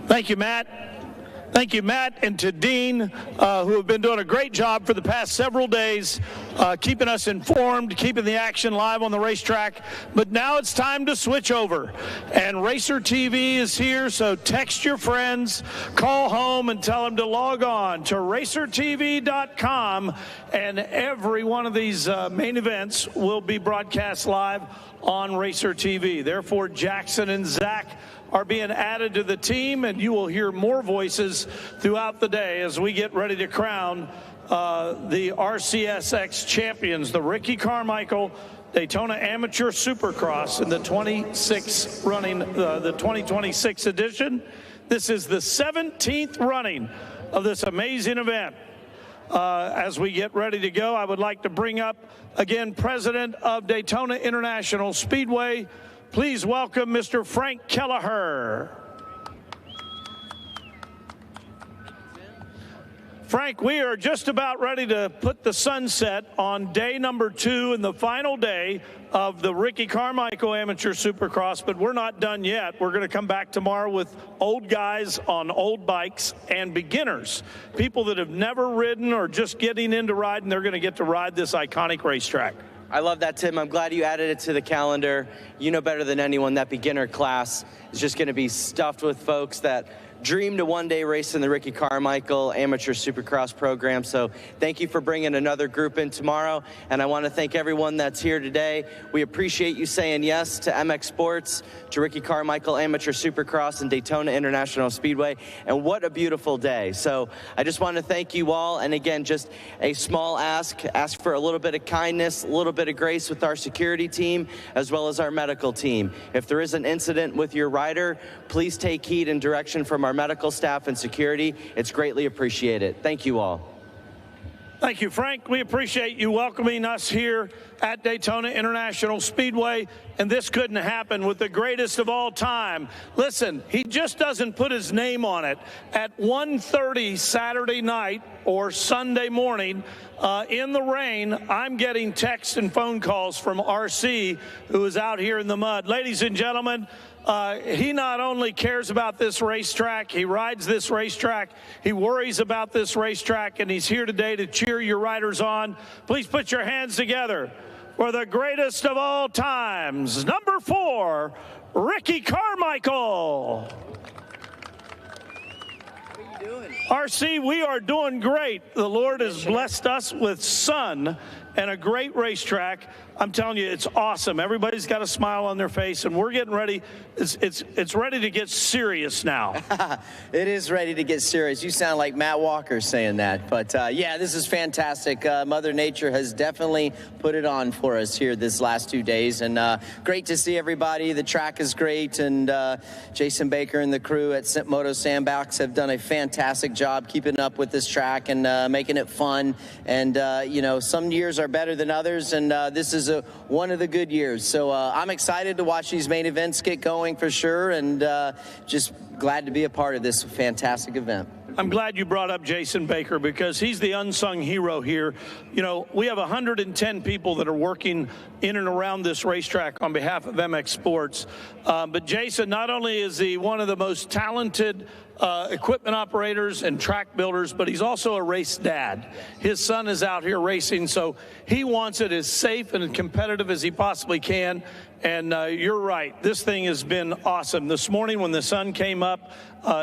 Thank you, Matt. Thank you, Matt, and to Dean, who have been doing a great job for the past several days, keeping us informed, keeping the action live on the racetrack. But now it's time to switch over. And Racer TV is here, so text your friends, call home, and tell them to log on to racertv.com. And every one of these main events will be broadcast live on Racer TV. Therefore, Jackson and Zach are being added to the team, and you will hear more voices throughout the day as we get ready to crown the RCSX champions, the Ricky Carmichael Daytona Amateur Supercross in the 2026 edition. This is the 17th running of this amazing event. As we get ready to go, I would like to bring up again President of Daytona International Speedway. Please welcome Mr. Frank Kelleher. Frank, we are just about ready to put the sunset on day number 2 and the final day of the Ricky Carmichael Amateur Supercross, but we're not done yet. We're going to come back tomorrow with old guys on old bikes and beginners, people that have never ridden or just getting into riding. They're going to get to ride this iconic racetrack. I love that, Tim. I'm glad you added it to the calendar. You know better than anyone that beginner class is just going to be stuffed with folks that dream to one day race in the Ricky Carmichael Amateur Supercross program. So thank you for bringing another group in tomorrow. And I want to thank everyone that's here today. We appreciate you saying yes to MX Sports, to Ricky Carmichael Amateur Supercross and Daytona International Speedway. And what a beautiful day. So I just want to thank you all. And again, just a small ask for a little bit of kindness, a little bit of grace with our security team, as well as our medical team. If there is an incident with your rider, please take heed and direction from our medical staff and security. It's greatly appreciated. Thank you all. Thank you, Frank. We appreciate you welcoming us here at Daytona International Speedway, and this couldn't happen with the greatest of all time. Listen, he just doesn't put his name on it. At 1:30 Saturday night or Sunday morning, in the rain, I'm getting texts and phone calls from RC, who is out here in the mud. Ladies and gentlemen, he not only cares about this racetrack, he rides this racetrack, he worries about this racetrack, and he's here today to cheer your riders on. Please put your hands together for the greatest of all times, number 4, Ricky Carmichael. How are you doing? RC, we are doing great. The Lord has blessed us with sun and a great racetrack. I'm telling you, it's awesome. Everybody's got a smile on their face, and we're getting ready. It's ready to get serious now. It is ready to get serious. You sound like Matt Walker saying that. But, yeah, this is fantastic. Mother Nature has definitely put it on for us here this last 2 days. And great to see everybody. The track is great. And Jason Baker and the crew at Moto Sandbox have done a fantastic job keeping up with this track and making it fun. And, you know, some years are better than others. And this is one of the good years. So I'm excited to watch these main events get going for sure, and just glad to be a part of this fantastic event. I'm glad you brought up Jason Baker, because he's the unsung hero here. You know, we have 110 people that are working in and around this racetrack on behalf of MX Sports. But Jason, not only is he one of the most talented equipment operators and track builders, but he's also a race dad. His son is out here racing, so he wants it as safe and competitive as he possibly can. And you're right, this thing has been awesome. This morning when the sun came up,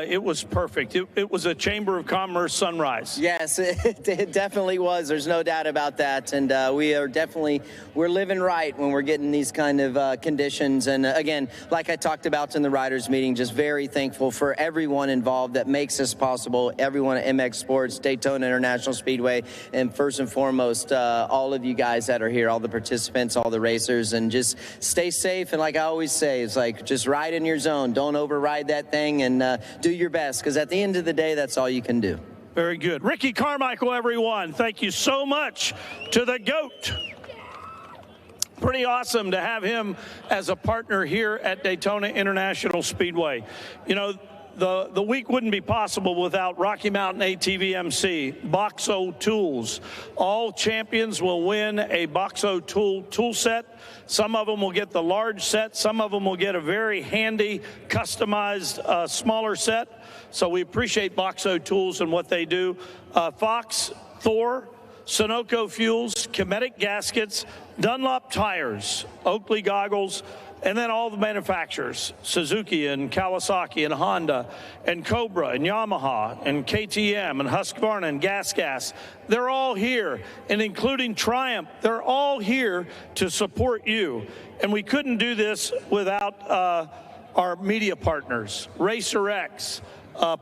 it was perfect. It was a Chamber of Commerce sunrise. Yes, it definitely was. There's no doubt about that. And we're living right when we're getting these kind of conditions. And again, like I talked about in the riders meeting, just very thankful for everyone involved that makes this possible. Everyone at MX Sports, Daytona International Speedway, and first and foremost, all of you guys that are here, all the participants, all the racers, and just stay safe. And like I always say, it's like just ride in your zone. Don't override that thing, and do your best, because at the end of the day, that's all you can do. Very good. Ricky Carmichael, everyone, thank you so much to the GOAT. Pretty awesome to have him as a partner here at Daytona International Speedway. You know, the week wouldn't be possible without Rocky Mountain ATVMC, Boxo Tools. All champions will win a Boxo tool set. Some of them will get the large set. Some of them will get a very handy, customized, smaller set. So we appreciate Boxo Tools and what they do. Fox, Thor, Sunoco Fuels, Kinetic Gaskets, Dunlop Tires, Oakley Goggles, and then all the manufacturers, Suzuki and Kawasaki and Honda and Cobra and Yamaha and KTM and Husqvarna and Gas. They're all here, and including Triumph, they're all here to support you. And we couldn't do this without our media partners, Racer X,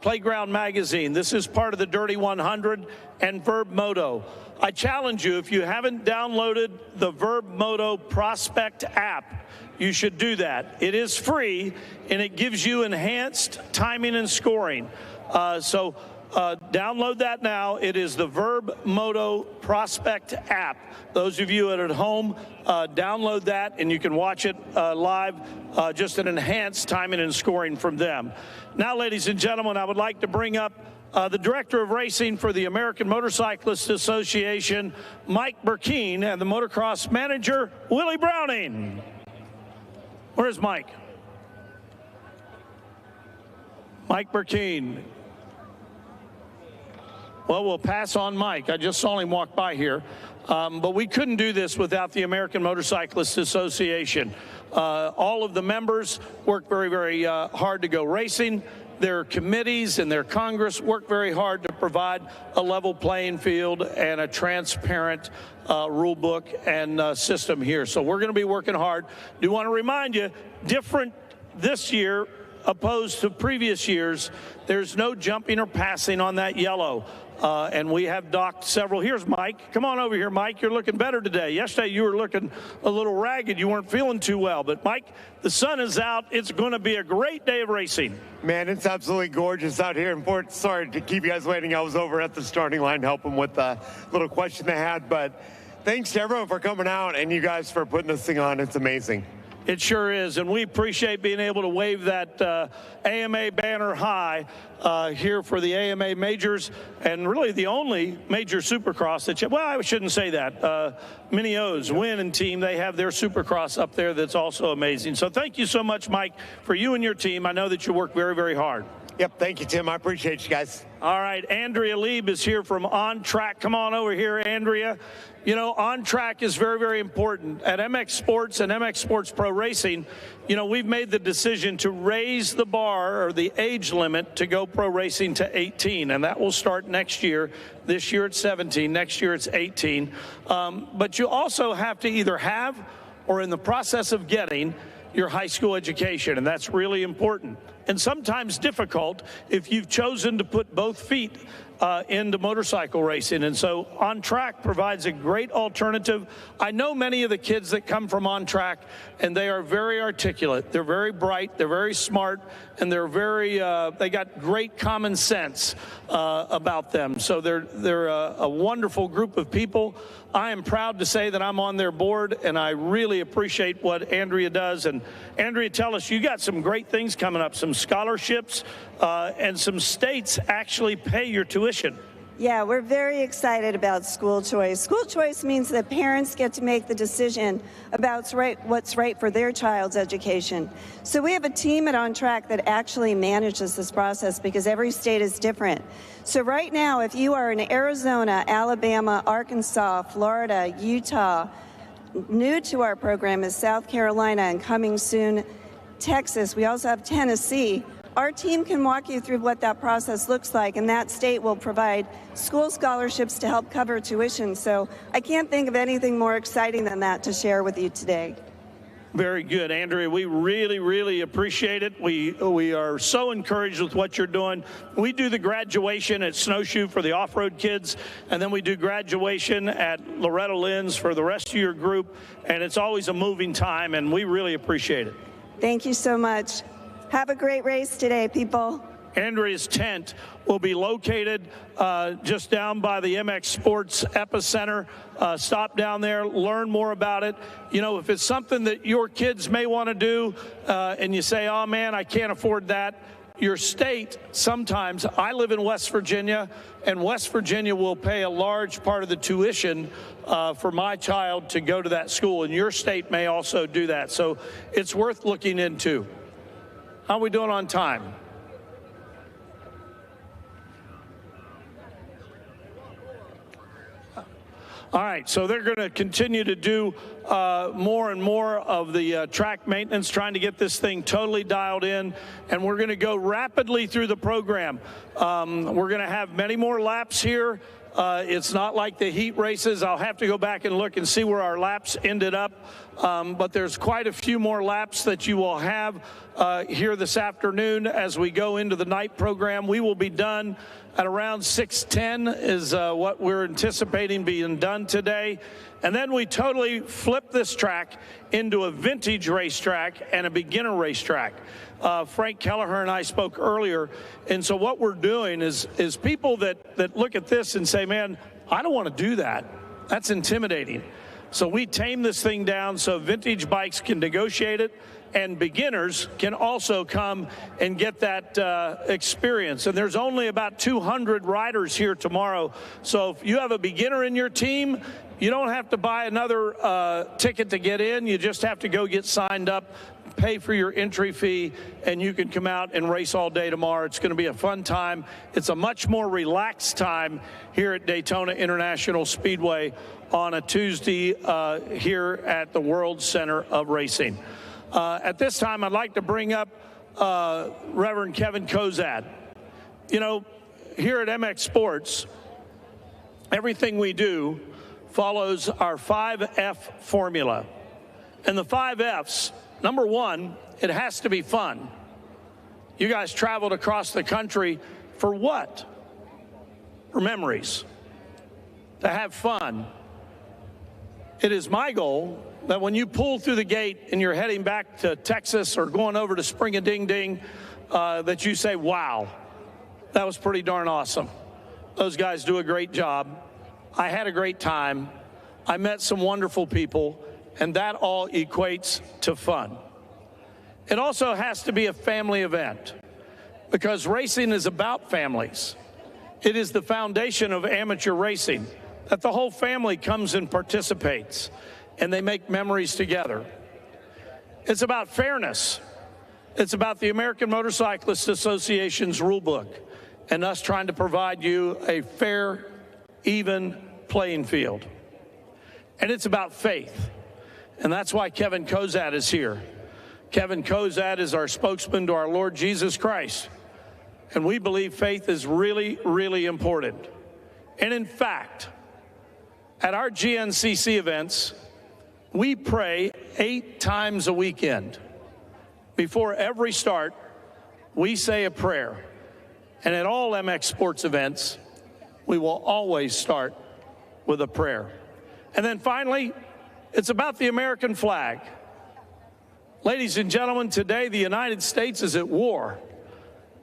Playground Magazine. This is part of the Dirty 100, and Verb Moto. I challenge you, if you haven't downloaded the Verb Moto Prospect app, you should do that. It is free, and it gives you enhanced timing and scoring. So download that now. It is the Verb Moto Prospect app. Those of you at home, download that, and you can watch it live, just an enhanced timing and scoring from them. Now, ladies and gentlemen, I would like to bring up the Director of Racing for the American Motorcyclist Association, Mike Burkeen, and the Motocross Manager, Willie Browning. Where's Mike? Mike Burkeen. Well, we'll pass on Mike. I just saw him walk by here. But we couldn't do this without the American Motorcyclist Association. All of the members work very, very hard to go racing. Their committees and their Congress work very hard to provide a level playing field and a transparent rule book and system here. So we're going to be working hard. Do want to remind you, different this year opposed to previous years, there's no jumping or passing on that yellow. And we have docked several. Here's Mike. Come on over here, Mike. You're looking better today. Yesterday you were looking a little ragged. You weren't feeling too well. But, Mike, the sun is out. It's going to be a great day of racing. Man, it's absolutely gorgeous out here in Fort. Sorry to keep you guys waiting. I was over at the starting line helping with a little question they had. But thanks to everyone for coming out and you guys for putting this thing on. It's amazing. It sure is, and we appreciate being able to wave that AMA banner high here for the AMA Majors, and really the only major Supercross that well, I shouldn't say that. Mini O's, Win and team, they have their Supercross up there that's also amazing. So thank you so much, Mike, for you and your team. I know that you work very, very hard. Yep, thank you, Tim. I appreciate you guys. All right, Andrea Lieb is here from On Track. Come on over here, Andrea. You know, On Track is very, very important. At MX Sports and MX Sports Pro Racing, you know, we've made the decision to raise the bar or the age limit to go pro racing to 18, and that will start next year. This year it's 17, next year it's 18. But you also have to either have or in the process of getting your high school education, and that's really important. And sometimes difficult if you've chosen to put both feet into motorcycle racing. And so On Track provides a great alternative. I know many of the kids that come from On Track, and they are very articulate. They're very bright, they're very smart, and they're very, they got great common sense about them. So they're a wonderful group of people. I am proud to say that I'm on their board, and I really appreciate what Andrea does. And Andrea, tell us, you got some great things coming up, some scholarships, and some states actually pay your tuition. Yeah, we're very excited about school choice. School choice means that parents get to make the decision about what's right for their child's education. So we have a team at On Track that actually manages this process because every state is different. So right now, if you are in Arizona, Alabama, Arkansas, Florida, Utah, new to our program is South Carolina, and coming soon, Texas. We also have Tennessee. Our team can walk you through what that process looks like, and that state will provide school scholarships to help cover tuition. So I can't think of anything more exciting than that to share with you today. Very good, Andrea. We really, really appreciate it. We are so encouraged with what you're doing. We do the graduation at Snowshoe for the off-road kids, and then we do graduation at Loretta Lynn's for the rest of your group, and it's always a moving time, and we really appreciate it. Thank you so much. Have a great race today, people. Andrea's tent will be located just down by the MX Sports Epicenter. Stop down there, learn more about it. You know, if it's something that your kids may want to do and you say, oh, man, I can't afford that, your state, sometimes, I live in West Virginia, and West Virginia will pay a large part of the tuition for my child to go to that school, and your state may also do that. So it's worth looking into. How are we doing on time? All right, so they're going to continue to do more and more of the track maintenance, trying to get this thing totally dialed in, and we're going to go rapidly through the program. We're going to have many more laps here. It's not like the heat races. I'll have to go back and look and see where our laps ended up, but there's quite a few more laps that you will have here this afternoon as we go into the night program. We will be done at around 6:10 is what we're anticipating being done today. And then we totally flip this track into a vintage racetrack and a beginner racetrack. Frank Kelleher and I spoke earlier, and so what we're doing is people that look at this and say, man, I don't want to do that. That's intimidating. So we tame this thing down so vintage bikes can negotiate it, and beginners can also come and get that experience. And there's only about 200 riders here tomorrow. So if you have a beginner in your team, you don't have to buy another ticket to get in. You just have to go get signed up, pay for your entry fee, and you can come out and race all day tomorrow. It's going to be a fun time. It's a much more relaxed time here at Daytona International Speedway on a Tuesday here at the World Center of Racing. At this time, I'd like to bring up Reverend Kevin Kozad. You know, here at MX Sports, everything we do follows our 5F formula. And the 5 Fs, number one, it has to be fun. You guys traveled across the country for what? For memories, to have fun. It is my goal that when you pull through the gate and you're heading back to Texas or going over to Spring-a-Ding-Ding, that you say, wow, that was pretty darn awesome. Those guys do a great job. I had a great time. I met some wonderful people, and that all equates to fun. It also has to be a family event because racing is about families. It is the foundation of amateur racing that the whole family comes and participates, and they make memories together. It's about fairness. It's about the American Motorcyclist Association's rule book and us trying to provide you a fair, even playing field. And it's about faith. And that's why Kevin Kozad is here. Kevin Kozad is our spokesman to our Lord Jesus Christ. And we believe faith is really, really important. And in fact, at our GNCC events, we pray 8 times a weekend. Before every start, we say a prayer. And at all MX Sports events, we will always start with a prayer. And then finally, it's about the American flag. Ladies and gentlemen, today the United States is at war,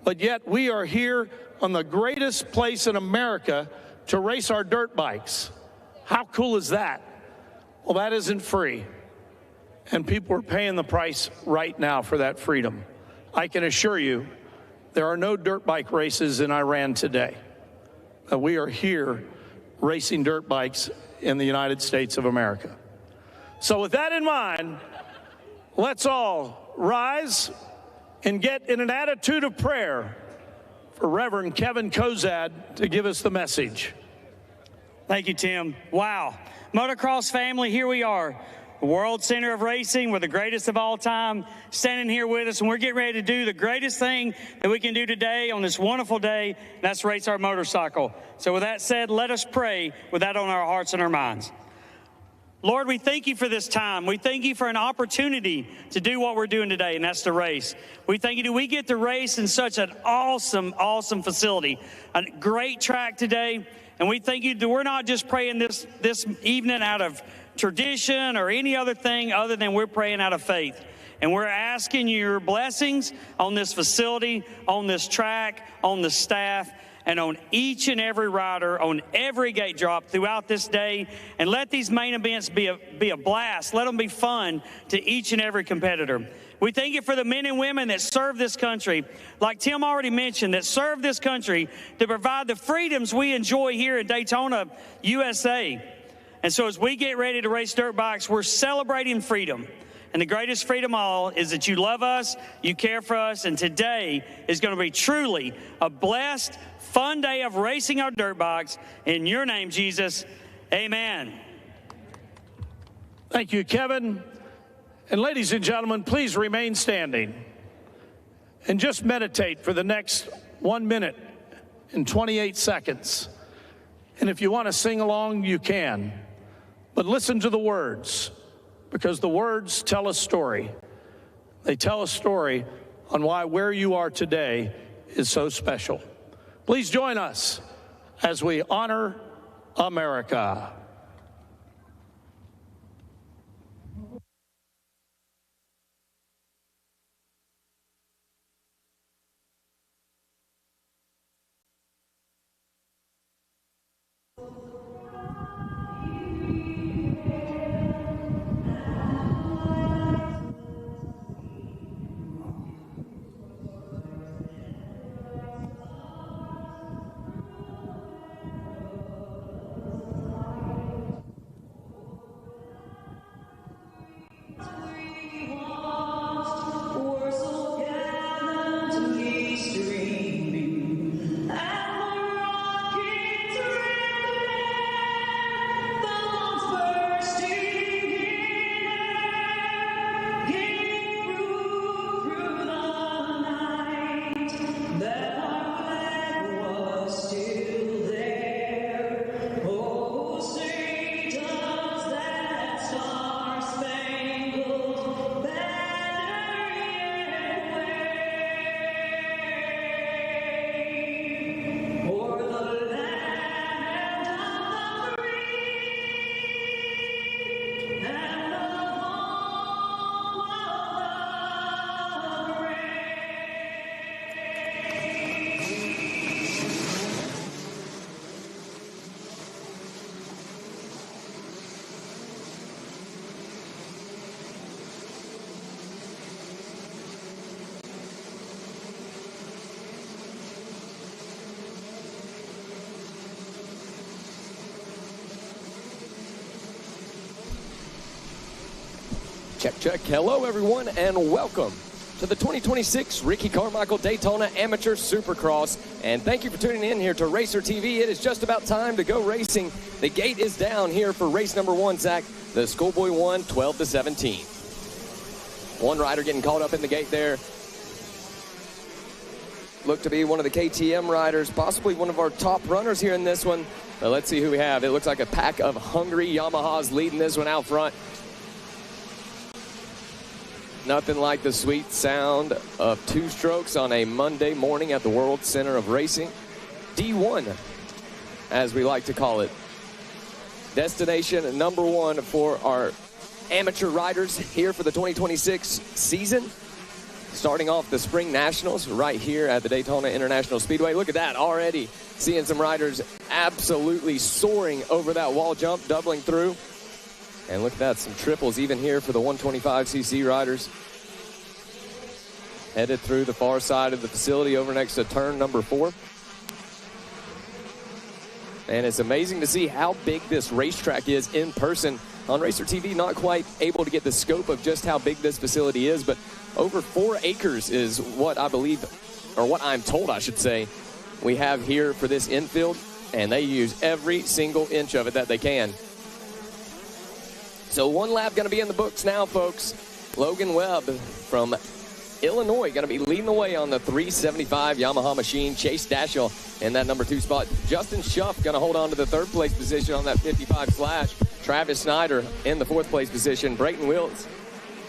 but yet we are here on the greatest place in America to race our dirt bikes. How cool is that? Well, that isn't free, and people are paying the price right now for that freedom. I can assure you there are no dirt bike races in Iran today. We are here racing dirt bikes in the United States of America. So with that in mind, let's all rise and get in an attitude of prayer for Reverend Kevin Kozad to give us the message. Thank you, Tim. Wow. Motocross family, here we are. The World Center of Racing. We're the greatest of all time, standing here with us, and we're getting ready to do the greatest thing that we can do today on this wonderful day, and that's race our motorcycle. So with that said, let us pray with that on our hearts and our minds. Lord, we thank you for this time. We thank you for an opportunity to do what we're doing today, and that's the race. We thank you that we get to race in such an awesome, awesome facility, a great track today, and we thank you that we're not just praying this evening out of tradition or any other thing other than we're praying out of faith. And we're asking your blessings on this facility, on this track, on the staff, and on each and every rider, on every gate drop throughout this day. And let these main events be a blast. Let them be fun to each and every competitor. We thank you for the men and women that serve this country, like Tim already mentioned, that serve this country to provide the freedoms we enjoy here in Daytona, USA. And so as we get ready to race dirt bikes, we're celebrating freedom. And the greatest freedom of all is that you love us, you care for us, and today is going to be truly a blessed, fun day of racing our dirt bikes. In your name, Jesus, amen. Thank you, Kevin. And ladies and gentlemen, please remain standing and just meditate for the next 1 minute and 28 seconds. And if you want to sing along, you can. But listen to the words, because the words tell a story. They tell a story on why where you are today is so special. Please join us as we honor America. Check, check. Hello, everyone, and welcome to the 2026 Ricky Carmichael Daytona Amateur Supercross. And thank you for tuning in here to Racer TV. It is just about time to go racing. The gate is down here for race number 1, Zach. The Schoolboy 1, 12-17. One rider getting caught up in the gate there. Looked to be one of the KTM riders, possibly one of our top runners here in this one. But let's see who we have. It looks like a pack of hungry Yamahas leading this one out front. Nothing like the sweet sound of two strokes on a Monday morning at the World Center of Racing. D1, as we like to call it. Destination number 1 for our amateur riders here for the 2026 season. Starting off the Spring Nationals right here at the Daytona International Speedway. Look at that, already seeing some riders absolutely soaring over that wall jump, doubling through. And look at that, some triples even here for the 125cc riders. Headed through the far side of the facility over next to turn number 4. And it's amazing to see how big this racetrack is in person. On Racer TV, not quite able to get the scope of just how big this facility is, but over 4 acres is what I believe, or what I'm told, I should say, we have here for this infield, and they use every single inch of it that they can. So one lap going to be in the books now, folks. Logan Webb from Illinois going to be leading the way on the 375 Yamaha machine. Chase Dashel in that number 2 spot. Justin Schuff going to hold on to the 3rd place position on that 55 slash. Travis Snyder in the 4th place position. Brayton Wills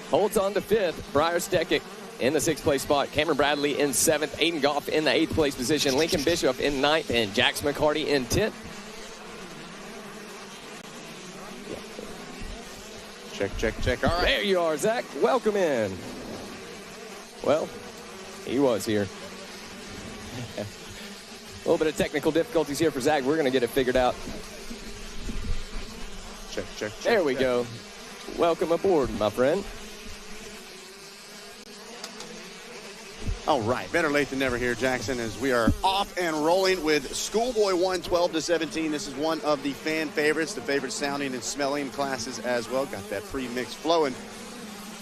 holds on to 5th. Briar Steckick in the 6th place spot. Cameron Bradley in 7th. Aiden Goff in the 8th place position. Lincoln Bishop in 9th. And Jax McCarty in 10th. Check, check, check. All right. There you are, Zach. Welcome in. Well, he was here. A little bit of technical difficulties here for Zach. We're going to get it figured out. Check, check, check. There we go. Welcome aboard, my friend. All right, better late than never here, Jackson, as we are off and rolling with Schoolboy 1, 12-17. This is one of the fan favorites, the favorite sounding and smelling classes as well. Got that pre-mix flowing,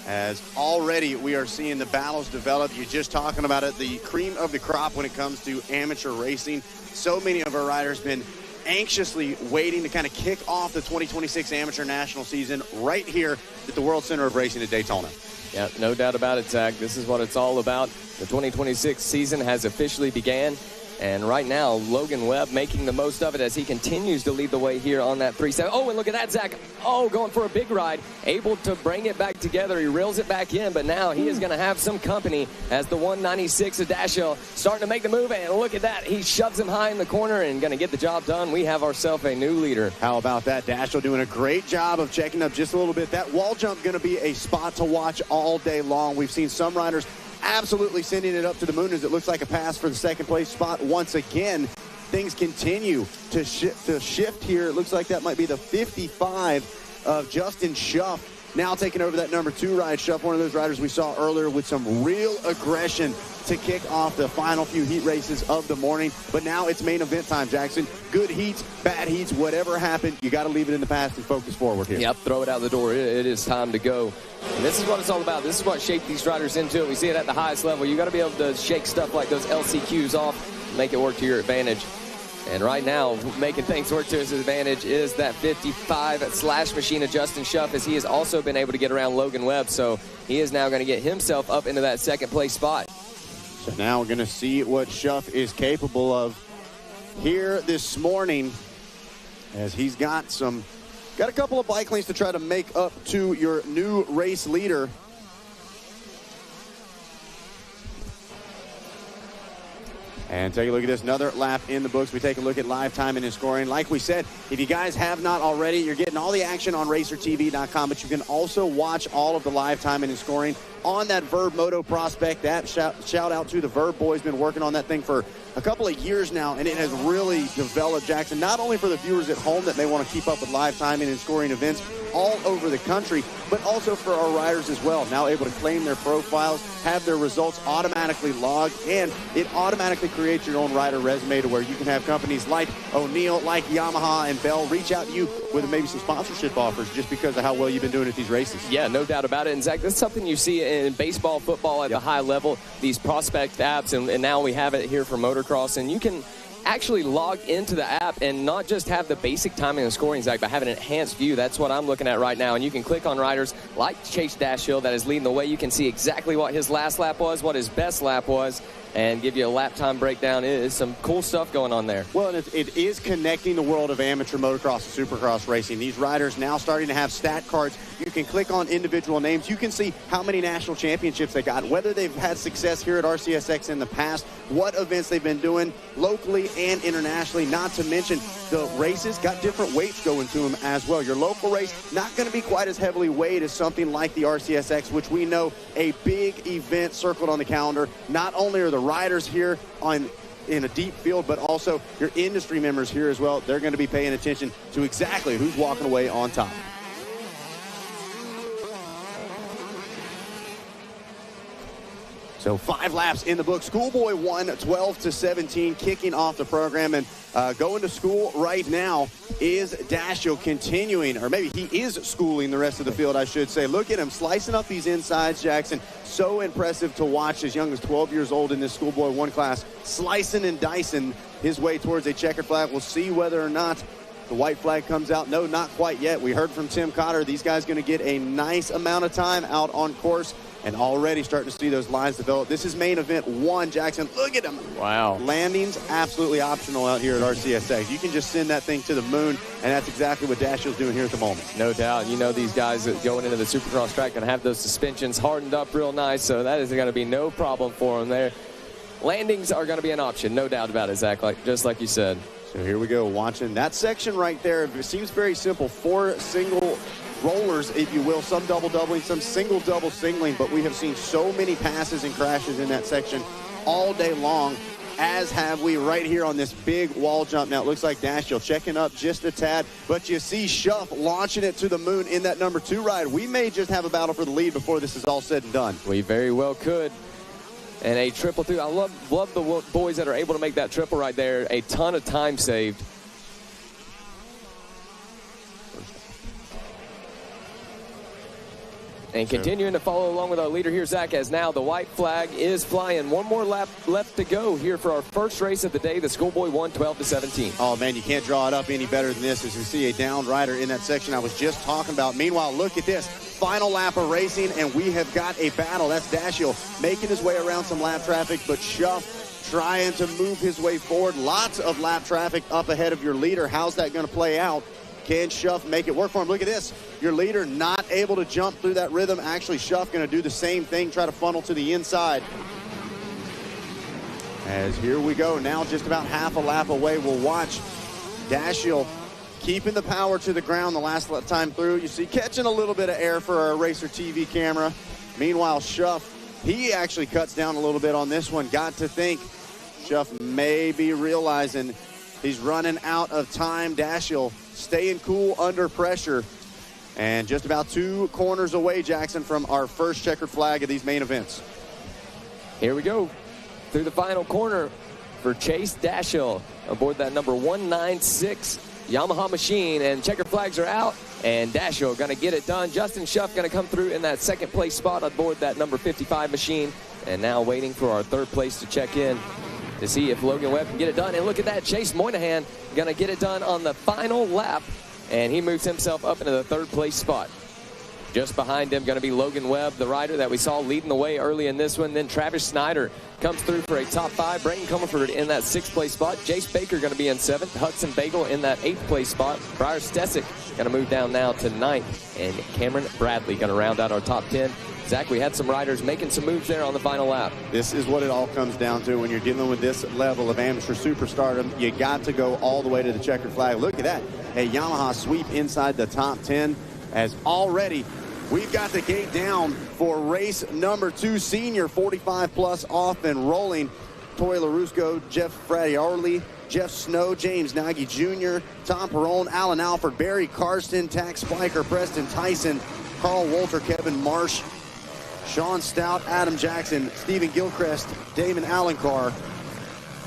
as already we are seeing the battles develop. You're just talking about it, the cream of the crop when it comes to amateur racing. So many of our riders been anxiously waiting to kind of kick off the 2026 amateur national season right here at the World Center of Racing at Daytona. Yeah, no doubt about it, Zach. This is what it's all about. The 2026 season has officially began. And right now, Logan Webb making the most of it as he continues to lead the way here on that 3-7. Oh, and look at that, Zach. Oh, going for a big ride. Able to bring it back together. He reels it back in, but now he is going to have some company as the 196 of Dashiell starting to make the move. And look at that. He shoves him high in the corner and going to get the job done. We have ourselves a new leader. How about that? Dashiell doing a great job of checking up just a little bit. That wall jump going to be a spot to watch all day long. We've seen some riders absolutely sending it up to the moon as it looks like a pass for the second place spot. Once again, things continue to shift here. It looks like that might be the 55 of Justin Schuff. Now taking over that number 2 ride. Schuff, one of those riders we saw earlier with some real aggression to kick off the final few heat races of the morning. But now it's main event time, Jackson. Good heats, bad heats, whatever happened, you got to leave it in the past and focus forward here. Yep, throw it out the door. It is time to go. And this is what it's all about. This is what shaped these riders into it. We see it at the highest level. You got to be able to shake stuff like those LCQs off, make it work to your advantage. And right now, making things work to his advantage is that 55 slash machine of Justin Schuff, as he has also been able to get around Logan Webb. So he is now going to get himself up into that second place spot. So now we're going to see what Schuff is capable of here this morning, as he's got a couple of bike lanes to try to make up to your new race leader. And take a look at this, another lap in the books. We take a look at live time and his scoring. Like we said, if you guys have not already, you're getting all the action on racertv.com, but you can also watch all of the live time and his scoring on that Verb Moto Prospect app. Shout out to the Verb boys, been working on that thing for a couple of years now, and it has really developed, Jackson, not only for the viewers at home that may want to keep up with live timing and scoring events all over the country, but also for our riders as well. Now able to claim their profiles, have their results automatically logged, and it automatically creates your own rider resume to where you can have companies like O'Neill, like Yamaha, and Bell reach out to you with maybe some sponsorship offers just because of how well you've been doing at these races. Yeah, no doubt about it. And Zach, that's something you see in baseball, football at the high level, these prospect apps, and now we have it here for motocross, and you can actually log into the app and not just have the basic timing and scoring, Zach, but have an enhanced view. That's what I'm looking at right now. And you can click on riders like Chase Dashiell that is leading the way. You can see exactly what his last lap was, what his best lap was, and give you a lap time breakdown. It is some cool stuff going on there. Well, and it is connecting the world of amateur motocross and supercross racing. These riders now starting to have stat cards. You can click on individual names. You can see how many national championships they got, whether they've had success here at RCSX in the past, what events they've been doing locally and internationally, not to mention the races got different weights going to them as well. Your local race, not going to be quite as heavily weighed as something like the RCSX, which we know a big event circled on the calendar. Not only are the riders here in a deep field, but also your industry members here as well. They're going to be paying attention to exactly who's walking away on top. So 5 laps in the book. Schoolboy won 12-17, kicking off the program, and going to school right now is Dashiell, continuing, or maybe he is schooling the rest of the field, I should say. Look at him slicing up these insides, Jackson. So impressive to watch, as young as 12 years old in this Schoolboy 1 class, slicing and dicing his way towards a checkered flag. We'll see whether or not the white flag comes out. No, not quite yet. We heard from Tim Cotter. These guys going to get a nice amount of time out on course, and already starting to see those lines develop. This is main event 1, Jackson. Look at him. Wow. Landings absolutely optional out here at RCSX. You can just send that thing to the moon, and that's exactly what Dashiell's doing here at the moment. No doubt. You know these guys that going into the Supercross track going to have those suspensions hardened up real nice, so that is going to be no problem for them there. Landings are going to be an option, no doubt about it, Zach, just like you said. So here we go, watching that section right there. It seems very simple. 4 single rollers, if you will, some double-doubling, some single-double singling, but we have seen so many passes and crashes in that section all day long, as have we right here on this big wall jump. Now it looks like Dashiell checking up just a tad, but you see Schuff launching it to the moon in that number 2 ride. We may just have a battle for the lead before this is all said and done. We very well could. and a triple through. I love the boys that are able to make that triple right there. A ton of time saved. And continuing to follow along with our leader here, Zach, as now the white flag is flying. One more lap left to go here for our first race of the day. The Schoolboy won 12-17. Oh, man, you can't draw it up any better than this as you see a downed rider in that section I was just talking about. Meanwhile, look at this. Final lap of racing, and we have got a battle. That's Dashiell making his way around some lap traffic, but Schuff trying to move his way forward. Lots of lap traffic up ahead of your leader. How's that going to play out? Can Schuff make it work for him? Look at this. Your leader not able to jump through that rhythm. Actually, Schuff going to do the same thing, try to funnel to the inside. As here we go, now just about half a lap away. We'll watch Dashiell keeping the power to the ground the last time through. You see, catching a little bit of air for our Racer TV camera. Meanwhile, Schuff, he actually cuts down a little bit on this one. Got to think Schuff may be realizing he's running out of time. Dashiell staying cool under pressure. And just about 2 corners away, Jackson, from our first checkered flag of these main events. Here we go through the final corner for Chase Dashiell aboard that number 196 Yamaha machine. And checkered flags are out, and Dashiell going to get it done. Justin Schuff going to come through in that second place spot aboard that number 55 machine. And now waiting for our third place to check in to see if Logan Webb can get it done. And look at that, Chase Moynihan going to get it done on the final lap, and he moves himself up into the third place spot. Just behind him going to be Logan Webb, the rider that we saw leading the way early in this one. Then Travis Snyder comes through for a top 5. Brayton Comerford in that 6th place spot. Jace Baker going to be in 7th. Hudson Bagel in that 8th place spot. Briar Stesick going to move down now to 9th. And Cameron Bradley going to round out our top 10. Zach, we had some riders making some moves there on the final lap. This is what it all comes down to when you're dealing with this level of amateur superstardom. You got to go all the way to the checkered flag. Look at that. A Yamaha sweep inside the top 10 as already we've got the gate down for race number 2, senior 45 plus off and rolling. Toy LaRusco, Jeff Fradiarli, Jeff Snow, James Nagy Jr., Tom Perrone, Alan Alford, Barry Karsten, Tax Spiker, Preston Tyson, Carl Walter, Kevin Marsh, Sean Stout, Adam Jackson, Stephen Gilchrist, Damon Alencar.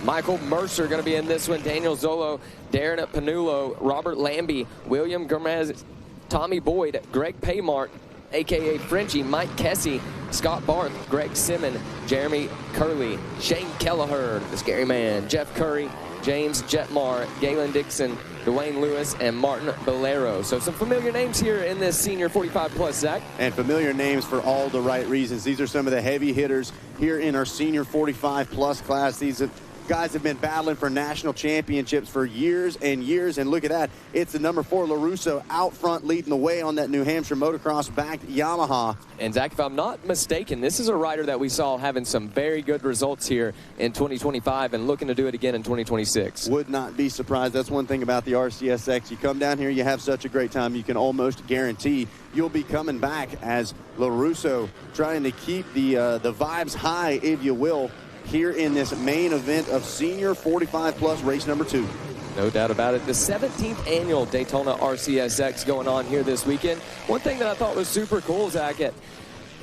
Michael Mercer going to be in this one. Daniel Zolo, Darren Panulo, Robert Lambie, William Gomez, Tommy Boyd, Greg Paymart, a.k.a. Frenchie, Mike Kessie, Scott Barth, Greg Simmon, Jeremy Curley, Shane Kelleher, the scary man, Jeff Curry, James Jetmar, Galen Dixon, Dwayne Lewis, and Martin Bolero. So some familiar names here in this senior 45 plus, Zach. And familiar names for all the right reasons. These are some of the heavy hitters here in our senior 45 plus class. These guys have been battling for national championships for years and years. And look at that. It's the number 4 LaRusso out front leading the way on that New Hampshire motocross-backed Yamaha. And Zach, if I'm not mistaken, this is a rider that we saw having some very good results here in 2025 and looking to do it again in 2026. Would not be surprised. That's one thing about the RCSX. You come down here, you have such a great time, you can almost guarantee you'll be coming back as LaRusso trying to keep the vibes high, if you will, here in this main event of senior 45 plus race number 2. No doubt about it. The 17th annual Daytona RCSX going on here this weekend. One thing that I thought was super cool, Zach,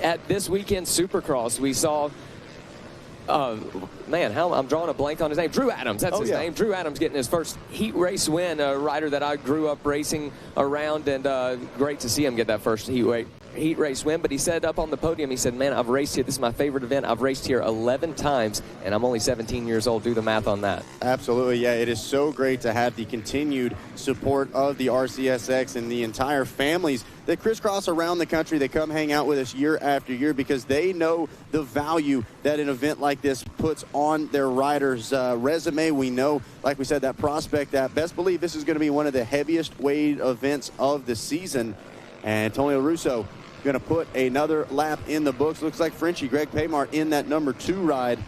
at this weekend Supercross, we saw, I'm drawing a blank on his name. Drew Adams, that's his name. Drew Adams getting his first heat race win, a rider that I grew up racing around, and great to see him get that first heat race win. But he said up on the podium, he said, man, I've raced here. This is my favorite event. I've raced here 11 times, and I'm only 17 years old. Do the math on that. Absolutely, yeah. It is so great to have the continued support of the RCSX and the entire families that crisscross around the country. They come hang out with us year after year because they know the value that an event like this puts on their riders' resume. We know, like we said, that prospect, that best believe this is going to be one of the heaviest weight events of the season. And Tony LaRusso going to put another lap in the books. Looks like Frenchie, Greg Paymart in that number 2 ride.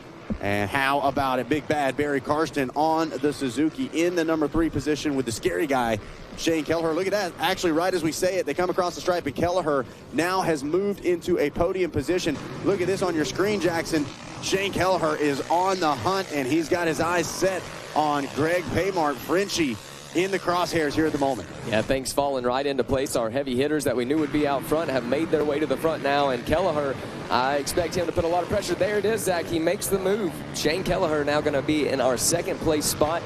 And how about it? Big bad Barry Karsten on the Suzuki in the number 3 position with the scary guy, Shane Kelleher. Look at that. Actually, right as we say it, they come across the stripe, and Kelleher now has moved into a podium position. Look at this on your screen, Jackson. Shane Kelleher is on the hunt, and he's got his eyes set on Greg Paymart. Frenchie in the crosshairs here at the moment. Yeah, things falling right into place. Our heavy hitters that we knew would be out front have made their way to the front now, and Kelleher, I expect him to put a lot of pressure. There it is, Zach. He makes the move. Shane Kelleher now going to be in our second place spot.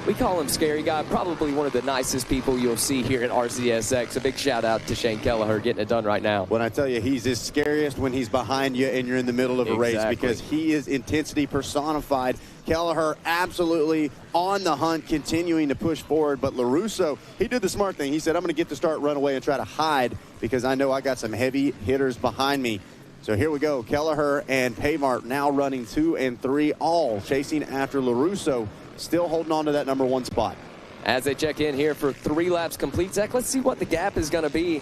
We call him Scary Guy, probably one of the nicest people you'll see here at RCSX. A big shout out to Shane Kelleher getting it done right now. When I tell you, he's his scariest when he's behind you and you're in the middle of a race, because he is intensity personified. Kelleher absolutely on the hunt, continuing to push forward. But LaRusso, he did the smart thing. He said, I'm going to get the start, run away, and try to hide because I know I got some heavy hitters behind me. So here we go. Kelleher and Paymart now running 2 and 3, all chasing after LaRusso, still holding on to that number 1 spot. As they check in here for 3 laps complete, Zach, let's see what the gap is going to be.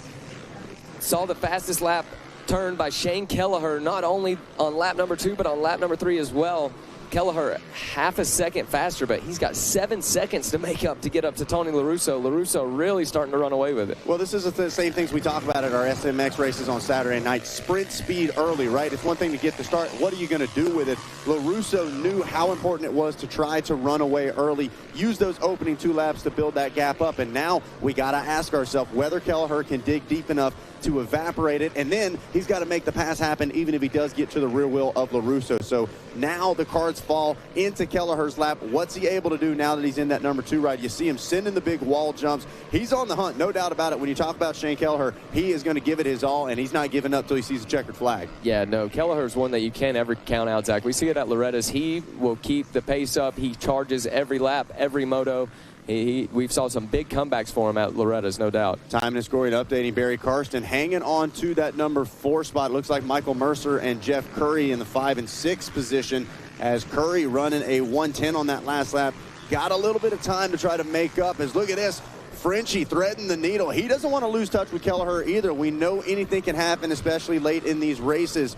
Saw the fastest lap turn by Shane Kelleher, not only on lap number 2, but on lap number 3 as well. Kelleher half a second faster, but he's got 7 seconds to make up to get up to Tony LaRusso. LaRusso really starting to run away with it. Well, this is the same things we talk about at our SMX races on Saturday night. Sprint speed early, right? It's one thing to get the start. What are you going to do with it? LaRusso knew how important it was to try to run away early, use those opening 2 laps to build that gap up. And now we got to ask ourselves whether Kelleher can dig deep enough to evaporate it, and then he's got to make the pass happen even if he does get to the rear wheel of LaRusso. So now the cards fall into Kelleher's lap. What's he able to do now that he's in that number 2 ride? You see him sending the big wall jumps. He's on the hunt, no doubt about it. When you talk about Shane Kelleher, he is going to give it his all, and he's not giving up till he sees a checkered flag. Yeah, no, Kelleher's one that you can't ever count out, Zach. We see it at Loretta's. He will keep the pace up. He charges every lap, every moto. We've saw some big comebacks for him at Loretta's, no doubt. Time and scoring updating. Barry Karsten hanging on to that number 4 spot. Looks like Michael Mercer and Jeff Curry in the 5 and 6 position, as Curry running a 1:10 on that last lap. Got a little bit of time to try to make up, as look at this. Frenchie threading the needle. He doesn't want to lose touch with Kelleher either. We know anything can happen, especially late in these races.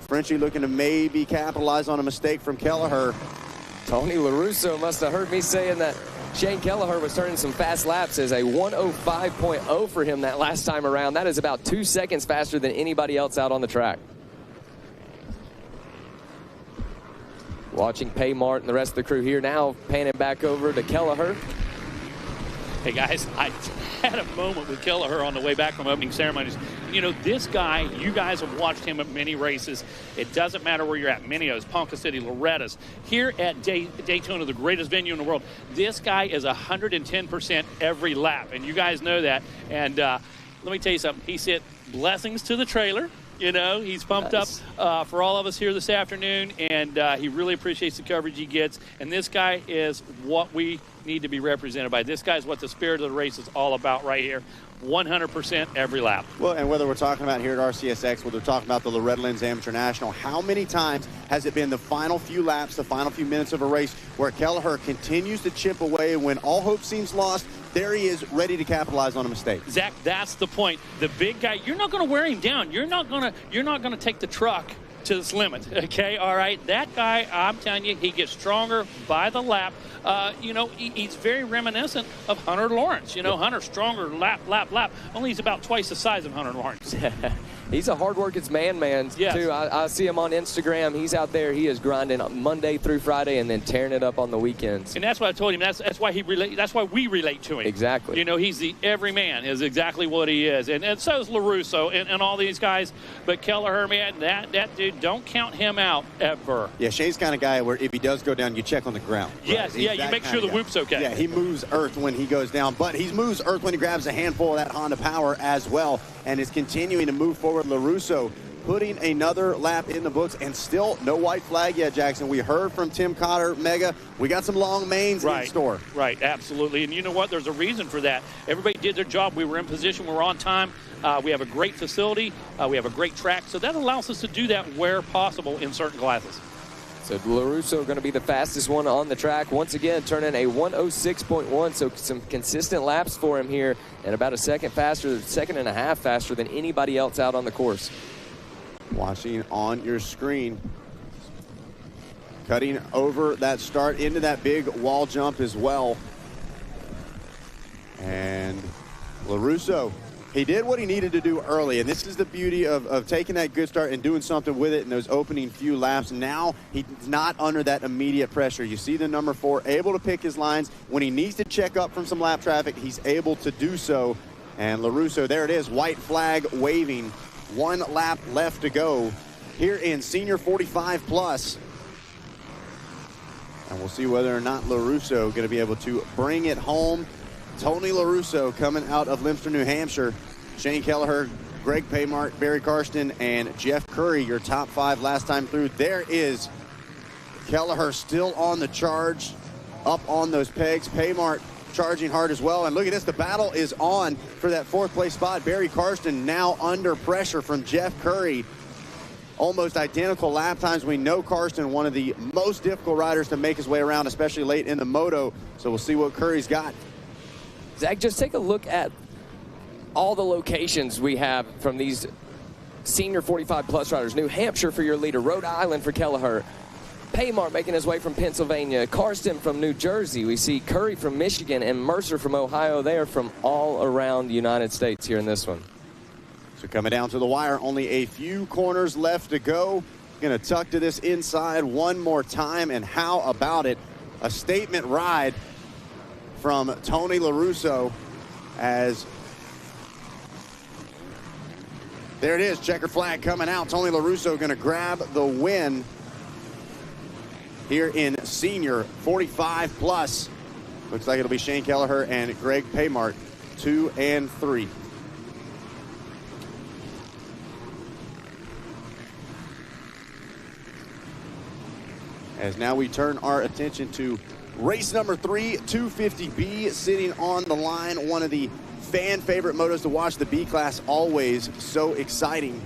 Frenchie looking to maybe capitalize on a mistake from Kelleher. Tony LaRusso must have heard me saying that Shane Kelleher was turning some fast laps, as a 105.0 for him that last time around. That is about 2 seconds faster than anybody else out on the track. Watching Paymart and the rest of the crew here now, panning back over to Kelleher. Hey guys, I had a moment with Kelleher on the way back from opening ceremonies. You know, this guy, you guys have watched him at many races. It doesn't matter where you're at, Minios, Ponca City, Loretta's. Here at Daytona, the greatest venue in the world, this guy is 110% every lap, and you guys know that. And let me tell you something. He said blessings to the trailer. You know, he's pumped up for all of us here this afternoon, and he really appreciates the coverage he gets. And this guy is what we need to be represented by. This guy's what the spirit of the race is all about right here. 100% every lap. Well, and whether we're talking about here at RCSX, whether we're talking about the Loretta Lynn's Amateur National, how many times has it been the final few laps, the final few minutes of a race, where Kelleher continues to chip away when all hope seems lost? There he is, ready to capitalize on a mistake. Zach, that's the point. The big guy, you're not going to wear him down. You're not going to take the truck to its limit, okay? All right, that guy, I'm telling you, he gets stronger by the lap. You know, he's very reminiscent of Hunter Lawrence. You know, Hunter's stronger lap. Only he's about twice the size of Hunter Lawrence. He's a hard-working man, yes. Too. I see him on Instagram. He's out there. He is grinding Monday through Friday and then tearing it up on the weekends. And that's what I told him. That's why that's why we relate to him. Exactly. You know, he's the everyman is exactly what he is. And so is LaRusso and all these guys. But Kelleher, man, that dude, don't count him out ever. Yeah, Shane's kind of guy where if he does go down, you check on the ground. Yes, right? yeah, you make sure the whoop's okay. Yeah, he moves earth when he goes down, but he moves earth when he grabs a handful of that Honda power as well, and is continuing to move forward. LaRusso putting another lap in the books, and still no white flag yet, Jackson. We heard from Tim Cotter, Mega. We got some long mains in store. Right, absolutely. And you know what? There's a reason for that. Everybody did their job. We were in position. We were on time. We have a great facility. We have a great track. So that allows us to do that where possible in certain classes. So LaRusso going to be the fastest one on the track. Once again, turning a 106.1, so some consistent laps for him here, and about a second and a half faster than anybody else out on the course. Watching on your screen, cutting over that start into that big wall jump as well. And LaRusso, He did what he needed to do early, and this is the beauty of taking that good start and doing something with it in those opening few laps. Now he's not under that immediate pressure. You see the number 4 able to pick his lines. When he needs to check up from some lap traffic, he's able to do so. And LaRusso, there it is, white flag waving. 1 lap left to go here in Senior 45 plus. And we'll see whether or not LaRusso going to be able to bring it home. Tony LaRusso coming out of Limster, New Hampshire. Shane Kelleher, Greg Paymart, Barry Karsten, and Jeff Curry, your top 5 last time through. There is Kelleher still on the charge, up on those pegs. Paymart charging hard as well. And look at this, the battle is on for that 4th place spot. Barry Karsten now under pressure from Jeff Curry. Almost identical lap times. We know Karsten, one of the most difficult riders to make his way around, especially late in the moto. So we'll see what Curry's got. Zach, just take a look at all the locations we have from these Senior 45 plus riders. New Hampshire for your leader, Rhode Island for Kelleher, Paymart making his way from Pennsylvania, Karsten from New Jersey. We see Curry from Michigan and Mercer from Ohio. They are from all around the United States here in this one. So coming down to the wire, only a few corners left to go. Going to tuck to this inside one more time, and how about it? A statement ride from Tony LaRusso as there it is, checker flag coming out. Tony LaRusso going to grab the win here in Senior 45 plus. Looks like it'll be Shane Kelleher and Greg Paymart, 2 and 3. As now we turn our attention to race number 3, 250B, sitting on the line. One of the fan favorite motos to watch, the B class, always so exciting.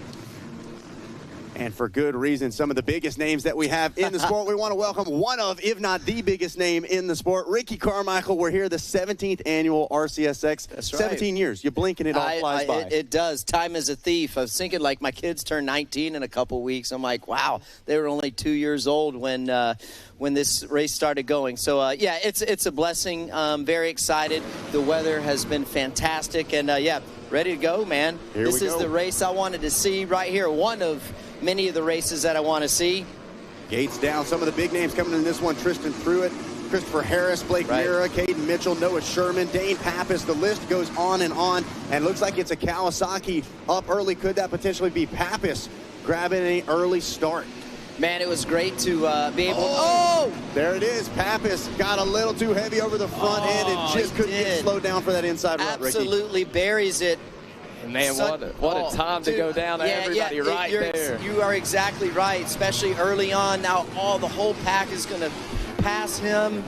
And for good reason. Some of the biggest names that we have in the sport. We want to welcome one of, if not the biggest name in the sport, Ricky Carmichael. We're here, the 17th annual RCSX. That's right. 17 years. You blink and it all flies by. It does. Time is a thief. I was thinking, like, my kids turn 19 in a couple weeks. I'm like, wow, they were only 2 years old when this race started going. So, yeah, it's a blessing. Very excited. The weather has been fantastic. And, yeah, ready to go, man. This is the race I wanted to see right here. One of many of the races that I want to see. Gates down. Some of the big names coming in this one: Tristan Pruitt, Christopher Harris, Blake Mira, Caden Mitchell, Noah Sherman, Dane Pappas. The list goes on, and looks like it's a Kawasaki up early. Could that potentially be Pappas grabbing an early start? Man, it was great to be able there it is. Pappas got a little too heavy over the front end and just couldn't get slowed down for that inside rut, Ricky. Absolutely buries it. Man, what a time to go down to everybody there. You are exactly right, especially early on. Now the whole pack is going to pass him.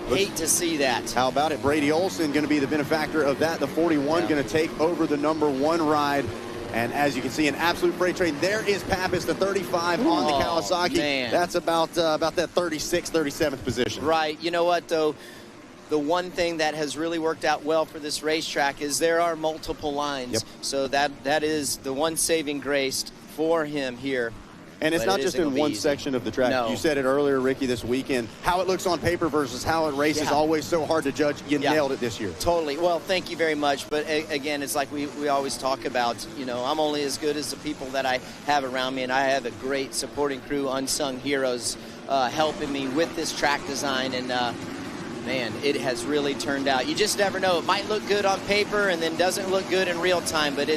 Hate to see that. How about it? Brady Olson going to be the benefactor of that. The 41 going to take over the number 1 ride. And as you can see, an absolute freight train. There is Pappas, the 35 on the Kawasaki. Man. That's about that 36th, 37th position. Right. You know what, though? The one thing that has really worked out well for this racetrack is there are multiple lines. Yep. So that is the one saving grace for him here. And it's not just in one section of the track. No. You said it earlier, Ricky, this weekend. How it looks on paper versus how it races is always so hard to judge. You nailed it this year. Totally. Well, thank you very much. But again, it's like we always talk about, I'm only as good as the people that I have around me. And I have a great supporting crew, unsung heroes, helping me with this track design. And, man, it has really turned out. You just never know. It might look good on paper and then doesn't look good in real time, but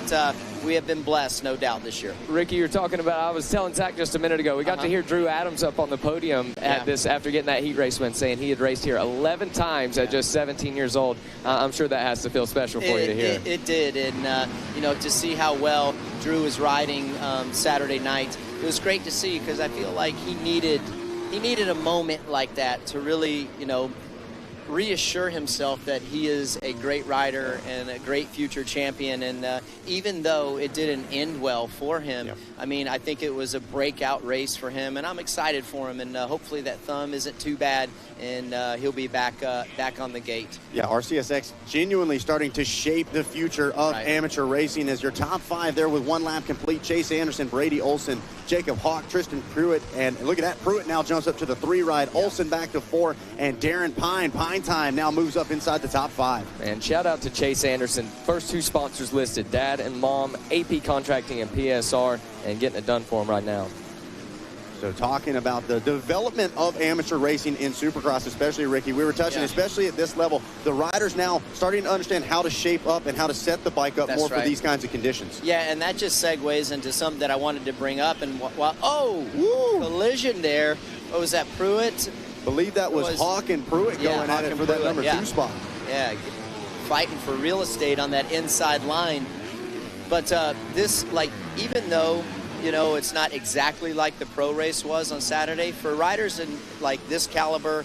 we have been blessed, no doubt, this year. Ricky, you're talking about, I was telling Zach just a minute ago, we got to hear Drew Adams up on the podium at this after getting that heat race win, saying he had raced here 11 times at just 17 years old. I'm sure that has to feel special for you to hear. It did, and to see how well Drew was riding Saturday night, it was great to see, because I feel like he needed a moment like that to really, reassure himself that he is a great rider and a great future champion. And even though it didn't end well for him, I mean, I think it was a breakout race for him, and I'm excited for him. And hopefully that thumb isn't too bad, and he'll be back on the gate. Yeah, RCSX genuinely starting to shape the future of amateur racing, as your top 5 there with 1 lap complete: Chase Anderson, Brady Olson, Jacob Hawk, Tristan Pruitt. And look at that, Pruitt now jumps up to the 3 ride. Olson back to 4, and Darren Pine combined time now moves up inside the top 5. And shout out to Chase Anderson. First 2 sponsors listed, Dad and Mom, AP Contracting and PSR, and getting it done for him right now. So talking about the development of amateur racing in Supercross, especially, Ricky, we were touching, especially at this level, the riders now starting to understand how to shape up and how to set the bike up more for these kinds of conditions. Yeah, and that just segues into something that I wanted to bring up. And collision there. What was that, Pruitt? Believe that was Hawk and Pruitt going at it for that number 2 spot. Yeah, fighting for real estate on that inside line. But this, like, even though, you know, it's not exactly like the pro race was on Saturday, for riders in like this caliber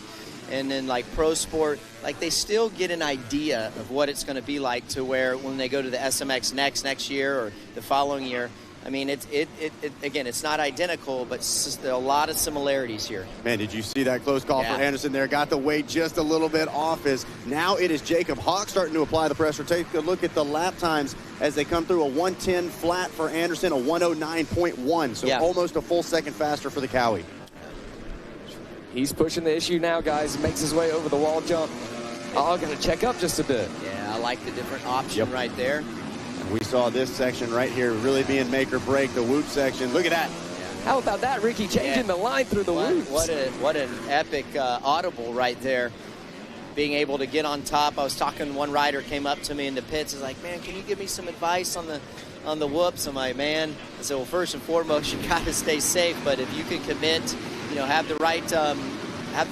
and in like pro sport, like they still get an idea of what it's going to be like to where when they go to the SMX next year or the following year. I mean, again, it's not identical, but there are a lot of similarities here. Man, did you see that close call for Anderson there? Got the weight just a little bit off his. Now it is Jacob Hawk starting to apply the pressure. Take a look at the lap times as they come through. A 110 flat for Anderson, a 109.1. So almost a full second faster for the Cowie. He's pushing the issue now, guys. He makes his way over the wall jump. Oh, going to check up just a bit. Yeah, I like the different option right there. We saw this section right here really being make or break, the whoop section. Look at that. How about that, Ricky, changing the line through the whoops? What an epic audible right there. Being able to get on top. I was talking, one rider came up to me in the pits. He's like, man, can you give me some advice on the whoops? I'm like, man. I said, well, first and foremost, you got to stay safe. But if you can commit, you know, have the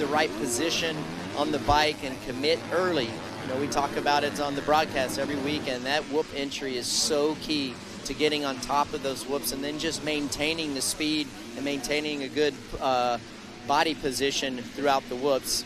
right position on the bike and commit early. You know, we talk about it on the broadcast every week, and that whoop entry is so key to getting on top of those whoops and then just maintaining the speed and maintaining a good body position throughout the whoops.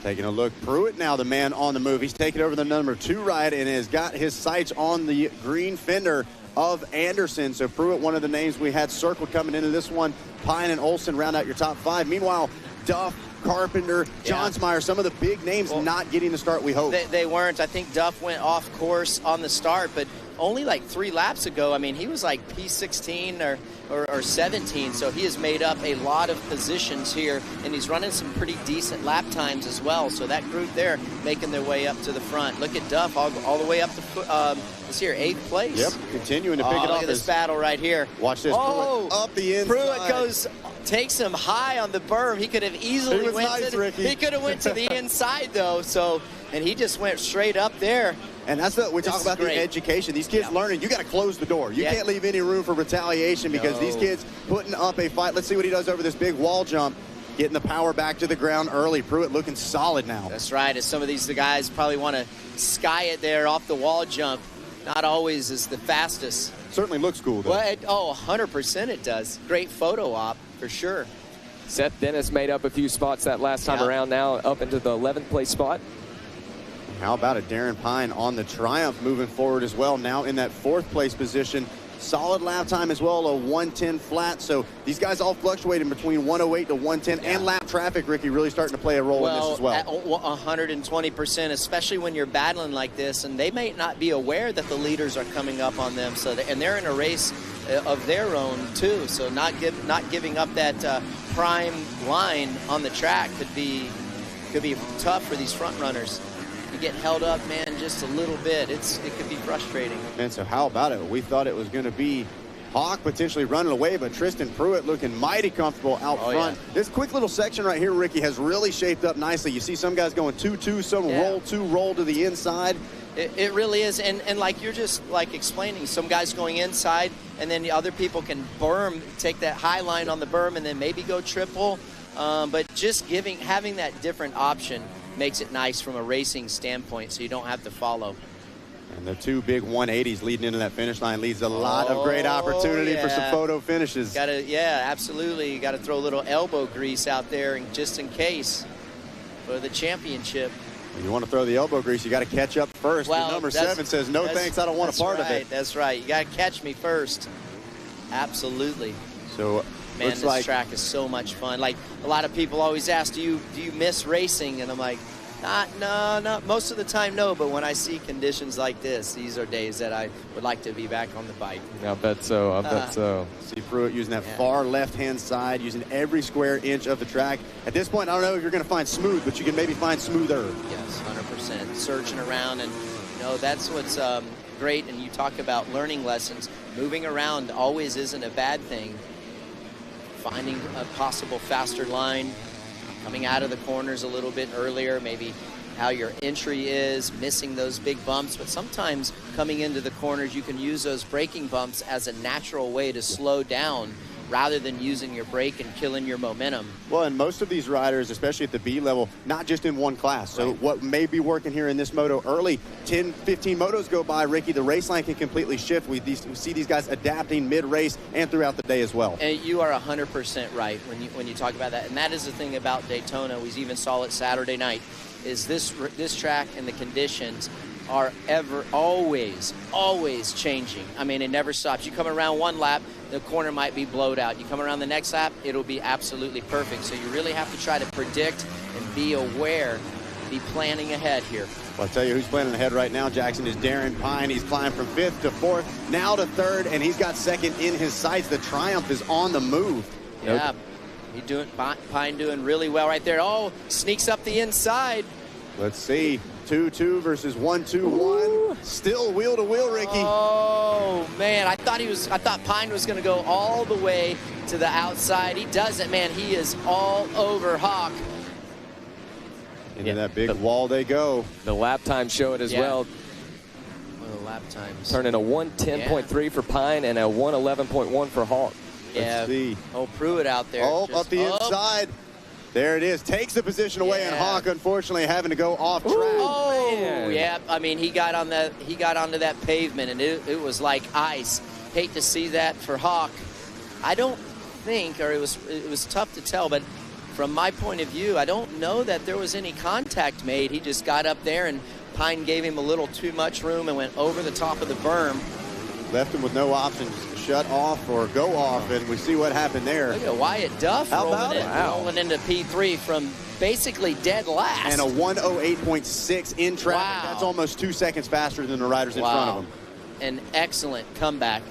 Taking a look, Pruitt now the man on the move. He's taken over the number 2 ride and has got his sights on the green fender of Anderson. So Pruitt, one of the names we had circled coming into this one. Pine and Olsen round out your top 5. Meanwhile, Duff, Carpenter, Johnsmeyer, some of the big names not getting the start we hope. They weren't. I think Duff went off course on the start, but only like 3 laps ago, I mean, he was like P16 or 17, so he has made up a lot of positions here, and he's running some pretty decent lap times as well. So that group there making their way up to the front. Look at Duff all the way up to this here, 8th place. Yep, continuing to pick it up. Look at this battle right here. Watch this. Pruitt up the inside. Pruitt takes him high on the berm. He could have easily he could have went to the inside though. So, and he just went straight up there. And that's what we talk about, the education. These kids learning, you got to close the door. You can't leave any room for retaliation because these kids putting up a fight. Let's see what he does over this big wall jump, getting the power back to the ground early. Pruitt looking solid now. That's right. As some of these guys probably want to sky it there off the wall jump. Not always is the fastest. Certainly looks cool, though. Well, 100% it does. Great photo op, for sure. Seth Dennis made up a few spots that last time around, now up into the 11th place spot. How about it? Darren Pine on the Triumph moving forward as well, now in that 4th place position. Solid lap time as well, a 110 flat. So these guys all fluctuating between 108 to 110, and lap traffic, Ricky, really starting to play a role in this as well. 120%, especially when you're battling like this, and they may not be aware that the leaders are coming up on them. So and they're in a race of their own too. So not giving up that prime line on the track could be tough for these front runners. You get held up, man, just a little bit. It could be frustrating. And so how about it? We thought it was going to be Hawk potentially running away, but Tristan Pruitt looking mighty comfortable out front. Yeah. This quick little section right here, Ricky, has really shaped up nicely. You see some guys going 2-2, some roll to the inside. It really is, and like you're just like explaining, some guys going inside, and then the other people can take that high line on the berm, and then maybe go triple. But just having that different option makes it nice from a racing standpoint, so you don't have to follow. And the 2 big 180s leading into that finish line leaves a lot of great opportunity for some photo finishes. Absolutely. You got to throw a little elbow grease out there, and just in case for the championship. When you want to throw the elbow grease, you got to catch up first. Well, number 7 says, no thanks, I don't want a part of it. That's right. You got to catch me first. Absolutely. So, man, this track is so much fun. Like, a lot of people always ask, do you miss racing? And I'm like, no, most of the time, no. But when I see conditions like this, these are days that I would like to be back on the bike. I bet so. I bet so. See Pruitt using that far left-hand side, using every square inch of the track. At this point, I don't know if you're going to find smooth, but you can maybe find smoother. Yes, 100%. Searching around, and that's what's great. And you talk about learning lessons. Moving around always isn't a bad thing. Finding a possible faster line, coming out of the corners a little bit earlier, maybe how your entry is, missing those big bumps. But sometimes coming into the corners, you can use those braking bumps as a natural way to slow down rather than using your brake and killing your momentum. Well, and most of these riders, especially at the B level, not just in one class. So what may be working here in this moto early, 10, 15 motos go by, Ricky, the race line can completely shift. We see these guys adapting mid-race and throughout the day as well. And you are 100% right when you talk about that. And that is the thing about Daytona. We even saw it Saturday night, is this track and the conditions are always changing. I mean, it never stops. You come around one lap, the corner might be blowed out. You come around the next lap, it'll be absolutely perfect. So you really have to try to predict and be aware, be planning ahead here. Well, I'll tell you who's planning ahead right now, Jackson, is Darren Pine. He's climbed from 5th to 4th, now to 3rd, and he's got 2nd in his sights. The Triumph is on the move. Yeah, Pine doing really well right there. Oh, sneaks up the inside. Let's see. 2-2 versus 1-2-1. Still wheel to wheel, Ricky. Oh man, I thought Pine was going to go all the way to the outside. He doesn't, man. He is all over Hawk. Into that big wall they go. The lap time show it as well. Well, the lap times turning a 110.3 for Pine and a 111.1 for Hawk. Yeah. Let's see. Oh, Pruitt out there. Oh, up the inside. There it is. Takes the position away, and Hawk, unfortunately, having to go off track. Oh, yeah. I mean, he got onto that pavement, and it was like ice. Hate to see that for Hawk. I don't think, or it was tough to tell, but from my point of view, I don't know that there was any contact made. He just got up there, and Pine gave him a little too much room and went over the top of the berm. Left him with no options. Shut off or go off, and we see what happened there. Look at Wyatt Duff rolling into P3 from basically dead last. And a 108.6 in traffic. Wow. That's almost 2 seconds faster than the riders in front of him. An excellent comeback.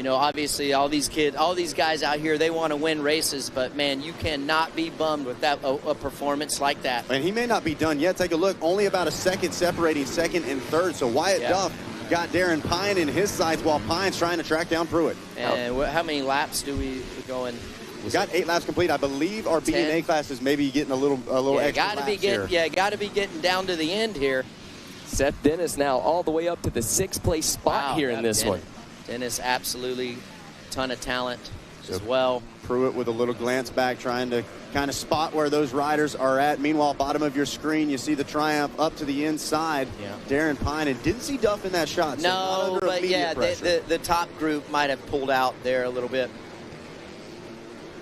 Obviously all these guys out here, they want to win races, but man, you cannot be bummed with that a performance like that. And he may not be done yet. Take a look. Only about a second separating 2nd and 3rd. So Wyatt Duff got Darren Pine in his sights while Pine's trying to track down Pruitt. And how many laps do we go in? We got 8 laps complete. I believe our B&A class is maybe getting a little extra laps here. Yeah, got to be getting down to the end here. Seth Dennis now all the way up to the 6th place spot here in this one. Dennis, absolutely ton of talent as well. Pruitt with a little glance back, trying to kind of spot where those riders are at. Meanwhile, bottom of your screen, you see the Triumph up to the inside. Yeah. Darren Pine, and didn't see Duff in that shot. So no, but yeah, the top group might have pulled out there a little bit.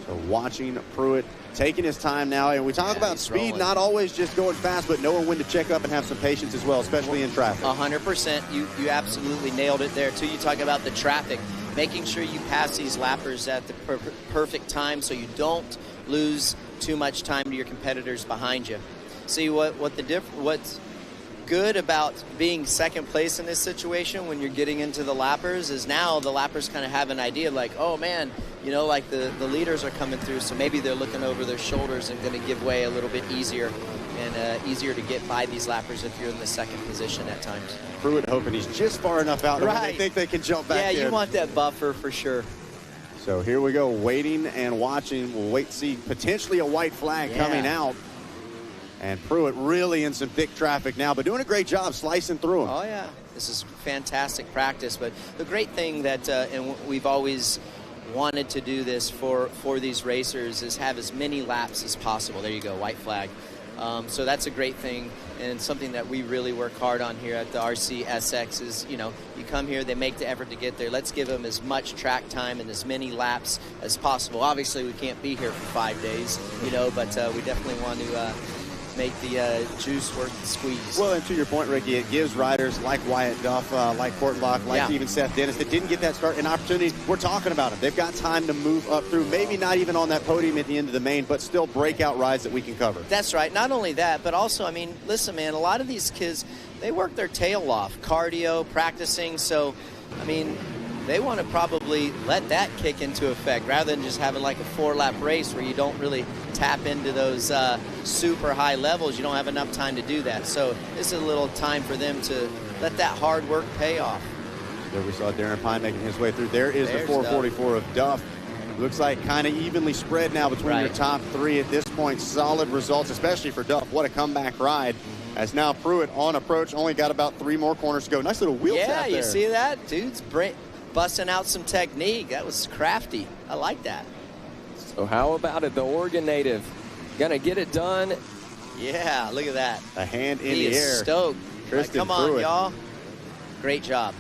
So watching Pruitt taking his time now, and we talk about speed, not always just going fast, but knowing when to check up and have some patience as well, especially in traffic. 100%. You absolutely nailed it there too. You talk about the traffic, making sure you pass these lappers at the perfect time so you don't lose too much time to your competitors behind you. See what's good about being second place in this situation when you're getting into the lappers is now the lappers kind of have an idea like, oh man, like the leaders are coming through, so maybe they're looking over their shoulders and going to give way a little bit easier and easier to get by these lappers if you're in the second position at times. Pruitt hoping he's just far enough out that they think they can jump back in. Yeah, you want that buffer for sure. So here we go, waiting and watching. We'll wait to see potentially a white flag coming out. And Pruitt really in some thick traffic now, but doing a great job slicing through them. Oh, yeah. This is fantastic practice. But the great thing that, and we've always wanted to do this for these racers, is have as many laps as possible. There you go, white flag. So that's a great thing, and something that we really work hard on here at the RCSX is, you come here, they make the effort to get there. Let's give them as much track time and as many laps as possible. Obviously, we can't be here for 5 days, but we definitely want to make the juice worth the squeeze. Well, and to your point, Ricky, it gives riders like Wyatt Duff, like Kortenbach, like even Seth Dennis that didn't get that start an opportunity. We're talking about them. They've got time to move up through, maybe not even on that podium at the end of the main, but still breakout rides that we can cover. That's right. Not only that, but also, listen, man, a lot of these kids, they work their tail off, cardio, practicing. So, they want to probably let that kick into effect rather than just having like a 4-lap race where you don't really tap into those super high levels. You don't have enough time to do that. So this is a little time for them to let that hard work pay off. There we saw Darren Pine making his way through. There's the 444 of Duff. Looks like kind of evenly spread now between your top 3 at this point. Solid results, especially for Duff. What a comeback ride. As now Pruitt on approach, only got about 3 more corners to go. Nice little wheel tap there. Yeah, you see that? Dude's busting out some technique. That was crafty. I like that. So how about it? The Oregon native gonna get it done. Yeah, look at that. A hand in He the is air. Stoked. Like, come on, Pruitt. y'all. Great job.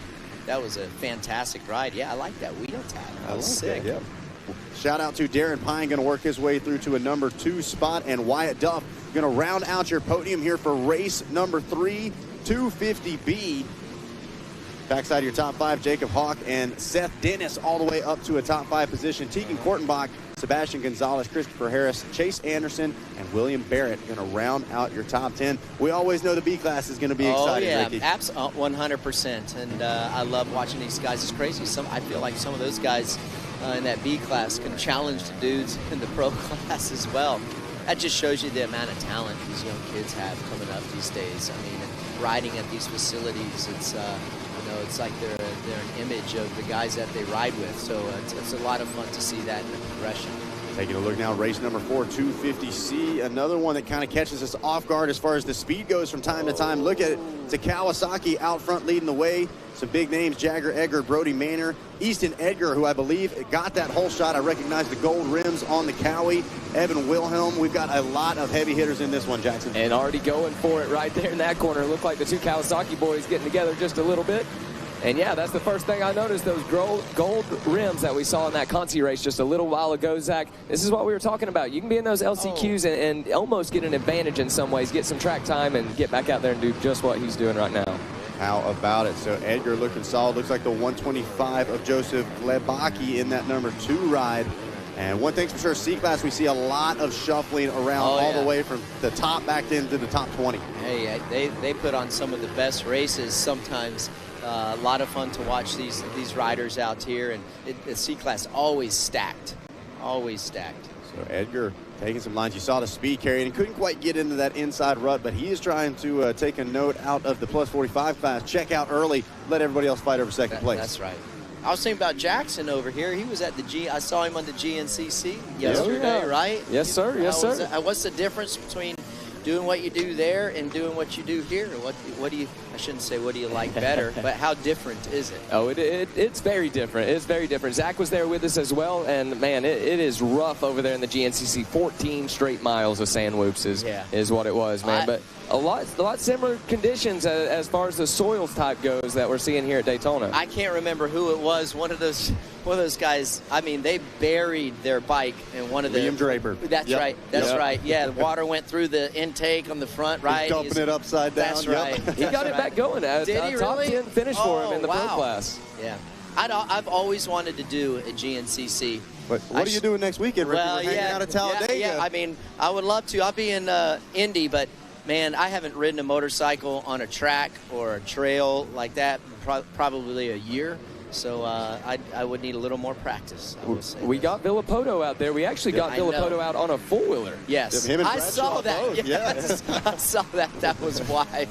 That was a fantastic ride. Yeah, I like that wheel tap. That was sick. That, yeah. Shout out to Darren Pine, going to work his way through to a number 2 spot, and Wyatt Duff going to round out your podium here for race number 3, 250B. Backside of your top 5, Jacob Hawk and Seth Dennis all the way up to a top 5 position. Tegan Kortenbach, Sebastian Gonzalez, Christopher Harris, Chase Anderson, and William Barrett going to round out your top 10. We always know the B class is going to be exciting, Ricky. Yeah, 100%. And I love watching these guys. It's crazy. I feel like some of those guys in that B class can challenge the dudes in the pro class as well. That just shows you the amount of talent these young kids have coming up these days. I mean, riding at these facilities, it's it's like they're an image of the guys that they ride with. So it's a lot of fun to see that in the progression. Taking a look now, race number 4, 250C. Another one that kind of catches us off guard as far as the speed goes from time to time. Look at it. It's a Kawasaki out front leading the way. Some big names, Jagger Edgar, Brody Manor, Easton Edgar, who I believe got that whole shot. I recognize the gold rims on the Cowie. Evan Wilhelm. We've got a lot of heavy hitters in this one, Jackson. And already going for it right there in that corner. Looked like the 2 Kawasaki boys getting together just a little bit. And yeah, that's the first thing I noticed, those gold rims that we saw in that Conti race just a little while ago, Zach. This is what we were talking about. You can be in those LCQs and almost get an advantage in some ways, get some track time and get back out there and do just what he's doing right now. How about it? So Edgar looking solid. Looks like the 125 of Joseph Lebacki in that number 2 ride. And one thing's for sure, C-Class, we see a lot of shuffling around all the way from the top back into the top 20. Hey, they put on some of the best races sometimes. A lot of fun to watch these riders out here, and the C-Class always stacked, always stacked. So Edgar taking some lines. You saw the speed carry, and he couldn't quite get into that inside rut, but he is trying to take a note out of the plus 45 class. Check out early, let everybody else fight over second place. That's right. I was thinking about Jackson over here. He was at I saw him on the GNCC yesterday, right? Yes, sir. Yes, sir. What's the difference between doing what you do there and doing what you do here? What do you, I shouldn't say what do you like better, but how different is it? Oh, it's very different. It's very different. Zach was there with us as well, and man, it is rough over there in the GNCC. 14 straight miles of sand whoops is what it was, man. But a lot similar conditions as far as the soils type goes that we're seeing here at Daytona. I can't remember who it was. One of those guys. I mean, they buried their bike in one of the. Liam Draper. That's right. That's right. Yeah, the water went through the intake on the front, right? He's dumping it upside down. That's right. He got it back going. Did he top really? 10 finish for him in the pro class. Yeah. I've always wanted to do a GNCC. But what are you doing next weekend, Ricky? Well, We're hanging out at Talladega. Yeah, I mean, I would love to. I'll be in Indy, but man, I haven't ridden a motorcycle on a track or a trail like that probably a year. So I would need a little more practice. We got Villapoto out there. We actually got Villapoto out on a four-wheeler. Yes, I saw that. Yes. I saw that. That was wild.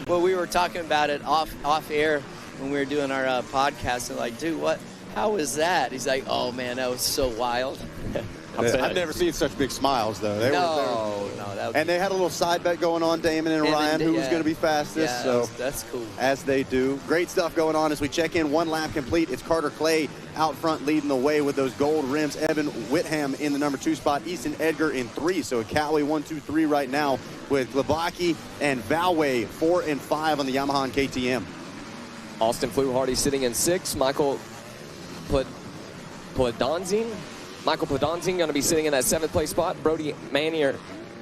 Well, we were talking about it off air when we were doing our podcast. And like, dude, how was that? He's like, oh man, that was so wild. I've never seen such big smiles, though. And they had a little side bet going on, Damon and Ryan, who was going to be fastest. Yeah, so that's cool. As they do. Great stuff going on as we check in. One lap complete. It's Carter Clay out front leading the way with those gold rims. Evan Whitham in the number 2 spot. Easton Edgar in 3. So a Callaway 1, 2, 3 right now with Glabaki and Valway 4 and 5 on the Yamaha and KTM. Austin Fluharty sitting in 6. Michael Pladonzing going to be sitting in that 7th place spot. Brody Manier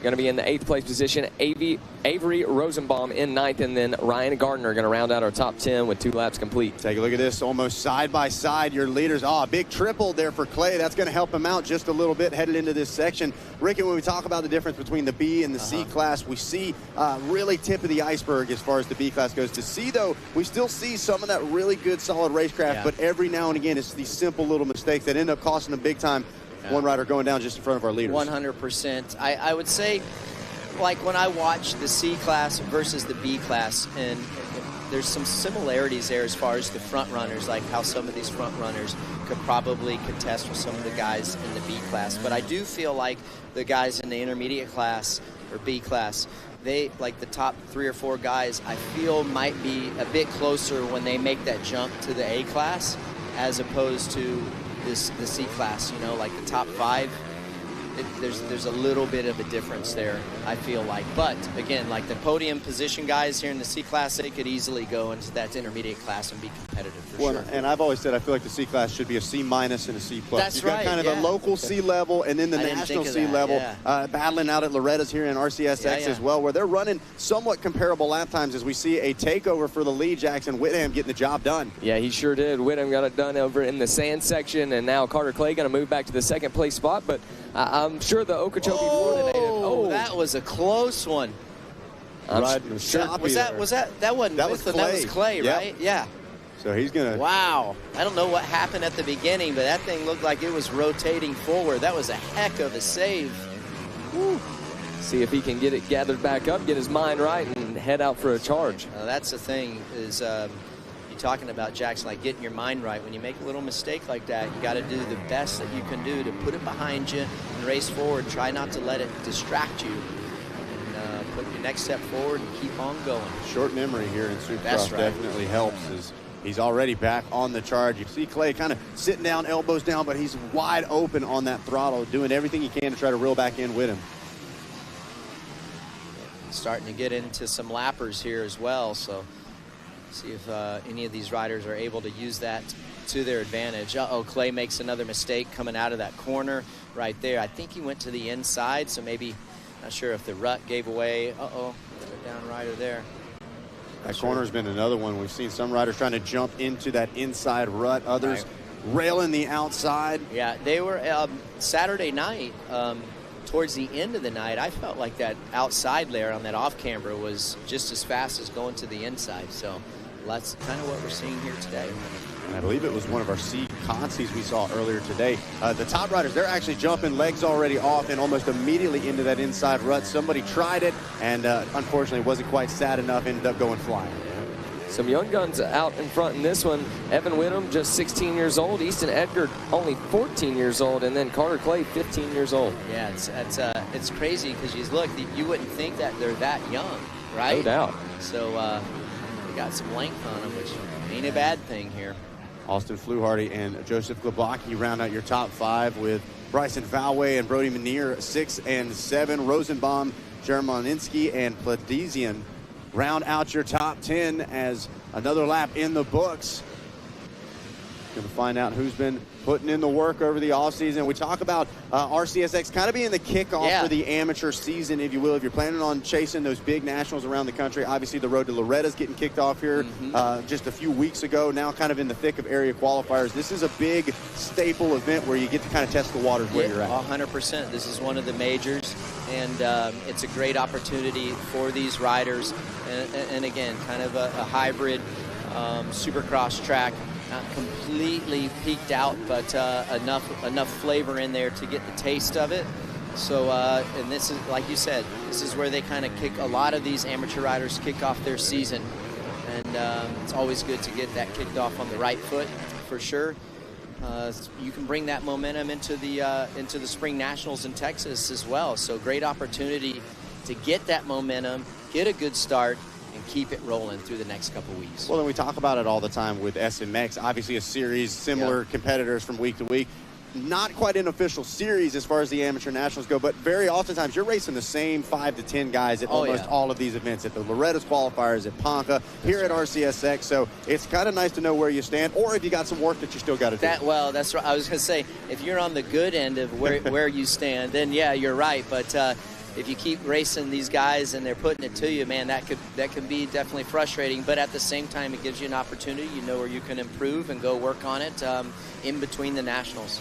going to be in the 8th place position. Avery Rosenbaum in 9th, and then Ryan Gardner going to round out our top 10 with 2 laps complete. Take a look at this, almost side by side, your leaders. Oh, a big triple there for Clay. That's going to help him out just a little bit headed into this section. Ricky, when we talk about the difference between the B and the C class, we see really tip of the iceberg as far as the B class goes. To C, though, we still see some of that really good, solid racecraft, but every now and again, it's these simple little mistakes that end up costing them big time. One rider going down just in front of our leaders. 100%. I would say, like when I watch the C class versus the B class, and there's some similarities there as far as the front runners, like how some of these front runners could probably contest with some of the guys in the B class. But I do feel like the guys in the intermediate class or B class, they, like the top 3 or 4 guys, I feel might be a bit closer when they make that jump to the A class as opposed to the C class, you know, like the top 5. There's a little bit of a difference there, I feel like. But again, like the podium position guys here in the C class, they could easily go into that intermediate class and be competitive for sure. And I've always said I feel like the C class should be a C- and a C+. That's You've got kind of a local C level and then the national C level, battling out at Loretta's here in RCSX as well, where they're running somewhat comparable lap times as we see a takeover for the lead. Jackson Whitham getting the job done. Yeah, he sure did. Whitham got it done over in the sand section, and now Carter Clay going to move back to the 2nd place spot, but I'm sure the Okeechobee Florida native. Oh, that was a close one. I'm sure. Was that wasn't that was Clay. That was Clay, right? Yeah. So he's gonna. Wow. I don't know what happened at the beginning, but that thing looked like it was rotating forward. That was a heck of a save. Woo. See if he can get it gathered back up, get his mind right, and head out for a charge. That's the thing is. Talking about, Jackson, like getting your mind right. When you make a little mistake like that, you got to do the best that you can do to put it behind you and race forward. Try not to let it distract you, and put your next step forward and keep on going. Short memory here in Supercross definitely helps. As he's already back on the charge. You see Clay kind of sitting down, elbows down, but he's wide open on that throttle, doing everything he can to try to reel back in with him. Starting to get into some lappers here as well, so see if any of these riders are able to use that to their advantage. Clay makes another mistake coming out of that corner right there. I think he went to the inside, so maybe, not sure if the rut gave away. Down rider there. That corner's been another one. We've seen some riders trying to jump into that inside rut, others railing the outside. Yeah, they were Saturday night, towards the end of the night, I felt like that outside layer on that off camber was just as fast as going to the inside. So that's kind of what we're seeing here today. And I believe it was one of our C consies we saw earlier today. The top riders, they're actually jumping legs already off and almost immediately into that inside rut. Somebody tried it and unfortunately wasn't quite sad enough, ended up going flying. Some young guns out in front in this one. Evan Whitham, just 16 years old. Easton Edgar, only 14 years old. And then Carter Clay, 15 years old. Yeah, it's crazy because you wouldn't think that they're that young, right? No doubt. So they got some length on them, which ain't a bad thing here. Austin Fluharty and Joseph Glabaki round out your top 5 with Bryson Valway and Brody Manier 6 and 7. Rosenbaum, Jereminsky, and Pladesian round out your top 10 as another lap in the books. Going to find out who's been putting in the work over the offseason. We talk about RCSX kind of being the kickoff for the amateur season, if you will. If you're planning on chasing those big nationals around the country, obviously the road to Loretta's getting kicked off here just a few weeks ago, now kind of in the thick of area qualifiers. This is a big staple event where you get to kind of test the waters where you're at. 100%. This is one of the majors, and it's a great opportunity for these riders. And again, kind of a hybrid Supercross track. Not completely peaked out, but enough flavor in there to get the taste of it. So, and this is, like you said, this is where they kind of kick, a lot of these amateur riders kick off their season. And it's always good to get that kicked off on the right foot, for sure. You can bring that momentum into the Spring Nationals in Texas as well. So great opportunity to get that momentum, get a good start, and keep it rolling through the next couple weeks. Well, and we talk about it all the time with SMX. Obviously a series, similar competitors from week to week. Not quite an official series as far as the amateur nationals go, but very oftentimes you're racing the same 5 to 10 guys at almost all of these events, at the Loretta's qualifiers, at Ponca, here at RCSX. So it's kind of nice to know where you stand, or if you got some work that you still got to do. Well, that's right. I was going to say, if you're on the good end of where you stand, then yeah, you're right. But if you keep racing these guys and they're putting it to you, man, that could be definitely frustrating. But at the same time, it gives you an opportunity. You know where you can improve and go work on it in between the nationals.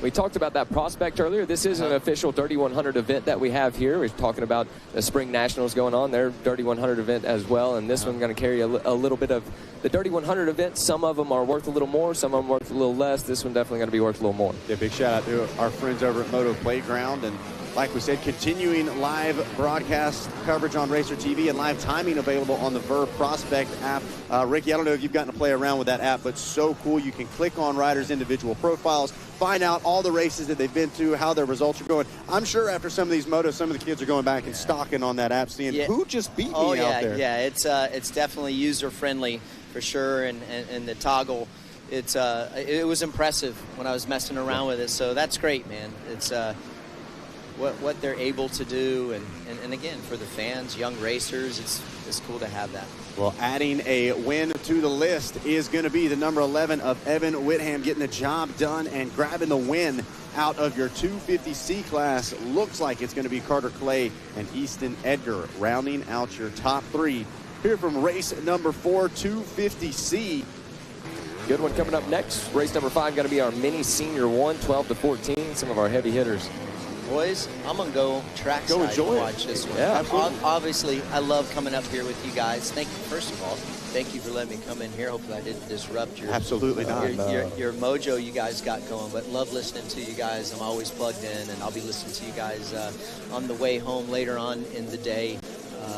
We talked about that prospect earlier. This is an official Dirty 100 event that we have here. We're talking about the Spring Nationals going on, their Dirty 100 event as well, and this one's going to carry a little bit of the Dirty 100 event. Some of them are worth a little more, some of them worth a little less. This one definitely going to be worth a little more. Yeah, big shout out to our friends over at Moto Playground, and like we said, continuing live broadcast coverage on Racer TV and live timing available on the Verve Prospect app. Ricky, I don't know if you've gotten to play around with that app, but so cool. You can click on riders' individual profiles, find out all the races that they've been to, how their results are going. I'm sure after some of these motos, some of the kids are going back and stalking on that app, seeing who just beat me out there. Yeah, it's definitely user-friendly for sure, and the toggle, it was impressive when I was messing around with it, so that's great, man. It's what they're able to do, and again, for the fans, young racers, it's cool to have that. Well, adding a win to the list is going to be the number 11 of Evan Whitham, getting the job done and grabbing the win out of your 250C class. Looks like it's going to be Carter Clay and Easton Edgar rounding out your top three here from race number 4, 250C. Good one coming up next. Race number 5 going to be our mini senior 1, 12 to 14. Some of our heavy hitters. Boys, I'm going to go trackside to watch this one. Yeah, obviously, I love coming up here with you guys. First of all, thank you for letting me come in here. Hopefully I didn't disrupt your your mojo you guys got going, but love listening to you guys. I'm always plugged in, and I'll be listening to you guys on the way home later on in the day.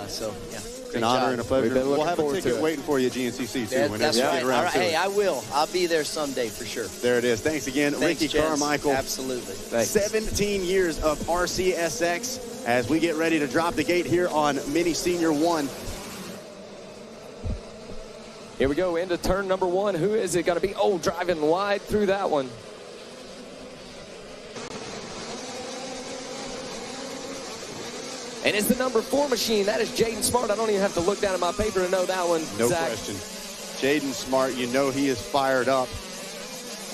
So, yeah. It's an honor and a pleasure. We'll have a ticket waiting for you at GNCC, too. That's right. All right. Hey, I will. I'll be there someday for sure. There it is. Thanks again, Ricky Carmichael. Absolutely. Thanks. 17 years of RCSX as we get ready to drop the gate here on Mini Senior 1. Here we go into turn number 1. Who is it going to be? Oh, driving wide through that one. And it's the number 4 machine. That is Jaden Smart. I don't even have to look down at my paper to know that one. No Zach. question. Jaden Smart, you know he is fired up.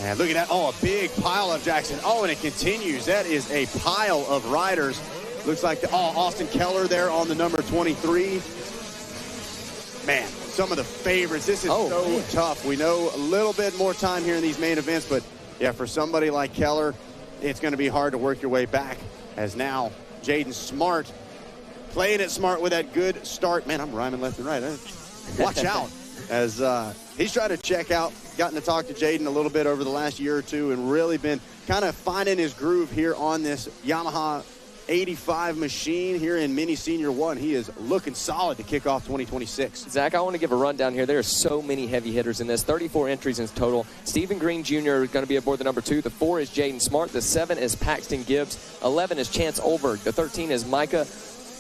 And look at that. Oh, a big pile of Jackson. Oh, and it continues. That is a pile of riders. Looks like Austin Keller there on the number 23. Man, some of the favorites. This is so tough. We know a little bit more time here in these main events, but yeah, for somebody like Keller, it's going to be hard to work your way back, as now Jaden Smart playing it smart with that good start. Man, I'm rhyming left and right. Watch out as he's trying to check out. Gotten to talk to Jaden a little bit over the last year or two and really been kind of finding his groove here on this Yamaha 85 machine here in Mini Senior 1. He is looking solid to kick off 2026. Zach, I want to give a rundown here. There are so many heavy hitters in this. 34 entries in total. Stephen Green Jr. is going to be aboard the number 2. The 4 is Jaden Smart. The 7 is Paxton Gibbs. 11 is Chance Olberg. The 13 is Micah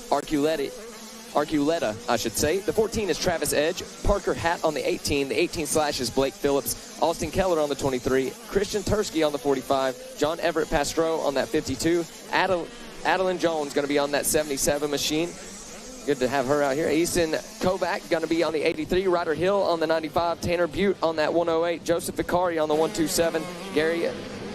Arculeta, I should say. The 14 is Travis Edge. Parker Hatt on the 18. The 18/ is Blake Phillips. Austin Keller on the 23. Christian Tursky on the 45. John Everett Pastro on that 52. Adeline Jones going to be on that 77 machine. Good to have her out here. Easton Kovac going to be on the 83. Ryder Hill on the 95. Tanner Butte on that 108. Joseph Vicari on the 127. Gary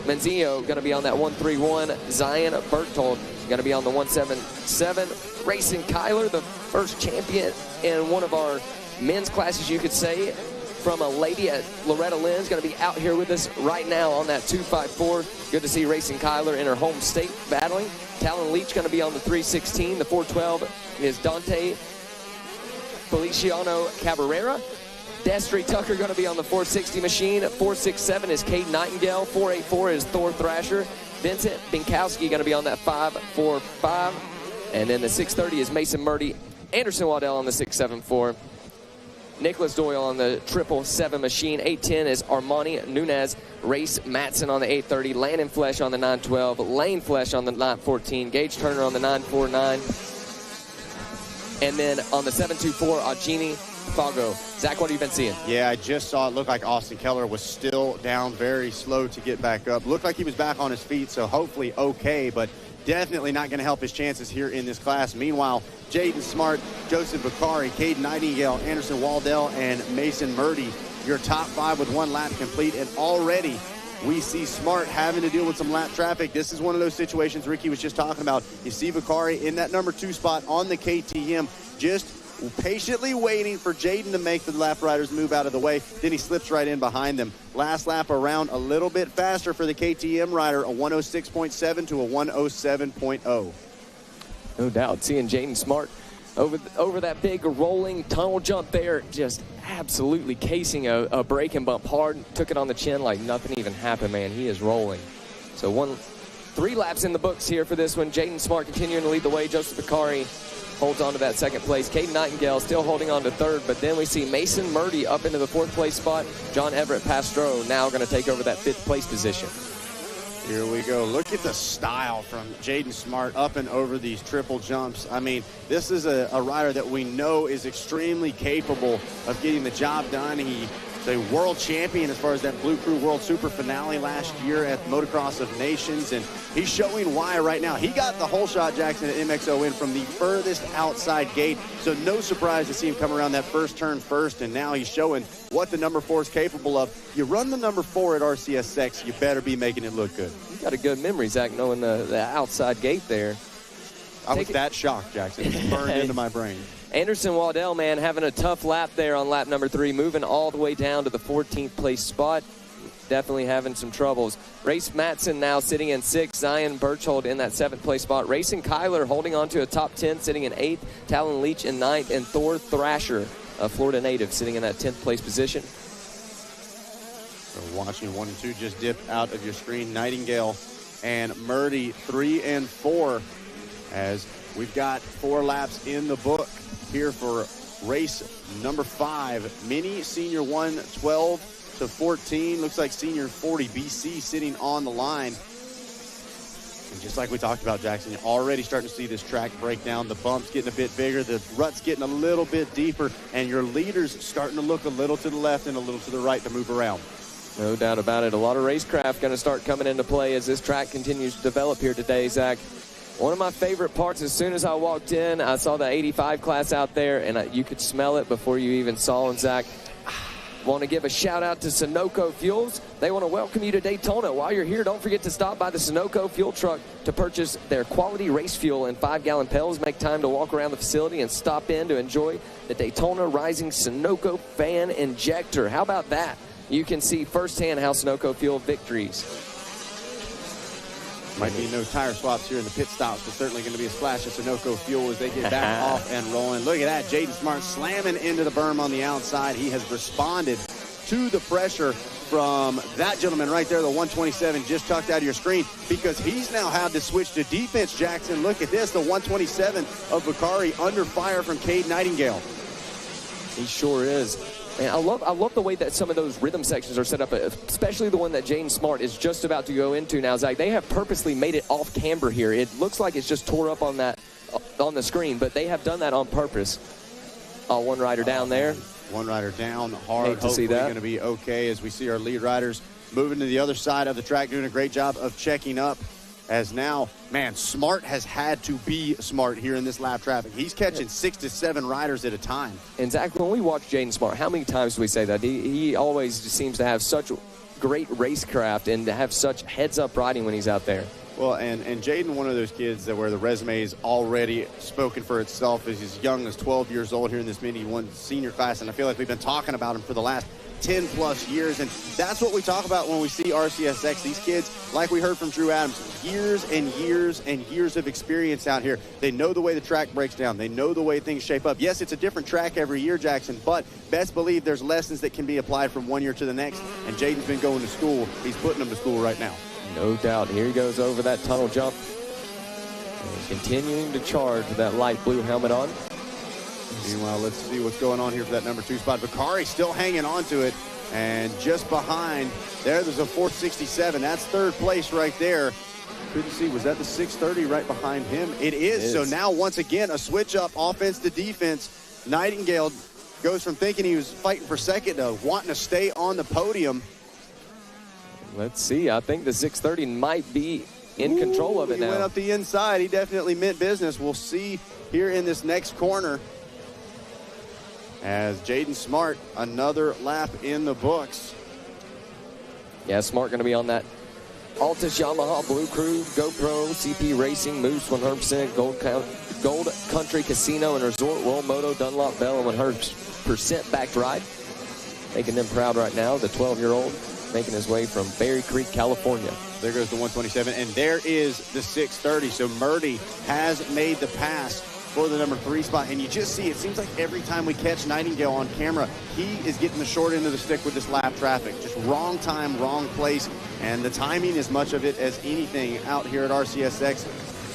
Manzio going to be on that 131. Zion Berthold going to be on the 177. Racing Kyler, the first champion in one of our men's classes, you could say, from a lady at Loretta Lynn's, going to be out here with us right now on that 254. Good to see Racing Kyler in her home state battling. Talon Leach going to be on the 316. The 412 is Dante Feliciano Cabrera. Destry Tucker going to be on the 460 machine. 467 is Cade Nightingale. 484 is Thor Thrasher. Vincent Binkowski going to be on that 545. And then the 630 is Mason Murdy. Anderson Waddell on the 674. Nicholas Doyle on the 777 machine. 810 is Armani Nunez. Race Matson on the 830. Landon Flesh on the 912. Lane Flesh on the 914. Gage Turner on the 949. And then on the 724, Ajini Fago. Zach, what have you been seeing? Yeah, I just saw it look like Austin Keller was still down, very slow to get back up. Looked like he was back on his feet, so hopefully okay, but definitely not going to help his chances here in this class. Meanwhile, Jaden Smart, Joseph Vicari, Cade Nightingale, Anderson Waldell, and Mason Murdy, your top 5 with 1 lap complete, and already we see Smart having to deal with some lap traffic. This is one of those situations Ricky was just talking about. You see Vicari in that number 2 spot on the KTM, just patiently waiting for Jaden to make the lap riders move out of the way. Then he slips right in behind them. Last lap around a little bit faster for the KTM rider, a 106.7 to a 107.0. No doubt. Seeing Jaden Smart over that big rolling tunnel jump there, just absolutely casing a brake and bump hard. Took it on the chin like nothing even happened, man. He is rolling. So 3 laps in the books here for this one. Jaden Smart continuing to lead the way. Joseph Vicari holds on to that second place. Caden Nightingale still holding on to third, but then we see Mason Murdy up into the 4th place spot. John Everett Pastro now going to take over that 5th place position. Here we go. Look at the style from Jaden Smart up and over these triple jumps. I mean, this is a rider that we know is extremely capable of getting the job done. He's a world champion as far as that Blue Crew World Super Finale last year at Motocross of Nations, and he's showing why right now. He got the whole shot, Jackson, at MXO in from the furthest outside gate, so no surprise to see him come around that first turn first, and now he's showing what the number 4 is capable of. You run the number 4 at RCSX, you better be making it look good. You got a good memory, Zach, knowing the outside gate there. I was that shocked, Jackson. It's burned into my brain. Anderson Waddell, man, having a tough lap there on lap number 3, moving all the way down to the 14th place spot. Definitely having some troubles. Race Matson now sitting in 6th. Zion Birchhold in that 7th place spot. Racing Kyler holding on to a top 10, sitting in 8th. Talon Leach in 9th. And Thor Thrasher, a Florida native, sitting in that 10th place position. So watching 1 and 2 just dip out of your screen. Nightingale and Murdy 3 and 4, as we've got 4 laps in the book here for race number 5. Mini Senior 1, 12 to 14. Looks like Senior 40 BC sitting on the line. And just like we talked about, Jackson, you're already starting to see this track break down. The bumps getting a bit bigger, the ruts getting a little bit deeper, and your leaders starting to look a little to the left and a little to the right to move around. No doubt about it. A lot of racecraft going to start coming into play as this track continues to develop here today, Zach. One of my favorite parts, as soon as I walked in, I saw the 85 class out there, and you could smell it before you even saw them, Zach. Want to give a shout out to Sunoco Fuels. They want to welcome you to Daytona. While you're here, don't forget to stop by the Sunoco fuel truck to purchase their quality race fuel in 5-gallon pails. Make time to walk around the facility and stop in to enjoy the Daytona Rising Sunoco fan injector. How about that? You can see firsthand how Sunoco fuel victories. Might be no tire swaps here in the pit stops, but certainly going to be a splash of Sunoco fuel as they get back off and rolling. Look at that, Jaden Smart slamming into the berm on the outside. He has responded to the pressure from that gentleman right there, the 127 just tucked out of your screen, because he's now had to switch to defense, Jackson. Look at this, the 127 of Vicari under fire from Cade Nightingale. He sure is. Man, I love the way that some of those rhythm sections are set up, especially the one that Jaden Smart is just about to go into now, Zach. They have purposely made it off camber here. It looks like it's just tore up on the screen, but they have done that on purpose. One rider down there. One rider down hard. Hate to see that. Going to be okay as we see our lead riders moving to the other side of the track, doing a great job of checking up. As now, man, Smart has had to be smart here in this lap traffic. He's catching 6 to 7 riders at a time. And Zach, when we watch Jaden Smart, how many times do we say that? He always seems to have such great racecraft and to have such heads-up riding when he's out there. Well, and Jaden, one of those kids that where the resume is already spoken for itself, is as young as 12 years old here in this Mini 1 senior class, and I feel like we've been talking about him for the last 10 plus years, and that's what we talk about when we see RCSX. These kids, like we heard from Drew Adams, years and years and years of experience out here. They know the way the track breaks down. They know the way things shape up. Yes, it's a different track every year, Jackson, but best believe there's lessons that can be applied from one year to the next, and Jaden's been going to school. He's putting them to school right now. No doubt. Here he goes over that tunnel jump. And continuing to charge with that light blue helmet on. Meanwhile, let's see what's going on here for that number 2 spot. Vicari still hanging on to it. And just behind, there's a 467. That's 3rd place right there. Couldn't see, was that the 630 right behind him? It is. So now, once again, a switch up, offense to defense. Nightingale goes from thinking he was fighting for second to wanting to stay on the podium. Let's see. I think the 630 might be in control of it now. He went up the inside. He definitely meant business. We'll see here in this next corner as Jaden Smart, another lap in the books. Yeah, Smart going to be on that Altus Yamaha Blue Crew, GoPro, CP Racing, Moose 100%, Gold Country Casino and Resort, Roll Moto, Dunlop Bell, and 100% backed ride. Making them proud right now, the 12-year-old making his way from Berry Creek, California. There goes the 127, and there is the 630. So Murdy has made the pass for the number 3 spot, and you just see, it seems like every time we catch Nightingale on camera, he is getting the short end of the stick with this lap traffic. Just wrong time, wrong place, and the timing is much of it as anything out here at RCSX.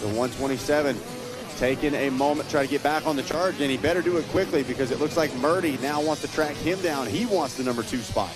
The 127 taking a moment, try to get back on the charge, and he better do it quickly because it looks like Murdy now wants to track him down. He wants the number 2 spot.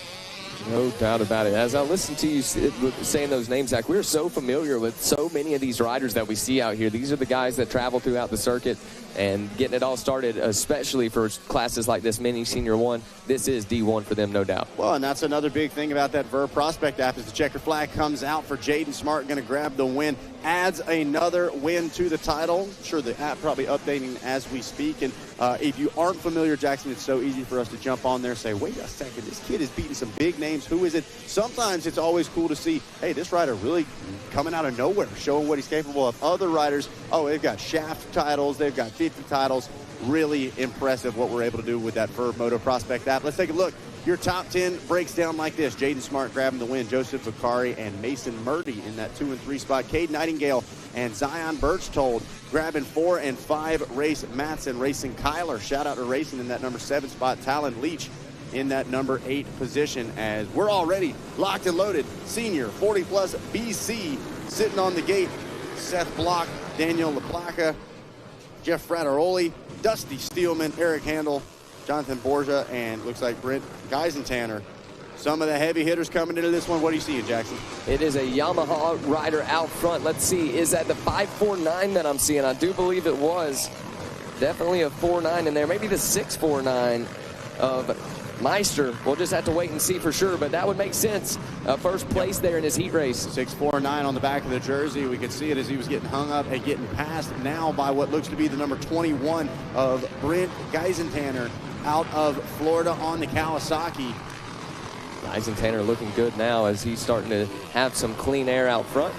No doubt about it. As I listen to you saying those names, Zach, we're so familiar with so many of these riders that we see out here. These are the guys that travel throughout the circuit and getting it all started, especially for classes like this mini senior one. This is D1 for them, no doubt. Well, and that's another big thing about that Verve Prospect app is the checker flag comes out for Jaden Smart, going to grab the win. Adds another win to the title. I'm sure the app probably updating as we speak. And if you aren't familiar, Jackson, it's so easy for us to jump on there and say, wait a second, this kid is beating some big names. Who is it? Sometimes it's always cool to see, hey, this rider really coming out of nowhere, showing what he's capable of. Other riders, oh, they've got shaft titles, they've got 50 titles. Really impressive what we're able to do with that Verve Moto Prospect app. Let's take a look. Your top 10 breaks down like this. Jaden Smart grabbing the win. Joseph Vicari and Mason Murdy in that 2 and 3 spot. Cade Nightingale and Zion Birchtold grabbing 4 and 5. Race Matson racing Kyler. Shout out to racing in that number 7 spot. Talon Leach in that number 8 position, as we're already locked and loaded. Senior 40 plus BC sitting on the gate. Seth Block, Daniel LaPlaca, Jeff Frattaroli, Dusty Steelman, Eric Handel, Jonathan Borgia, and looks like Brent Geisentanner. Some of the heavy hitters coming into this one. What do you see, Jackson? It is a Yamaha rider out front. Let's see, is that the 549 that I'm seeing? I do believe it was. Definitely a 49 in there. Maybe the 649 of Meister. We'll just have to wait and see for sure, but that would make sense. First place there in his heat race. 649 on the back of the jersey. We could see it as he was getting hung up and getting passed now by what looks to be the number 21 of Brent Geisentanner out of Florida on the Kawasaki. Geisentanner looking good now as he's starting to have some clean air out front.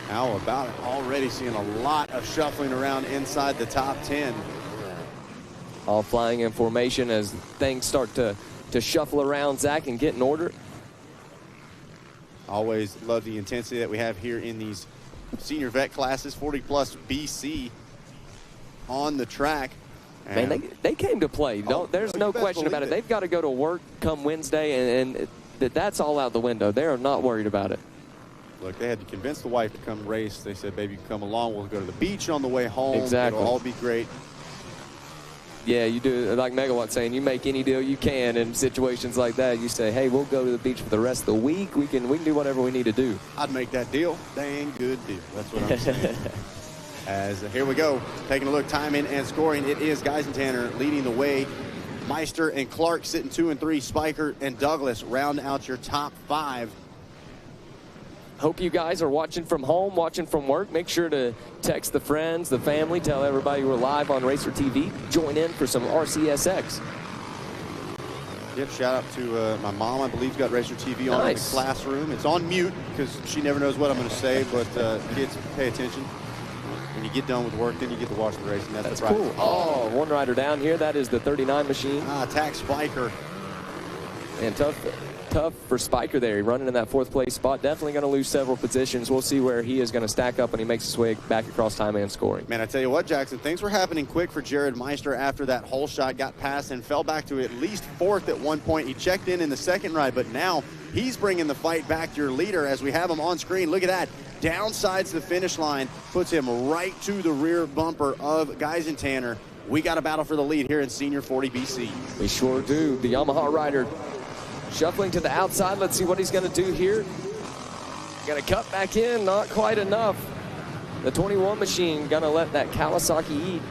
How about it? Already seeing a lot of shuffling around inside the top 10. All flying in formation as things start to shuffle around, Zach, and get in order. Always love the intensity that we have here in these senior vet classes, 40 plus BC on the track. And man, they came to play. There's no question about it. They've got to go to work come Wednesday, and that's all out the window. They are not worried about it. Look, they had to convince the wife to come race. They said, baby, come along. We'll go to the beach on the way home. Exactly. It'll all be great. Yeah, you do, like Megawatt saying, you make any deal you can in situations like that. You say, hey, we'll go to the beach for the rest of the week. We can do whatever we need to do. I'd make that deal. Dang good deal. That's what I'm saying. As here we go, taking a look, timing and scoring. It is Geisentanner leading the way. Meister and Clark sitting 2 and 3. Spiker and Douglas round out your top 5. Hope you guys are watching from home, watching from work. Make sure to text the friends, the family, tell everybody we're live on Racer TV. Join in for some RCSX. Yep, shout out to my mom, I believe, got Racer TV on in the classroom. It's on mute because she never knows what I'm going to say, but kids, pay attention. When you get done with work, then you get to watch the racing. That's cool. Oh, one rider down here. That is the 39 machine. Attack Spiker. And tough for Spiker there. He's running in that 4th place spot. Definitely going to lose several positions. We'll see where he is going to stack up when he makes his way back across time and scoring. Man, I tell you what, Jackson, things were happening quick for Jared Meister after that hole shot got past and fell back to at least 4th at one point. He checked in the second ride, but now he's bringing the fight back to your leader as we have him on screen. Look at that. Downsides the finish line, puts him right to the rear bumper of Geisentanner. We got a battle for the lead here in Senior 40 BC. We sure do. The Yamaha rider shuffling to the outside. Let's see what he's going to do here. Going to cut back in. Not quite enough. The 21 machine going to let that Kawasaki eat.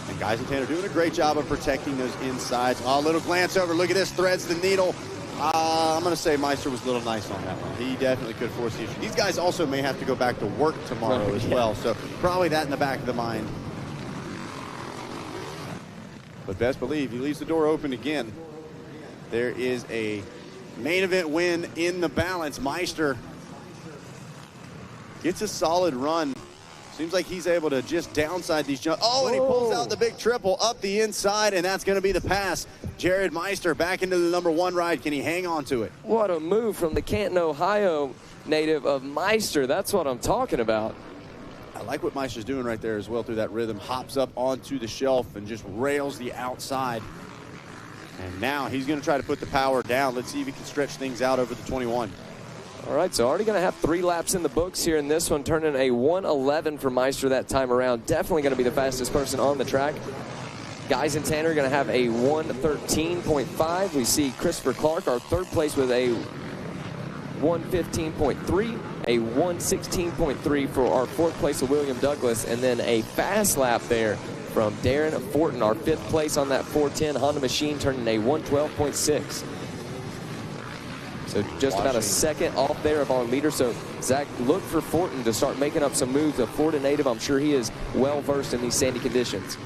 And Geisentanner doing a great job of protecting those insides. Oh, a little glance over. Look at this. Threads the needle. I'm going to say Meister was a little nice on that one. He definitely could force the issue. These guys also may have to go back to work tomorrow as well. So probably that in the back of the mind. But best believe he leaves the door open again. There is a Main event win in the balance. Meister gets a solid run. Seems like he's able to just downside these jumps. Oh, and he pulls out the big triple up the inside, and that's going to be the pass. Jared Meister back into the #1 ride. Can he hang on to it? What a move from the Canton, Ohio native of Meister. That's what I'm talking about. I like what Meister's doing right there as well through that rhythm. Hops up onto the shelf and just rails the outside. And now he's going to try to put the power down. Let's see if he can stretch things out over the 21. All right, so already going to have 3 laps in the books here in this one, turning a 1:11 for Meister that time around. Definitely going to be the fastest person on the track. Guys and Tanner are going to have a 1:13.5. We see Christopher Clark, our 3rd place, with a 1:15.3, a 1:16.3 for our 4th place of William Douglas, and then a fast lap there from Darren Fortin, our 5th place on that 410 Honda machine, turning a 1:12.6. So just about a second off there of our leader. So Zach, look for Fortin to start making up some moves. A Florida native, I'm sure he is well versed in these sandy conditions.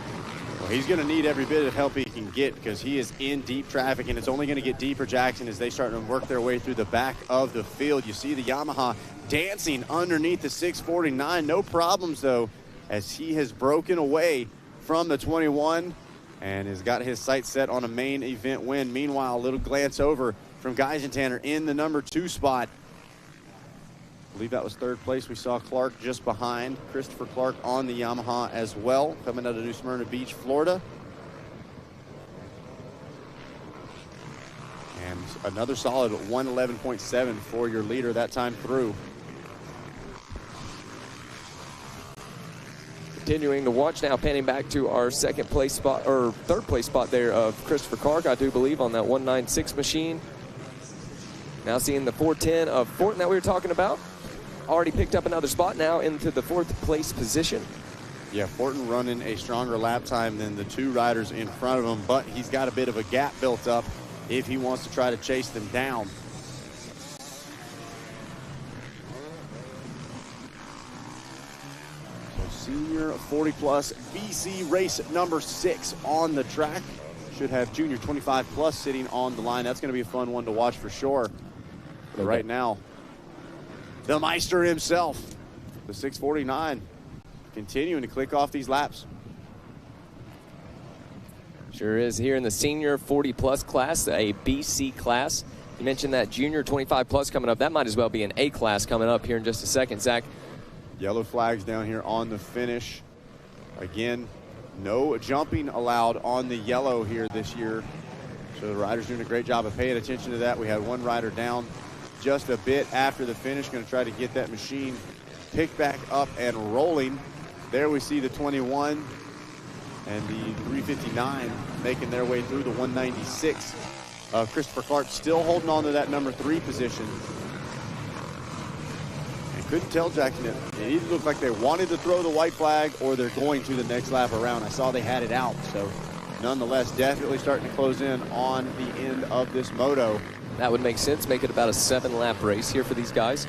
Well, he's going to need every bit of help he can get because he is in deep traffic, and it's only going to get deeper, Jackson, as they start to work their way through the back of the field. You see the Yamaha dancing underneath the 649. No problems, though, as he has broken away from the 21 and has got his sights set on a main event win. Meanwhile, a little glance over from Guys and Tanner in the #2 spot. I believe that was 3rd place. We saw Clark just behind. Christopher Clark on the Yamaha as well, coming out of New Smyrna Beach, Florida. And another solid 1:11.7 for your leader that time through. Continuing to watch now, panning back to our 2nd place spot, or 3rd place spot there of Christopher Clark, I do believe, on that 196 machine. Now seeing the 410 of Fortin that we were talking about. Already picked up another spot now into the 4th place position. Yeah, Fortin running a stronger lap time than the 2 riders in front of him, but he's got a bit of a gap built up if he wants to try to chase them down. So senior 40-plus BC race #6 on the track. Should have junior 25-plus sitting on the line. That's going to be a fun one to watch for sure. But right now, the Meister himself, the 649, continuing to click off these laps. Sure is here in the senior 40-plus class, a BC class. You mentioned that junior 25-plus coming up. That might as well be an A class coming up here in just a second, Zach. Yellow flags down here on the finish. Again, no jumping allowed on the yellow here this year. So the riders doing a great job of paying attention to that. We had one rider down just a bit after the finish, going to try to get that machine picked back up and rolling. There we see the 21 and the 359 making their way through the 196. Christopher Clark still holding on to that #3 position. And couldn't tell, Jackson, it either looked like they wanted to throw the white flag or they're going to the next lap around. I saw they had it out, so nonetheless, definitely starting to close in on the end of this moto. That would make sense. Make it about a 7-lap race here for these guys.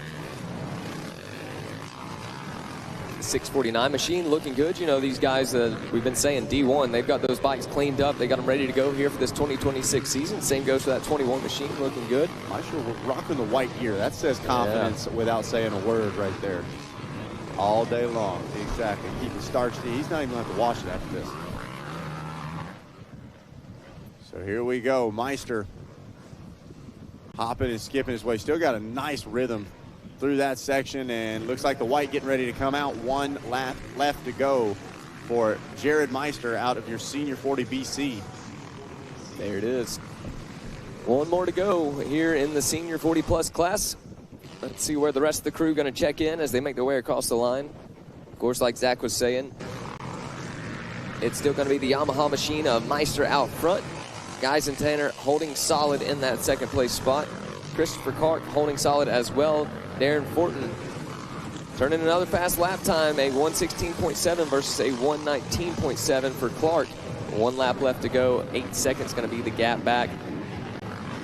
649 machine looking good. You know, these guys, we've been saying D1, they've got those bikes cleaned up. They got them ready to go here for this 2026 season. Same goes for that 21 machine, looking good. Maestro rocking the white gear. That says confidence without saying a word right there. All day long. Exactly. Keep it starched. He's not even going to have to wash it after this. So here we go. Meister hopping and skipping his way. Still got a nice rhythm through that section, and looks like the white getting ready to come out. 1 lap left to go for Jared Meister out of your senior 40 BC. There it is. 1 more to go here in the senior 40-plus class. Let's see where the rest of the crew going to check in as they make their way across the line. Of course, like Zach was saying, it's still going to be the Yamaha machine of Meister out front. Guys and Tanner holding solid in that 2nd place spot. Christopher Clark holding solid as well. Darren Fortin turning another fast lap time, a 1:16.7 versus a 1:19.7 for Clark. 1 lap left to go. 8 seconds going to be the gap back.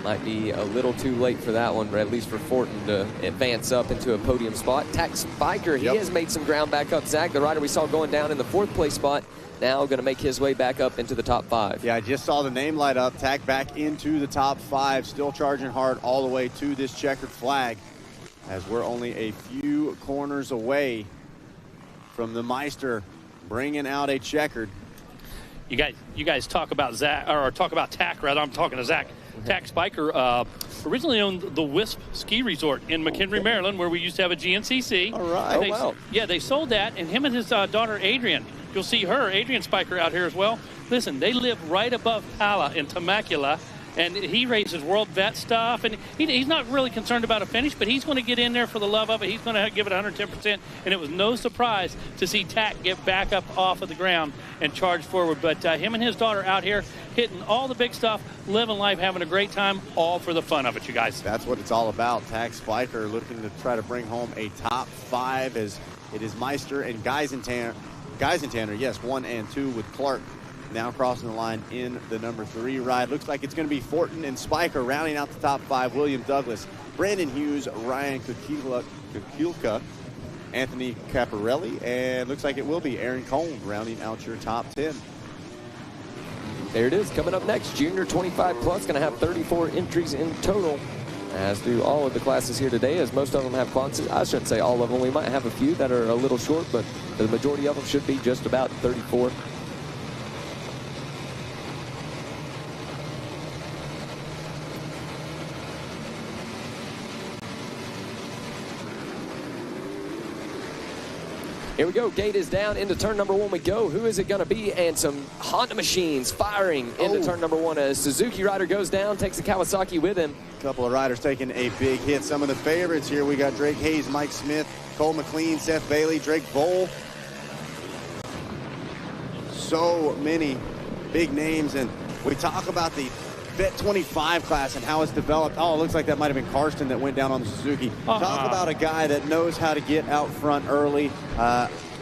Might be a little too late for that one, but at least for Fortin to advance up into a podium spot. Tax Biker, he has made some ground back up. Zach, the rider we saw going down in the 4th place spot, now going to make his way back up into the top 5. Yeah, I just saw the name light up. Tack back into the top 5. Still charging hard all the way to this checkered flag, as we're only a few corners away from the Meister bringing out a checkered. You guys talk about Zach, or talk about Tack, rather. I'm talking to Zach. Tack Spiker originally owned the Wisp Ski Resort in McHenry, Maryland, where we used to have a GNCC. All right. Wow. Yeah, they sold that, and him and his daughter, Adrian, you'll see her, Adrian Spiker, out here as well. Listen, they live right above Pala in Temecula, and he raises world vet stuff, and he's not really concerned about a finish, but he's going to get in there for the love of it. He's going to give it 110%, and it was no surprise to see Tack get back up off of the ground and charge forward. But him and his daughter out here hitting all the big stuff, living life, having a great time, all for the fun of it, you guys. That's what it's all about. Tack Spiker looking to try to bring home a top 5, as it is Meister and Geisentanner, yes, 1 and 2 with Clark now crossing the line in the number 3 ride. Looks like it's going to be Fortin and Spiker rounding out the top 5. William Douglas, Brandon Hughes, Ryan Kukulka, Anthony Caparelli, and looks like it will be Aaron Cohn rounding out your top 10. There it is. Coming up next, Junior 25 plus, going to have 34 entries in total, as do all of the classes here today, as most of them have quantities. I shouldn't say all of them. We might have a few that are a little short, but the majority of them should be just about 34. Here we go. Gate is down. Into turn number 1 we go. Who is it going to be? And some Honda machines firing into turn number 1 as Suzuki rider goes down, takes the Kawasaki with him. A couple of riders taking a big hit. Some of the favorites here. We got Drake Hayes, Mike Smith, Cole McLean, Seth Bailey, Drake Vole. So many big names. And we talk about the Vet 25 class and how it's developed. Oh, it looks like that might have been Karsten that went down on the Suzuki. Talk about a guy that knows how to get out front early.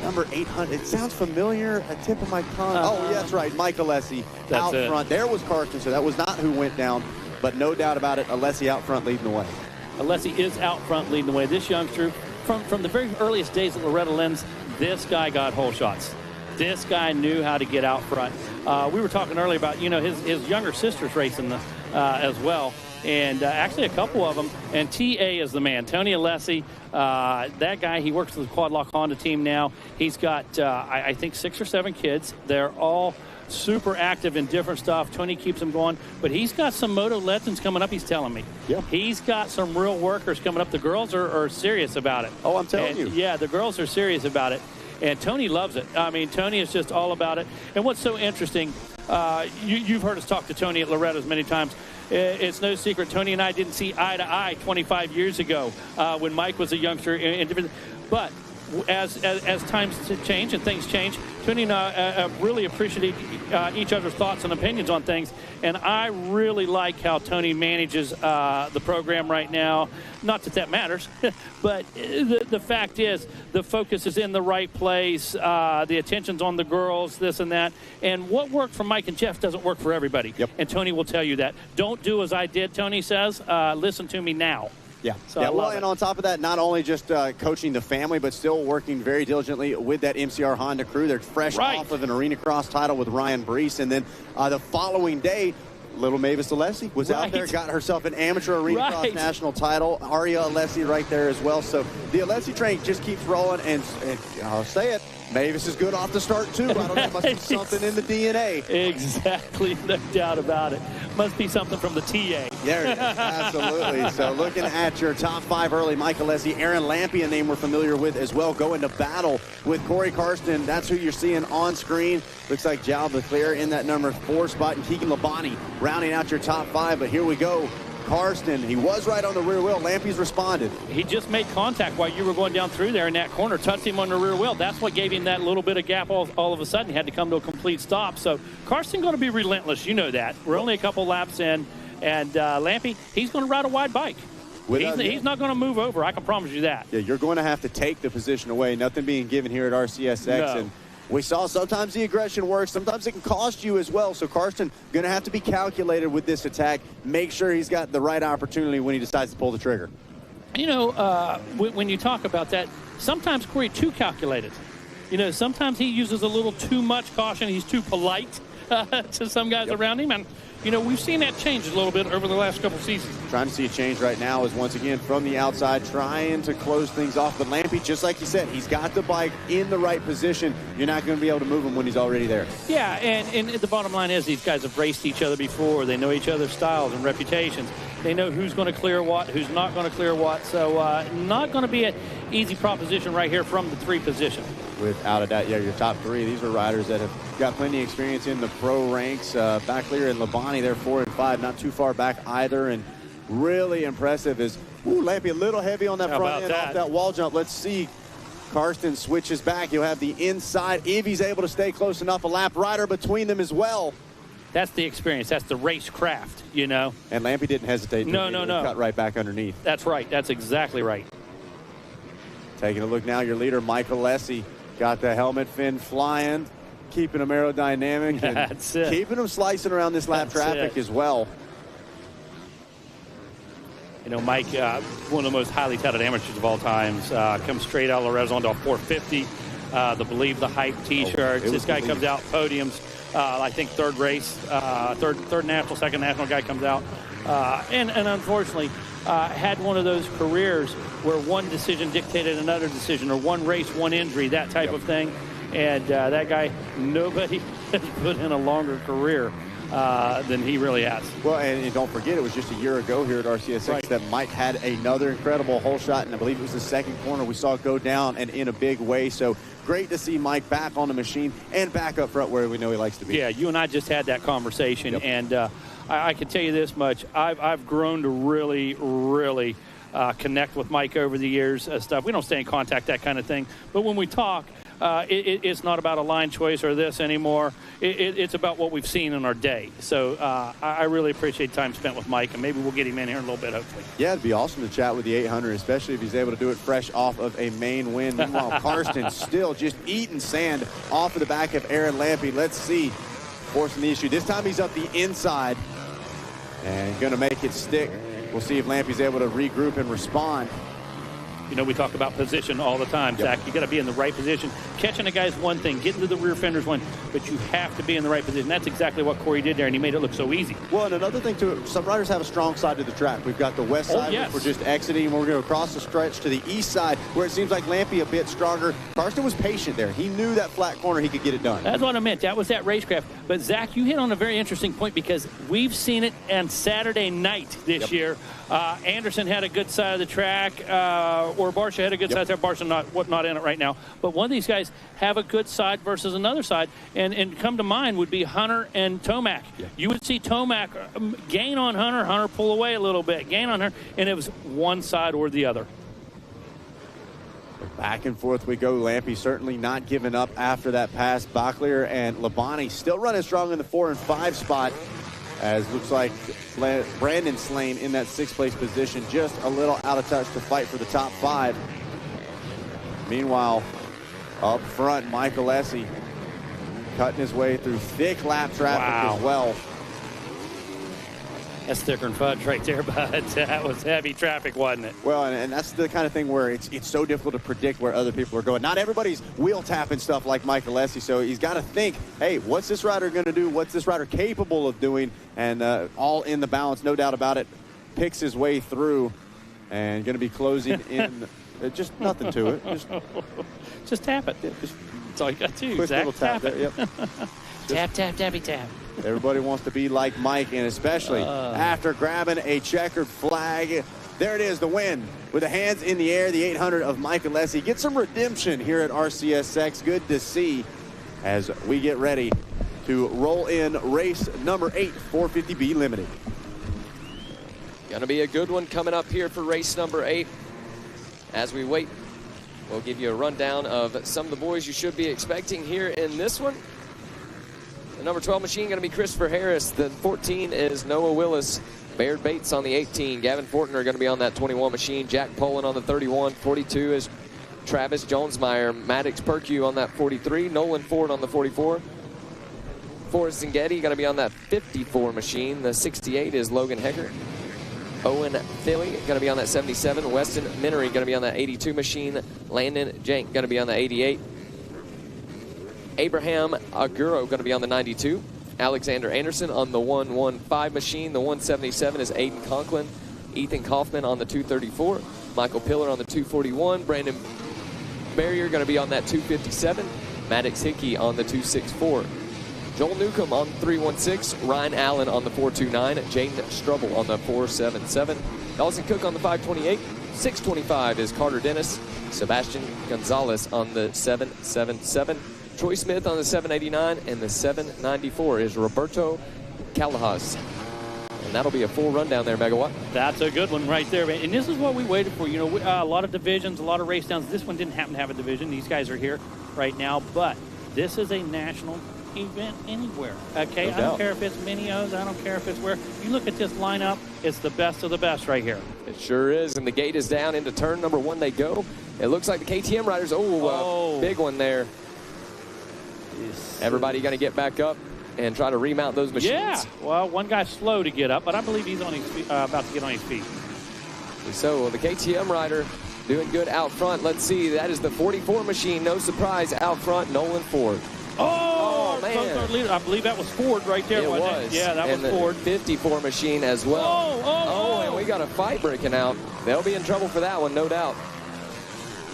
Number 800. It sounds familiar. A tip of my tongue. Oh, yeah, that's right. Mike Alessi out front. There was Karsten, so that was not who went down. But no doubt about it, Alessi out front leading the way. Alessi is out front leading the way. This youngster, from the very earliest days at Loretta Lynn's, this guy got hole shots. This guy knew how to get out front. We were talking earlier about, his younger sister's racing as well. And actually a couple of them. And TA is the man, Tony Alessi. That guy, he works for the Quad Lock Honda team now. He's got, I think, 6 or 7 kids. They're all super active in different stuff. Tony keeps them going. But he's got some Moto Legends coming up, he's telling me. Yeah. He's got some real workers coming up. The girls are serious about it. Oh, I'm telling you. Yeah, the girls are serious about it. And Tony loves it. I mean, Tony is just all about it. And what's so interesting, you've heard us talk to Tony at Loretta's many times. It's no secret, Tony and I didn't see eye to eye 25 years ago when Mike was a youngster. But as times change and things change, Tony and I really appreciate each other's thoughts and opinions on things. And I really like how Tony manages the program right now. Not that matters, but the fact is the focus is in the right place. The attention's on the girls, this and that. And what worked for Mike and Jeff doesn't work for everybody. Yep. And Tony will tell you that. Don't do as I did, Tony says. Listen to me now. Yeah. So Well, and on top of that, not only just coaching the family, but still working very diligently with that MCR Honda crew. They're fresh off of an Arena Cross title with Ryan Brees. And then the following day, little Mavis Alessi was out there, got herself an amateur Arena Cross national title. Aria Alessi right there as well. So the Alessi train just keeps rolling. And I'll say it, Mavis is good off the start, too. I don't know, must be something in the DNA. Exactly, no doubt about it. Must be something from the TA. There it is, absolutely. So looking at your top 5 early, Mike Alessi, Aaron Lampy, a name we're familiar with as well, going to battle with Corey Karsten. That's who you're seeing on screen. Looks like Jal Leclerc in that number 4 spot, and Keegan Labonte rounding out your top 5. But here we go. Karsten, he was right on the rear wheel. Lampy's responded. He just made contact while you were going down through there in that corner, touched him on the rear wheel. That's what gave him that little bit of gap all of a sudden. He had to come to a complete stop. So Karsten going to be relentless. You know that. We're only a couple laps in. And Lampy, he's going to ride a wide bike. He's not going to move over. I can promise you that. Yeah, you're going to have to take the position away. Nothing being given here at RCSX. No. And we saw sometimes the aggression works. Sometimes it can cost you as well. So Karsten going to have to be calculated with this attack. Make sure he's got the right opportunity when he decides to pull the trigger. You know, when you talk about that, sometimes Corey too calculated. You know, sometimes he uses a little too much caution. He's too polite to some guys around him. And, you know, we've seen that change a little bit over the last couple seasons. Trying to see a change right now is once again from the outside, trying to close things off. But Lampy, just like you said, he's got the bike in the right position. You're not going to be able to move him when he's already there. Yeah, and the bottom line is these guys have raced each other before. They know each other's styles and reputations. They know who's going to clear what, who's not going to clear what. So not going to be an easy proposition right here from the 3 position. Without a doubt, yeah, your top 3. These are riders that have got plenty of experience in the pro ranks. Backleer and Labonte, they're 4 and 5, not too far back either. And really impressive is, Lampy a little heavy on that front end off that wall jump. Let's see. Karsten switches back. He'll have the inside. If he's able to stay close enough, a lap rider between them as well. That's the experience. That's the racecraft, you know. And Lampy didn't hesitate. No. Cut right back underneath. That's right. That's exactly right. Taking a look now, your leader, Michael Alessi, got the helmet fin flying, keeping him aerodynamic. That's it. Keeping him slicing around this lap traffic as well. You know, Mike, one of the most highly touted amateurs of all times, comes straight out of Lorenzo 450. The Believe the Hype T-shirts. This guy comes out podiums. I think third race, third national, second national guy comes out. And unfortunately, had one of those careers where one decision dictated another decision, or one race, one injury, that type of thing. And that guy, nobody has put in a longer career than he really has. Well, and don't forget, it was just a year ago here at RCSX that Mike had another incredible hole shot, and I believe it was the second corner we saw it go down and in a big way. So great to see Mike back on the machine and back up front where we know he likes to be. Yeah, you and I just had that conversation, and I can tell you this much. I've grown to really, really connect with Mike over the years. Stuff we don't stay in contact, that kind of thing. But when we talk, it's not about a line choice or this anymore. It's about what we've seen in our day. So I really appreciate time spent with Mike, and maybe we'll get him in here in a little bit, hopefully. Yeah, it'd be awesome to chat with the 800, especially if he's able to do it fresh off of a main win. Meanwhile, Karsten still just eating sand off of the back of Aaron Lampy. Let's see, forcing the issue. This time he's up the inside and going to make it stick. We'll see if Lampy's able to regroup and respond. You know, we talk about position all the time, Zach. You got to be in the right position. Catching a guy's one thing, getting to the rear fender's one, but you have to be in the right position. That's exactly what Corey did there, and he made it look so easy. Well, and another thing, too, some riders have a strong side to the track. We've got the west side, which we're just exiting, and we're going to cross the stretch to the east side, where it seems like Lampy a bit stronger. Karsten was patient there. He knew that flat corner, he could get it done. That's what I meant. That was that racecraft. But, Zach, you hit on a very interesting point, because we've seen it on Saturday night this year. Anderson had a good side of the track, or Barsha had a good side there. Barsha not in it right now. But one of these guys have a good side versus another side. And come to mind would be Hunter and Tomac. Yeah. You would see Tomac gain on Hunter, Hunter pull away a little bit, gain on her, and it was one side or the other. Back and forth we go. Lampy certainly not giving up after that pass. Backleer and Labonte still running strong in the 4 and 5 spot, as looks like Brandon Slane in that 6th place position, just a little out of touch to fight for the top 5. Meanwhile, up front, Michael Alessi cutting his way through thick lap traffic as well. That's thicker than fudge right there, but that was heavy traffic, wasn't it? Well, and that's the kind of thing where it's so difficult to predict where other people are going. Not everybody's wheel tapping stuff like Michael Alessi, so he's got to think, hey, what's this rider going to do? What's this rider capable of doing? And all in the balance, no doubt about it. Picks his way through and going to be closing in. Just nothing to it. Just tap it. Yeah, that's all you got to do. Quick little tap it. Yep. Tap, tap, tappy, tap. Everybody wants to be like Mike, and especially after grabbing a checkered flag. There it is, the win. With the hands in the air, the 800 of Michael Alessi gets some redemption here at RCSX. Good to see as we get ready to roll in race number 8, 450B Limited. Gonna be a good one coming up here for race number 8. As we wait, we'll give you a rundown of some of the boys you should be expecting here in this one. The number 12 machine going to be Christopher Harris. The 14 is Noah Willis. Baird Bates on the 18. Gavin Fortner going to be on that 21 machine. Jack Poland on the 31. 42 is Travis Jonesmeyer. Maddox Perkue on that 43. Nolan Ford on the 44. Forrest Zinghetti going to be on that 54 machine. The 68 is Logan Hecker. Owen Philly going to be on that 77. Weston Minery going to be on that 82 machine. Landon Jank going to be on the 88. Abraham Aguro going to be on the 92. Alexander Anderson on the 115 machine. The 177 is Aiden Conklin. Ethan Kaufman on the 234. Michael Pillar on the 241. Brandon Barrier going to be on that 257. Maddox Hickey on the 264. Joel Newcomb on 316. Ryan Allen on the 429. Jaden Strubble on the 477. Dawson Cook on the 528. 625 is Carter Dennis. Sebastian Gonzalez on the 777. Troy Smith on the 789. And the 794 is Roberto Calahas. And that'll be a full rundown there, Megawatt. That's a good one right there. And this is what we waited for. You know, a lot of divisions, a lot of race downs. This one didn't happen to have a division. These guys are here right now. But this is a national event anywhere. Okay, I don't care if it's Minios. I don't care if it's where. You look at this lineup, it's the best of the best right here. It sure is. And the gate is down into turn number 1 they go. It looks like the KTM riders, big one there. Everybody going to get back up and try to remount those machines. Yeah, well, one guy's slow to get up, but I believe he's on his feet, about to get on his feet. So the KTM rider doing good out front. Let's see, that is the 44 machine. No surprise, out front, Nolan Ford. Oh man. I believe that was Ford right there. It wasn't was. It? Yeah, that and was Ford. 54 machine as well. And we got a fight breaking out. They'll be in trouble for that one, no doubt.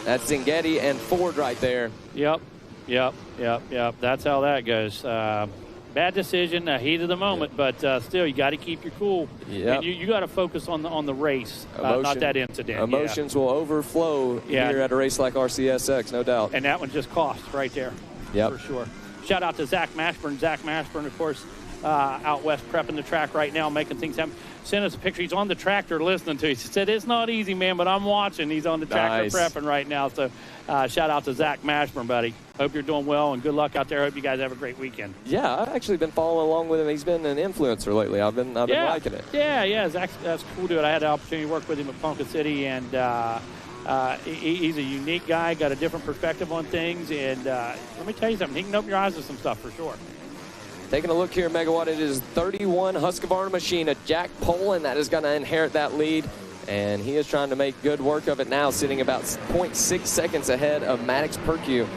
That's Zingetti and Ford right there. Yep. That's how that goes. Bad decision, heat of the moment, but still, you got to keep your cool. Yep. And you got to focus on the race, not that incident. Emotions will overflow here at a race like RCSX, no doubt. And that one just cost right there. Yep. For sure. Shout out to Zach Mashburn. Zach Mashburn, of course, out west prepping the track right now, making things happen. Sent us a picture. He's on the tractor listening to us. He said, it's not easy, man, but I'm watching. He's on the tractor prepping right now. So shout out to Zach Mashburn, buddy. Hope you're doing well, and good luck out there. Hope you guys have a great weekend. Yeah, I've actually been following along with him. He's been an influencer lately. I've been liking it. Yeah. Zach's cool dude. I had the opportunity to work with him at Ponca City, and he's a unique guy, got a different perspective on things. And let me tell you something. He can open your eyes to some stuff for sure. Taking a look here, Megawatt, it is 31 Husqvarna machine, a Jack Poland that is going to inherit that lead. And he is trying to make good work of it now, sitting about 0.6 seconds ahead of Maddox Percue.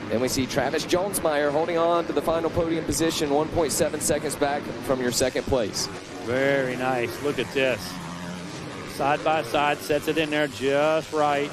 Then we see Travis Jonesmeyer holding on to the final podium position, 1.7 seconds back from your second place. Very nice. Look at this. Side by side, sets it in there just right.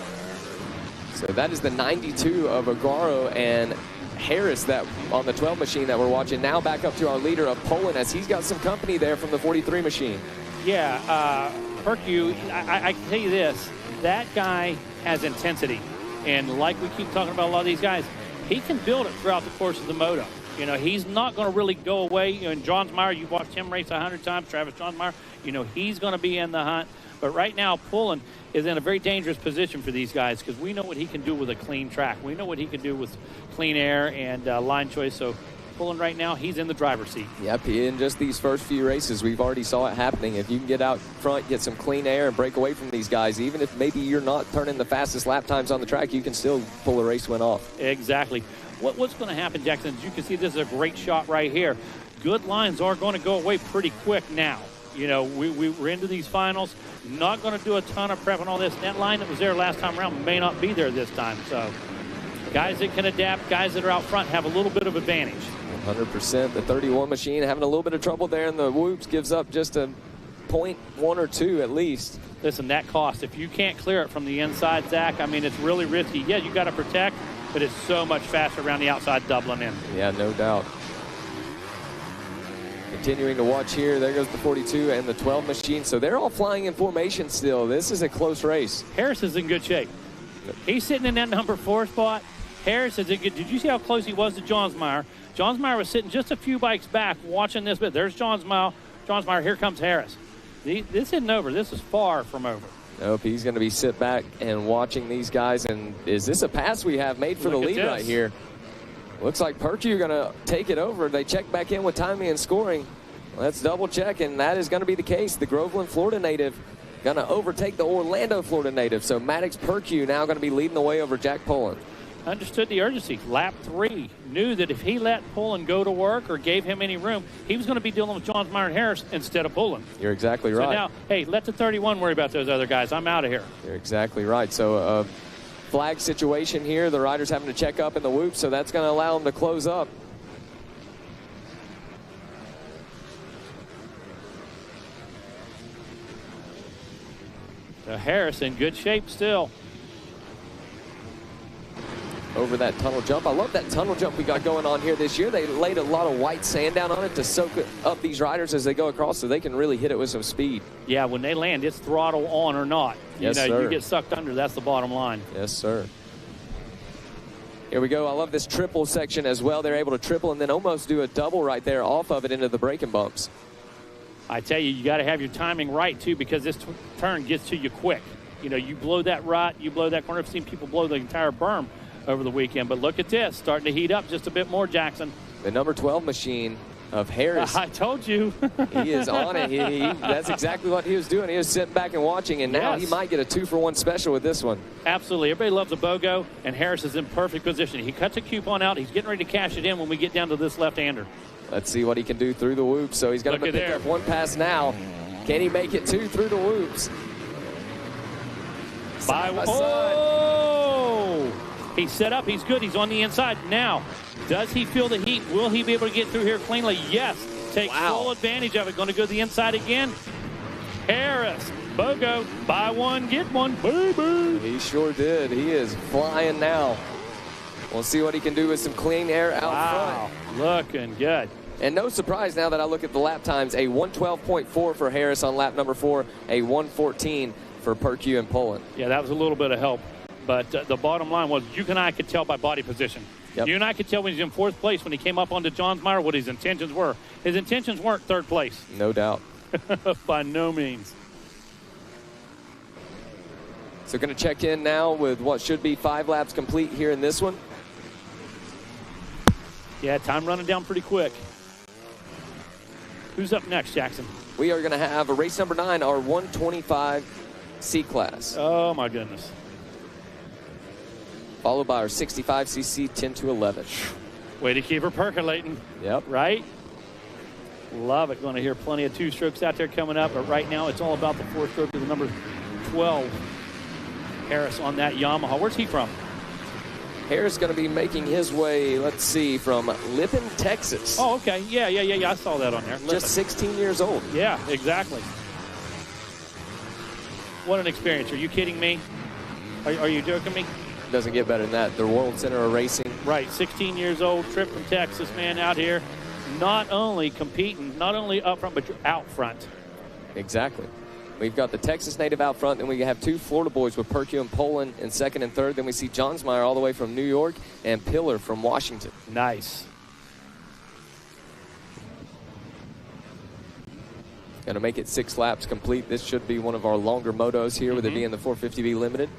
So that is the 92 of Agaro and Harris that on the 12 machine that we're watching. Now back up to our leader of Poland as he's got some company there from the 43 machine. Yeah, Percue, I can tell you this. That guy has intensity. And like we keep talking about a lot of these guys, he can build it throughout the course of the moto. You know, he's not going to really go away. You know, and Johnsmeyer, you've watched him race 100 times. Travis Johnsmeyer, you know, he's going to be in the hunt. But right now, Pullen is in a very dangerous position for these guys because we know what he can do with a clean track. We know what he can do with clean air and line choice. So Pullen right now, he's in the driver's seat. Yep, in just these first few races, we've already saw it happening. If you can get out front, get some clean air, and break away from these guys, even if maybe you're not turning the fastest lap times on the track, you can still pull a race win off. Exactly. What's going to happen, Jackson, as you can see, this is a great shot right here. Good lines are going to go away pretty quick now. You know, we're into these finals. Not going to do a ton of prep and all this. That line that was there last time around may not be there this time. So guys that can adapt, guys that are out front have a little bit of advantage. 100%. The 31 machine having a little bit of trouble there, and the whoops gives up just a 0.1 or 2 at least. Listen, that cost. If you can't clear it from the inside, Zach, I mean, it's really risky. Yeah, you got to protect, but it's so much faster around the outside doubling in. Yeah, no doubt. Continuing to watch here, there goes the 42 and the 12 machine. So they're all flying in formation still. This is a close race. Harris is in good shape. He's sitting in that number 4 spot. Harris is in good. Did you see how close he was to Johnsmeyer? Johnsmeyer was sitting just a few bikes back watching this bit. There's Johnsmeyer. Here comes Harris. This isn't over. This is far from over. Nope, he's going to be sit back and watching these guys. And is this a pass we have made for the lead right here? Looks like Percue going to take it over. They check back in with timing and scoring. Let's double check, and that is going to be the case. The Groveland, Florida native going to overtake the Orlando, Florida native. So Maddox Percue now going to be leading the way over Jack Poland. Understood the urgency. Lap 3. Knew that if he let Poland go to work or gave him any room, he was going to be dealing with Johnsmeyer and Harris instead of Poland. You're exactly right. So now, hey, let the 31 worry about those other guys. I'm out of here. You're exactly right. So flag situation here. The riders having to check up in the whoop, so that's going to allow them to close up. Harris in good shape still. Over that tunnel jump. I love that tunnel jump we got going on here this year. They laid a lot of white sand down on it to soak up these riders as they go across so they can really hit it with some speed. Yeah, when they land, it's throttle on or not. Yes, sir. You get sucked under. That's the bottom line. Yes, sir. Here we go. I love this triple section as well. They're able to triple and then almost do a double right there off of it into the braking bumps. I tell you, you got to have your timing right, too, because this turn gets to you quick. You blow that right, you blow that corner. I've seen people blow the entire berm over the weekend. But look at this, starting to heat up just a bit more, Jackson. The number 12 machine of Harris. I told you. He is on it. That's exactly what he was doing. He was sitting back and watching, and now he might get a 2-for-1 special with this one. Absolutely. Everybody loves a BOGO, and Harris is in perfect position. He cuts a coupon out. He's getting ready to cash it in when we get down to this left-hander. Let's see what he can do through the whoops. So he's got to pick up one pass now. Can he make it 2 through the whoops? Oh! He's set up. He's good. He's on the inside. Now, does he feel the heat? Will he be able to get through here cleanly? Yes. Take full advantage of it. Going to go to the inside again. Harris, BOGO, buy one, get one, baby. He sure did. He is flying now. We'll see what he can do with some clean air out front. Looking good. And no surprise now that I look at the lap times, a 112.4 for Harris on lap number 4, a 114 for Perque and Poland. Yeah, that was a little bit of help. But the bottom line was you and I could tell by body position. Yep. You and I could tell when he's in 4th place when he came up onto Johnsmeyer what his intentions were. His intentions weren't 3rd place. No doubt. By no means. So going to check in now with what should be 5 laps complete here in this one. Yeah, time running down pretty quick. Who's up next, Jackson? We are going to have a race number 9, our 125 C class. Oh, my goodness. Followed by our 65cc 10 to 11. Way to keep her percolating. Yep. Right? Love it. Going to hear plenty of 2-strokes out there coming up. But right now, it's all about the 4-stroke of the number 12. Harris on that Yamaha. Where's he from? Harris going to be making his way, let's see, from Lippin, Texas. Oh, okay. Yeah. I saw that on there. Just 16 years old. Yeah, exactly. What an experience. Are you kidding me? Are you joking me? Doesn't get better than that. The World Center of Racing. Right, 16 years old, trip from Texas, man, out here. Not only competing, not only up front, but you're out front. Exactly. We've got the Texas native out front, then we have 2 Florida boys with Perque and Poland in 2nd and 3rd. Then we see Johnsmeyer all the way from New York and Pillar from Washington. Nice. Going to make it 6 laps complete. This should be one of our longer motos here with it being the 450B Limited.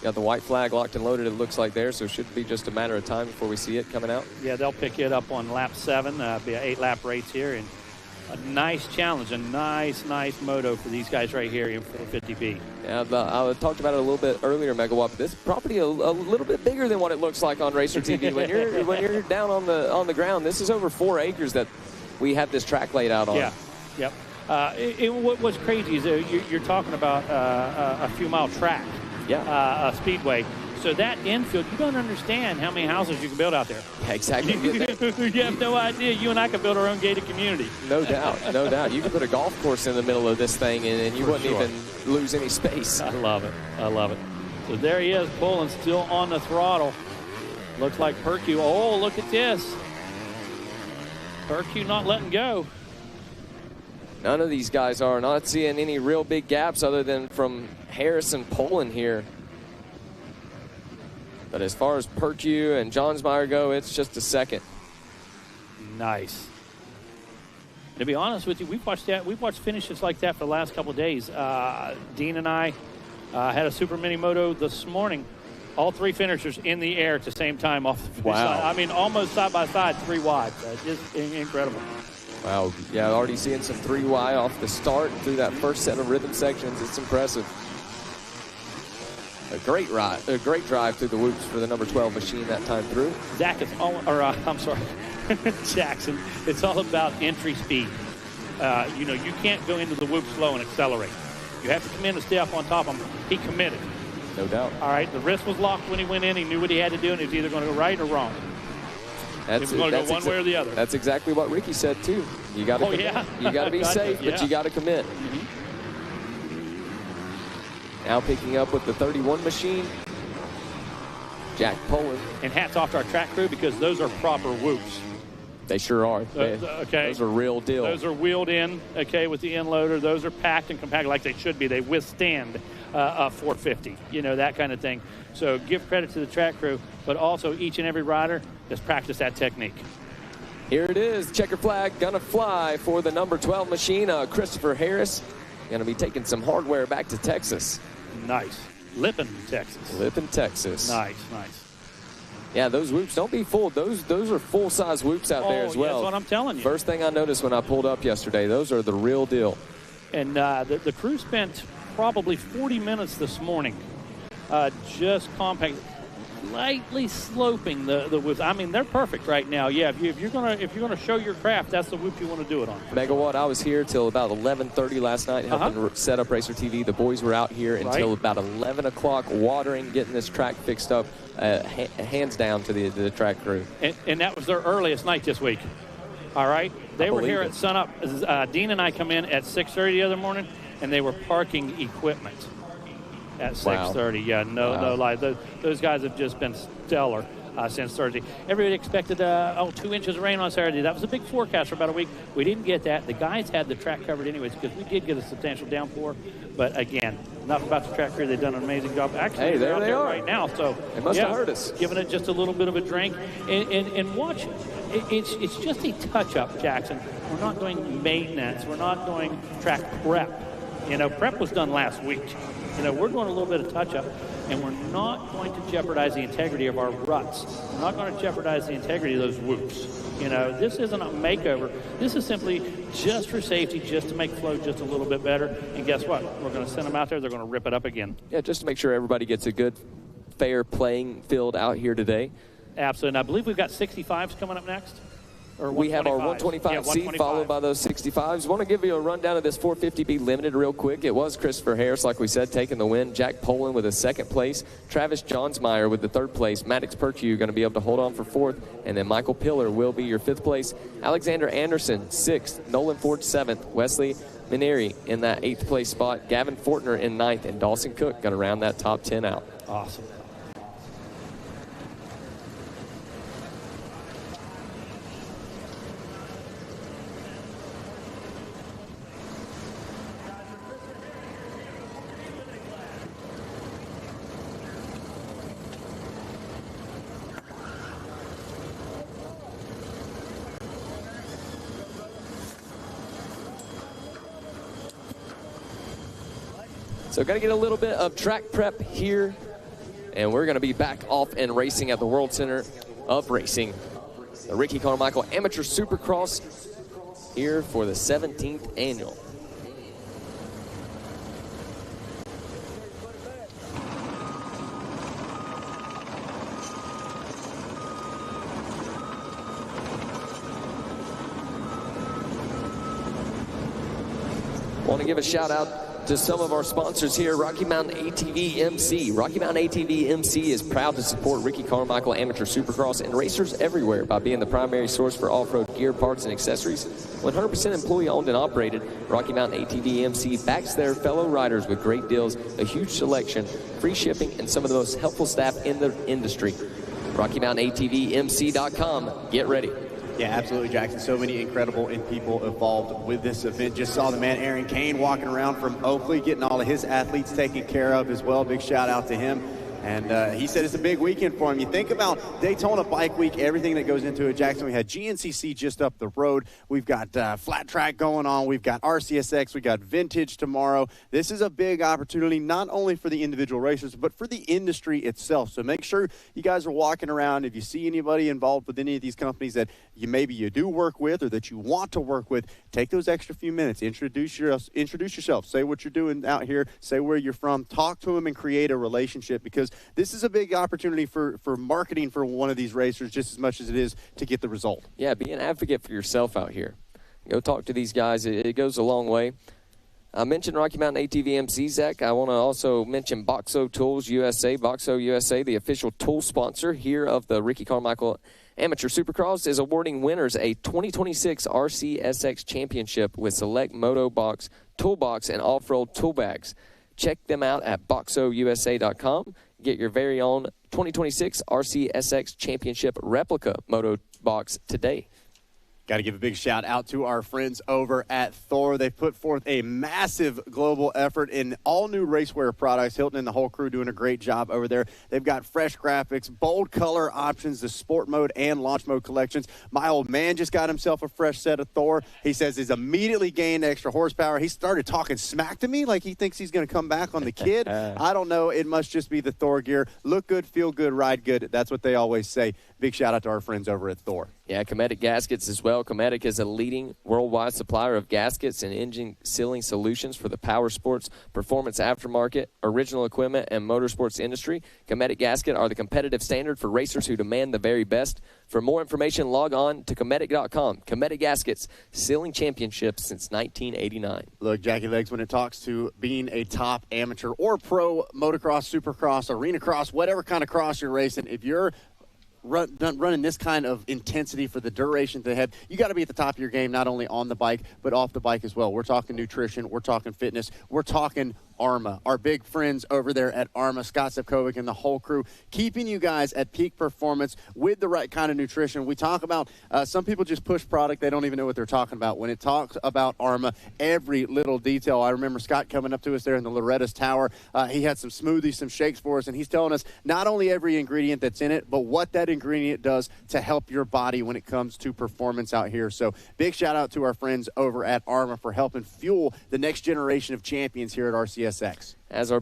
Got the white flag locked and loaded, it looks like there, so it should be just a matter of time before we see it coming out. Yeah, they'll pick it up on lap 7. Be an 8-lap race here. And a nice challenge, a nice moto for these guys right here in 450B. Yeah, I talked about it a little bit earlier, Megawatt. This property a little bit bigger than what it looks like on Racer TV. When you're down on the ground, this is over 4 acres that we have this track laid out on. Yeah, yep. What's crazy is you're talking about a few mile track. Yeah. A speedway. So that infield, you don't understand how many houses you can build out there. Yeah, exactly. You have no idea. You and I could build our own gated community. No doubt, no doubt. You could put a golf course in the middle of this thing, and you wouldn't even lose any space. I love it. So there he is, Poland still on the throttle. Looks like Perque. Oh, look at this. Perque not letting go. None of these guys are. Not seeing any real big gaps other than from Harris and Poland here. But as far as Perque and Johnsmeyer go, it's just a second. Nice. To be honest with you, we've watched finishes like that for the last couple of days. Dean and I had a super mini moto this morning. All 3 finishers in the air at the same time off the finish line. I mean, almost side by side, 3 wide. Just incredible. Wow. Yeah, already seeing some 3Y off the start through that first set of rhythm sections. It's impressive. A great ride, a great drive through the whoops for the number 12 machine that time through. Jackson, it's all about entry speed. You can't go into the whoop slow and accelerate. You have to come in and stay up on top of him. He committed. No doubt. All right, the wrist was locked when he went in. He knew what he had to do, and he was either going to go right or wrong. He was going to go one way or the other. That's exactly what Ricky said, too. You got to You got to be safe, but you got to commit. Now picking up with the 31 machine, Jack Poland. And hats off to our track crew because those are proper whoops. They sure are. Okay. Those are real deal. Those are wheeled in, okay, with the end loader. Those are packed and compacted like they should be. They withstand a 450, that kind of thing. So give credit to the track crew, but also each and every rider has practiced that technique. Here it is. Checker flag gonna fly for the number 12 machine. Christopher Harris gonna be taking some hardware back to Texas. Nice. Lippin, Texas. Lippin, Texas. Nice. Yeah, those whoops, don't be fooled. Those are full-size whoops out there as well. That's what I'm telling you. First thing I noticed when I pulled up yesterday, those are the real deal. And the crew spent probably 40 minutes this morning just lightly sloping the whoops. I mean, they're perfect right now. Yeah, if you're gonna show your craft, that's the whoop you want to do it on. Megawatt, I was here till about 11:30 last night helping set up Racer TV. The boys were out here until about 11 o'clock watering, getting this track fixed up. Hands down to the track crew. And that was their earliest night this week. All right? They were here at sunup. Dean and I come in at 6:30 the other morning, and they were parking equipment at 6:30. Yeah, no lie. Those guys have just been stellar since Thursday. Everybody expected 2 inches of rain on Saturday. That was a big forecast for about a week. We didn't get that. The guys had the track covered anyways because we did get a substantial downpour. But again, enough about the track crew. They've done an amazing job. Actually, hey, they're out they there are right now. So it must have hurt us. Giving it just a little bit of a drink and watch. It's just a touch-up, Jackson. We're not doing maintenance. We're not doing track prep. Prep was done last week. We're doing a little bit of touch-up, and we're not going to jeopardize the integrity of our ruts. We're not going to jeopardize the integrity of those whoops. This isn't a makeover. This is simply just for safety, just to make flow just a little bit better. And guess what? We're going to send them out there. They're going to rip it up again. Yeah, just to make sure everybody gets a good, fair playing field out here today. Absolutely. And I believe we've got 65s coming up next. We have our 125C followed by those 65s. Want to give you a rundown of this 450B Limited real quick. It was Christopher Harris, like we said, taking the win. Jack Poland with a second place. Travis Johnsmeyer with the third place. Maddox Perchew going to be able to hold on for fourth. And then Michael Pillar will be your fifth place. Alexander Anderson, sixth. Nolan Ford, seventh. Wesley Mineri in that eighth place spot. Gavin Fortner in ninth. And Dawson Cook going to round that top 10 out. Awesome. So got to get a little bit of track prep here, and we're going to be back off and racing at the World Center of Racing. The Ricky Carmichael Amateur Supercross here for the 17th annual. Want to give a shout out to some of our sponsors here. Rocky Mountain ATV MC. Rocky Mountain ATV MC is proud to support Ricky Carmichael Amateur Supercross and racers everywhere by being the primary source for off-road gear, parts, and accessories. 100% employee-owned and operated, Rocky Mountain ATV MC backs their fellow riders with great deals, a huge selection, free shipping, and some of the most helpful staff in the industry. RockyMountainATVMC.com. Get ready. Yeah, absolutely, Jackson. So many incredible people involved with this event. Just saw the man Aaron Kane walking around from Oakley, getting all of his athletes taken care of as well. Big shout out to him. And he said it's a big weekend for him. You think about Daytona Bike Week, everything that goes into it, Jackson. We had GNCC just up the road. We've got flat track going on. We've got RCSX. We got Vintage tomorrow. This is a big opportunity, not only for the individual racers, but for the industry itself. So make sure you guys are walking around. If you see anybody involved with any of these companies that maybe you do work with or that you want to work with, take those extra few minutes. Introduce yourself. Say what you're doing out here. Say where you're from. Talk to them and create a relationship, because this is a big opportunity for marketing for one of these racers just as much as it is to get the result. Yeah, be an advocate for yourself out here. Go talk to these guys. It goes a long way. I mentioned Rocky Mountain ATV MC, Zach. I want to also mention Boxo Tools USA. Boxo USA, the official tool sponsor here of the Ricky Carmichael Amateur Supercross, is awarding winners a 2026 RCSX Championship with select Moto Box, Toolbox, and off-road tool bags. Check them out at boxousa.com. Get your very own 2026 RCSX Championship replica Moto Box today. Got to give a big shout out to our friends over at Thor. They've put forth a massive global effort in all new racewear products. Hilton and the whole crew doing a great job over there. They've got fresh graphics, bold color options, the sport mode and launch mode collections. My old man just got himself a fresh set of Thor. He says he's immediately gained extra horsepower. He started talking smack to me like he thinks he's going to come back on the kid. I don't know. It must just be the Thor gear. Look good, feel good, ride good. That's what they always say. Big shout out to our friends over at Thor. Yeah, Cometic Gaskets as well. Cometic is a leading worldwide supplier of gaskets and engine sealing solutions for the power sports, performance aftermarket, original equipment, and motorsports industry. Cometic Gasket are the competitive standard for racers who demand the very best. For more information, log on to Cometic.com. Cometic Gaskets, sealing championships since 1989. Look, Jackie Legs, when it talks to being a top amateur or pro motocross, supercross, arena cross, whatever kind of cross you're racing, if you're running this kind of intensity for the duration they have, you got to be at the top of your game, not only on the bike, but off the bike as well. We're talking nutrition. We're talking fitness. We're talking Arma, our big friends over there at Arma, Scott Sepkovic and the whole crew, keeping you guys at peak performance with the right kind of nutrition. We talk about, some people just push product. They don't even know what they're talking about. When it talks about Arma, every little detail. I remember Scott coming up to us there in the Loretta's Tower. He had some smoothies, some shakes for us, and he's telling us not only every ingredient that's in it, but what that ingredient does to help your body when it comes to performance out here. So big shout out to our friends over at Arma for helping fuel the next generation of champions here at RCSX. As our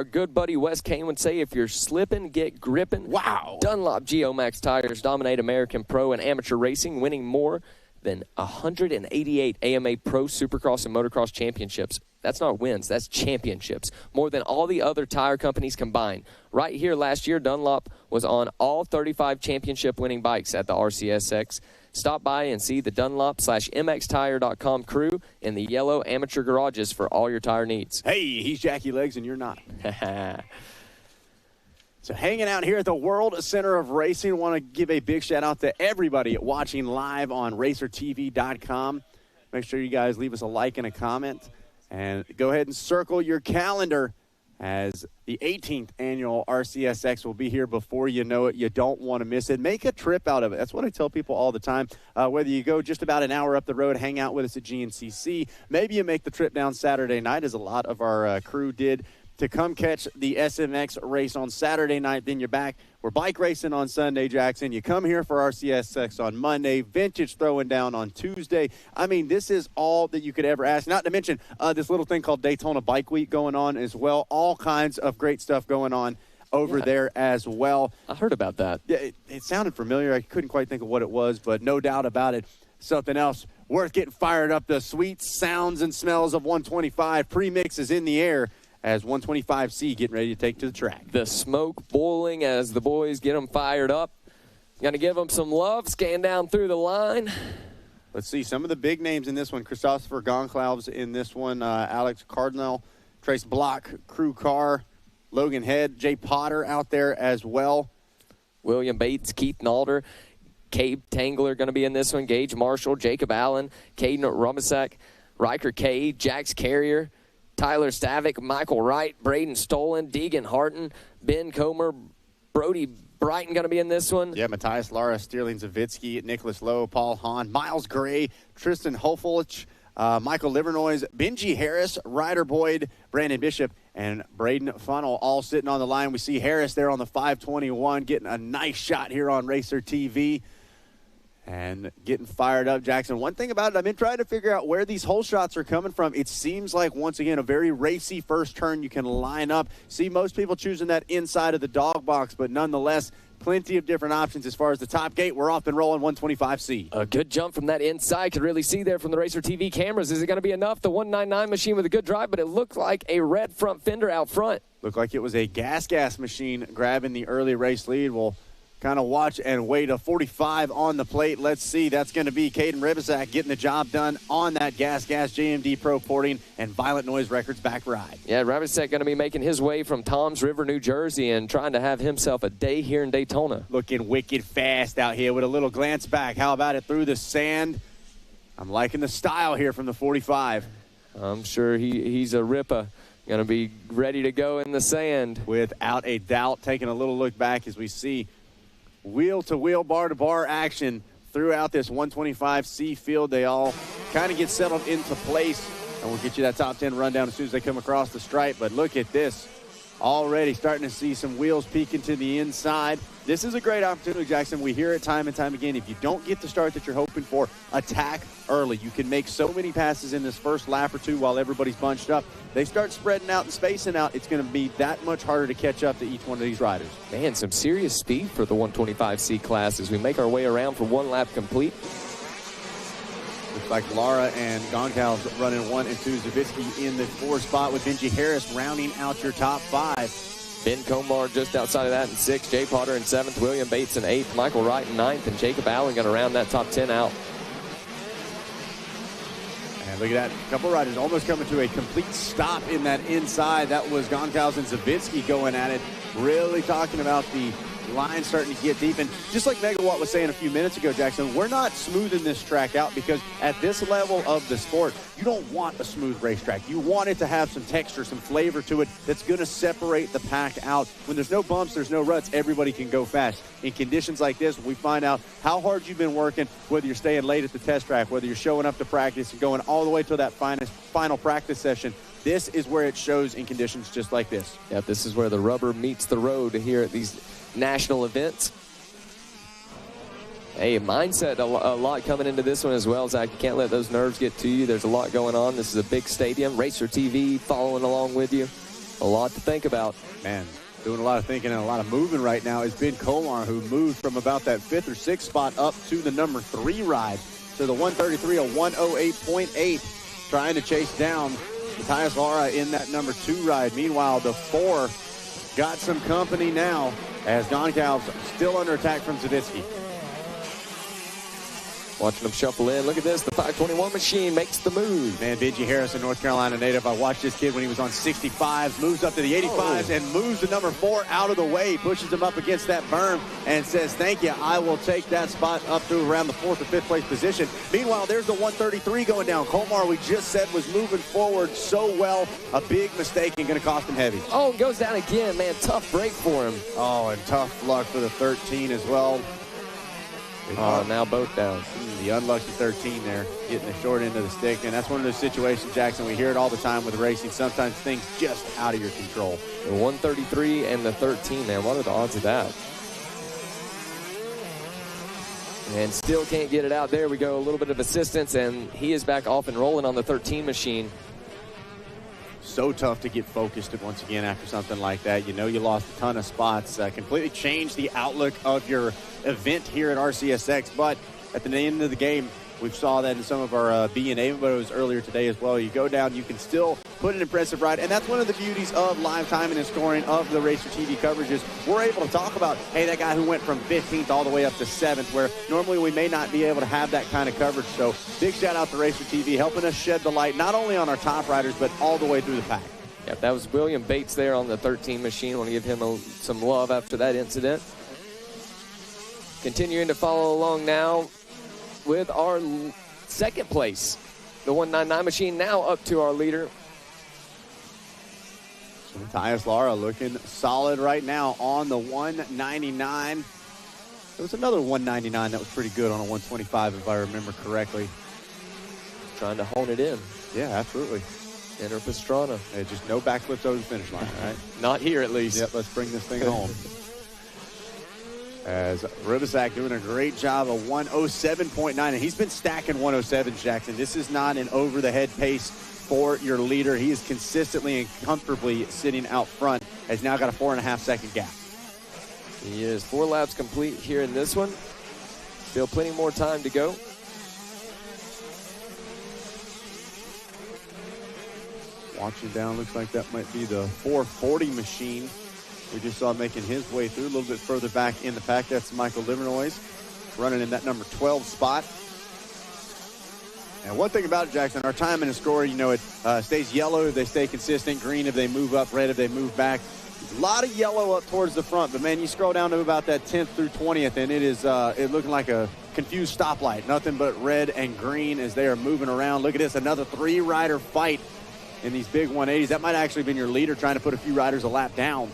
good buddy Wes Kane would say, if you're slipping, get gripping. Wow. Dunlop Geomax tires dominate American pro and amateur racing, winning more than 188 AMA Pro Supercross and Motocross championships. That's not wins, that's championships. More than all the other tire companies combined. Right here last year, Dunlop was on all 35 championship-winning bikes at the RCSX. Stop by and see the Dunlop/MXTire.com crew in the yellow amateur garages for all your tire needs. Hey, he's Jackie Legs and you're not. So hanging out here at the World Center of Racing, I want to give a big shout out to everybody watching live on RacerTV.com. Make sure you guys leave us a like and a comment. And go ahead and circle your calendar as the 18th annual RCSX will be here before you know it. You don't want to miss it. Make a trip out of it. That's what I tell people all the time. Whether you go just about an hour up the road, hang out with us at GNCC, maybe you make the trip down Saturday night, as a lot of our crew did, to come catch the SMX race on Saturday night. Then you're back. We're bike racing on Sunday, Jackson. You come here for RCSX on Monday, vintage throwing down on Tuesday. I mean, this is all that you could ever ask. Not to mention this little thing called Daytona Bike Week going on as well. All kinds of great stuff going on over there as well. I heard about that. Yeah, it sounded familiar. I couldn't quite think of what it was, but no doubt about it, something else worth getting fired up. The sweet sounds and smells of 125 premix is in the air as 125C getting ready to take to the track. The smoke boiling as the boys get them fired up. Going to give them some love, scan down through the line. Let's see some of the big names in this one. Christopher Goncalves in this one. Alex Cardinal, Trace Block, Crew Carr, Logan Head, Jay Potter out there as well. William Bates, Keith Nalder, Cabe Tangler going to be in this one. Gage Marshall, Jacob Allen, Caden Rumasak, Riker K, Jax Carrier, Tyler Stavick, Michael Wright, Braden Stolen, Deegan Harton, Ben Comer, Brody Brighton going to be in this one. Yeah, Matthias Lara, Sterling Zavitsky, Nicholas Lowe, Paul Hahn, Miles Gray, Tristan Hofelich, Michael Livernoise, Benji Harris, Ryder Boyd, Brandon Bishop, and Braden Funnel all sitting on the line. We see Harris there on the 521 getting a nice shot here on Racer TV. And getting fired up, Jackson. One thing about it, I've been trying to figure out where these hole shots are coming from. It seems like, once again, a very racy first turn you can line up. See most people choosing that inside of the dog box, but nonetheless, plenty of different options as far as the top gate. We're off and rolling 125C. A good jump from that inside. Could really see there from the Racer TV cameras. Is it going to be enough? The 199 machine with a good drive, but it looked like a red front fender out front. Looked like it was a gas machine grabbing the early race lead. Well, kind of watch and wait. A 45 on the plate. Let's see. That's going to be Caden Ribizak getting the job done on that Gas JMD Pro Porting and Violent Noise Records back ride. Yeah, Ribizak going to be making his way from Toms River, New Jersey, and trying to have himself a day here in Daytona. Looking wicked fast out here with a little glance back. How about it through the sand? I'm liking the style here from the 45. I'm sure he's a ripper. Going to be ready to go in the sand. Without a doubt, taking a little look back as we see wheel-to-wheel, bar-to-bar action throughout this 125C field. They all kind of get settled into place, and we'll get you that top 10 rundown as soon as they come across the stripe. But look at this. Already starting to see some wheels peeking to the inside. This is a great opportunity, Jackson. We hear it time and time again. If you don't get the start that you're hoping for, attack early. You can make so many passes in this first lap or two while everybody's bunched up. They start spreading out and spacing out, it's going to be that much harder to catch up to each one of these riders. Man, some serious speed for the 125C class as we make our way around for one lap complete. Looks like Lara and Goncalves running 1 and 2. Zavitsky in the 4 spot with Benji Harris rounding out your top 5. Ben Comar just outside of that in 6th. Jay Potter in 7th. William Bates in 8th. Michael Wright in 9th. And Jacob Allen going to round that top 10 out. And look at that. A couple riders almost coming to a complete stop in that inside. That was Goncalves and Zavitsky going at it. Really talking about the line starting to get deep. And just like Megawatt was saying a few minutes ago, Jackson, we're not smoothing this track out because at this level of the sport, you don't want a smooth racetrack. You want it to have some texture, some flavor to it that's going to separate the pack out. When there's no bumps, there's no ruts, everybody can go fast. In conditions like this, we find out how hard you've been working, whether you're staying late at the test track, whether you're showing up to practice and going all the way to that final practice session. This is where it shows in conditions just like this. Yeah, this is where the rubber meets the road here at these national events. Hey, mindset, a lot coming into this one as well, Zach. You can't let those nerves get to you. There's a lot going on. This is a big stadium. Racer TV following along with you. A lot to think about. Man, doing a lot of thinking and a lot of moving right now is Ben Komar, who moved from about that 5th or 6th spot up to the number 3 ride. So the 133, a 108.8, trying to chase down Matthias Lara in that number 2 ride. Meanwhile, the 4 got some company now as Goncalves still under attack from Zavitsky. Watching them shuffle in. Look at this. The 521 machine makes the move. Man, Benji Harris, a North Carolina native. I watched this kid when he was on 65s, moves up to the 85s and moves the number 4 out of the way, pushes him up against that berm and says, thank you, I will take that spot up to around the 4th or 5th place position. Meanwhile, there's the 133 going down. Komar, we just said, was moving forward so well. A big mistake and going to cost him heavy. Oh, goes down again, man. Tough break for him. Oh, and tough luck for the 13 as well. Oh, now both down. The unlucky 13 there, getting the short end of the stick. And that's one of those situations, Jackson, we hear it all the time with racing. Sometimes things just out of your control. The 133 and the 13, man. What are the odds of that? And still can't get it out. There we go. A little bit of assistance, and he is back off and rolling on the 13 machine. So tough to get focused once again after something like that. You know you lost a ton of spots. Completely changed the outlook of your event here at RCSX. But at the end of the game, we saw that in some of our B and A motos earlier today as well. You go down, you can still put an impressive ride. And that's one of the beauties of live timing and scoring of the Racer TV coverages. We're able to talk about, hey, that guy who went from 15th all the way up to 7th, where normally we may not be able to have that kind of coverage. So big shout out to Racer TV, helping us shed the light, not only on our top riders, but all the way through the pack. Yeah, that was William Bates there on the 13 machine. I want to give him some love after that incident. Continuing to follow along now with our second place. The 199 machine now up to our leader. So Matthias Lara looking solid right now on the 199. There was another 199 that was pretty good on a 125 if I remember correctly. Trying to hone it in. Yeah, absolutely. Enter Pastrana. Hey, just no backflips over the finish line, all right? Not here at least. Yep, let's bring this thing home. As Ribizak doing a great job of 107.9, and he's been stacking 107s, Jackson. This is not an over-the-head pace for your leader. He is consistently and comfortably sitting out front. Has now got a 4.5-second gap. He is 4 laps complete here in this one. Still plenty more time to go. Watching down, looks like that might be the 440 machine. we just saw making his way through a little bit further back in the pack. That's Michael Livernois running in that number 12 spot. And one thing about it, Jackson, our timing and scoring, you know, it stays yellow if they stay consistent, green if they move up, red if they move back. There's a lot of yellow up towards the front, but, man, you scroll down to about that 10th through 20th, and it is it looking like a confused stoplight. Nothing but red and green as they are moving around. Look at this, another 3-rider fight in these big 180s. That might actually have been your leader trying to put a few riders a lap down.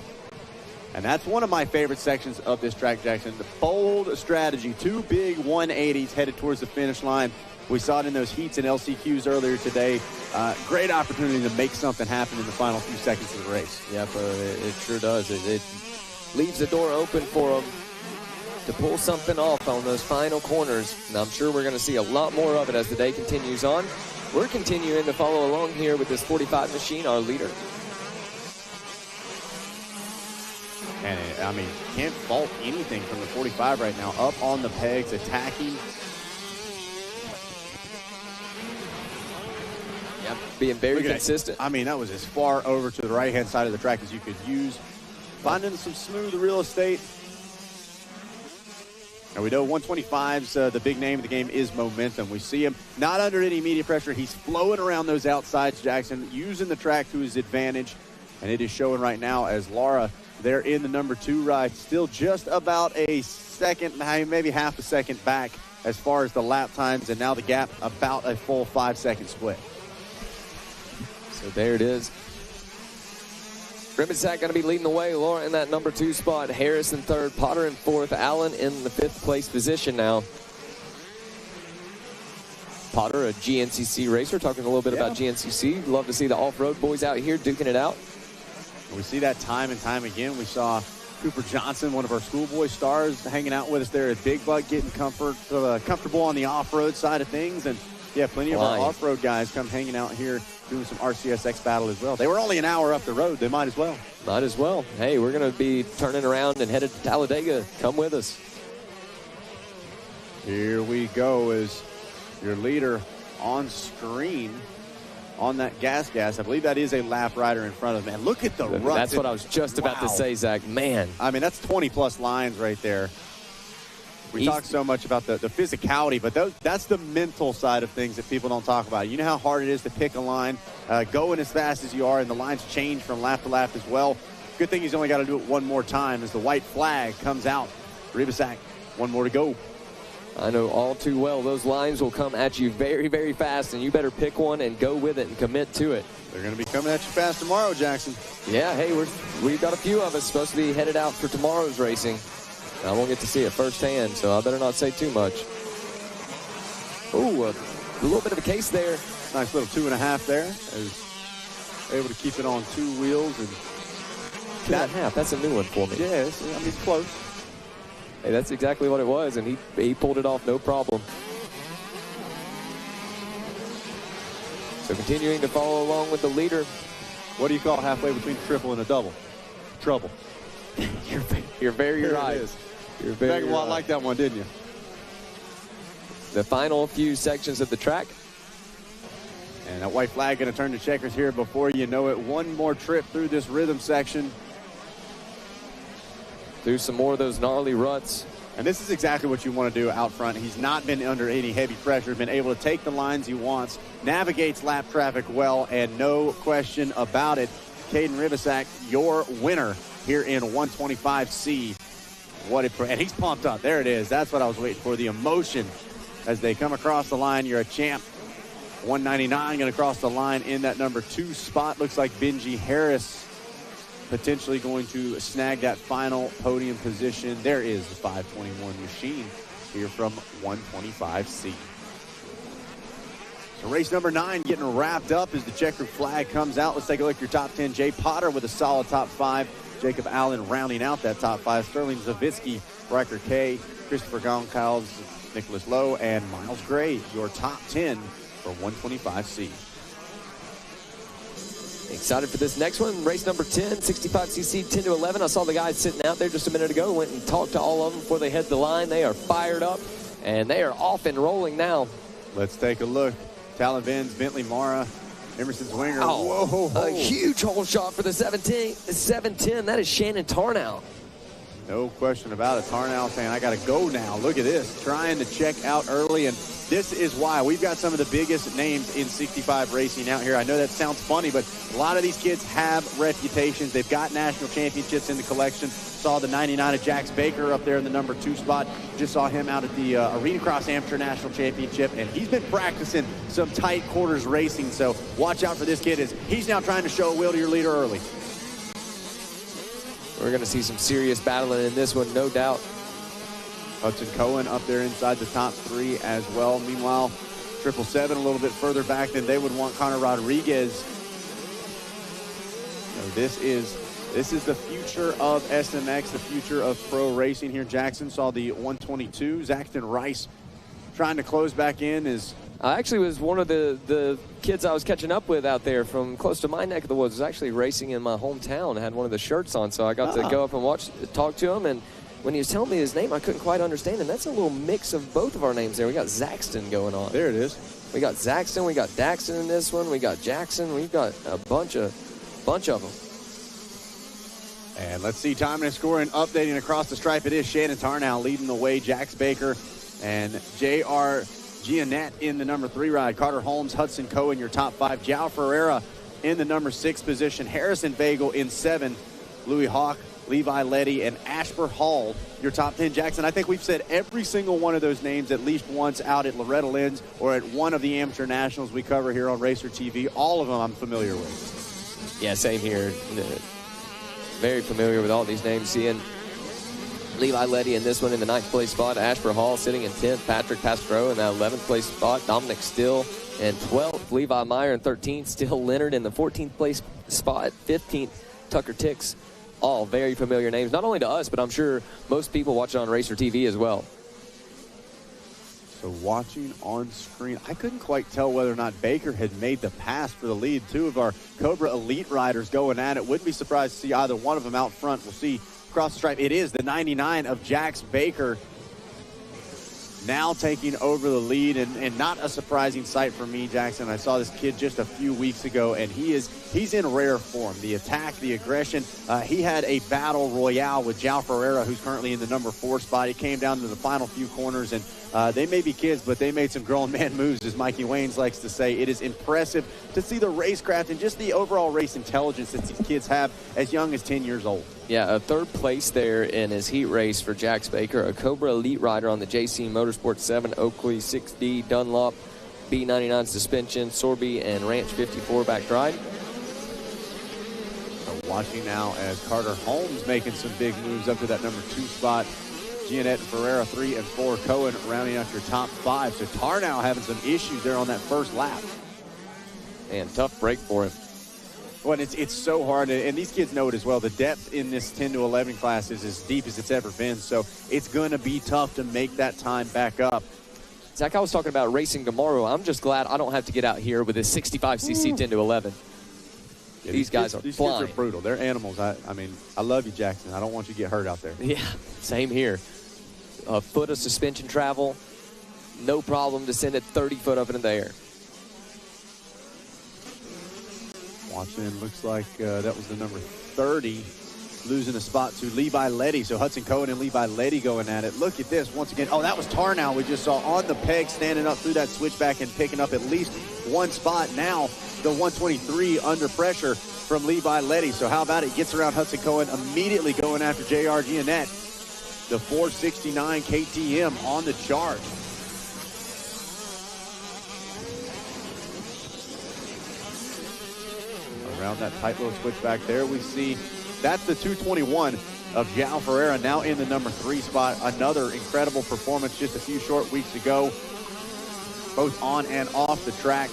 And that's one of my favorite sections of this track, Jackson. The bold strategy, 2 big 180s headed towards the finish line. We saw it in those heats and LCQs earlier today. Great opportunity to make something happen in the final few seconds of the race. Yep, it sure does. It leaves the door open for them to pull something off on those final corners. And I'm sure we're going to see a lot more of it as the day continues on. We're continuing to follow along here with this 45 machine, our leader. And, I mean, can't fault anything from the 45 right now. Up on the pegs, attacking. Yep, being very consistent. I mean, that was as far over to the right-hand side of the track as you could use. Finding some smooth real estate. And we know 125's the big name of the game is momentum. We see him not under any immediate pressure. He's flowing around those outsides, Jackson, using the track to his advantage. And it is showing right now as Lara, they're in the number 2 ride, still just about a second, maybe half a second back as far as the lap times, and now the gap about a full 5-second split. So there it is. Ribbonsack going to be leading the way. Laura in that number 2 spot. Harris in 3rd. Potter in 4th. Allen in the 5th place position now. Potter, a GNCC racer, talking a little bit about GNCC. Love to see the off-road boys out here duking it out. We see that time and time again. We saw Cooper Johnson, one of our schoolboy stars, hanging out with us there at Big Buck, getting comfortable on the off-road side of things. And, yeah, plenty of our off-road guys come hanging out here doing some RCSX battle as well. They were only an hour up the road. They might as well. Might as well. Hey, we're going to be turning around and headed to Talladega. Come with us. Here we go as your leader on screen. On that gas. I believe that is a lap rider in front of him. And look at the ruts. That's what I was just about to say, Zach. Man. I mean, that's 20-plus lines right there. We talk so much about the physicality, but that's the mental side of things that people don't talk about. You know how hard it is to pick a line, going as fast as you are, and the lines change from lap to lap as well. Good thing he's only got to do it one more time as the white flag comes out. Ribisak, one more to go. I know all too well those lines will come at you very, very fast, and you better pick one and go with it and commit to it. They're going to be coming at you fast tomorrow, Jackson. Yeah, hey, we've got a few of us supposed to be headed out for tomorrow's racing. I won't get to see it firsthand, so I better not say too much. Ooh, a little bit of a case there. Nice little 2.5 there. Able to keep it on 2 wheels. And 2.5, that's a new one for me. Yes, I mean, it's close. Hey, that's exactly what it was, and he pulled it off no problem. So continuing to follow along with the leader. What do you call halfway between a triple and a double? Trouble. You're very right. You're very right. Like that one, didn't you? The final few sections of the track. And that white flag going to turn to checkers here before you know it. One more trip through this rhythm section. Through some more of those gnarly ruts. And this is exactly what you want to do out front. He's not been under any heavy pressure, been able to take the lines he wants, navigates lap traffic well, and no question about it. Caden Ribisak, your winner here in 125C. And he's pumped up. There it is. That's what I was waiting for, the emotion as they come across the line. You're a champ. 199 going to cross the line in that number 2 spot. Looks like Benji Harris potentially going to snag that final podium position. There is the 521 machine here from 125C. So race number 9 getting wrapped up as the checkered flag comes out. Let's take a look at your top 10. Jay Potter with a solid top 5. Jacob Allen rounding out that top 5. Sterling Zavitsky, Riker K, Christopher Goncalves, Nicholas Lowe, and Miles Gray, your top 10 for 125C. Excited for this next one. Race number 10, 65cc, 10 to 11. I saw the guys sitting out there just a minute ago. Went and talked to all of them before they head the line. They are fired up, and they are off and rolling now. Let's take a look. Talon Benz, Bentley Mara, Emerson Zwinger. Oh, whoa. A huge hole shot for the 710. That is Shannon Tarnow. No question about it. Tarnow saying, I got to go now. Look at this. Trying to check out early. And this is why we've got some of the biggest names in 65 racing out here. I know that sounds funny, but a lot of these kids have reputations. They've got national championships in the collection. Saw the 99 of Jax Baker up there in the number 2 spot. Just saw him out at the Arena Cross Amateur National Championship, and he's been practicing some tight quarters racing. So watch out for this kid as he's now trying to show a wheel to your leader early. We're going to see some serious battling in this one, no doubt. Hudson Cohen up there inside the top 3 as well. Meanwhile, 777 a little bit further back than they would want Connor Rodriguez. So this is the future of SMX, the future of pro racing here. Jackson saw the 122. Zaxton Rice trying to close back in. I actually was one of the kids I was catching up with out there from close to my neck of the woods. Was actually racing in my hometown. I had one of the shirts on, so I got to go up and talk to him. And when he was telling me his name, I couldn't quite understand him. That's a little mix of both of our names there. We got Zaxton going on. There it is. We got Zaxton, we got Daxton in this one, we got Jackson, we've got a bunch of them. And let's see time and scoring updating across the stripe. It is Shannon Tarnow leading the way. Jax Baker and J.R. Giannette in the number 3 ride. Carter Holmes, Hudson Cohen, your top 5. Joao Ferreira in the number 6 position. Harrison Bagel in 7. Louis Hawk, Levi Letty, and Ashper Hall, your top 10. Jackson, I think we've said every single one of those names at least once out at Loretta Lynn's or at one of the amateur nationals we cover here on Racer TV. All of them I'm familiar with. Yeah, same here. Very familiar with all these names. Seeing Levi Letty in this one in the 9th place spot. Ashper Hall sitting in 10th. Patrick Pastro in that 11th place spot. Dominic Still in 12th. Levi Meyer in 13th. Still Leonard in the 14th place spot. 15th, Tucker Tix. All very familiar names, not only to us, but I'm sure most people watching on Racer TV as well. So watching on screen, I couldn't quite tell whether or not Baker had made the pass for the lead. 2 of our Cobra Elite riders going at it. Wouldn't be surprised to see either one of them out front. We'll see across the stripe. It is the 99 of Jax Baker now taking over the lead, and not a surprising sight for me, Jackson. I saw this kid just a few weeks ago, and he's in rare form. The attack, the aggression. He had a battle royale with Joao Ferreira, who's currently in the number 4 spot. He came down to the final few corners, and they may be kids, but they made some grown man moves, as Mikey Waynes likes to say. It is impressive to see the racecraft and just the overall race intelligence that these kids have as young as 10 years old. Yeah, a 3rd place there in his heat race for Jax Baker, a Cobra Elite rider on the JC Motorsports 7 Oakley 6D Dunlop B99 suspension, Sorby, and Ranch 54 back ride. Watching now as Carter Holmes making some big moves up to that number 2 spot. Giannette and Ferreira 3 and 4. Cohen rounding out your top 5. So Tarnow having some issues there on that first lap. And tough break for him. Well, it's so hard, and these kids know it as well. The depth in this 10 to 11 class is as deep as it's ever been, so it's going to be tough to make that time back up. Zach, I was talking about racing tomorrow. I'm just glad I don't have to get out here with a 65cc 10 to 11. Yeah, these guys are flying. Kids are brutal. They're animals. I mean, I love you, Jackson. I don't want you to get hurt out there. Yeah, same here. A foot of suspension travel, no problem to send it 30 foot up in the air. Watching, looks like that was the number 30, losing a spot to Levi Letty. So Hudson Cohen and Levi Letty going at it. Look at this once again. Oh, that was Tarnow we just saw on the peg, standing up through that switchback and picking up at least 1 spot. Now the 123 under pressure from Levi Letty. So how about it? Gets around Hudson Cohen, immediately going after J.R. Giannette. The 469 KTM on the charge. Around that tight little switchback there, we see that's the 221 of Joao Ferreira, now in the number 3 spot. Another incredible performance just a few short weeks ago, both on and off the track.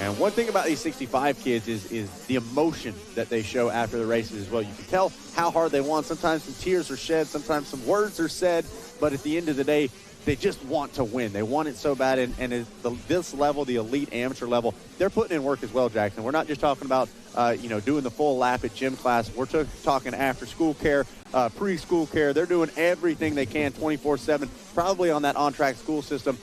And one thing about these 65 kids is the emotion that they show after the races as well. You can tell how hard they want. Sometimes some tears are shed, sometimes some words are said, but at the end of the day, they just want to win. They want it so bad, and at this level, the elite amateur level, they're putting in work as well, Jackson. We're not just talking about, doing the full lap at gym class. We're talking after-school care, preschool care. They're doing everything they can 24/7, probably on that on-track school system,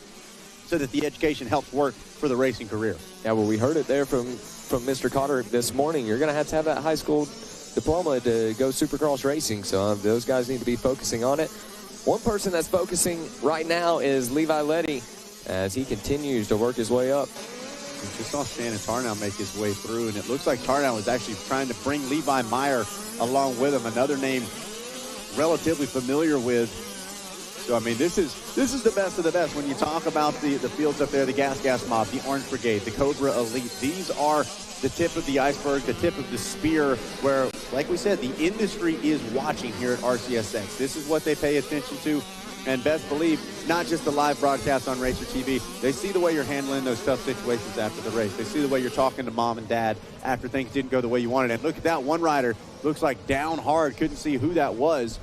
so that the education helps work for the racing career. Yeah, well, we heard it there from from Mr. Cotter this morning. You're going to have that high school diploma to go Supercross racing, so those guys need to be focusing on it. One person that's focusing right now is Levi Letty as he continues to work his way up. We just saw Shannon Tarnow make his way through, and it looks like Tarnow was actually trying to bring Levi Meyer along with him, another name relatively familiar with. So, I mean, this is the best of the best. When you talk about the fields up there, the Gas Mob, the Orange Brigade, the Cobra Elite, these are the tip of the iceberg, the tip of the spear, where, like we said, the industry is watching here at RCSX. This is what they pay attention to, and best believe, not just the live broadcast on Racer TV, they see the way you're handling those tough situations after the race. They see the way you're talking to mom and dad after things didn't go the way you wanted. And look at that, one rider looks like down hard, couldn't see who that was.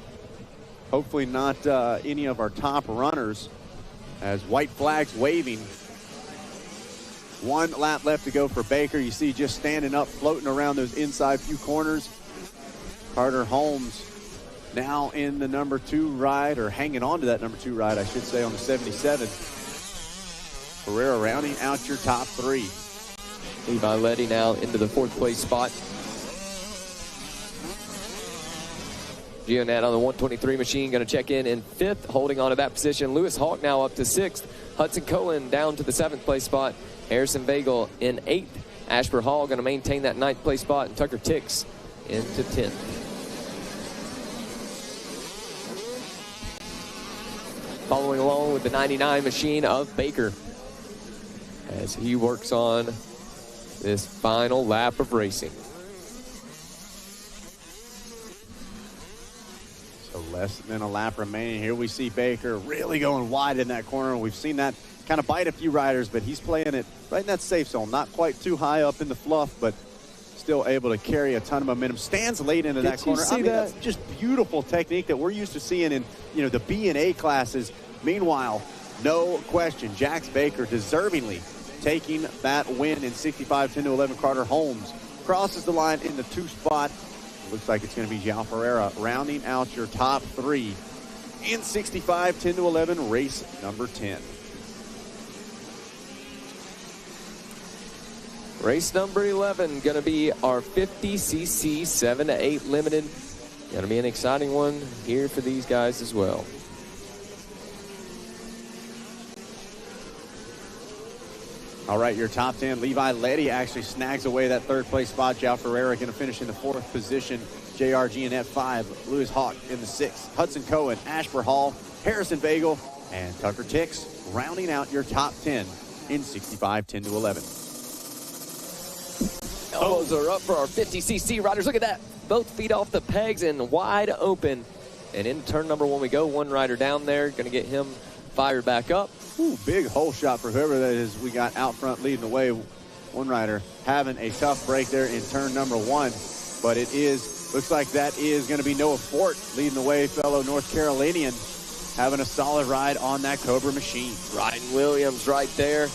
Hopefully not any of our top runners, as white flags waving. 1 lap left to go for Baker. You see just standing up, floating around those inside few corners. Carter Holmes now in the number 2 ride, or hanging on to that number 2 ride, I should say, on the 77. Ferreira rounding out your top 3. Levi Letty now into the 4th place spot. Gionat on the 123 machine, going to check in 5th, holding on to that position. Lewis Hawk now up to 6th. Hudson Cohen down to the 7th place spot. Harrison Bagel in 8th. Ashford Hall going to maintain that 9th place spot, and Tucker Tix into 10th. Following along with the 99 machine of Baker as he works on this final lap of racing. So less than a lap remaining. Here we see Baker really going wide in that corner. We've seen that kind of bite a few riders, but he's playing it right in that safe zone. Not quite too high up in the fluff, but still able to carry a ton of momentum. Stands late into that corner. I mean, that's just beautiful technique that we're used to seeing in, the B and A classes. Meanwhile, no question, Jax Baker deservingly taking that win in 65 10-11. Carter Holmes crosses the line in the 2 spot. Looks like it's going to be João Ferreira rounding out your top 3 in 65 10-11, race number 10. Race number 11 going to be our 50cc 7-8 limited. Going to be an exciting one here for these guys as well. All right, your top 10. Levi Letty actually snags away that 3rd place spot. João Ferreira going to finish in the 4th position. JR Gionat 5. Lewis Hawk in the 6th. Hudson Cohen, Ashford Hall, Harrison Bagel, and Tucker Tix rounding out your top 10 in 65 10-11. Elbows are up for our 50cc riders. Look at that. Both feet off the pegs and wide open. And in turn number 1 we go. One rider down there. Going to get him fired back up. Ooh, big hole shot for whoever that is we got out front leading the way. One rider having a tough break there in turn number 1. But it looks like that is going to be Noah Fort leading the way, fellow North Carolinian, having a solid ride on that Cobra machine. Ryan Williams right there.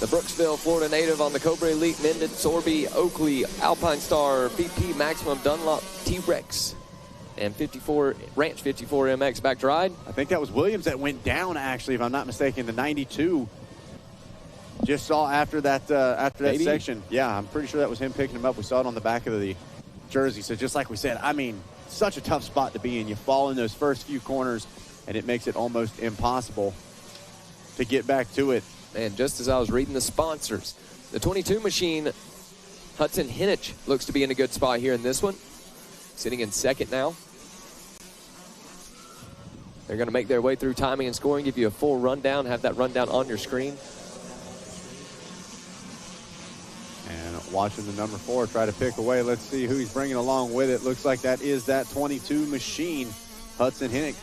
The Brooksville, Florida native on the Cobra Elite, Mendon, Sorby, Oakley, Alpine Star, VP, Maximum, Dunlop, T-Rex, and Ranch 54 MX back to ride. I think that was Williams that went down, actually, if I'm not mistaken, the 92. Just saw after that section. Yeah, I'm pretty sure that was him picking him up. We saw it on the back of the jersey. So just like we said, I mean, such a tough spot to be in. You fall in those first few corners, and it makes it almost impossible to get back to it. And just as I was reading the sponsors, the 22 machine, Hudson Hinnich, looks to be in a good spot here in this one. Sitting in 2nd now. They're going to make their way through timing and scoring, give you a full rundown, have that rundown on your screen. And watching the number 4 try to pick away. Let's see who he's bringing along with it. Looks like that is that 22 machine, Hudson Hinnich.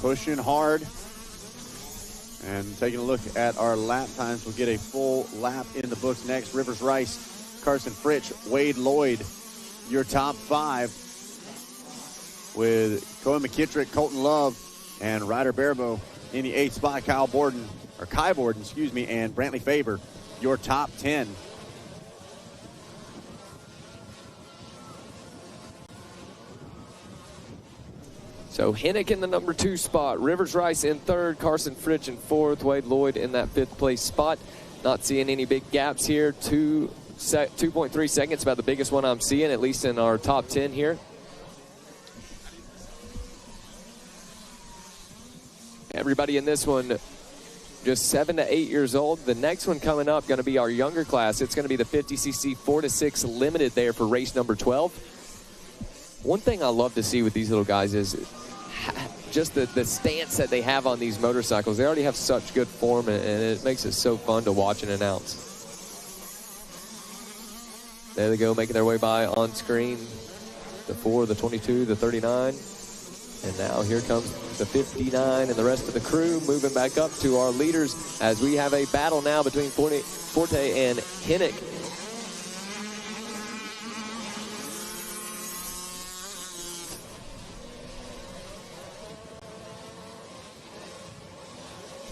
Pushing hard. And taking a look at our lap times, we'll get a full lap in the books next. Rivers Rice, Carson Fritch, Wade Lloyd, your top 5. With Cohen McKittrick, Colton Love, and Ryder Barabo in the 8th spot. Kai Borden, and Brantley Faber, your top 10. So Hinnick in the number 2 spot. Rivers Rice in 3rd. Carson Fritch in 4th. Wade Lloyd in that 5th place spot. Not seeing any big gaps here to 2.3 seconds, about the biggest one I'm seeing, at least in our top 10 here. Everybody in this one just 7 to 8 years old. The next one coming up going to be our younger class. It's going to be the 50cc 4-6 limited there for race number 12. One thing I love to see with these little guys is just the stance that they have on these motorcycles. They already have such good form, and it makes it so fun to watch and announce. There they go, making their way by on screen. The 4, the 22, the 39. And now here comes the 59 and the rest of the crew moving back up to our leaders as we have a battle now between Forte and Hennick.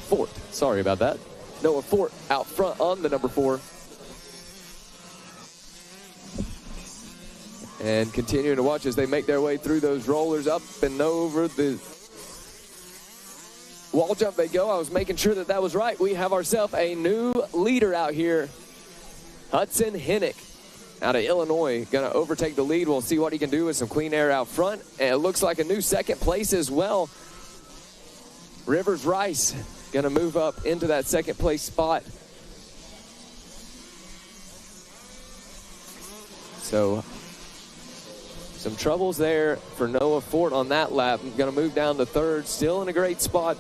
Fort, sorry about that. Noah Fort out front on the number 4. And continuing to watch as they make their way through those rollers, up and over the wall jump they go. I was making sure that was right. We have ourselves a new leader out here. Hudson Hennick out of Illinois, going to overtake the lead. We'll see what he can do with some clean air out front. And it looks like a new second place as well. Rivers Rice going to move up into that second place spot. So some troubles there for Noah Fort on that lap. Going to move down to third, still in a great spot.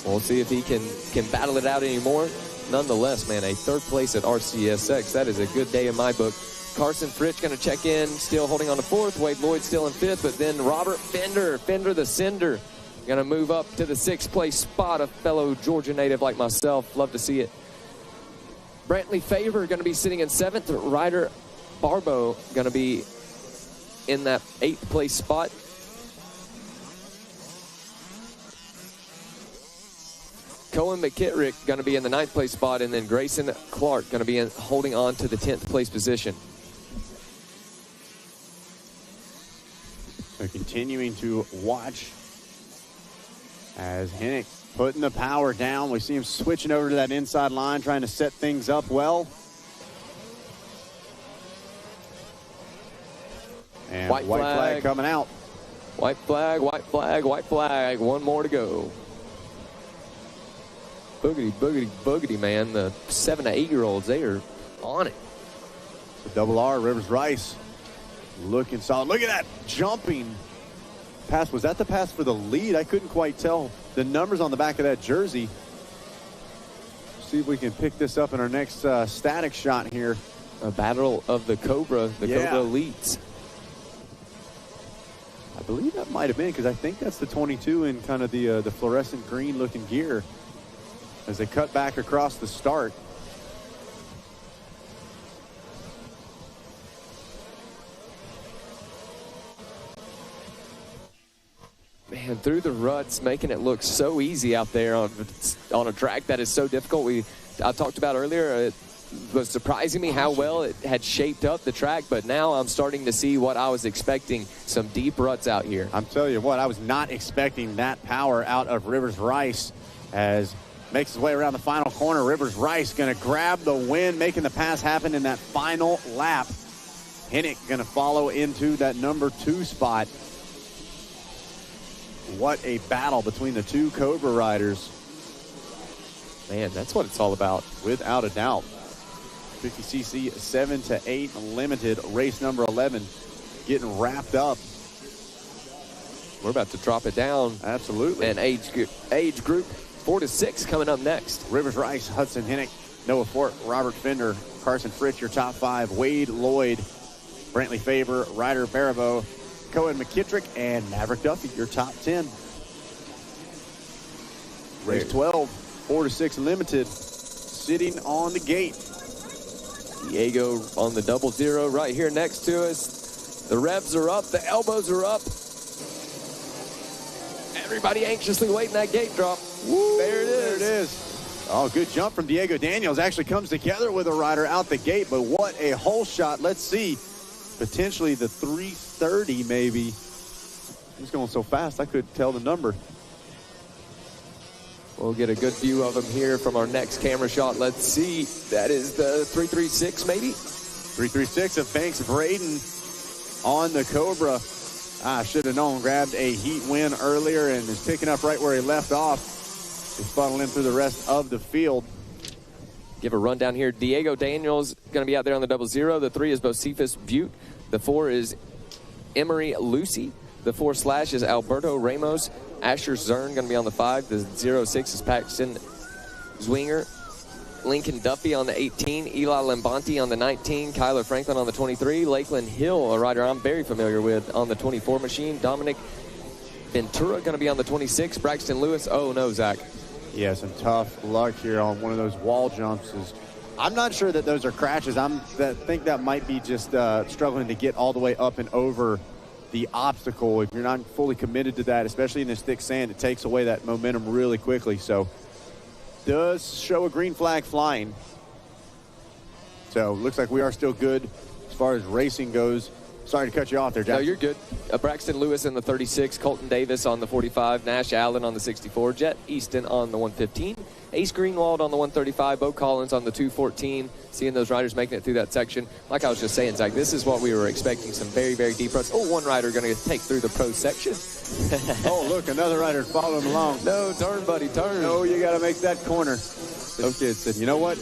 We'll see if he can battle it out anymore. Nonetheless, man, a third place at RCSX. That is a good day in my book. Carson Fritsch going to check in, still holding on to fourth. Wade Lloyd still in fifth, but then Robert Fender the Cinder, going to move up to the sixth place spot. A fellow Georgia native like myself. Love to see it. Brantley Favor going to be sitting in seventh. Ryder Barbo going to be in that eighth place spot. Cohen McKittrick going to be in the ninth place spot, and then Grayson Clark going to be holding on to the 10th place position. So continuing to watch as Hennick putting the power down. We see him switching over to that inside line, trying to set things up well. And white flag coming out. White flag, white flag, white flag. One more to go. Boogity, boogity, boogity, man. The 7 to 8 year olds, they are on it. The double R, Rivers Rice, looking solid. Look at that jumping pass. Was that the pass for the lead? I couldn't quite tell the numbers on the back of that jersey. See if we can pick this up in our next static shot here. A battle of the Cobra, Cobra Elites. I believe that might have been, because I think that's the 22 in kind of the fluorescent green looking gear as they cut back across the start. Man, through the ruts, making it look so easy out there on a track that is so difficult. I talked about earlier, it was surprising me how well it had shaped up the track, but now I'm starting to see what I was expecting, some deep ruts out here. I'm telling you what, I was not expecting that power out of Rivers Rice as makes his way around the final corner. Rivers Rice going to grab the win, making the pass happen in that final lap. Hennick going to follow into that number 2 spot. What a battle between the two Cobra riders. Man, that's what it's all about. Without a doubt. 50cc 7 to 8 limited, race number 11 getting wrapped up. We're about to drop it down. Absolutely. And age group 4 to 6 coming up next. Rivers Rice, Hudson Hennick, Noah Fort, Robert Fender, Carson Fritsch, your top 5. Wade Lloyd, Brantley Favor, Ryder Barabo, Cohen McKittrick, and Maverick Duffy, your top 10. Race 12, 4 to 6 limited, sitting on the gate. Diego on the 00 right here next to us. The revs are up, the elbows are up. Everybody anxiously waiting that gate drop. Woo, there it is. Oh, good jump from Diego Daniels. Actually comes together with a rider out the gate, but what a hole shot. Let's see. Potentially the 330 maybe. He's going so fast I couldn't tell the number. We'll get a good view of him here from our next camera shot. Let's see. That is the 336, maybe? 336 of Banks Braden on the Cobra. I should have known. Grabbed a heat win earlier and is picking up right where he left off. He's funneling through the rest of the field. Give a rundown here. Diego Daniels going to be out there on the 00. The 3 is Bocephus Butte. The 4 is Emery Lucy. The 4 slash is Alberto Ramos. Asher Zern going to be on the 5. The 06 is Paxton Zwinger. Lincoln Duffy on the 18. Eli Lambanti on the 19. Kyler Franklin on the 23. Lakeland Hill, a rider I'm very familiar with, on the 24 machine. Dominic Ventura going to be on the 26. Braxton Lewis. Oh, no, Zach. Yeah, some tough luck here on one of those wall jumps. I'm not sure that those are crashes. I think that might be just struggling to get all the way up and over the obstacle. If you're not fully committed to that, especially in this thick sand, it takes away that momentum really quickly. So does show a green flag flying. So looks like we are still good as far as racing goes. Sorry to cut you off there, Jackson. No, you're good. Braxton Lewis in the 36, Colton Davis on the 45, Nash Allen on the 64, Jet Easton on the 115, Ace Greenwald on the 135, Bo Collins on the 214. Seeing those riders making it through that section. Like I was just saying, Zach, this is what we were expecting, some very, very deep ruts. Oh, one rider going to take through the pro section. Oh, look, another rider following along. No, turn, buddy, turn. No, you got to make that corner. Those kids said, you know what?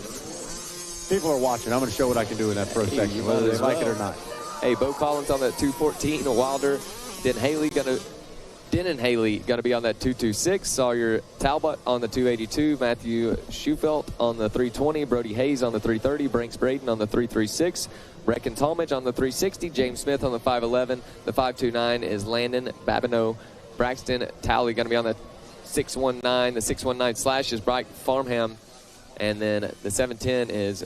People are watching. I'm going to show what I can do in that pro section, whether they like it or not. Hey, Bo Collins on that 214. Wilder, Dennon Haley going to be on that 226. Sawyer Talbot on the 282. Matthew Schufelt on the 320. Brody Hayes on the 330. Branks Braden on the 336. Reckon Talmadge on the 360. James Smith on the 511. The 529 is Landon Babineau. Braxton Talley going to be on the 619. The 619 slash is Bright Farmham. And then the 710 is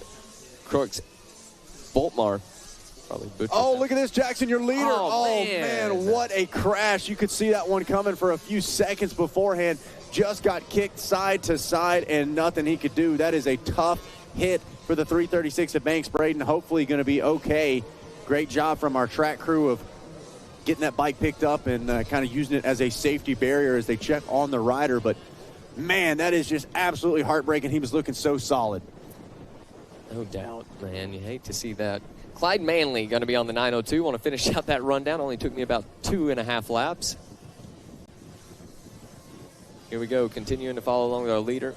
Crooks Boltmar. Oh, look at this, Jackson, your leader. Oh man, what a crash. You could see that one coming for a few seconds beforehand. Just got kicked side to side and nothing he could do. That is a tough hit for the 336 at Banks Braden. Hopefully going to be okay. Great job from our track crew of getting that bike picked up and kind of using it as a safety barrier as they check on the rider. But, man, that is just absolutely heartbreaking. He was looking so solid. No doubt, man. You hate to see that. Clyde Manley going to be on the 902. Want to finish out that rundown. Only took me about 2.5 laps. Here we go. Continuing to follow along with our leader.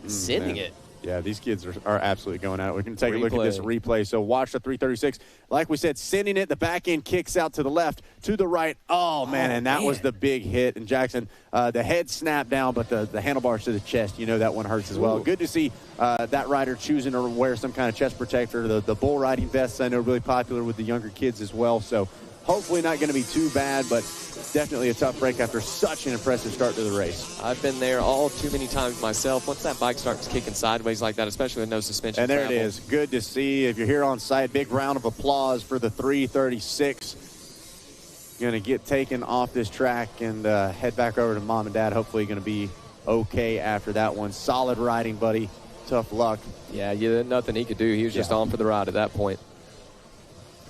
Sending it. Yeah, these kids are absolutely going at it. We can take a look at this replay. So watch the 336. Like we said, sending it. The back end kicks out to the left, to the right. Oh, man, and that was the big hit. And Jackson, the head snapped down, but the handlebars to the chest, you know that one hurts as well. Good to see that rider choosing to wear some kind of chest protector. The bull riding vests, I know, really popular with the younger kids as well. So hopefully not going to be too bad, but definitely a tough break after such an impressive start to the race. I've been there all too many times myself. Once that bike starts kicking sideways like that, especially with no suspension and there travel. it is. Good to see. If you're here on site, big round of applause for the 336. Going to get taken off this track and head back over to mom and dad. Hopefully going to be okay after that one. Solid riding, buddy. Tough luck. Yeah, nothing he could do. He was just on for the ride at that point.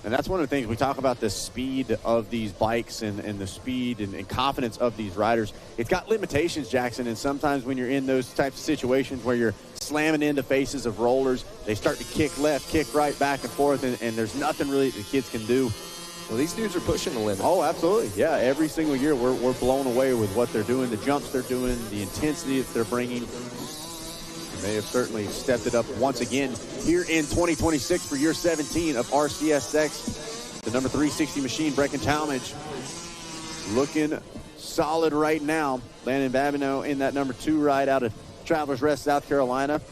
And that's one of the things we talk about, the speed of these bikes and the speed and confidence of these riders. It's got limitations, Jackson, and sometimes when you're in those types of situations where you're slamming into faces of rollers, they start to kick left, kick right, back and forth, and there's nothing really the kids can do. Well, these dudes are pushing the limit. Oh, absolutely. Yeah, every single year we're blown away with what they're doing, the jumps they're doing, the intensity that they're bringing. They have certainly stepped it up once again here in 2026 for year 17 of RCSX. The number 360 machine, Brecken Talmadge, looking solid right now. Landon Babineau in that number 2 ride out of Travelers Rest, South Carolina.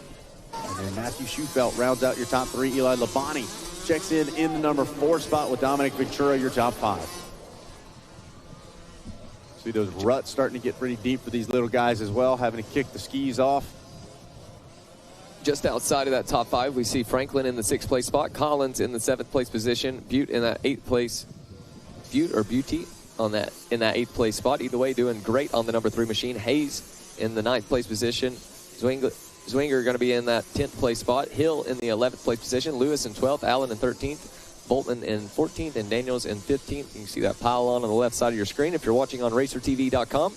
And then Matthew Schufelt rounds out your top 3. Eli Labonte checks in the number 4 spot with Dominic Ventura, your top 5. See those ruts starting to get pretty deep for these little guys as well, having to kick the skis off. Just outside of that top 5, we see Franklin in the 6th place spot, Collins in the 7th place position, Butte in that 8th place, Butte or Butte on that in that 8th place spot. Either way, doing great on the number 3 machine. Hayes in the 9th place position, Zwinger going to be in that 10th place spot, Hill in the 11th place position, Lewis in 12th, Allen in 13th, Boltman in 14th, and Daniels in 15th. You can see that pile on the left side of your screen if you're watching on RacerTV.com.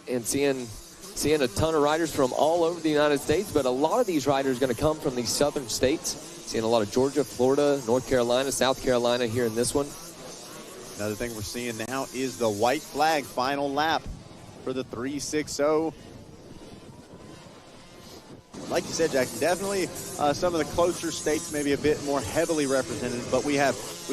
and seeing a ton of riders from all over the United States, but a lot of these riders are going to come from these southern states. Seeing a lot of Georgia, Florida, North Carolina, South Carolina here in this one. Another thing we're seeing now is the white flag final lap for the 360. Like you said, Jackson, definitely some of the closer states maybe a bit more heavily represented, but we've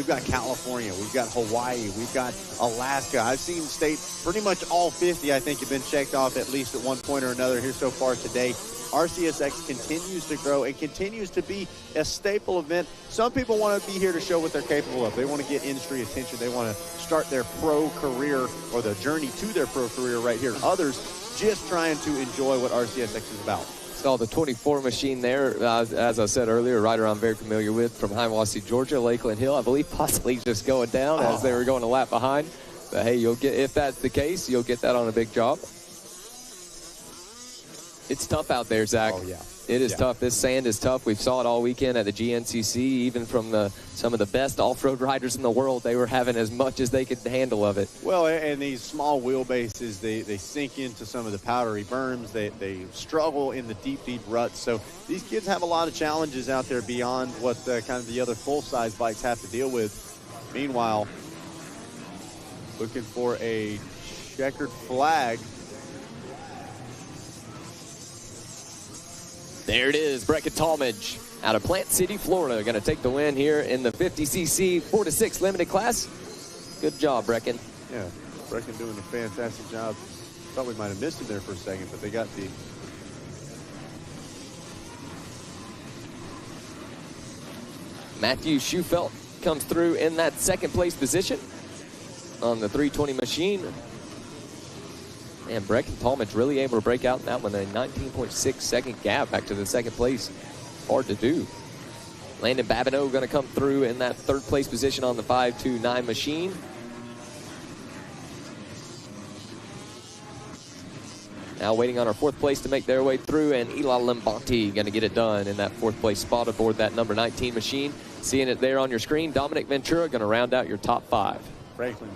got California, we've got Hawaii, we've got Alaska. I've seen states, pretty much all 50, I think, have been checked off at least at one point or another here so far today. RCSX continues to grow and continues to be a staple event. Some people want to be here to show what they're capable of. They want to get industry attention. They want to start their pro career or the journey to their pro career right here. Others just trying to enjoy what RCSX is about. Saw the 24 machine there, as I said earlier, a rider I'm very familiar with from Hiawassee, Georgia, Lakeland Hill. I believe possibly just going down as they were going a lap behind. But hey, if that's the case, you'll get that on a big job. It's tough out there, Zach. Oh, yeah. It is tough. This sand is tough. We saw it all weekend at the GNCC, even from some of the best off-road riders in the world. They were having as much as they could handle of it. Well, and these small wheelbases, they sink into some of the powdery berms. They struggle in the deep ruts. So these kids have a lot of challenges out there beyond what kind of the other full-size bikes have to deal with. Meanwhile, looking for a checkered flag. There it is, Brecken Talmadge out of Plant City, Florida, going to take the win here in the 50cc 4-6 limited class. Good job, Brecken. Yeah, Brecken doing a fantastic job. Thought we might have missed him there for a second, but they got the... Matthew Schufelt comes through in that second place position on the 320 machine. And Brecken Talmadge really able to break out in that one, a 19.6 second gap back to the second place. Hard to do. Landon Babineau going to come through in that third place position on the 529 machine. Now waiting on our fourth place to make their way through, and Eli Lambanti going to get it done in that fourth place spot aboard that number 19 machine. Seeing it there on your screen, Dominic Ventura going to round out your top 5. Franklin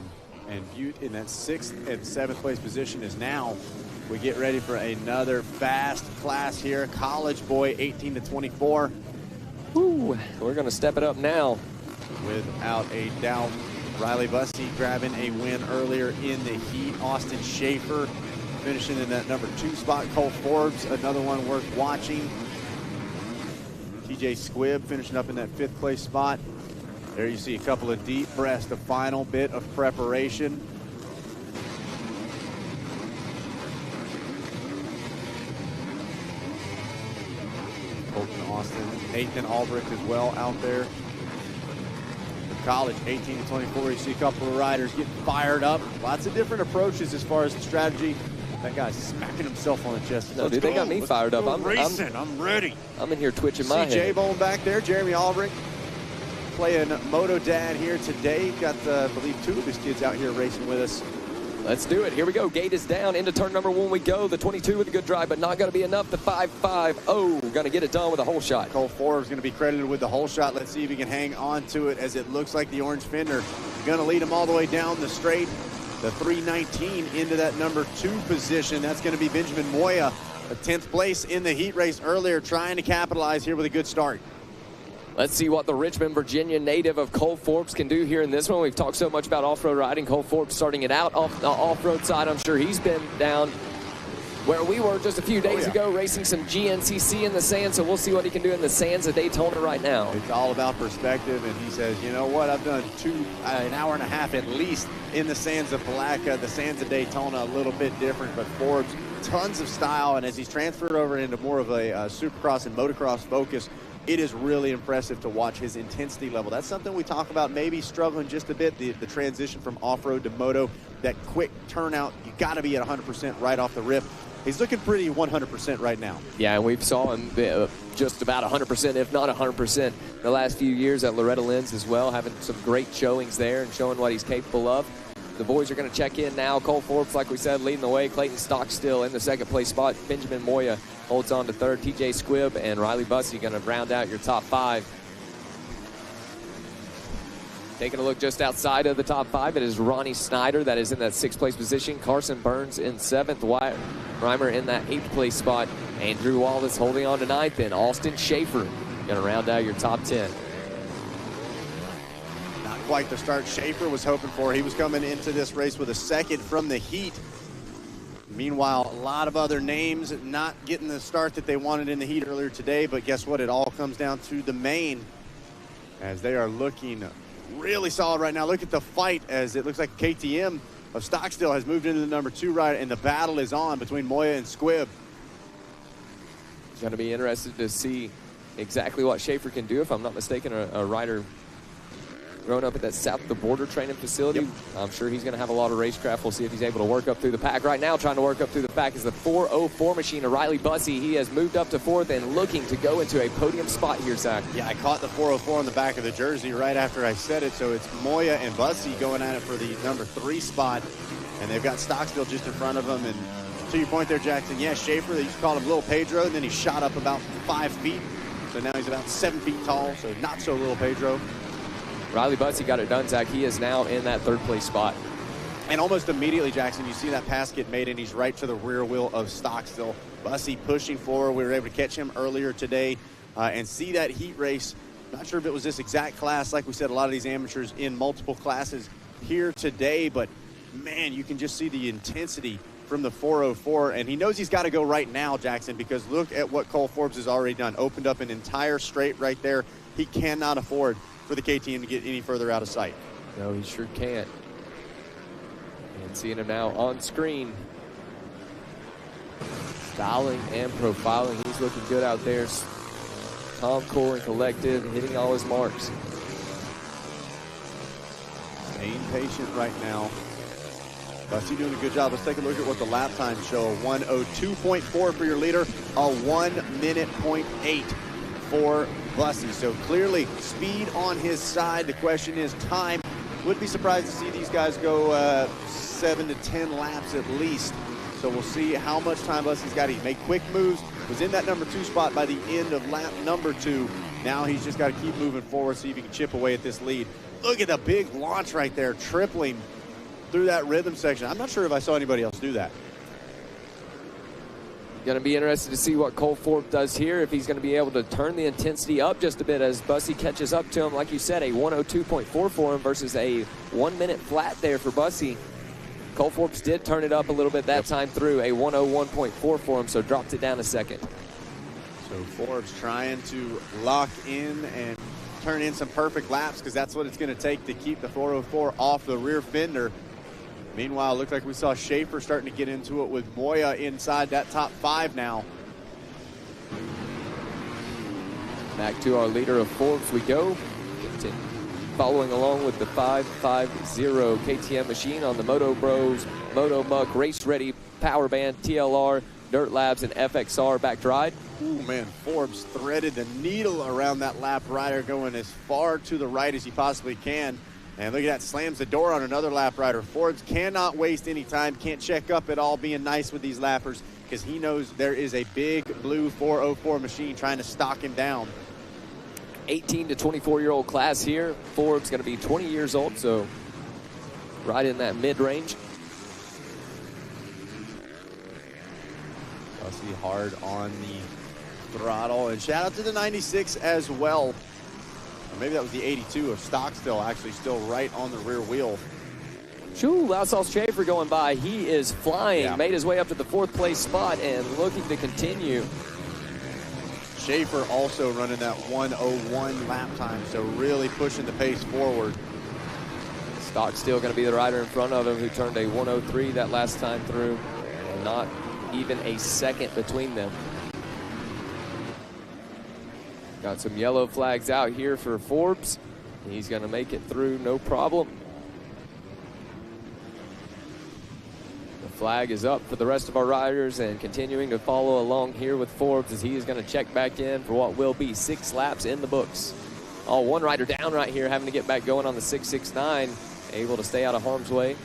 and Butte in that 6th and 7th place position is now. We get ready for another fast class here. College boy, 18 to 24. Woo, we're going to step it up now. Without a doubt, Riley Bussey grabbing a win earlier in the heat. Austin Schaefer finishing in that number 2 spot. Cole Forbes, another one worth watching. TJ Squibb finishing up in that 5th place spot. There you see a couple of deep breaths, the final bit of preparation. Colton Austin, Nathan Albrecht as well out there. The college, 18 to 24, you see a couple of riders getting fired up. Lots of different approaches as far as the strategy. That guy's smacking himself on the chest. No, dude, they got me fired up. I'm racing. I'm ready. I'm in here twitching my head. CJ Bone back there, Jeremy Albrecht playing Moto Dad here today. Got, I believe, 2 of his kids out here racing with us. Let's do it. Here we go. Gate is down. Into turn number 1 we go. The 22 with a good drive, but not going to be enough. The 5.50. Going to get it done with a whole shot. Cole Forbes going to be credited with the whole shot. Let's see if he can hang on to it, as it looks like the orange fender going to lead him all the way down the straight. The 319 into that number 2 position. That's going to be Benjamin Moya, a 10th place in the heat race earlier, trying to capitalize here with a good start. Let's see what the Richmond, Virginia native of Cole Forbes can do here in this one. We've talked so much about off-road riding. Cole Forbes starting it out off the off-road side. I'm sure he's been down where we were just a few days ago, racing some GNCC in the sand, so we'll see what he can do in the sands of Daytona right now. It's all about perspective, and he says, you know what, I've done an hour and a half at least in the sands of Palatka, the sands of Daytona, a little bit different, but Forbes, tons of style, and as he's transferred over into more of a Supercross and motocross focus, it is really impressive to watch his intensity level. That's something we talk about, maybe struggling just a bit, the transition from off-road to moto, that quick turnout. You got to be at 100% right off the rip. He's looking pretty 100% right now. Yeah, and we've saw him just about 100%, if not 100%, the last few years at Loretta Lynn's as well, having some great showings there and showing what he's capable of. The boys are going to check in now. Cole Forbes, like we said, leading the way. Clayton Stockstill in the 2nd place spot. Benjamin Moya holds on to 3rd. TJ Squibb and Riley Bussey going to round out your top 5. Taking a look just outside of the top 5, it is Ronnie Snyder that is in that 6th place position. Carson Burns in 7th. Wyatt Reimer in that 8th place spot. Andrew Wallace holding on to 9th. And Austin Schaefer going to round out your top 10. Not quite the start Schaefer was hoping for. He was coming into this race with a 2nd from the heat. Meanwhile, a lot of other names not getting the start that they wanted in the heat earlier today. But guess what? It all comes down to the main, as they are looking really solid right now. Look at the fight, as it looks like KTM of Stockstill has moved into the number 2 ride, and the battle is on between Moya and Squibb. It's going to be interested to see exactly what Schaefer can do. If I'm not mistaken, a rider grown up at that south of the border training facility. Yep. I'm sure he's going to have a lot of racecraft. We'll see if he's able to work up through the pack. Right now, trying to work up through the pack is the 404 machine of Riley Bussey. He has moved up to 4th and looking to go into a podium spot here, Zach. Yeah, I caught the 404 on the back of the jersey right after I said it. So it's Moya and Bussey going at it for the number 3 spot. And they've got Stockstill just in front of them. And to your point there, Jackson, yeah, Schaefer, they used to call him Little Pedro, and then he shot up about 5 feet. So now he's about 7 feet tall, so not so Little Pedro. Riley Bussey got it done, Zach. He is now in that 3rd place spot. And almost immediately, Jackson, you see that pass get made, and he's right to the rear wheel of Stockstill. Bussey pushing forward. We were able to catch him earlier today and see that heat race. Not sure if it was this exact class. Like we said, a lot of these amateurs in multiple classes here today. But, man, you can just see the intensity from the 404. And he knows he's got to go right now, Jackson, because look at what Cole Forbes has already done. Opened up an entire straight right there. He cannot afford for the KTM to get any further out of sight. No, he sure can't. And seeing him now on screen. Styling and profiling. He's looking good out there. Calm, cool, and collected, hitting all his marks. Staying patient right now. Bussey doing a good job. Let's take a look at what the lap times show. A 1:02.4 for your leader. A 1 minute 0.8 for Bussey. So clearly speed on his side. The question is time. Would be surprised to see these guys go 7 to 10 laps at least. So we'll see how much time Bussey's got. He made quick moves. Was in that number 2 spot by the end of lap number 2. Now he's just got to keep moving forward, see if he can chip away at this lead. Look at the big launch right there, tripling through that rhythm section. I'm not sure if I saw anybody else do that. Going to be interested to see what Cole Forbes does here, if he's going to be able to turn the intensity up just a bit as Bussey catches up to him. Like you said, a 1:02.4 for him versus a 1 minute flat there for Bussey. Cole Forbes did turn it up a little bit that time through, a 1:01.4 for him, so dropped it down a second. So Forbes trying to lock in and turn in some perfect laps, because that's what it's going to take to keep the 404 off the rear fender. Meanwhile, it looked like we saw Schaefer starting to get into it with Moya inside that top 5 now. Back to our leader of Forbes we go. Following along with the 550 KTM machine on the Moto Bros, Moto Muck, Race Ready, Power Band, TLR, Dirt Labs, and FXR back to ride. Ooh, man, Forbes threaded the needle around that lap rider, going as far to the right as he possibly can. And look at that, slams the door on another lap rider. Forbes cannot waste any time, can't check up at all, being nice with these lappers, because he knows there is a big blue 404 machine trying to stock him down. 18 to 24-year-old class here. Forbes going to be 20 years old, so right in that mid-range. Bussey hard on the throttle, and shout out to the 96 as well. Or maybe that was the 82 of Stockstill, actually still right on the rear wheel. Shoo, I saw Schaefer going by. He is flying, Yeah. Made his way up to the 4th place spot and looking to continue. Schaefer also running that 1:01 lap time, so really pushing the pace forward. Stockstill going to be the rider in front of him, who turned a 1:03 that last time through. And not even a second between them. Got some yellow flags out here for Forbes. He's going to make it through no problem. The flag is up for the rest of our riders, and continuing to follow along here with Forbes as he is going to check back in for what will be 6 laps in the books. Oh, one rider down right here, having to get back going on the 669, able to stay out of harm's way.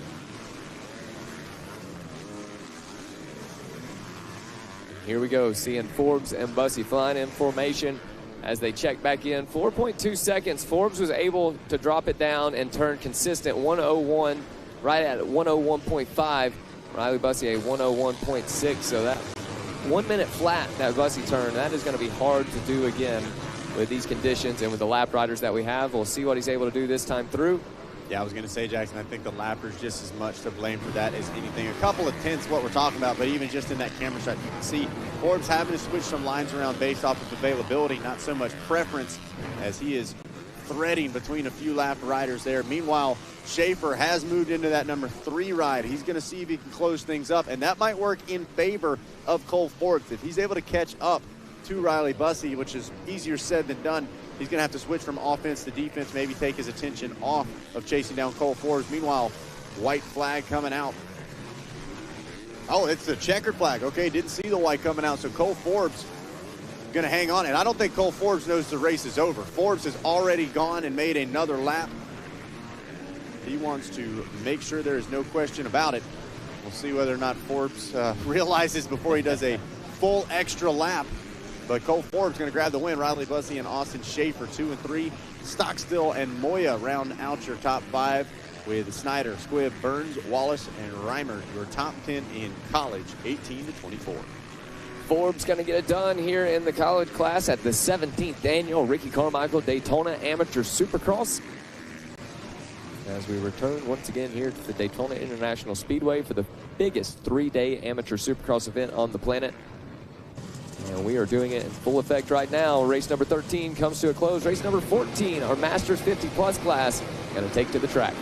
Here we go, seeing Forbes and Bussey flying in formation as they check back in. 4.2 seconds. Forbes was able to drop it down and turn consistent 101, right at 101.5. Riley Bussey a 101.6. So that 1 minute flat that Bussey turned, that is going to be hard to do again with these conditions and with the lap riders that we have. We'll see what he's able to do this time through. Yeah, I was going to say, Jackson, I think the lapper's just as much to blame for that as anything. A couple of tenths what we're talking about, but even just in that camera shot, you can see Forbes having to switch some lines around based off of availability, not so much preference, as he is threading between a few lap riders there. Meanwhile, Schaefer has moved into that number 3 ride. He's going to see if he can close things up, and that might work in favor of Cole Forbes. If he's able to catch up to Riley Bussey, which is easier said than done, he's going to have to switch from offense to defense, maybe take his attention off of chasing down Cole Forbes. Meanwhile, white flag coming out. Oh, it's the checkered flag. Okay, didn't see the white coming out, so Cole Forbes going to hang on. And I don't think Cole Forbes knows the race is over. Forbes has already gone and made another lap. He wants to make sure there is no question about it. We'll see whether or not Forbes realizes before he does a full extra lap. But Cole Forbes going to grab the win. Riley Bussey and Austin Schaefer 2 and 3. Stockstill and Moya round out your top 5 with Snyder, Squibb, Burns, Wallace, and Reimer, your top 10 in college, 18 to 24. Forbes going to get it done here in the college class at the 17th annual Ricky Carmichael Daytona Amateur Supercross. As we return once again here to the Daytona International Speedway for the biggest 3-day amateur Supercross event on the planet. And we are doing it in full effect right now. Race number 13 comes to a close. Race number 14, our Masters 50-plus class, going to take to the track.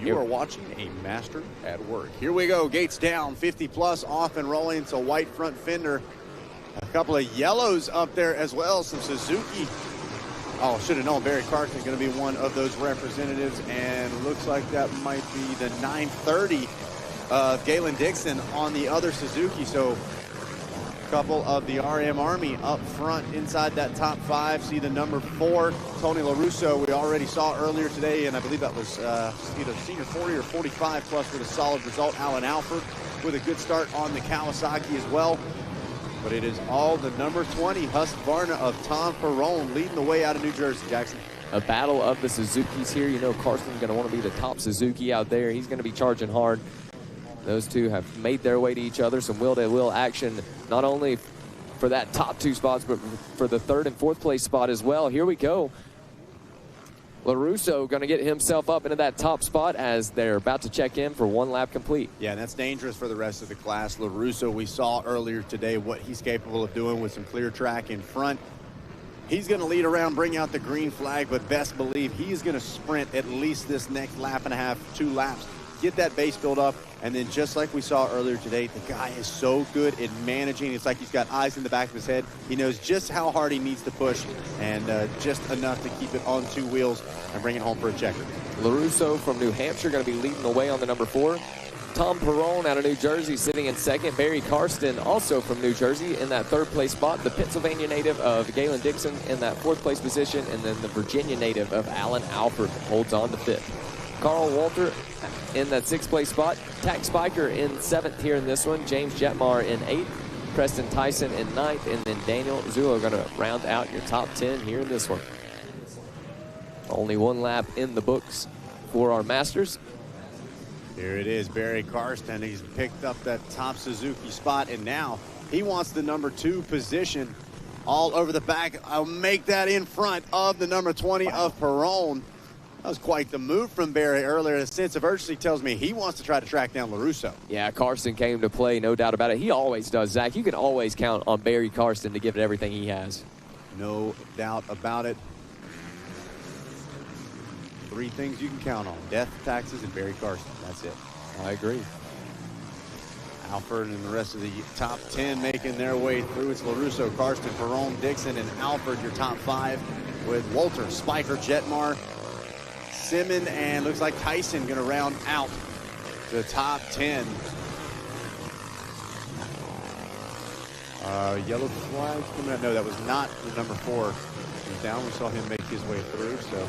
You are watching a master at work. Here we go. Gates down, 50-plus, off and rolling. It's a white front fender. A couple of yellows up there as well. Some Suzuki. Oh, should have known Barry Carson going to be one of those representatives. And looks like that might be the 930 of Galen Dixon on the other Suzuki. So couple of the RM Army up front inside that top 5. See the number 4, Tony LaRusso, we already saw earlier today, and I believe that was either senior 40 or 45 plus with a solid result. Alan Alford with a good start on the Kawasaki as well. But it is all the number 20, Husqvarna of Tom Perrone, leading the way out of New Jersey, Jackson. A battle of the Suzukis here. You know Carson's going to want to be the top Suzuki out there. He's going to be charging hard. Those two have made their way to each other. Some wheel-to-wheel action, not only for that top 2 spots, but for the 3rd and 4th place spot as well. Here we go. LaRusso going to get himself up into that top spot as they're about to check in for 1 lap complete. Yeah, and that's dangerous for the rest of the class. LaRusso, we saw earlier today what he's capable of doing with some clear track in front. He's going to lead around, bring out the green flag, but best believe he's going to sprint at least this next lap and a half, 2 laps. Get that base build up, and then just like we saw earlier today, the guy is so good at managing. It's like he's got eyes in the back of his head. He knows just how hard he needs to push, and just enough to keep it on 2 wheels and bring it home for a checker. LaRusso from New Hampshire going to be leading the way on the number 4. Tom Perrone out of New Jersey sitting in 2nd. Barry Karsten also from New Jersey in that 3rd place spot. The Pennsylvania native of Galen Dixon in that 4th place position, and then the Virginia native of Alan Alford holds on to 5th. Carl Walter in that 6th place spot. Tack Spiker in 7th here in this one. James Jetmar in 8th. Preston Tyson in 9th. And then Daniel Zullo going to round out your top 10 here in this one. Only 1 lap in the books for our Masters. Here it is, Barry Karsten. He's picked up that top Suzuki spot, and now he wants the number 2 position all over the back. I'll make that in front of the number 20 of Perrone. That was quite the move from Barry earlier. The sense of urgency tells me he wants to try to track down LaRusso. Yeah, Carson came to play, no doubt about it. He always does, Zach. You can always count on Barry Karsten to give it everything he has. No doubt about it. 3 things you can count on: death, taxes, and Barry Karsten. That's it. I agree. Alford and the rest of the top 10 making their way through. It's LaRusso, Karsten, Perrone, Dixon, and Alford, your top 5, with Walter, Spiker, Jetmar, Simmon, and looks like Tyson going to round out the top 10. Yellow flag coming out. No, that was not the number 4. He's down. We saw him make his way through, so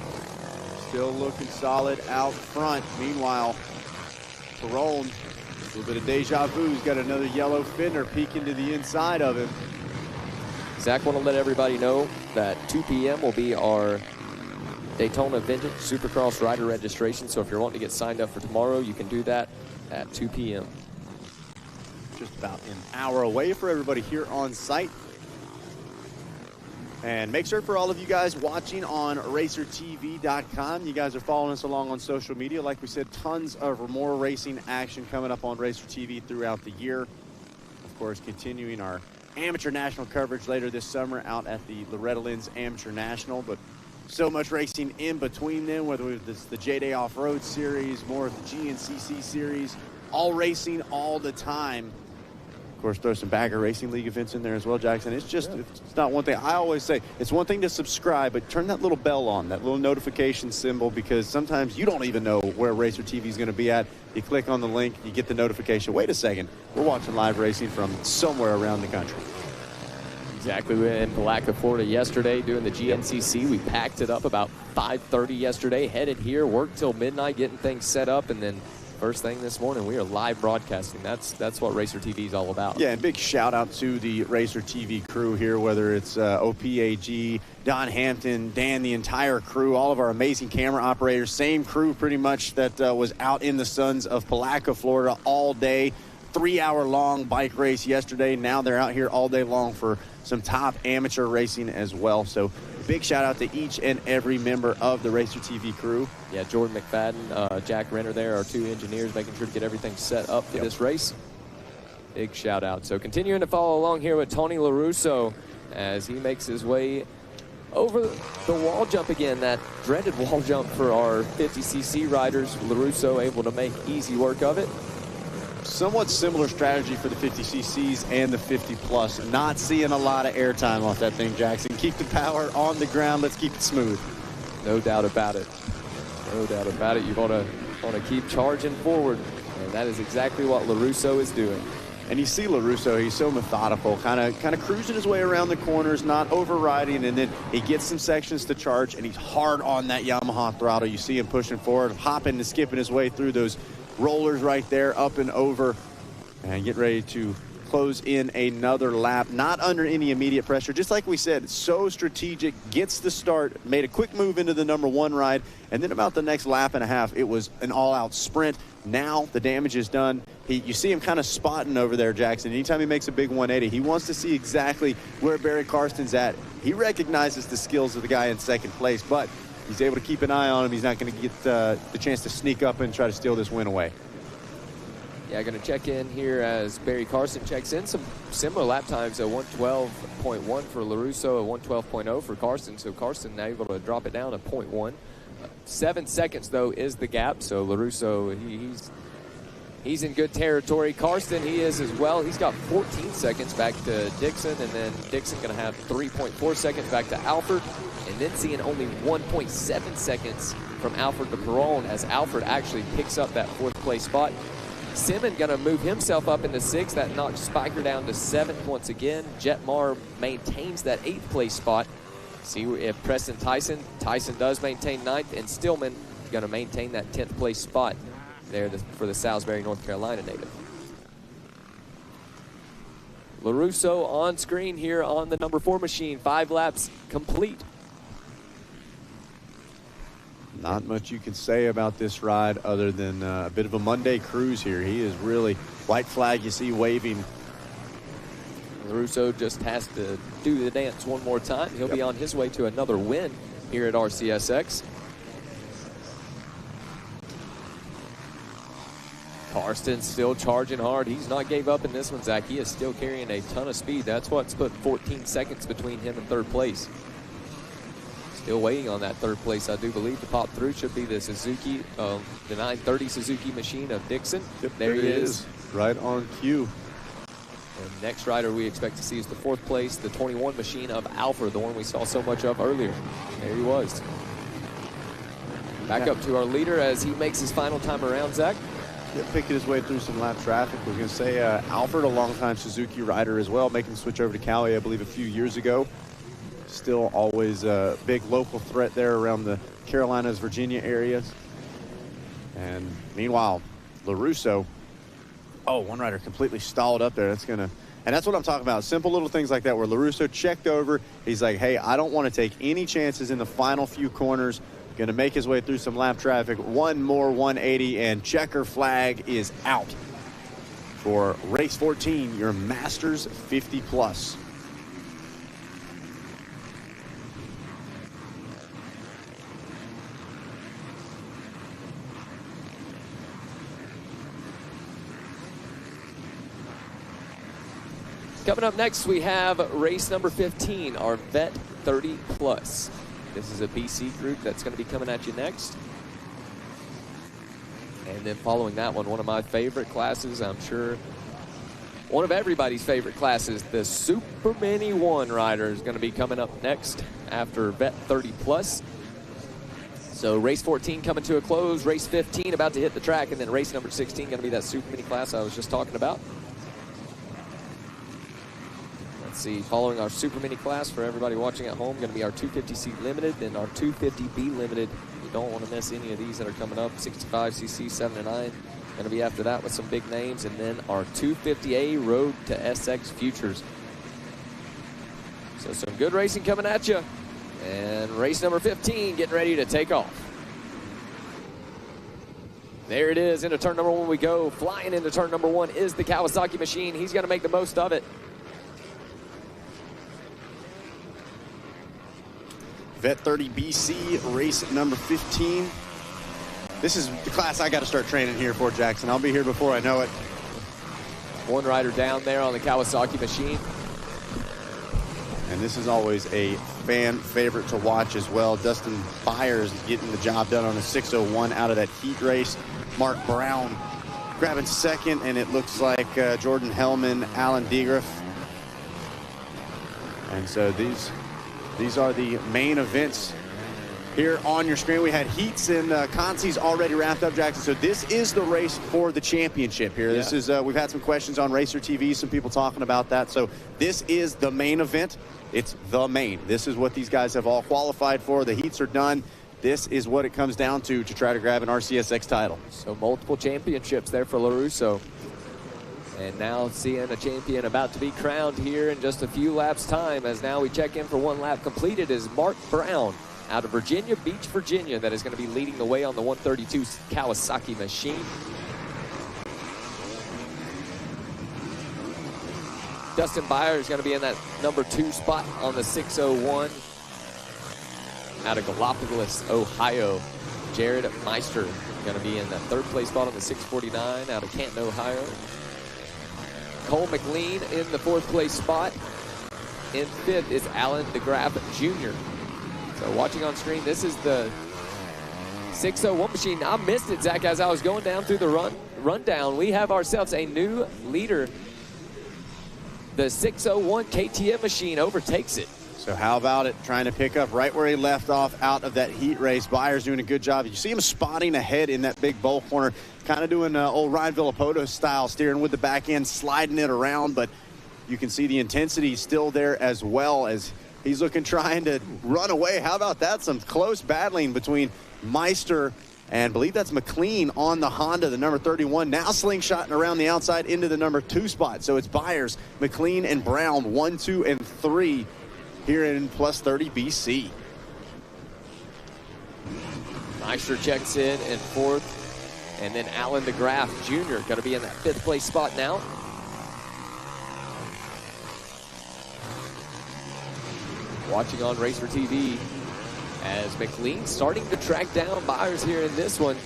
still looking solid out front. Meanwhile, Perrone, a little bit of deja vu. He's got another yellow fender peeking to the inside of him. Zach, want to let everybody know that 2 p.m. will be our Daytona Vintage Supercross rider registration. So if you're wanting to get signed up for tomorrow, you can do that at 2 p.m. Just about an hour away for everybody here on site. And make sure for all of you guys watching on RacerTV.com, you guys are following us along on social media. Like we said, tons of more racing action coming up on Racer TV throughout the year. Of course, continuing our amateur national coverage later this summer out at the Loretta Lynn's Amateur National. But so much racing in between them, whether it's the J-Day Off-Road Series, more of the GNCC Series, all racing all the time. Of course, throw some Bagger Racing League events in there as well, Jackson. It's just, it's not one thing. I always say, it's one thing to subscribe, but turn that little bell on, that little notification symbol, because sometimes you don't even know where Racer TV is going to be at. You click on the link, you get the notification. Wait a second, we're watching live racing from somewhere around the country. Exactly. We were in Palatka, Florida yesterday doing the GNCC. We packed it up about 5:30 yesterday, headed here, worked till midnight getting things set up, and then first thing this morning, we are live broadcasting. That's what Racer TV is all about. Yeah, and big shout out to the Racer TV crew here, whether it's OPAG, Don Hampton, Dan, the entire crew, all of our amazing camera operators, same crew pretty much that was out in the suns of Palatka, Florida all day. 3-hour-long bike race yesterday. Now they're out here all day long for some top amateur racing as well. So big shout out to each and every member of the Racer TV crew. Yeah, Jordan McFadden, Jack Renner there, our two engineers, making sure to get everything set up for this race. Big shout out. So continuing to follow along here with Tony LaRusso as he makes his way over the wall jump again, that dreaded wall jump for our 50cc riders. LaRusso able to make easy work of it. Somewhat similar strategy for the 50cc's and the 50 plus. Not seeing a lot of airtime off that thing, Jackson. Keep the power on the ground. Let's keep it smooth. No doubt about it. No doubt about it. You want to keep charging forward, and that is exactly what LaRusso is doing. And you see LaRusso, he's so methodical, kind of cruising his way around the corners, not overriding, and then he gets some sections to charge, and he's hard on that Yamaha throttle. You see him pushing forward, hopping and skipping his way through those rollers right there, up and over, and get ready to close in another lap, not under any immediate pressure. Just like we said, so strategic, gets the start, made a quick move into the #1 ride, and then about the next lap and a half, it was an all-out sprint. Now the damage is done. You see him kind of spotting over there, Jackson. Anytime he makes a big 180, he wants to see exactly where Barry Karsten's at. He recognizes the skills of the guy in second place, but he's able to keep an eye on him. He's not going to get the chance to sneak up and try to steal this win away. Yeah, going to check in here as Barry Karsten checks in. Some similar lap times, a 112.1 for LaRusso, a 112.0 for Karsten. So Karsten now able to drop it down to 0.1. 7 seconds, though, is the gap. So LaRusso, he's in good territory. Karsten, he is as well. He's got 14 seconds back to Dixon, and then Dixon going to have 3.4 seconds back to Alfred, and then seeing only 1.7 seconds from Alfred to Perron as Alfred actually picks up that 4th place spot. Simon going to move himself up into 6th. That knocks Spiker down to 7th once again. Jetmar maintains that 8th place spot. See if Preston Tyson does maintain 9th, and Stillman going to maintain that 10th place spot there for the Salisbury, North Carolina native. LaRusso on screen here on the #4 machine. 5 laps complete. Not much you can say about this ride other than a bit of a Monday cruise here. He is really, white flag you see waving. LaRusso just has to do the dance one more time. He'll be on his way to another win here at RCSX. Karsten still charging hard. He's not gave up in this one, Zach. He is still carrying a ton of speed. That's what's put 14 seconds between him and 3rd place. Still waiting on that 3rd place, I do believe, to pop through. Should be the Suzuki, the 930 Suzuki machine of Dixon. Yep, there he is. Right on cue. And next rider we expect to see is the 4th place, the 21 machine of Alfred, the one we saw so much of earlier. There he was. Back up to our leader as he makes his final time around, Zach. Yeah, picking his way through some lap traffic. I was going to say Alfred, a longtime Suzuki rider as well, making the switch over to Cali, I believe, a few years ago. Still always a big local threat there around the Carolinas, Virginia areas. And meanwhile, LaRusso, one rider completely stalled up there. And that's what I'm talking about. Simple little things like that where LaRusso checked over. He's like, hey, I don't want to take any chances in the final few corners. Going to make his way through some lap traffic. One more 180, and checker flag is out for race 14, your Masters 50 plus. Coming up next, we have race number 15, our Vet 30 plus. This is a BC group that's going to be coming at you next. And then following that one of my favorite classes, I'm sure one of everybody's favorite classes, the Super Mini 1 rider is going to be coming up next after Vet 30 plus. So race 14 coming to a close, race 15 about to hit the track, and then race number 16 going to be that Super Mini class I was just talking about. Let's see, following our Super Mini class for everybody watching at home, going to be our 250C Limited, then our 250B Limited. You don't want to miss any of these that are coming up. 65cc, 7 and 9, going to be after that with some big names, and then our 250A Road to SX Futures. So some good racing coming at you, and race number 15 getting ready to take off. There it is, into turn number 1 we go. Flying into turn number 1 is the Kawasaki machine. He's going to make the most of it. Vet 30 BC, race number 15. This is the class I got to start training here for, Jackson. I'll be here before I know it. One rider down there on the Kawasaki machine. And this is always a fan favorite to watch as well. Dustin Byers getting the job done on a 601 out of that heat race. Mark Brown grabbing second, and it looks like Jordan Hellman, Alan Degriff. And so these are the main events here on your screen. We had heats and consies already wrapped up, Jackson. So this is the race for the championship here. Yeah. This is we've had some questions on Racer TV, some people talking about that. So this is the main event. It's the main. This is what these guys have all qualified for. The heats are done. This is what it comes down to try to grab an RCSX title. So multiple championships there for LaRusso. And now seeing a champion about to be crowned here in just a few laps time, as now we check in for one lap completed, is Mark Brown out of Virginia Beach, Virginia, that is going to be leading the way on the 132 Kawasaki machine. Dustin Byers is going to be in that number 2 spot on the 601. Out of Galapagos, Ohio, Jared Meister going to be in the 3rd place spot on the 649 out of Canton, Ohio. Cole McLean in the 4th place spot. In 5th is Alan DeGraff Jr. So watching on screen, this is the 601 machine. I missed it, Zach, as I was going down through the rundown. We have ourselves a new leader. The 601 KTM machine overtakes it. So how about it, trying to pick up right where he left off out of that heat race. Byers doing a good job. You see him spotting ahead in that big bowl corner, kind of doing old Ryan Villapoto style, steering with the back end, sliding it around, but you can see the intensity still there as well as he's trying to run away. How about that? Some close battling between Meister and I believe that's McLean on the Honda, the number 31, now slingshotting around the outside into the number 2 spot. So it's Byers, McLean, and Brown, 1, 2, and 3 here in plus 30 BC. Meister checks in 4th, and then Alan DeGraff Jr. going to be in that 5th place spot now. Watching on Racer TV as McLean starting to track down Byers here in this one.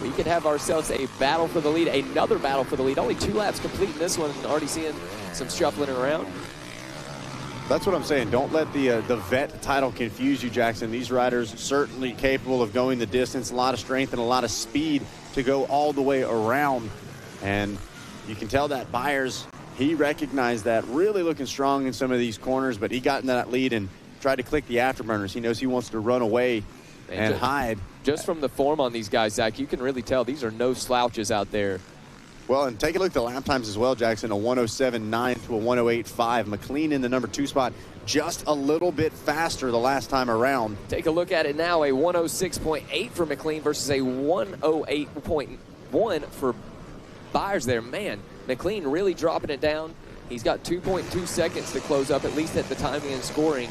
We could have ourselves a battle for the lead, another battle for the lead. Only 2 laps complete in this one, and already seeing some shuffling around. That's what I'm saying. Don't let the vet title confuse you, Jackson. These riders certainly capable of going the distance, a lot of strength and a lot of speed to go all the way around. And you can tell that Byers, he recognized that, really looking strong in some of these corners, but he got in that lead and tried to click the afterburners. He knows he wants to run away and hide. Just from the form on these guys, Zach, you can really tell these are no slouches out there. Well, and take a look at the lap times as well, Jackson. A 107.9 to a 108.5. McLean in the number 2 spot, just a little bit faster the last time around. Take a look at it now. A 106.8 for McLean versus a 108.1 for Byers there. Man, McLean really dropping it down. He's got 2.2 seconds to close up, at least at the timing and scoring.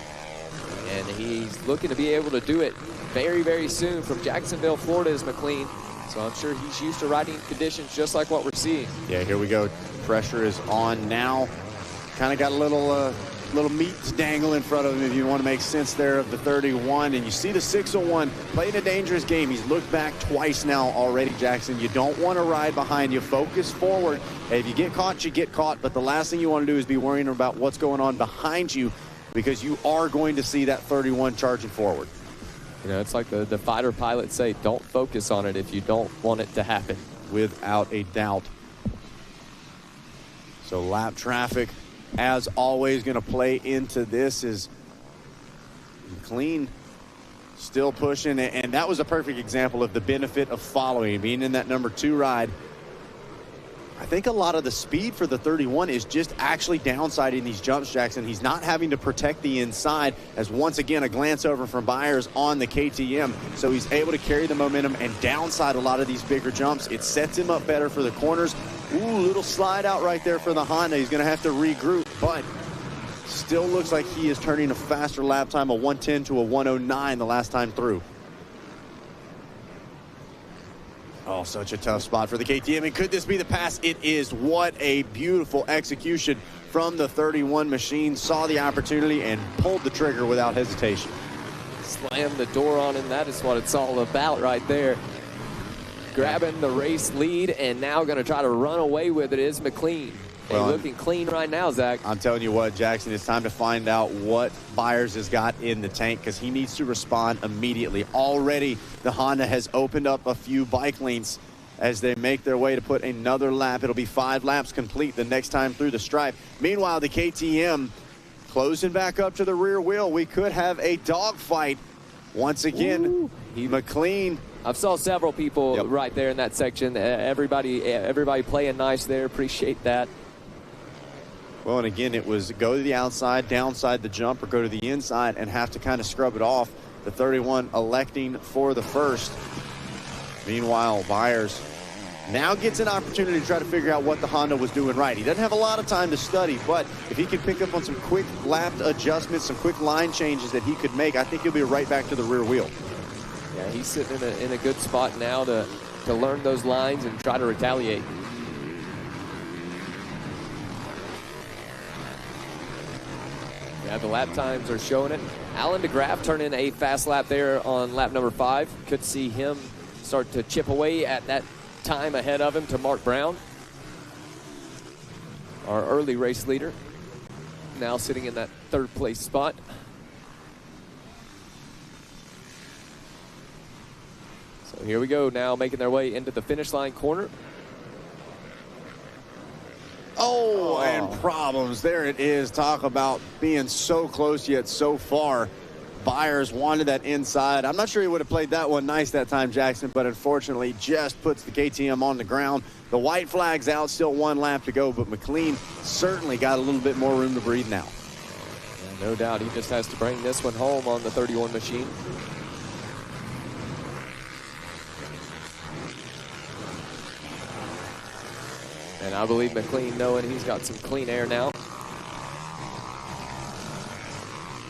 And he's looking to be able to do it very, very soon. From Jacksonville, Florida is McLean. So I'm sure he's used to riding conditions just like what we're seeing. Yeah, here we go. Pressure is on now. Kind of got a little meat to dangle in front of him if you want to make sense there of the 31. And you see the 601 playing a dangerous game. He's looked back twice now already, Jackson. You don't want to ride behind you. Focus forward. Hey, if you get caught, you get caught. But the last thing you want to do is be worrying about what's going on behind you, because you are going to see that 31 charging forward. You know, it's like the fighter pilots say, don't focus on it if you don't want it to happen. Without a doubt. So lap traffic, as always, going to play into this. Is McLean still pushing, and that was a perfect example of the benefit of following, being in that number 2 ride. I think a lot of the speed for the 31 is just actually downsiding these jumps, Jackson. He's not having to protect the inside, as once again a glance over from Byers on the KTM. So he's able to carry the momentum and downside a lot of these bigger jumps. It sets him up better for the corners. Ooh, little slide out right there for the Honda. He's going to have to regroup, but still looks like he is turning a faster lap time, a 110 to a 109 the last time through. Oh, such a tough spot for the KTM. And could this be the pass? It is. What a beautiful execution from the 31 machine. Saw the opportunity and pulled the trigger without hesitation. Slammed the door on him. That is what it's all about right there. Grabbing the race lead and now going to try to run away with it is McLean. Well, looking clean right now, Zach. I'm telling you what, Jackson, it's time to find out what Byers has got in the tank, because he needs to respond immediately. Already, the Honda has opened up a few bike lanes as they make their way to put another lap. It'll be 5 laps complete the next time through the stripe. Meanwhile, the KTM closing back up to the rear wheel. We could have a dogfight once again. McLean. I've saw several people right there in that section. Everybody playing nice there. Appreciate that. Well, and again, it was go to the outside, downside the jump, or go to the inside and have to kind of scrub it off. The 31 electing for the first. Meanwhile, Byers now gets an opportunity to try to figure out what the Honda was doing right. He doesn't have a lot of time to study, but if he can pick up on some quick lap adjustments, some quick line changes that he could make, I think he'll be right back to the rear wheel. Yeah, he's sitting in a good spot now to learn those lines and try to retaliate. Yeah, the lap times are showing it. Alan DeGraff turning a fast lap there on lap number 5. Could see him start to chip away at that time ahead of him to Mark Brown, our early race leader, now sitting in that 3rd place spot. So here we go, now making their way into the finish line corner. Oh, and problems. There it is. Talk about being so close yet so far. Byers wanted that inside. I'm not sure he would have played that one nice that time, Jackson, but unfortunately just puts the KTM on the ground. The white flag's out, still 1 lap to go, but McLean certainly got a little bit more room to breathe now. Yeah, no doubt. He just has to bring this one home on the 31 machine. And I believe McLean, knowing he's got some clean air now,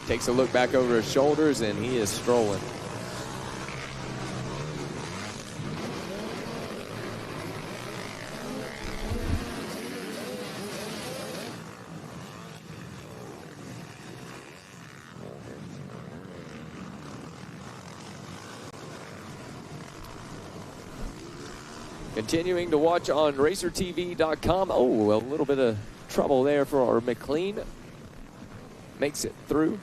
takes a look back over his shoulders, and he is strolling. Continuing to watch on racertv.com. Oh, a little bit of trouble there for our McLean. Makes it through.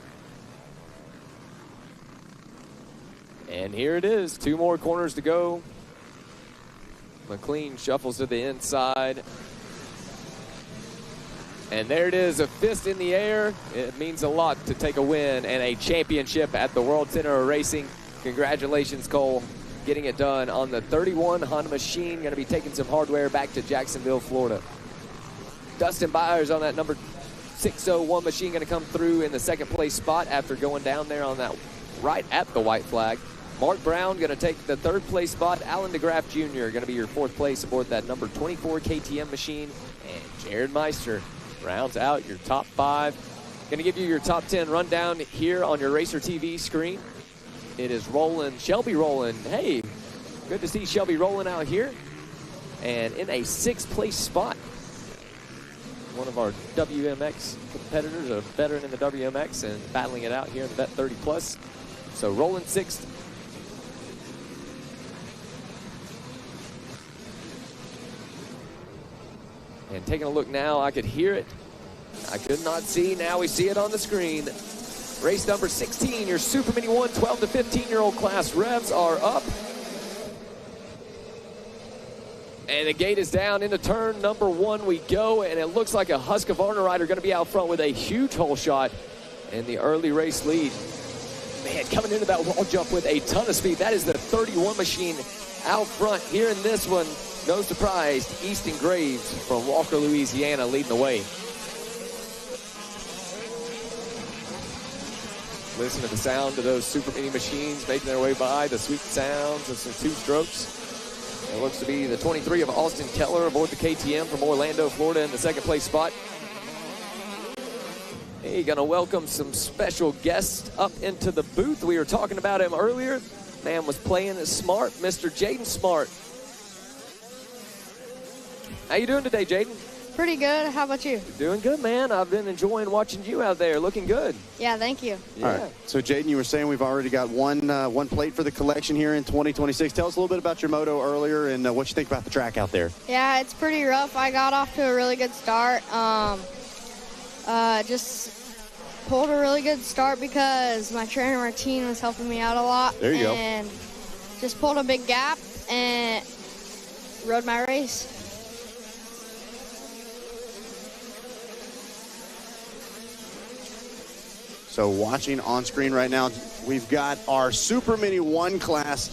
And here it is, 2 more corners to go. McLean shuffles to the inside. And there it is, a fist in the air. It means a lot to take a win and a championship at the World Center of Racing. Congratulations, Cole, getting it done on the 31 Honda machine. Going to be taking some hardware back to Jacksonville, Florida. Dustin Byers on that number 601 machine going to come through in the 2nd place spot after going down there on that right at the white flag. Mark Brown going to take the 3rd place spot. Alan DeGraff Jr. going to be your 4th place aboard that number 24 KTM machine. And Jared Meister rounds out your top 5. Going to give you your top 10 rundown here on your Racer TV screen. It is Shelby Rowland. Hey, good to see Shelby Rowland out here. And in a 6th place spot. One of our WMX competitors, a veteran in the WMX, and battling it out here in the Vet 30 Plus. So Rowland 6th. And taking a look now, I could hear it. I could not see. Now we see it on the screen. Race number 16, your Super Mini 1 12 to 15-year-old class. Revs are up. And the gate is down. Into turn number 1 we go, and it looks like a Husqvarna rider going to be out front with a huge hole shot in the early race lead. Man, coming into that wall jump with a ton of speed. That is the 31 machine out front here in this one. No surprise, Easton Graves from Walker, Louisiana leading the way. Listen to the sound of those Super Mini machines making their way by, the sweet sounds of some 2 strokes. It looks to be the 23 of Austin Keller aboard the KTM from Orlando, Florida in the 2nd place spot. Hey, gonna welcome some special guests up into the booth. We were talking about him earlier. Man was playing it smart, Mr. Jaden Smart. How you doing today, Jaden? Pretty good. How about you? Doing good, man. I've been enjoying watching you out there. Looking good. Yeah, thank you. Yeah. All right. So, Jaden, you were saying we've already got one plate for the collection here in 2026. Tell us a little bit about your moto earlier and what you think about the track out there. Yeah, it's pretty rough. I got off to a really good start. Just pulled a really good start because my trainer Martine was helping me out a lot. There you go. And just pulled a big gap and rode my race. So watching on screen right now, we've got our Super Mini 1 class,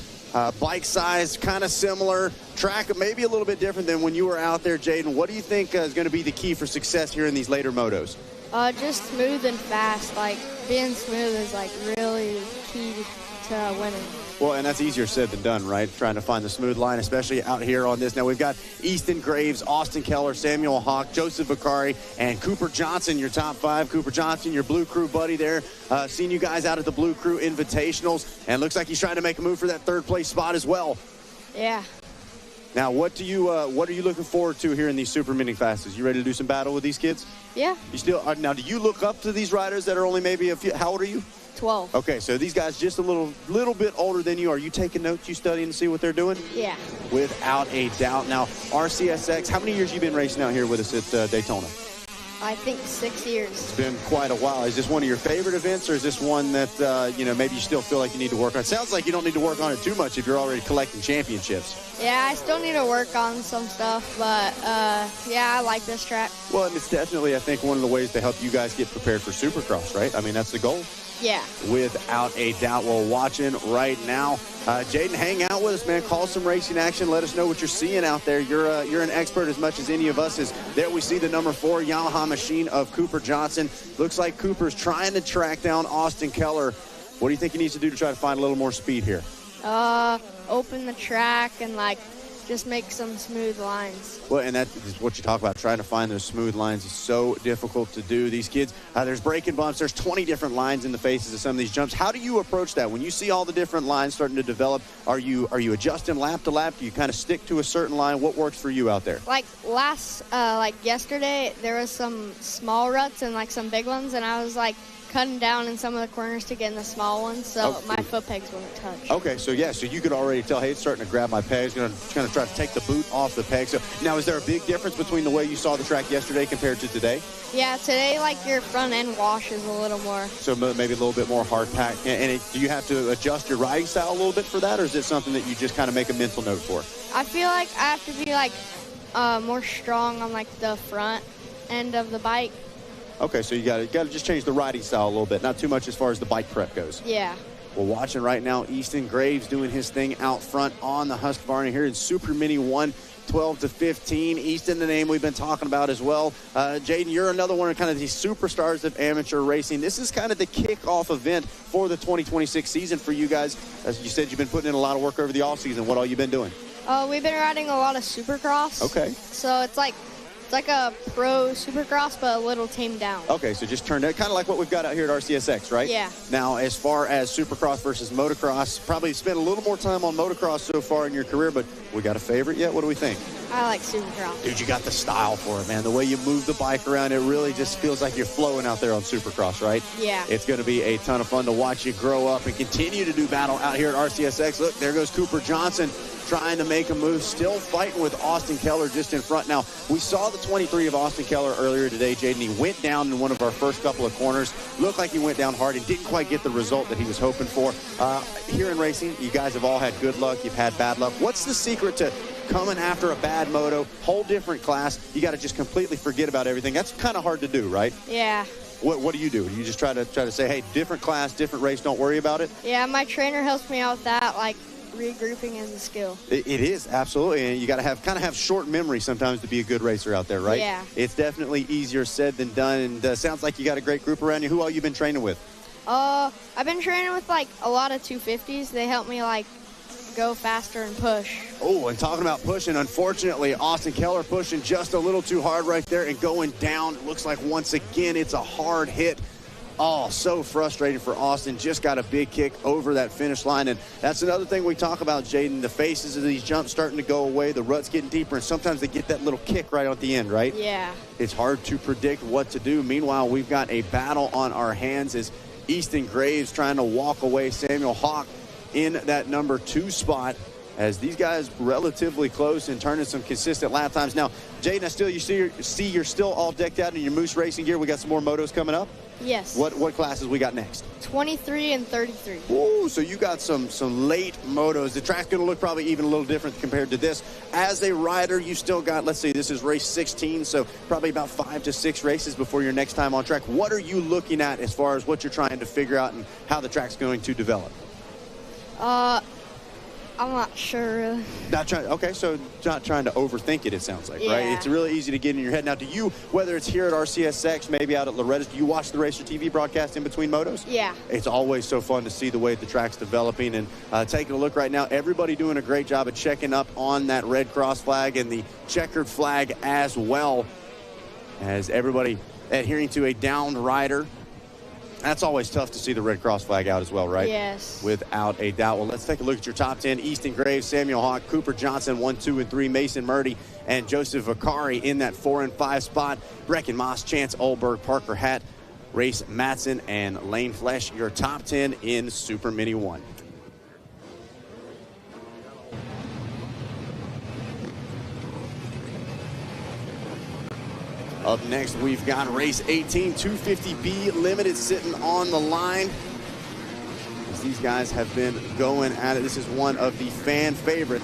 bike size, kind of similar, track maybe a little bit different than when you were out there, Jaden. What do you think is going to be the key for success here in these later motos? Just smooth and fast. Like, being smooth is, like, really key to winning. Well, and that's easier said than done, right? Trying to find the smooth line, especially out here on this. Now, we've got Easton Graves, Austin Keller, Samuel Hawk, Joseph Vicari, and Cooper Johnson, your top 5. Cooper Johnson, your Blue Crew buddy there. Seen you guys out at the Blue Crew Invitationals, and looks like he's trying to make a move for that 3rd place spot as well. Yeah. Now, what are you looking forward to here in these Super Mini classes? You ready to do some battle with these kids? Yeah. You still now? Do you look up to these riders that are only maybe a few? How old are you? 12. Okay, so these guys just a little bit older than you. Are you taking notes? You studying to see what they're doing? Yeah. Without a doubt. Now, RCSX, how many years you been racing out here with us at Daytona? I think 6 years. It's been quite a while. Is this one of your favorite events, or is this one that, maybe you still feel like you need to work on? It sounds like you don't need to work on it too much if you're already collecting championships. Yeah, I still need to work on some stuff, but, yeah, I like this track. Well, and it's definitely, I think, one of the ways to help you guys get prepared for Supercross, right? I mean, that's the goal. Yeah. Without a doubt. Well, watching right now. Jaden, hang out with us, man. Call some racing action. Let us know what you're seeing out there. You're an expert as much as any of us is. There we see the number 4 Yamaha machine of Cooper Johnson. Looks like Cooper's trying to track down Austin Keller. What do you think he needs to do to try to find a little more speed here? Open the track and, like, just make some smooth lines. Well, and that is what you talk about. Trying to find those smooth lines is so difficult to do. These kids, there's braking bumps. There's 20 different lines in the faces of some of these jumps. How do you approach that? When you see all the different lines starting to develop, are you adjusting lap to lap? Do you kind of stick to a certain line? What works for you out there? Like yesterday, there was some small ruts and, like, some big ones, and I was, like, cutting down in some of the corners to get in the small ones, so my foot pegs wouldn't touch. Okay, so you could already tell, hey, it's starting to grab my pegs. Going to try to take the boot off the peg. So now, is there a big difference between the way you saw the track yesterday compared to today? Yeah, today, like, your front end wash is a little more. So maybe a little bit more hard pack. And do you have to adjust your riding style a little bit for that, or is it something that you just kind of make a mental note for? I feel like I have to be, like, more strong on, like, the front end of the bike. Okay, so you got to just change the riding style a little bit, not too much as far as the bike prep goes. Yeah. We're watching right now Easton Graves doing his thing out front on the Husqvarna here in Super Mini 1, 12 to 15. Easton, the name we've been talking about as well. Jaden, you're another one of kind of these superstars of amateur racing. This is kind of the kickoff event for the 2026 season for you guys. As you said, you've been putting in a lot of work over the offseason. What all you been doing? We've been riding a lot of Supercross. Okay. So it's like It's like a pro Supercross, but a little tamed down. Okay, so just turned it kind of like what we've got out here at RCSX, right? Yeah. Now, as far as Supercross versus motocross, probably spent a little more time on motocross so far in your career, but we got a favorite yet? What do we think? I like Supercross. Dude, you got the style for it, man. The way you move the bike around, it really just feels like you're flowing out there on Supercross, right? Yeah. It's going to be a ton of fun to watch you grow up and continue to do battle out here at RCSX. Look, there goes Cooper Johnson trying to make a move, still fighting with Austin Keller just in front. Now, we saw the 23 of Austin Keller earlier today, Jaden. He went down in one of our first couple of corners. Looked like he went down hard and didn't quite get the result that he was hoping for. Here in racing, you guys have all had good luck. You've had bad luck. What's the secret to coming after a bad moto, whole different class? You got to just completely forget about everything. That's kind of hard to do, right? Yeah. What do? You just try to say, hey, different class, different race, don't worry about it? Yeah, my trainer helps me out with that, like regrouping is a skill. It is, absolutely. And you got to have short memory sometimes to be a good racer out there, right? Yeah. It's definitely easier said than done. And sounds like you got a great group around you. Who all you been training with? I've been training with like a lot of 250s. They help me like go faster and push. Oh, and talking about pushing, unfortunately, Austin Keller pushing just a little too hard right there and going down. Looks like once again it's a hard hit. Oh, so frustrating for Austin. Just got a big kick over that finish line. And that's another thing we talk about, Jaden. The faces of these jumps starting to go away. The rut's getting deeper, and sometimes they get that little kick right at the end, right? Yeah. It's hard to predict what to do. Meanwhile, we've got a battle on our hands as Easton Graves trying to walk away Samuel Hawk in that number 2 spot, as these guys relatively close and turning some consistent lap times. Now, Jaden, you see you're still all decked out in your Moose racing gear. We got some more motos coming up. Yes. What classes we got next? 23 and 33. Ooh, so you got some late motos. The track's going to look probably even a little different compared to this. As a rider, you still got, let's see, this is race 16, so probably about 5 to 6 races before your next time on track. What are you looking at as far as what you're trying to figure out and how the track's going to develop? I'm not sure really. Okay, so not trying to overthink it, it sounds like, Yeah. right? It's really easy to get in your head. Now, do you, whether it's here at RCSX, maybe out at Loretta's, do you watch the Racer TV broadcast in between motos? Yeah. It's always so fun to see the way the track's developing. And taking a look right now, everybody doing a great job of checking up on that red cross flag and the checkered flag as well, as everybody adhering to a downed rider. That's always tough to see the red cross flag out as well, right? Yes. Without a doubt. Well, let's take a look at your top 10. Easton Graves, Samuel Hawk, Cooper Johnson, 1, 2, and 3. Mason Murdy and Joseph Vicari in that 4 and 5 spot. Brecken Moss, Chance Olberg, Parker Hatt, Race Matson, and Lane Flesh. Your top 10 in Super Mini 1. Up next, we've got race 18, 250B Limited sitting on the line. As these guys have been going at it. This is one of the fan favorite.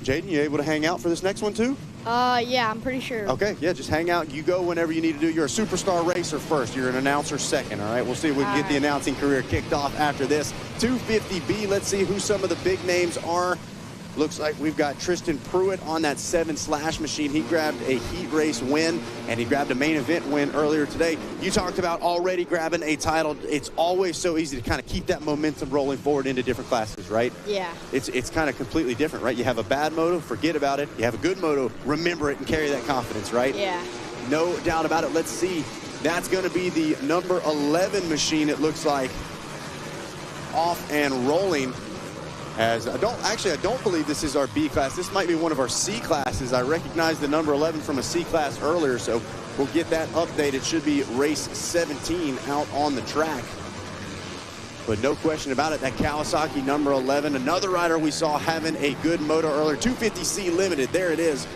Jaden, you able to hang out for this next one too? Yeah, I'm pretty sure. Okay, yeah, just hang out. You go whenever you need to do. You're a superstar racer first. You're an announcer second, all right? We'll see if we can get the announcing career kicked off after this. 250B, let's see who some of the big names are. Looks like we've got Tristan Pruitt on that 7 slash machine. He grabbed a heat race win, and he grabbed a main event win earlier today. You talked about already grabbing a title. It's always so easy to kind of keep that momentum rolling forward into different classes, right? Yeah. It's kind of completely different, right? You have a bad moto, forget about it. You have a good moto, remember it and carry that confidence, right? Yeah. No doubt about it. Let's see. That's going to be the number 11 machine, it looks like, off and rolling. As I don't believe this is our B class. This might be one of our C classes. I recognize the number 11 from a C class earlier, so we'll get that update. It should be race 17 out on the track. But no question about it, that Kawasaki number 11, another rider we saw having a good moto earlier. 250C Limited, there it is.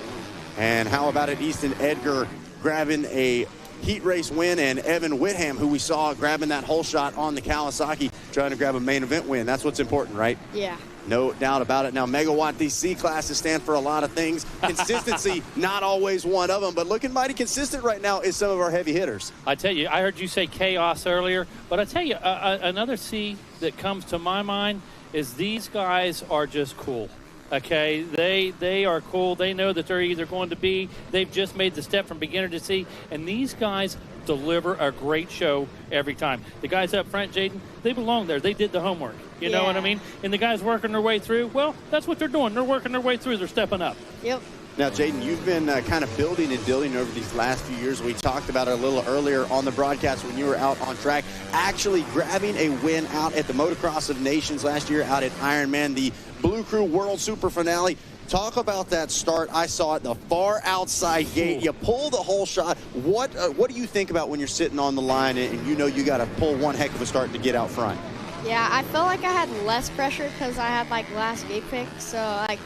And how about it, Easton Edgar grabbing a heat race win, and Evan Whitham, who we saw grabbing that whole shot on the Kawasaki, trying to grab a main event win. That's what's important, right? Yeah. No doubt about it. Now, Megawatt, these C classes stand for a lot of things. Consistency, not always one of them, but looking mighty consistent right now is some of our heavy hitters. I tell you, I heard you say chaos earlier, but I tell you, another C that comes to my mind is these guys are just cool. Okay, they are cool. They know that they're either going to be, they've just made the step from beginner to C, and these guys deliver a great show every time. The guys up front, Jaden, they belong there. They did the homework. You know what I mean? And the guys working their way through, well, that's what they're doing. They're working their way through. They're stepping up. Yep. Now, Jaden, you've been kind of building and building over these last few years. We talked about it a little earlier on the broadcast when you were out on track, actually grabbing a win out at the Motocross of Nations last year out at Ironman, the Blue Crew World Super Finale. Talk about that start. I saw it, the far outside gate. You pull the whole shot. What do you think about when you're sitting on the line and you know you got to pull one heck of a start to get out front? Yeah, I felt like I had less pressure because I had like last gate pick, so like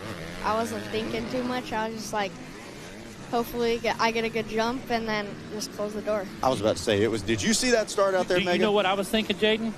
I wasn't thinking too much. I was just like, hopefully I get a good jump and then just close the door. I was about to say, did you see that start out there, Megan? You know what I was thinking, Jaden?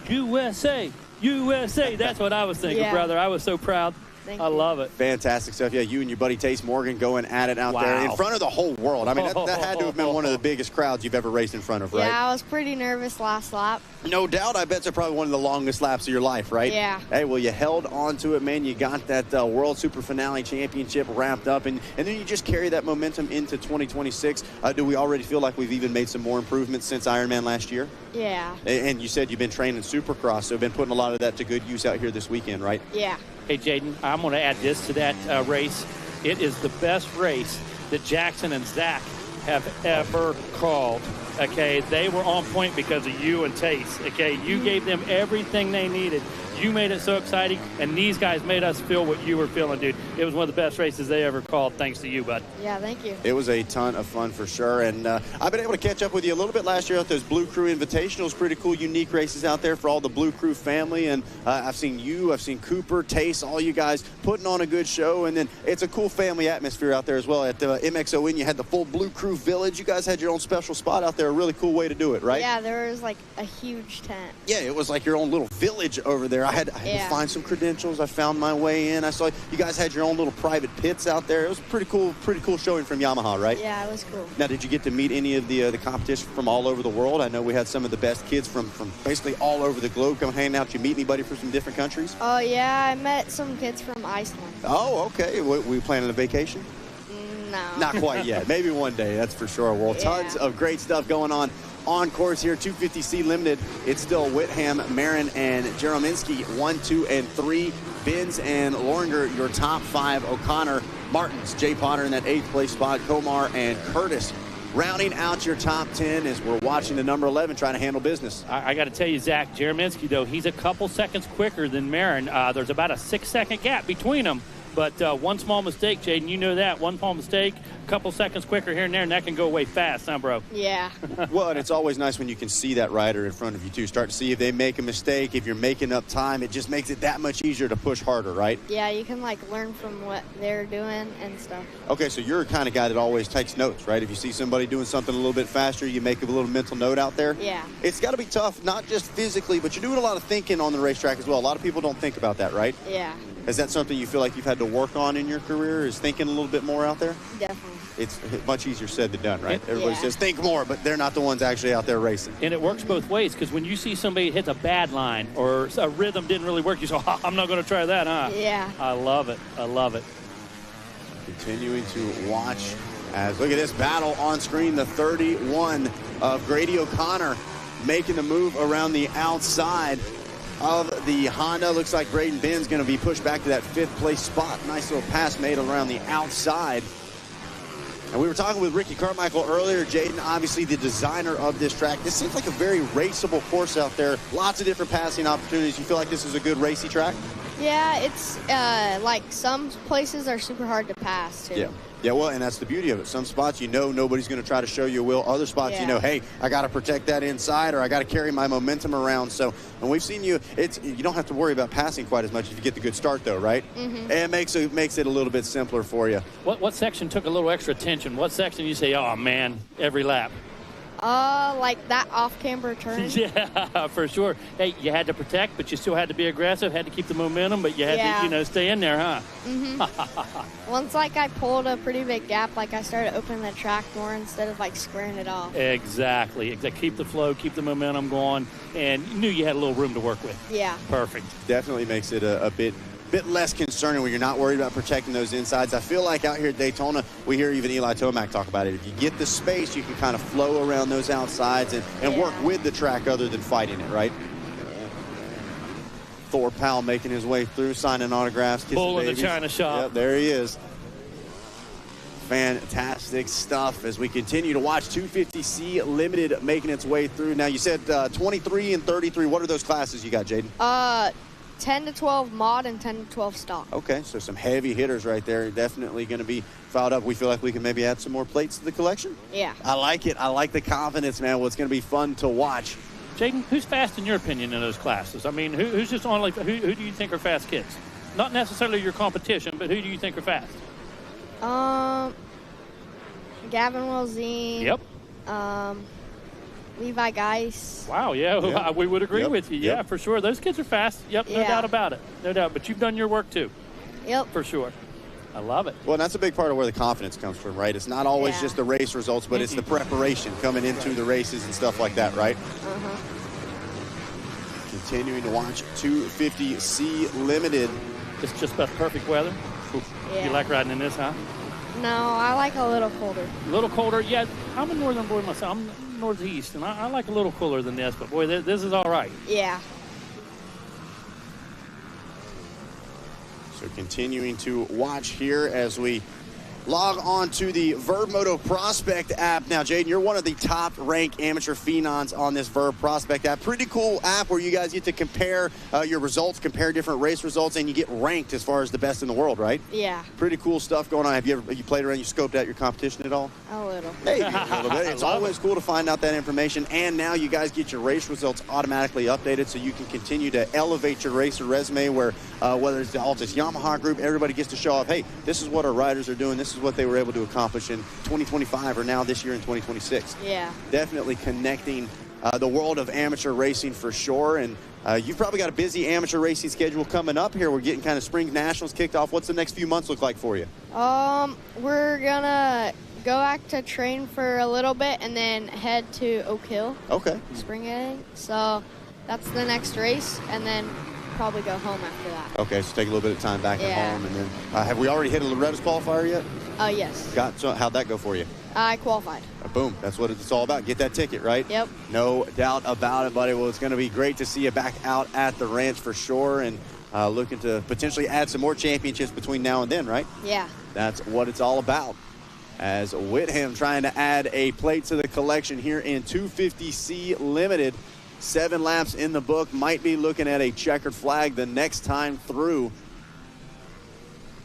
USA, USA. That's what I was thinking, brother. I was so proud. I love it. Fantastic stuff. Yeah, you and your buddy Tace Morgan going at it out there in front of the whole world. I mean, that had to have been one of the biggest crowds you've ever raced in front of, right? Yeah, I was pretty nervous last lap. No doubt. I bet it's probably one of the longest laps of your life, right? Yeah. Hey, well, you held on to it, man. You got that World Super Finale Championship wrapped up, and then you just carry that momentum into 2026. Do we already feel like we've even made some more improvements since Ironman last year? Yeah. And you said you've been training Supercross, so been putting a lot of that to good use out here this weekend, right? Yeah. Hey, Jaden, I'm going to add this to that race. It is the best race that Jackson and Zach have ever called. Okay, they were on point because of you and Tace. Okay, you gave them everything they needed. You made it so exciting, and these guys made us feel what you were feeling, dude. It was one of the best races they ever called, thanks to you, bud. Yeah, thank you. It was a ton of fun for sure, and I've been able to catch up with you a little bit last year at those Blue Crew Invitationals. Pretty cool, unique races out there for all the Blue Crew family, and I've seen you, I've seen Cooper, Tace, all you guys putting on a good show, and then it's a cool family atmosphere out there as well. At MXON, you had the full Blue Crew Village. You guys had your own special spot out there, a really cool way to do it, right? Yeah, there was like a huge tent. Yeah, it was like your own little village over there. I had to find some credentials. I found my way in. I saw you guys had your own little private pits out there. It was a pretty cool showing from Yamaha, right? Yeah, it was cool. Now, did you get to meet any of the competition from all over the world? I know we had some of the best kids from basically all over the globe come hanging out. Did you meet anybody from some different countries? Oh, yeah, I met some kids from Iceland. Oh, okay. Were you planning a vacation? No. Not quite yet. Maybe one day, that's for sure. Well, tons of great stuff going on course here. 250C Limited. It's still Whitham, Marin, and Jerominski, 1, 2, and 3. Binns and Loringer, your top 5. O'Connor, Martins, Jay Potter in that 8th place spot. Komar and Curtis rounding out your top 10 as we're watching the number 11 trying to handle business. I got to tell you, Zach, Jerominski, though, he's a couple seconds quicker than Marin. There's about a 6-second gap between them. But one small mistake, Jaden, you know that. One small mistake, a couple seconds quicker here and there, and that can go away fast, huh, bro? Yeah. Well, and it's always nice when you can see that rider in front of you, too. Start to see if they make a mistake, if you're making up time. It just makes it that much easier to push harder, right? Yeah, you can, like, learn from what they're doing and stuff. Okay, so you're the kind of guy that always takes notes, right? If you see somebody doing something a little bit faster, you make a little mental note out there? Yeah. It's got to be tough, not just physically, but you're doing a lot of thinking on the racetrack as well. A lot of people don't think about that, right? Yeah. Is that something you feel like you've had to work on in your career, is thinking a little bit more out there? Definitely. It's much easier said than done, right? Everybody says think more, but they're not the ones actually out there racing. And it works both ways, because when you see somebody hits a bad line or a rhythm didn't really work, you say, oh, I'm not going to try that, huh? Yeah. I love it. I love it. Continuing to watch as, look at this battle on screen, the 31 of Grady O'Connor making the move around the outside of the Honda. Looks like Braden Binn's going to be pushed back to that 5th place spot. Nice little pass made around the outside. And we were talking with Ricky Carmichael earlier. Jaden, obviously the designer of this track. This seems like a very raceable course out there. Lots of different passing opportunities. You feel like this is a good racy track? Yeah, it's like some places are super hard to pass, too. Yeah, well, and that's the beauty of it. Some spots, you know, nobody's going to try to show you a wheel. Other spots, you know, hey, I got to protect that inside, or I got to carry my momentum around. So, and we've seen you, you don't have to worry about passing quite as much if you get the good start, though, right? Mm-hmm. And it makes it a little bit simpler for you. What section took a little extra attention? What section you say, oh, man, every lap? Like that off-camber turn. Yeah, for sure. Hey, you had to protect, but you still had to be aggressive, had to keep the momentum, but you had to, stay in there, huh? Mm-hmm. Once, I pulled a pretty big gap, I started opening the track more instead of, squaring it off. Exactly. Keep the flow, keep the momentum going, and you knew you had a little room to work with. Yeah. Perfect. Definitely makes it a bit bit less concerning when you're not worried about protecting those insides. I feel like out here at Daytona, we hear even Eli Tomac talk about it. If you get the space, you can kind of flow around those outsides and work with the track other than fighting it, right? Thor Powell making his way through, signing autographs, kissing Bull babies. in the China shop. Yep, there he is. Fantastic stuff as we continue to watch 250C Limited making its way through. Now, you said 23 and 33. What are those classes you got, Jaden? 10 to 12 mod and 10 to 12 stock. Okay, so some heavy hitters right there. Definitely going to be filed up. We feel like we can maybe add some more plates to the collection. Yeah. I like it. I like the confidence, man. Well, it's going to be fun to watch. Jaden, who's fast in your opinion in those classes? I mean, who's just on, like, who do you think are fast kids? Not necessarily your competition, but who do you think are fast? Gavin Wilzine. Yep. Levi Geis. Wow, yeah. We would agree with you. Yeah, Yep. for sure. Those kids are fast. Yep, no Yeah. doubt about it. No doubt. But you've done your work too. Yep. For sure. I love it. Well, that's a big part of where the confidence comes from, right? It's not always just the race results, but it's the preparation coming into the races and stuff like that, right? Uh-huh. Continuing to watch 250C Limited. It's just about perfect weather. Yeah. You like riding in this, huh? No, I like a little colder. A little colder. Yeah, I'm a northern boy myself. I'm northeast, and I like a little cooler than this, but boy, this is all right. Yeah. So continuing to watch here as we log on to the Verb Moto Prospect app. Now, Jaden, you're one of the top-ranked amateur phenoms on this Verb Prospect app. Pretty cool app where you guys get to compare your results, compare different race results, and you get ranked as far as the best in the world, right? Yeah. Pretty cool stuff going on. Have you played around, you scoped out your competition at all? A little. Hey, a little bit. It's always cool to find out that information. And now you guys get your race results automatically updated so you can continue to elevate your racer resume where whether it's the Altus Yamaha group, everybody gets to show off, hey, this is what our riders are doing. This is what they were able to accomplish in 2025 or now this year in 2026. Yeah. Definitely connecting the world of amateur racing for sure. And you've probably got a busy amateur racing schedule coming up here. We're getting kind of spring nationals kicked off. What's the next few months look like for you? We're gonna go back to train for a little bit and then head to Oak Hill. Okay. Spring heading. So that's the next race, and then probably go home after that. Okay, so take a little bit of time back at Yeah. home. And then have we already hit a Loretta's qualifier yet? Yes. So how'd that go for you? I qualified. Boom. That's what it's all about. Get that ticket, right? Yep. No doubt about it, buddy. Well, it's going to be great to see you back out at the ranch for sure, and looking to potentially add some more championships between now and then, right? Yeah. That's what it's all about. As Whitham trying to add a plate to the collection here in 250C Limited. 7 laps in the book. Might be looking at a checkered flag the next time through.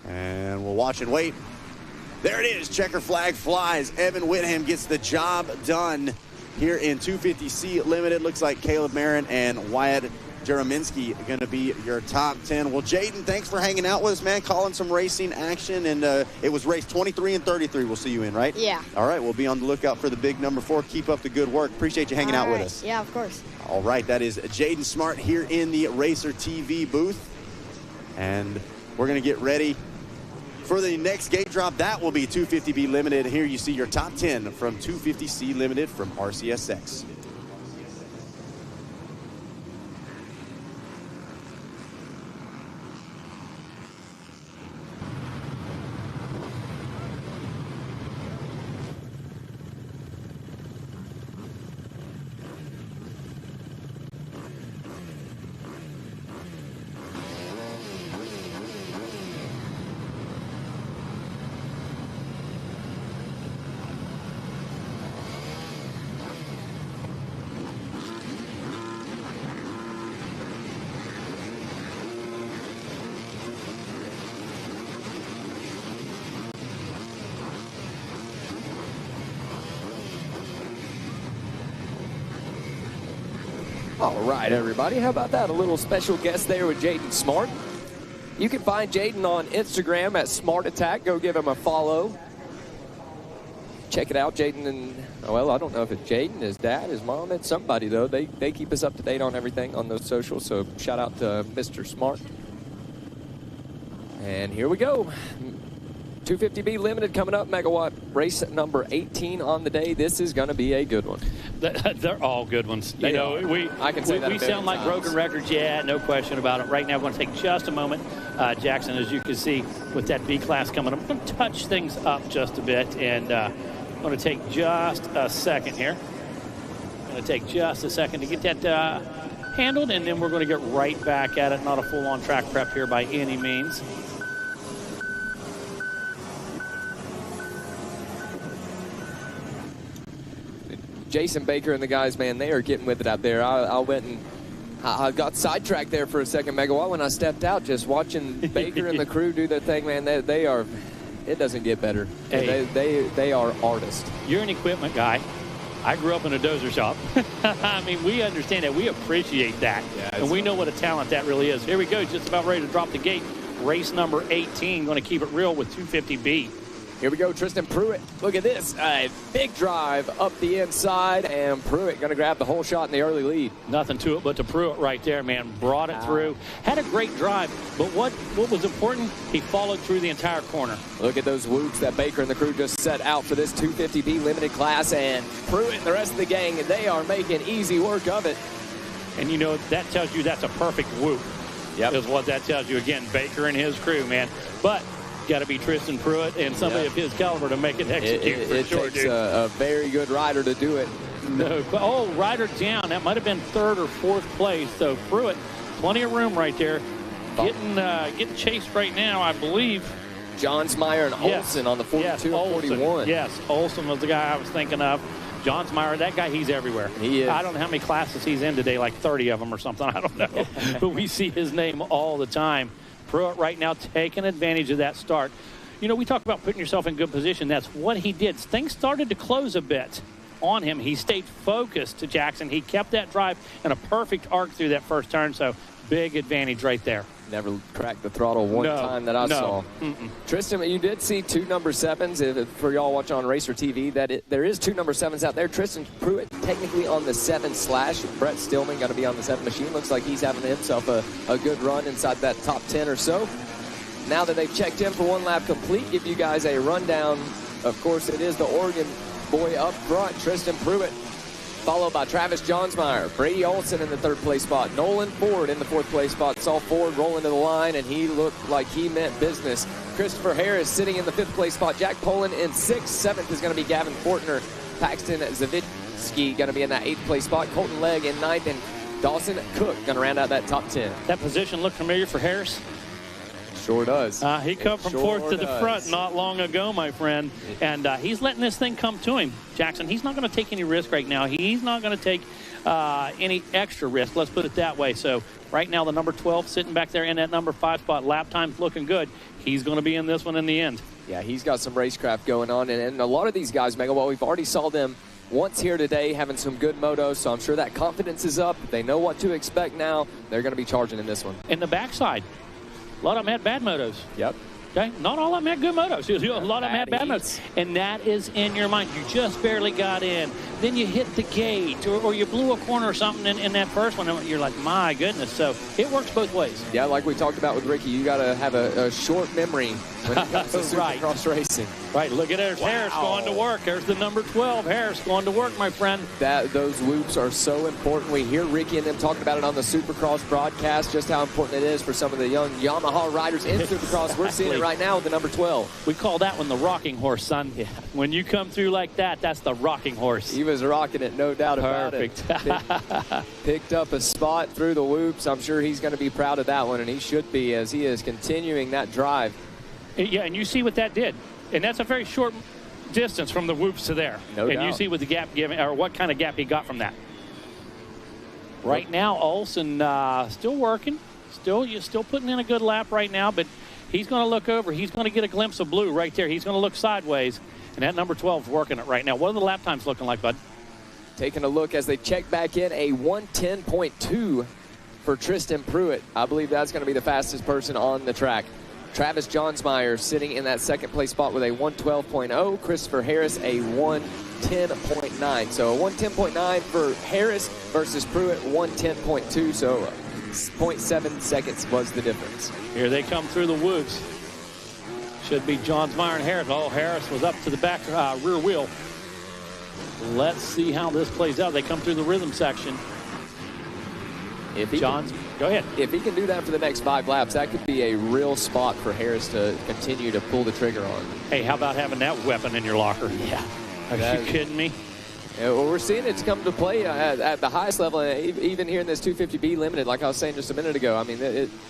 And we'll watch and wait. There it is. Checker flag flies. Evan Whitham gets the job done here in 250C Limited. Looks like Caleb Marin and Wyatt Jereminski are going to be your top 10. Well, Jaden, thanks for hanging out with us, man. Calling some racing action. And it was race 23 and 33. We'll see you in, right? Yeah. All right. We'll be on the lookout for the big number 4. Keep up the good work. Appreciate you hanging out with us. Yeah, of course. All right. That is Jaden Smart here in the Racer TV booth. And we're going to get ready for the next gate drop. That will be 250B Limited. Here you see your top 10 from 250C Limited from RCSX. All right, everybody. How about that? A little special guest there with Jaden Smart. You can find Jaden on Instagram at Smart Attack. Go give him a follow. Check it out, Jaden and, well, I don't know if it's Jaden, his dad, his mom, it's somebody, though. They keep us up to date on everything on those socials, so shout out to Mr. Smart. And here we go. 250B Limited coming up, Megawatt. race number 18 on the day. This is going to be a good one. They're all good ones. You know, I can say that we sound like broken records. Yeah, no question about it. Right now, we're going to take just a moment. Jackson, as you can see, with that B-class coming up, we're going to touch things up just a bit, and going to take just a second here. Going to take just a second to get that handled, and then we're going to get right back at it. Not a full-on track prep here by any means. Jason Baker and the guys, man, they are getting with it out there. I went and I got sidetracked there for a second, Megawatt, when I stepped out, just watching Baker and the crew do their thing, man. They are, it doesn't get better. Hey. They are artists. You're an equipment guy. I grew up in a dozer shop. I mean, we understand that. We appreciate that. Yeah, and we know what a talent that really is. Here we go, just about ready to drop the gate. Race number 18, going to keep it real with 250B. Here we go, Tristan Pruitt. Look at this, a big drive up the inside, and Pruitt going to grab the whole shot in the early lead. Nothing to it but to Pruitt right there, man. Brought it through. Had a great drive, but what was important, he followed through the entire corner. Look at those whoops that Baker and the crew just set out for this 250B limited class, and Pruitt and the rest of the gang, they are making easy work of it. And, you know, that tells you that's a perfect whoop. Yep. Is what that tells you. Again, Baker and his crew, man. But got to be Tristan Pruitt and somebody of his caliber to make it execute it for sure, takes dude. A very good rider to do it. No, oh, rider down. That might have been third or fourth place. So Pruitt, plenty of room right there. Getting chased right now, I believe. Johnsmeyer and Olsen on the 42 and 41. Yes, Olsen was the guy I was thinking of. Johnsmeyer, that guy, he's everywhere. He is. I don't know how many classes he's in today, like 30 of them or something. I don't know. But we see his name all the time. Pruitt right now taking advantage of that start. You know, we talk about putting yourself in good position. That's what he did. Things started to close a bit on him. He stayed focused to Jackson. He kept that drive in a perfect arc through that first turn, so big advantage right there. Never cracked the throttle one time that I saw. Tristan, you did see two number 7s. For y'all watching on Racer TV, there is two number 7s out there. Tristan Pruitt technically on the 7/. Brett Stillman going to be on the 7 machine. Looks like he's having himself a good run inside that top 10 or so. Now that they've checked in for one lap complete, give you guys a rundown. Of course, it is the Oregon boy up front, Tristan Pruitt, followed by Travis Johnsmeyer, Brady Olsen in the 3rd place spot, Nolan Ford in the 4th place spot. Saw Ford rolling to the line, and he looked like he meant business. Christopher Harris sitting in the 5th place spot, Jack Poland in 6th. 7th is going to be Gavin Fortner. Paxton Zavitsky going to be in that 8th place spot. Colton Legg in 9th, and Dawson Cook going to round out that top 10. That position look familiar for Harris? Sure does. He come from 4th to the front not long ago, my friend. And he's letting this thing come to him. Jackson, he's not going to take any risk right now. He's not going to take any extra risk. Let's put it that way. So right now the number 12 sitting back there in that number 5 spot. Lap time's looking good. He's going to be in this one in the end. Yeah, he's got some racecraft going on. And a lot of these guys, Mega, well, we've already saw them once here today having some good motos. So I'm sure that confidence is up. They know what to expect now. They're going to be charging in this one. In the backside. A lot of them had bad motos. Yep. Okay, not all of them had good motos. A lot of them had bad motos. And that is in your mind. You just barely got in. Then you hit the gate, or you blew a corner or something in that first one. And you're like, my goodness. So it works both ways. Yeah, like we talked about with Ricky, you got to have a short memory when it comes to Supercross racing. Right, look at Harris. Wow. Harris going to work. There's the number 12. Harris going to work, my friend. Those whoops are so important. We hear Ricky and them talking about it on the Supercross broadcast, just how important it is for some of the young Yamaha riders in Supercross. We're seeing it right now with the number 12. We call that one the rocking horse, son. Yeah. When you come through like that, that's the rocking horse. He was rocking it, no doubt about it. Picked up a spot through the whoops. I'm sure he's going to be proud of that one, and he should be, as he is continuing that drive. Yeah, and you see what that did. And that's a very short distance from the whoops to there. No doubt. And you see what the gap given, or what kind of gap he got from that. Right now, Olsen still working, still putting in a good lap right now, but he's going to look over. He's going to get a glimpse of blue right there. He's going to look sideways, and that number 12 is working it right now. What are the lap times looking like, bud? Taking a look as they check back in, a 110.2 for Tristan Pruitt. I believe that's going to be the fastest person on the track. Travis Johnsmeyer sitting in that 2nd place spot with a 112.0. Christopher Harris a 110.9. So a 110.9 for Harris versus Pruitt 110.2. So 0.7 seconds was the difference. Here they come through the woods. Should be Johnsmeyer and Harris. Oh, Harris was up to the back rear wheel. Let's see how this plays out. They come through the rhythm section. Go ahead. If he can do that for the next 5 laps, that could be a real spot for Harris to continue to pull the trigger on. Hey, how about having that weapon in your locker? Yeah. Are you kidding me? Yeah, well, we're seeing it come to play at the highest level, even here in this 250B Limited, like I was saying just a minute ago. I mean,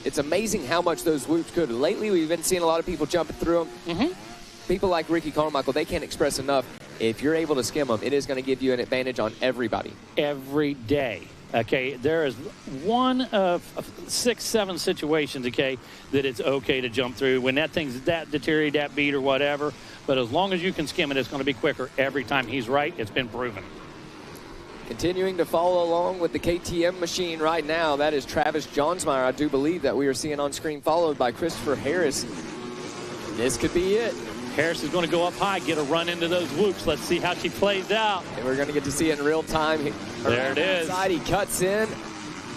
it's amazing how much those whoops could. Lately, we've been seeing a lot of people jumping through them. People like Ricky Carmichael, they can't express enough. If you're able to skim them, it is going to give you an advantage on everybody. Every day. Okay, there is one of 6, 7 situations, okay, that it's okay to jump through when that thing's that deteriorated, that beat or whatever. But as long as you can skim it, it's going to be quicker every time. He's right. It's been proven. Continuing to follow along with the KTM machine right now, that is Travis Johnsmeyer, I do believe, that we are seeing on screen, followed by Christopher Harris. This could be it. Harris is going to go up high, get a run into those whoops. Let's see how she plays out. And we're going to get to see it in real time. There it is. Side, he cuts in.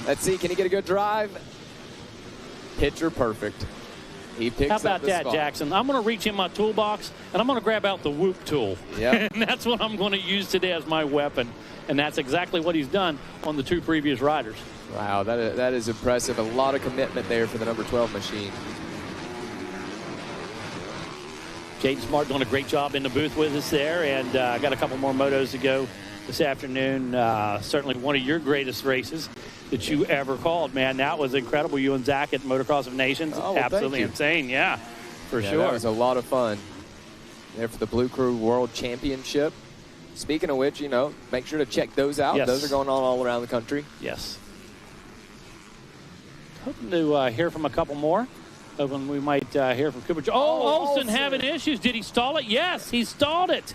Let's see, can he get a good drive? Picture perfect. He picks up the spot. How about that, Jackson? I'm going to reach in my toolbox, and I'm going to grab out the whoop tool. Yep. And that's what I'm going to use today as my weapon. And that's exactly what he's done on the 2 previous riders. Wow, that is impressive. A lot of commitment there for the number 12 machine. Jaden Smart doing a great job in the booth with us there, and got a couple more motos to go this afternoon. Certainly one of your greatest races that you ever called, man. That was incredible. You and Zach at Motocross of Nations. Oh, well, absolutely insane, yeah, for sure. That was a lot of fun there for the Blue Crew World Championship. Speaking of which, you know, make sure to check those out. Yes. Those are going on all around the country. Yes. Hoping to hear from a couple more. Hoping we might hear from Cooper. Olsen having issues. Did he stall it? Yes, he stalled it.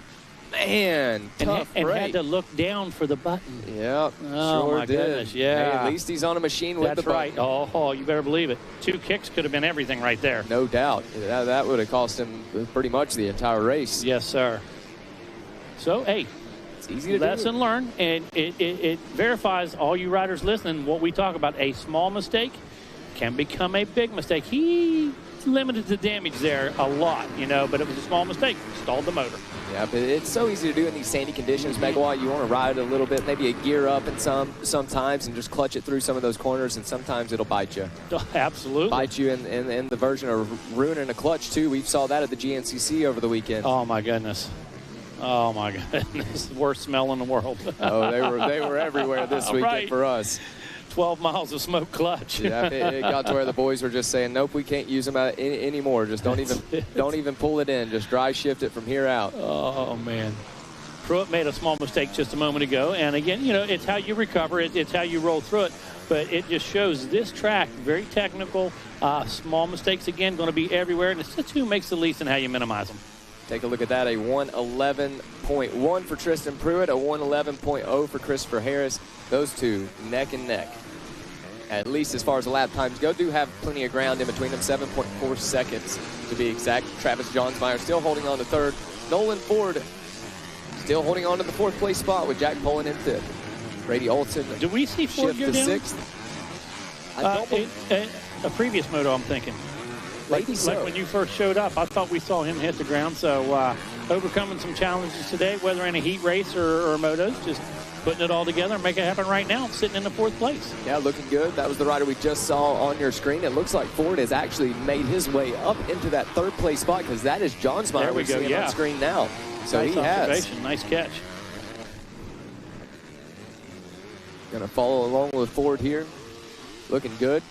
Man, tough and break. had to look down for the button. Yep, oh, sure my did. goodness, yeah. Hey, at least he's on a machine with the button. That's right. Oh, you better believe it. 2 kicks could have been everything right there. No doubt. That would have cost him pretty much the entire race. Yes, sir. So, hey, it's easy to lesson learned, and it verifies all you riders listening what we talk about. A small mistake can become a big mistake. He limited the damage there a lot, you know, but it was a small mistake. Stalled the motor. Yeah, but it's so easy to do in these sandy conditions. Megawatt, you want to ride it a little bit, maybe a gear up in sometimes and just clutch it through some of those corners, and sometimes it'll bite you. Absolutely. Bite you in the version of ruining a clutch, too. We saw that at the GNCC over the weekend. Oh, my goodness. Oh, my goodness. The worst smell in the world. Oh, they were everywhere this weekend right. for us. 12 miles of smoke clutch. Yeah, it got to where the boys were just saying, nope, we can't use them anymore. Just don't even pull it in. Just dry shift it from here out. Oh, man. Pruitt made a small mistake just a moment ago. And, again, you know, it's how you recover. It's how you roll through it. But it just shows this track, very technical. Small mistakes, again, going to be everywhere. And it's just who makes the least and how you minimize them. Take a look at that. A 111.1 for Tristan Pruitt, a 111.0 for Christopher Harris. Those two neck and neck. At least as far as the lap times go, do have plenty of ground in between them, 7.4 seconds to be exact. Travis Johnsmeyer still holding on to third. Nolan Ford still holding on to the 4th place spot with Jack Pullen in 5th. Brady Olson. Do we see Ford go down? 6th. A previous moto, I'm thinking. Like when you first showed up, I thought we saw him hit the ground. So overcoming some challenges today, whether in a heat race or motos, just putting it all together and make it happen right now, sitting in the 4th place. Yeah, looking good. That was the rider we just saw on your screen. It looks like Ford has actually made his way up into that 3rd place spot, because that is Johnsmeyer we're seeing on screen now. So nice he has. Nice catch. Going to follow along with Ford here. Looking good.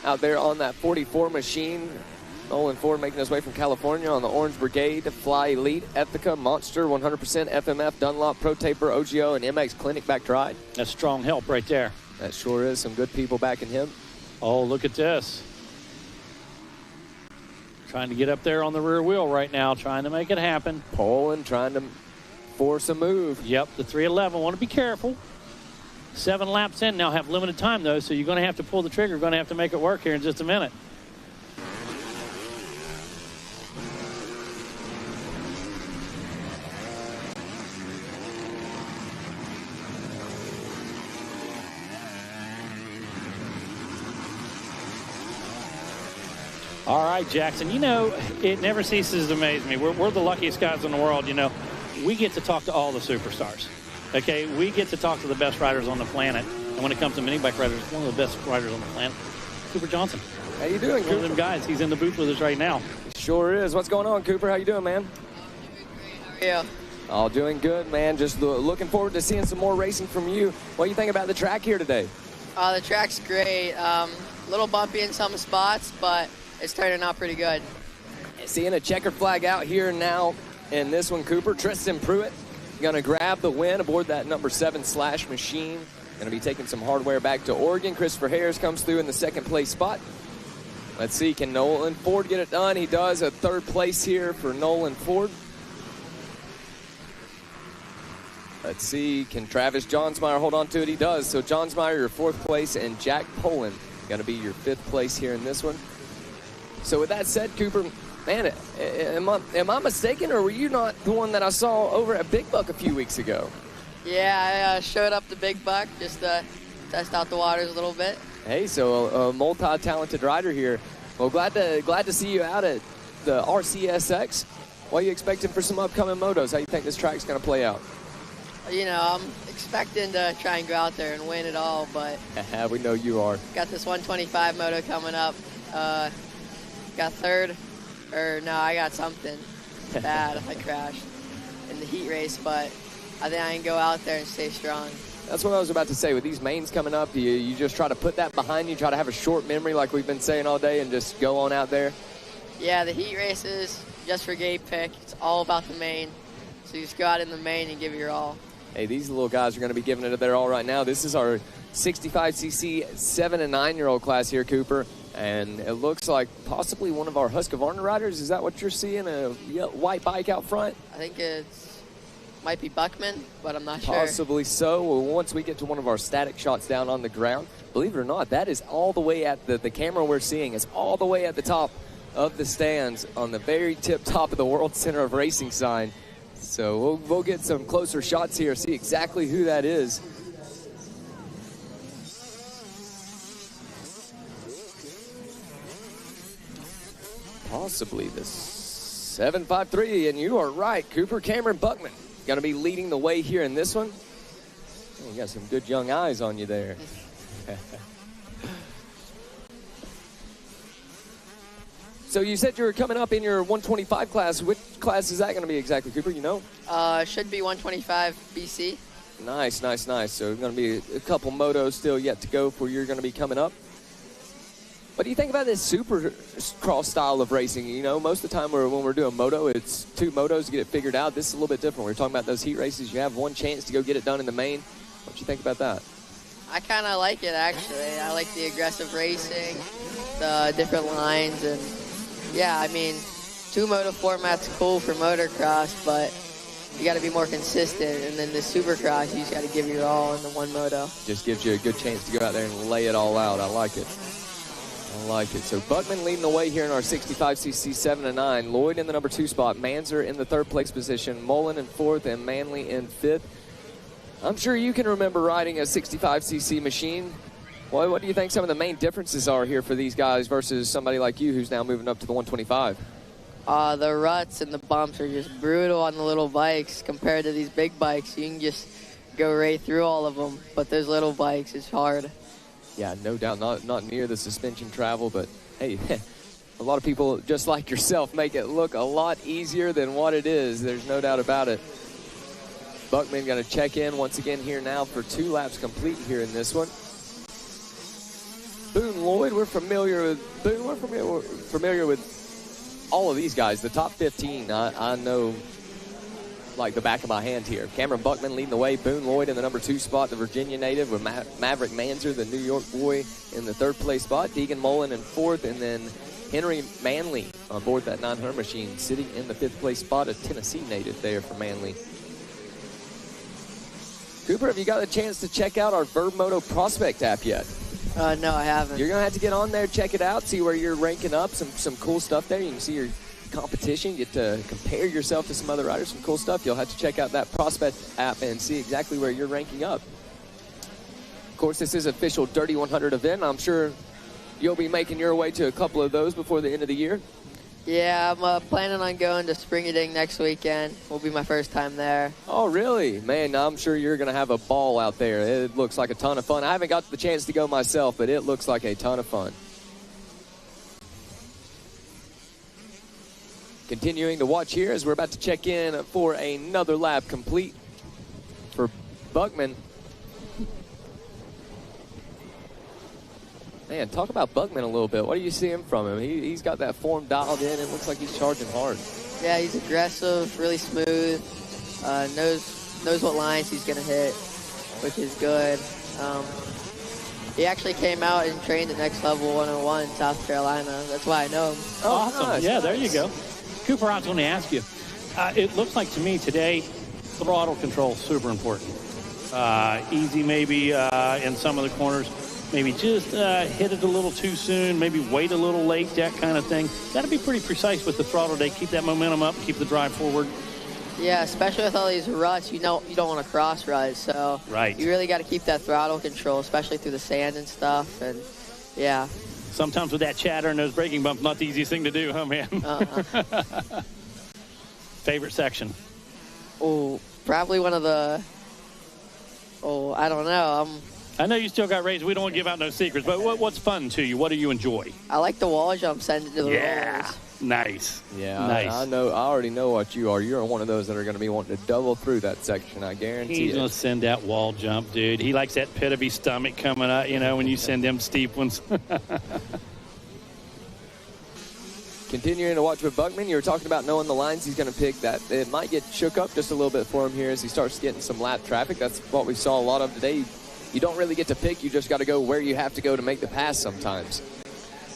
Out there on that 44 machine, Nolan Ford making his way from California on the Orange Brigade, Fly Elite, Ethica, Monster, 100%, FMF, Dunlop, Pro Taper, OGO, and MX Clinic backed ride. That's strong help right there. That sure is. Some good people backing him. Oh, look at this. Trying to get up there on the rear wheel right now, trying to make it happen. Poland trying to force a move. Yep, the 311. Want to be careful. 7 laps in now, have limited time, though, so you're going to have to pull the trigger. Going to have to make it work here in just a minute. All right, Jackson. You know, it never ceases to amaze me. We're the luckiest guys in the world. You know, we get to talk to all the superstars. Okay, we get to talk to the best riders on the planet. And when it comes to mini bike riders, one of the best riders on the planet, Cooper Johnson. How you doing, One of them guys. He's in the booth with us right now. Sure is. What's going on, Cooper? How you doing, man? Yeah. All doing good, man. Just looking forward to seeing some more racing from you. What do you think about the track here today? The track's great. A little bumpy in some spots, but it's turning out pretty good. Seeing a checkered flag out here now in this one, Cooper. Tristan Pruitt going to grab the win aboard that number 7 Slash machine. Going to be taking some hardware back to Oregon. Christopher Harris comes through in the 2nd place spot. Let's see, can Nolan Ford get it done? He does. A 3rd place here for Nolan Ford. Let's see, can Travis Johnsmeyer hold on to it? He does. So Johnsmeyer, your 4th place, and Jack Poland going to be your 5th place here in this one. So with that said, Cooper, man, am I mistaken, or were you not the one that I saw over at Big Buck a few weeks ago? Yeah, I showed up to Big Buck just to test out the waters a little bit. Hey, so a multi-talented rider here. Well, glad to see you out at the RCSX. What are you expecting for some upcoming motos? How do you think this track's going to play out? You know, I'm expecting to try and go out there and win it all, but we know you are. got this 125 moto coming up. Got 3rd, I got something bad. I crashed in the heat race, but I think I can go out there and stay strong. That's what I was about to say. With these mains coming up, you just try to put that behind you, try to have a short memory like we've been saying all day, and just go on out there? Yeah, the heat races, just for gate pick, it's all about the main. So you just go out in the main and give it your all. Hey, these little guys are going to be giving it their all right now. This is our 65cc 7 and 9-year-old class here, Cooper. And it looks like possibly one of our Husqvarna riders. Is that what you're seeing? A white bike out front? I think might be Buckman, but I'm not sure. Possibly so. Well, once we get to one of our static shots down on the ground, believe it or not, that is all the way at the camera we're seeing is all the way at the top of the stands on the very tip top of the World Center of Racing sign. So we'll get some closer shots here, see exactly who that is. Possibly the 753, and you are right, Cooper. Cameron Buckman going to be leading the way here in this one. Oh, you got some good young eyes on you there. So you said you were coming up in your 125 class. Which class is that going to be exactly, Cooper? You know? Should be 125 BC. Nice, nice, nice. So going to be a couple motos still yet to go before you're going to be coming up. What do you think about this Supercross style of racing? You know, most of the time when we're doing moto, it's 2 motos to get it figured out. This is a little bit different. We're talking about those heat races. You have one chance to go get it done in the main. What do you think about that? I kind of like it, actually. I like the aggressive racing, the different lines, and yeah, I mean, 2 moto format's cool for motocross, but you got to be more consistent. And then the Supercross, you just got to give your all in the 1 moto. Just gives you a good chance to go out there and lay it all out. I like it. I like it. So Buckman leading the way here in our 65cc 7 and 9. Lloyd in the number 2 spot. Manzer in the 3rd place position. Mullen in 4th and Manley in 5th. I'm sure you can remember riding a 65cc machine. Well, what do you think some of the main differences are here for these guys versus somebody like you who's now moving up to the 125? The ruts and the bumps are just brutal on the little bikes compared to these big bikes. You can just go right through all of them, but those little bikes, it's hard. Yeah, no doubt, not near the suspension travel, but hey, a lot of people just like yourself make it look a lot easier than what it is. There's no doubt about it. Buckman going to check in once again here now for 2 laps complete here in this one. Boone Lloyd, we're familiar with Boone. We're familiar with all of these guys. The top 15, I know like the back of my hand here. Cameron Buckman leading the way. Boone Lloyd in the number 2 spot, the Virginia native, with Maverick Manzer, the New York boy, in the 3rd place spot. Deegan Mullen in 4th, and then Henry Manley on board that 900 machine, sitting in the 5th place spot, a Tennessee native there for Manley. Cooper, have you got a chance to check out our Verb Moto Prospect app yet? No, I haven't. You're going to have to get on there, check it out, see where you're ranking up. Some cool stuff there. You can see your competition, get to compare yourself to some other riders, some cool stuff. You'll have to check out that Prospect app and see exactly where you're ranking up. Of course, this is an official Dirty 100 event. I'm sure you'll be making your way to a couple of those before the end of the year? Yeah, I'm planning on going to Springading next weekend. Will be my first time there. Oh, really? Man, I'm sure you're going to have a ball out there. It looks like a ton of fun. I haven't got the chance to go myself, but it looks like a ton of fun. Continuing to watch here as we're about to check in for another lap complete for Buckman. Man, talk about Buckman a little bit. What are you seeing from him? He's got that form dialed in and looks like he's charging hard. Yeah, he's aggressive, really smooth, knows what lines he's going to hit, which is good. He actually came out and trained at Next Level 101 in South Carolina. That's why I know him. Oh, awesome. Nice. Yeah, there you go. Cooper, I was going to ask you. It looks like to me today, throttle control super important. Easy maybe in some of the corners. Maybe just hit it a little too soon, maybe wait a little late, that kind of thing. Got to be pretty precise with the throttle today. Keep that momentum up, keep the drive forward. Yeah, especially with all these ruts, you don't want to cross rut, so right. You really got to keep that throttle control, especially through the sand and stuff, and yeah. Sometimes with that chatter and those braking bumps, not the easiest thing to do, huh, man? Favorite section? Oh, probably one of the, I don't know. I know you still got races. We don't want to give out no secrets, but what's fun to you? What do you enjoy? I like the wall jumps ending to the rollers. Nice. Yeah, nice. I know. I already know what you are. You're one of those that are going to be wanting to double through that section. I guarantee He's going to send that wall jump, dude. He likes that pit of his stomach coming up, when you send them steep ones. Continuing to watch with Buckman, you were talking about knowing the lines he's going to pick. That it might get shook up just a little bit for him here as he starts getting some lap traffic. That's what we saw a lot of today. You don't really get to pick. You just got to go where you have to go to make the pass sometimes.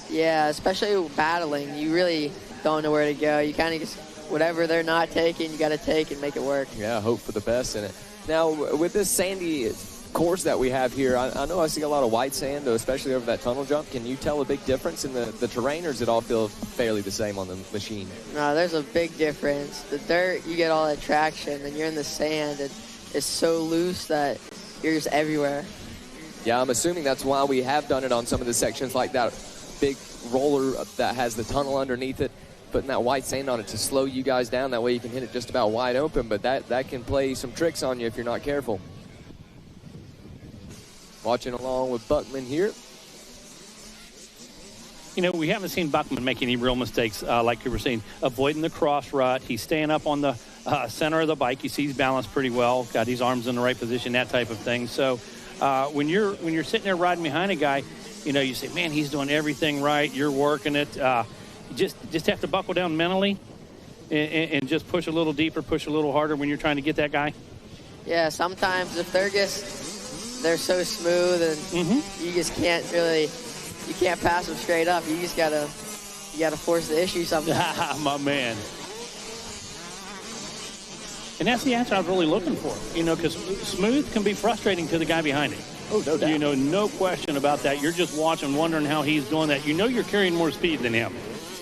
Yeah, especially battling. You really don't know where to go. You kind of just, whatever they're not taking, you got to take and make it work. Yeah, hope for the best in it. Now, with this sandy course that we have here, I know I see a lot of white sand, especially over that tunnel jump. Can you tell a big difference in the terrain, or does it all feel fairly the same on the machine? No, there's a big difference. The dirt, you get all that traction, and you're in the sand, and it's so loose that you're just everywhere. Yeah, I'm assuming that's why we have done it on some of the sections like that big roller that has the tunnel underneath it, putting that white sand on it to slow you guys down. That way you can hit it just about wide open, but that can play some tricks on you if you're not careful. Watching along with Buckman here. We haven't seen Buckman make any real mistakes like you were saying, avoiding the cross rut. He's staying up on the center of the bike. You see he's balanced pretty well, got his arms in the right position, that type of thing. So when you're sitting there riding behind a guy, you say, man, he's doing everything right. You're working it. Just have to buckle down mentally and just push a little deeper, push a little harder when you're trying to get that guy. Yeah, sometimes if they're so smooth and you just can't pass them straight up. You just gotta force the issue sometimes. My man. And that's the answer I was really looking for, because smooth can be frustrating to the guy behind it. Oh, no doubt. No question about that. You're just watching, wondering how he's doing that. You're carrying more speed than him.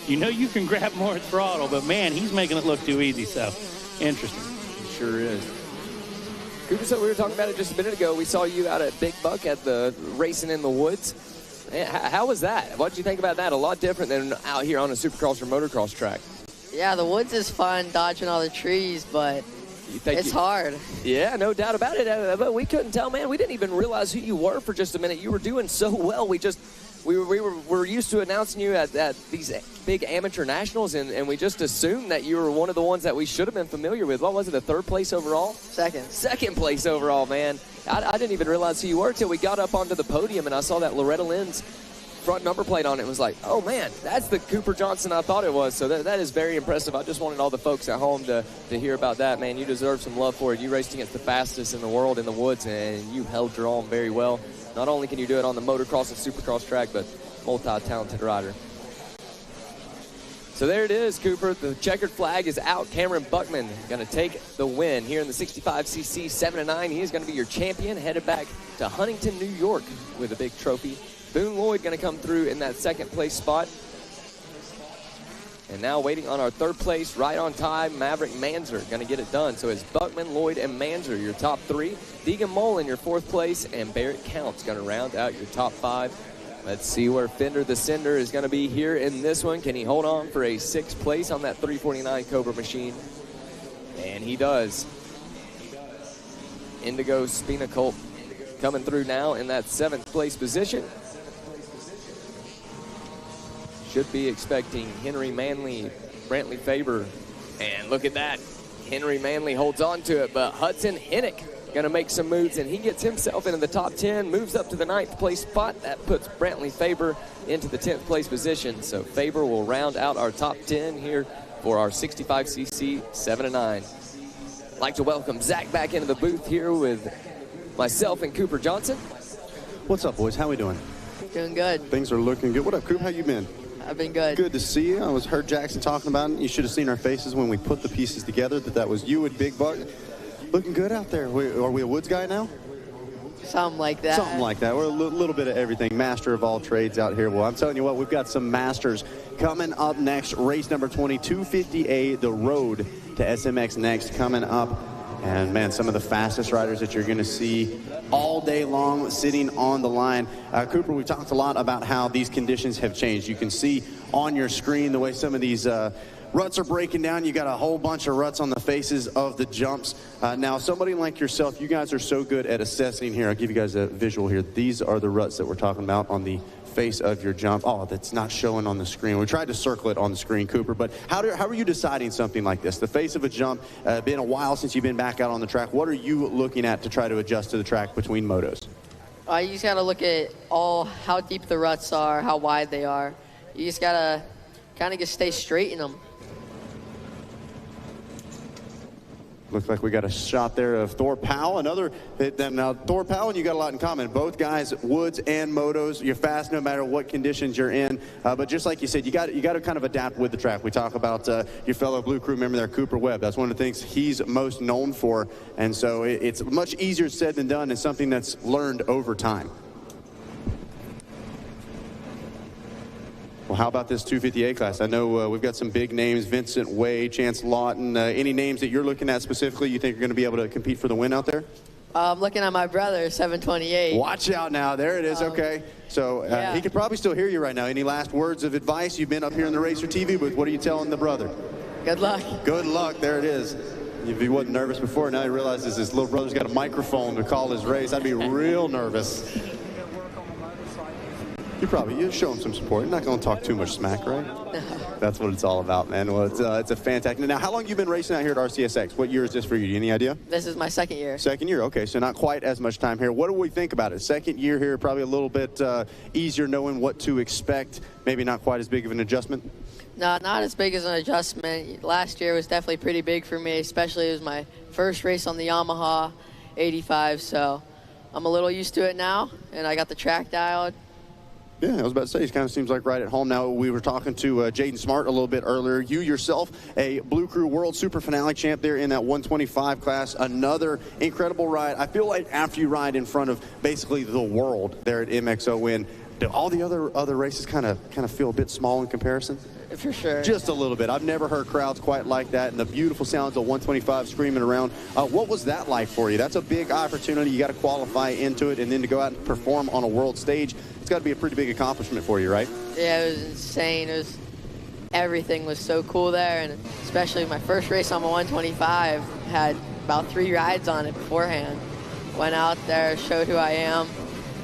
You can grab more throttle, but, man, he's making it look too easy. So, interesting. Sure is. Cooper, so we were talking about it just a minute ago. We saw you out at Big Buck at the Racing in the Woods. How was that? What did you think about that? A lot different than out here on a Supercross or motocross track. Yeah, the woods is fun, dodging all the trees, but it's hard. Yeah, no doubt about it. But we couldn't tell, man. We didn't even realize who you were for just a minute. You were doing so well. We were used to announcing you at these big amateur nationals, and we just assumed that you were one of the ones that we should have been familiar with. What was it, a third place overall? Second place overall, man. I didn't even realize who you were until we got up onto the podium, and I saw that Loretta Lynn's front number plate on it and was like, oh, man, that's the Cooper Johnson I thought it was. So that is very impressive. I just wanted all the folks at home to hear about that, man. You deserve some love for it. You raced against the fastest in the world in the woods, and you held your own very well. Not only can you do it on the motocross and supercross track, but multi-talented rider. So there it is, Cooper. The checkered flag is out. Cameron Buckman going to take the win here in the 65cc 7-9. He is going to be your champion, headed back to Huntington, New York with a big trophy. Boone Lloyd going to come through in that second place spot. And now waiting on our third place, right on time, Maverick Manzer going to get it done. So it's Buckman, Lloyd, and Manzer, your top three. Deegan Mullen, your fourth place, and Barrett Counts going to round out your top five. Let's see where Fender the Cinder is going to be here in this one. Can he hold on for a 6th place on that 349 Cobra machine? And he does. Indigo Spinacolt coming through now in that 7th place position. Should be expecting Henry Manley, Brantley Faber. And look at that. Henry Manley holds on to it, but Hudson Hennick going to make some moves, and he gets himself into the top 10, moves up to the 9th place spot. That puts Brantley Faber into the 10th place position. So Faber will round out our top 10 here for our 65cc 7-9. I'd like to welcome Zach back into the booth here with myself and Cooper Johnson. What's up, boys? How we doing? Doing good. Things are looking good. What up, Coop? How you been? I've been good. Good to see you. I heard Jackson talking about it. You should have seen our faces when we put the pieces together, that was you and Big Buck. Looking good out there. Are we a Woods guy now? Something like that. Something like that. We're a little bit of everything. Master of all trades out here. Well, I'm telling you what, we've got some masters coming up next. Race number 20, 250A, the road to SMX next, coming up. And, man, some of the fastest riders that you're going to see all day long sitting on the line. Cooper, we talked a lot about how these conditions have changed. You can see on your screen the way some of these ruts are breaking down. You got a whole bunch of ruts on the faces of the jumps. Now, somebody like yourself, you guys are so good at assessing here. I'll give you guys a visual here. These are the ruts that we're talking about on the face of your jump. Oh, that's not showing on the screen. We tried to circle it on the screen, Cooper, but how are you deciding something like this? The face of a jump, been a while since you've been back out on the track. What are you looking at to try to adjust to the track between motos? You just got to look at how deep the ruts are, how wide they are. You just got to kind of just stay straight in them. Looks like we got a shot there of Thor Powell. Now Thor Powell and you got a lot in common. Both guys, woods and motos. You're fast no matter what conditions you're in. But just like you said, you got to kind of adapt with the track. We talk about your fellow Blue Crew member there, Cooper Webb. That's one of the things he's most known for. And so it's much easier said than done, and something that's learned over time. Well, how about this 250A class? I know we've got some big names, Vincent Way, Chance Lawton. Any names that you're looking at specifically you think are going to be able to compete for the win out there? I'm looking at my brother, 728. Watch out now. There it is. Okay. So yeah. He could probably still hear you right now. Any last words of advice? You've been up here in the Racer TV booth. What are you telling the brother? Good luck. Good luck. There it is. If he wasn't nervous before, now he realizes his little brother's got a microphone to call his race. I'd be real nervous. You show him some support. You're not going to talk too much smack, right? That's what it's all about, man. Well, it's a fantastic. Now, how long have you been racing out here at RCSX? What year is this for you? Any idea? This is my 2nd year. 2nd year, okay. So not quite as much time here. What do we think about it? 2nd year here, probably a little bit easier knowing what to expect. Maybe not quite as big of an adjustment? No, not as big as an adjustment. Last year was definitely pretty big for me, especially it was my first race on the Yamaha 85. So I'm a little used to it now, and I got the track dialed. Yeah, I was about to say, he kind of seems like right at home now. We were talking to Jaden Smart a little bit earlier. You yourself, a Blue Crew World Super Finale champ there in that 125 class. Another incredible ride. I feel like after you ride in front of basically the world there at MXON, do all the other races kind of feel a bit small in comparison? For sure. Just a little bit. I've never heard crowds quite like that, and the beautiful sounds of 125 screaming around. What was that like for you? That's a big opportunity. You got to qualify into it, and then to go out and perform on a world stage, it's got to be a pretty big accomplishment for you, right? Yeah, it was insane. Everything was so cool there, and especially my first race on the 125, had about 3 rides on it beforehand. Went out there, showed who I am,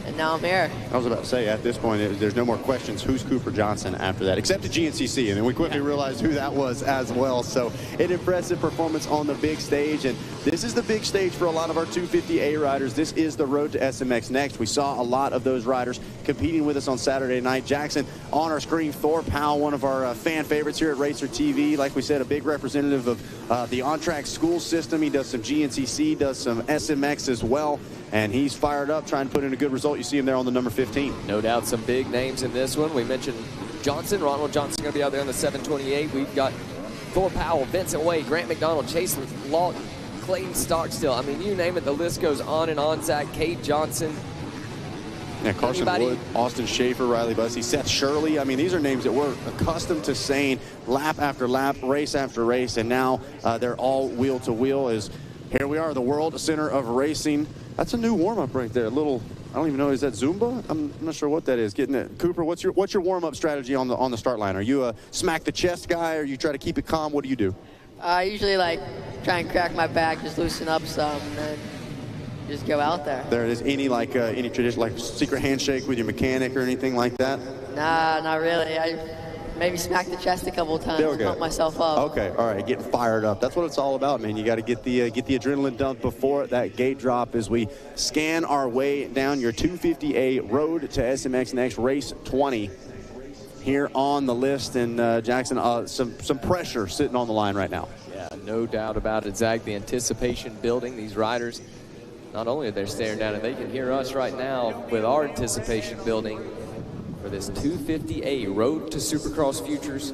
and now I'm here. I was about to say, at this point, there's no more questions. Who's Cooper Johnson after that? Except the GNCC, and then we quickly realized who that was as well. So an impressive performance on the big stage, and this is the big stage for a lot of our 250A riders. This is the road to SMX next. We saw a lot of those riders competing with us on Saturday night. Jackson, on our screen, Thor Powell, one of our fan favorites here at Racer TV. Like we said, a big representative of the on-track school system. He does some GNCC, does some SMX as well. And he's fired up, trying to put in a good result. You see him there on the number 15. No doubt some big names in this one. We mentioned Johnson. Ronald Johnson going to be out there on the 728. We've got Thor Powell, Vincent Way, Grant McDonald, Chase Lawton, Clayton Stockstill. I mean, you name it, the list goes on and on. Zach, Cade Johnson. Yeah, Carson Wood, Austin Schaefer, Riley Bussey, Seth Shirley. I mean, these are names that we're accustomed to saying lap after lap, race after race, and now they're all wheel to wheel. Here we are, the World Center of Racing. That's a new warm-up right there. A little I don't even know, is that Zumba? I'm not sure what that is. Getting it. Cooper, what's your warm-up strategy on the start line? Are you a smack the chest guy, or you try to keep it calm? What do you do? I usually like try and crack my back, just loosen up some, and then just go out there. There it is. Any tradition, like secret handshake with your mechanic or anything like that? Nah, not really. I maybe smack the chest a couple of times to pump myself up. Okay, all right, getting fired up. That's what it's all about, man. You got to get the adrenaline dump before that gate drop as we scan our way down your 250A road to SMX Next Race 20 here on the list. And Jackson, some pressure sitting on the line right now. Yeah, no doubt about it, Zach. The anticipation building. These riders, not only are they staring down, and they can hear us right now with our anticipation building for this 250A Road to Supercross Futures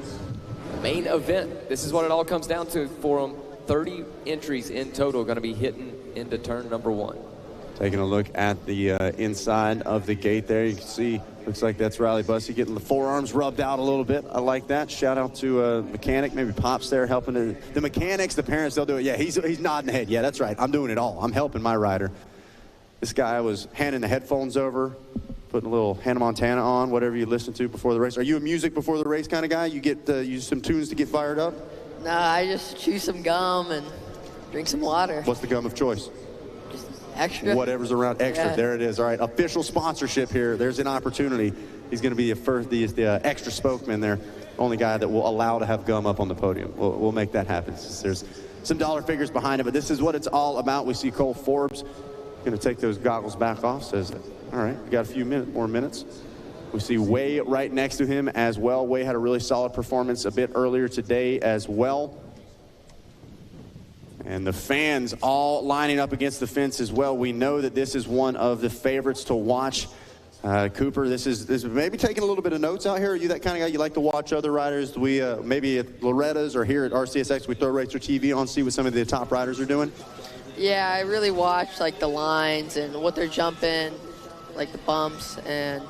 main event. This is what it all comes down to for them. 30 entries in total going to be hitting into turn number 1. Taking a look at the inside of the gate there, you can see, looks like that's Riley Bussey getting the forearms rubbed out a little bit. I like that. Shout out to mechanic, maybe Pops there helping the mechanics, the parents, they'll do it. Yeah, he's nodding the head. Yeah, that's right. I'm doing it all. I'm helping my rider. This guy was handing the headphones over, putting a little Hannah Montana on, whatever you listen to before the race. Are you a music before the race kind of guy? You get use some tunes to get fired up? Nah, I just chew some gum and drink some water. What's the gum of choice? Just extra. Whatever's around extra. Yeah. There it is. All right, official sponsorship here. There's an opportunity. He's going to be the extra spokesman there. Only guy that will allow to have gum up on the podium. We'll make that happen. There's some dollar figures behind it, but this is what it's all about. We see Cole Forbes going to take those goggles back off. Says, all right, we got a few more minutes. We see Way right next to him as well. Way had a really solid performance a bit earlier today as well. And the fans all lining up against the fence as well. We know that this is one of the favorites to watch. Cooper, this is maybe taking a little bit of notes out here. Are you that kind of guy? You like to watch other riders? We maybe at Loretta's or here at RCSX, we throw Racer TV on, see what some of the top riders are doing? Yeah, I really watch like the lines and what they're jumping, like the bumps, and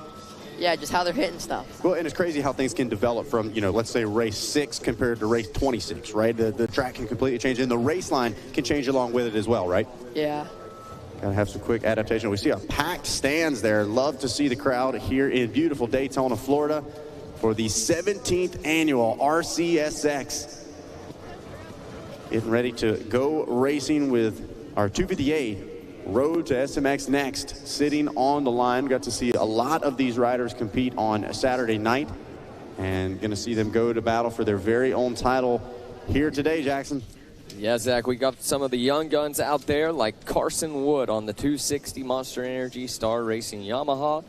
yeah, just how they're hitting stuff. Well, and it's crazy how things can develop from, let's say race 6 compared to race 26, right? The track can completely change, and the race line can change along with it as well, right? Yeah. Gotta have some quick adaptation. We see a packed stands there. Love to see the crowd here in beautiful Daytona, Florida for the 17th annual RCSX. Getting ready to go racing with our 250A Road to SMX Next sitting on the line. Got to see a lot of these riders compete on Saturday night, and going to see them go to battle for their very own title here today, Jackson. Yeah, Zach, we got some of the young guns out there like Carson Wood on the 260 Monster Energy Star Racing Yamaha.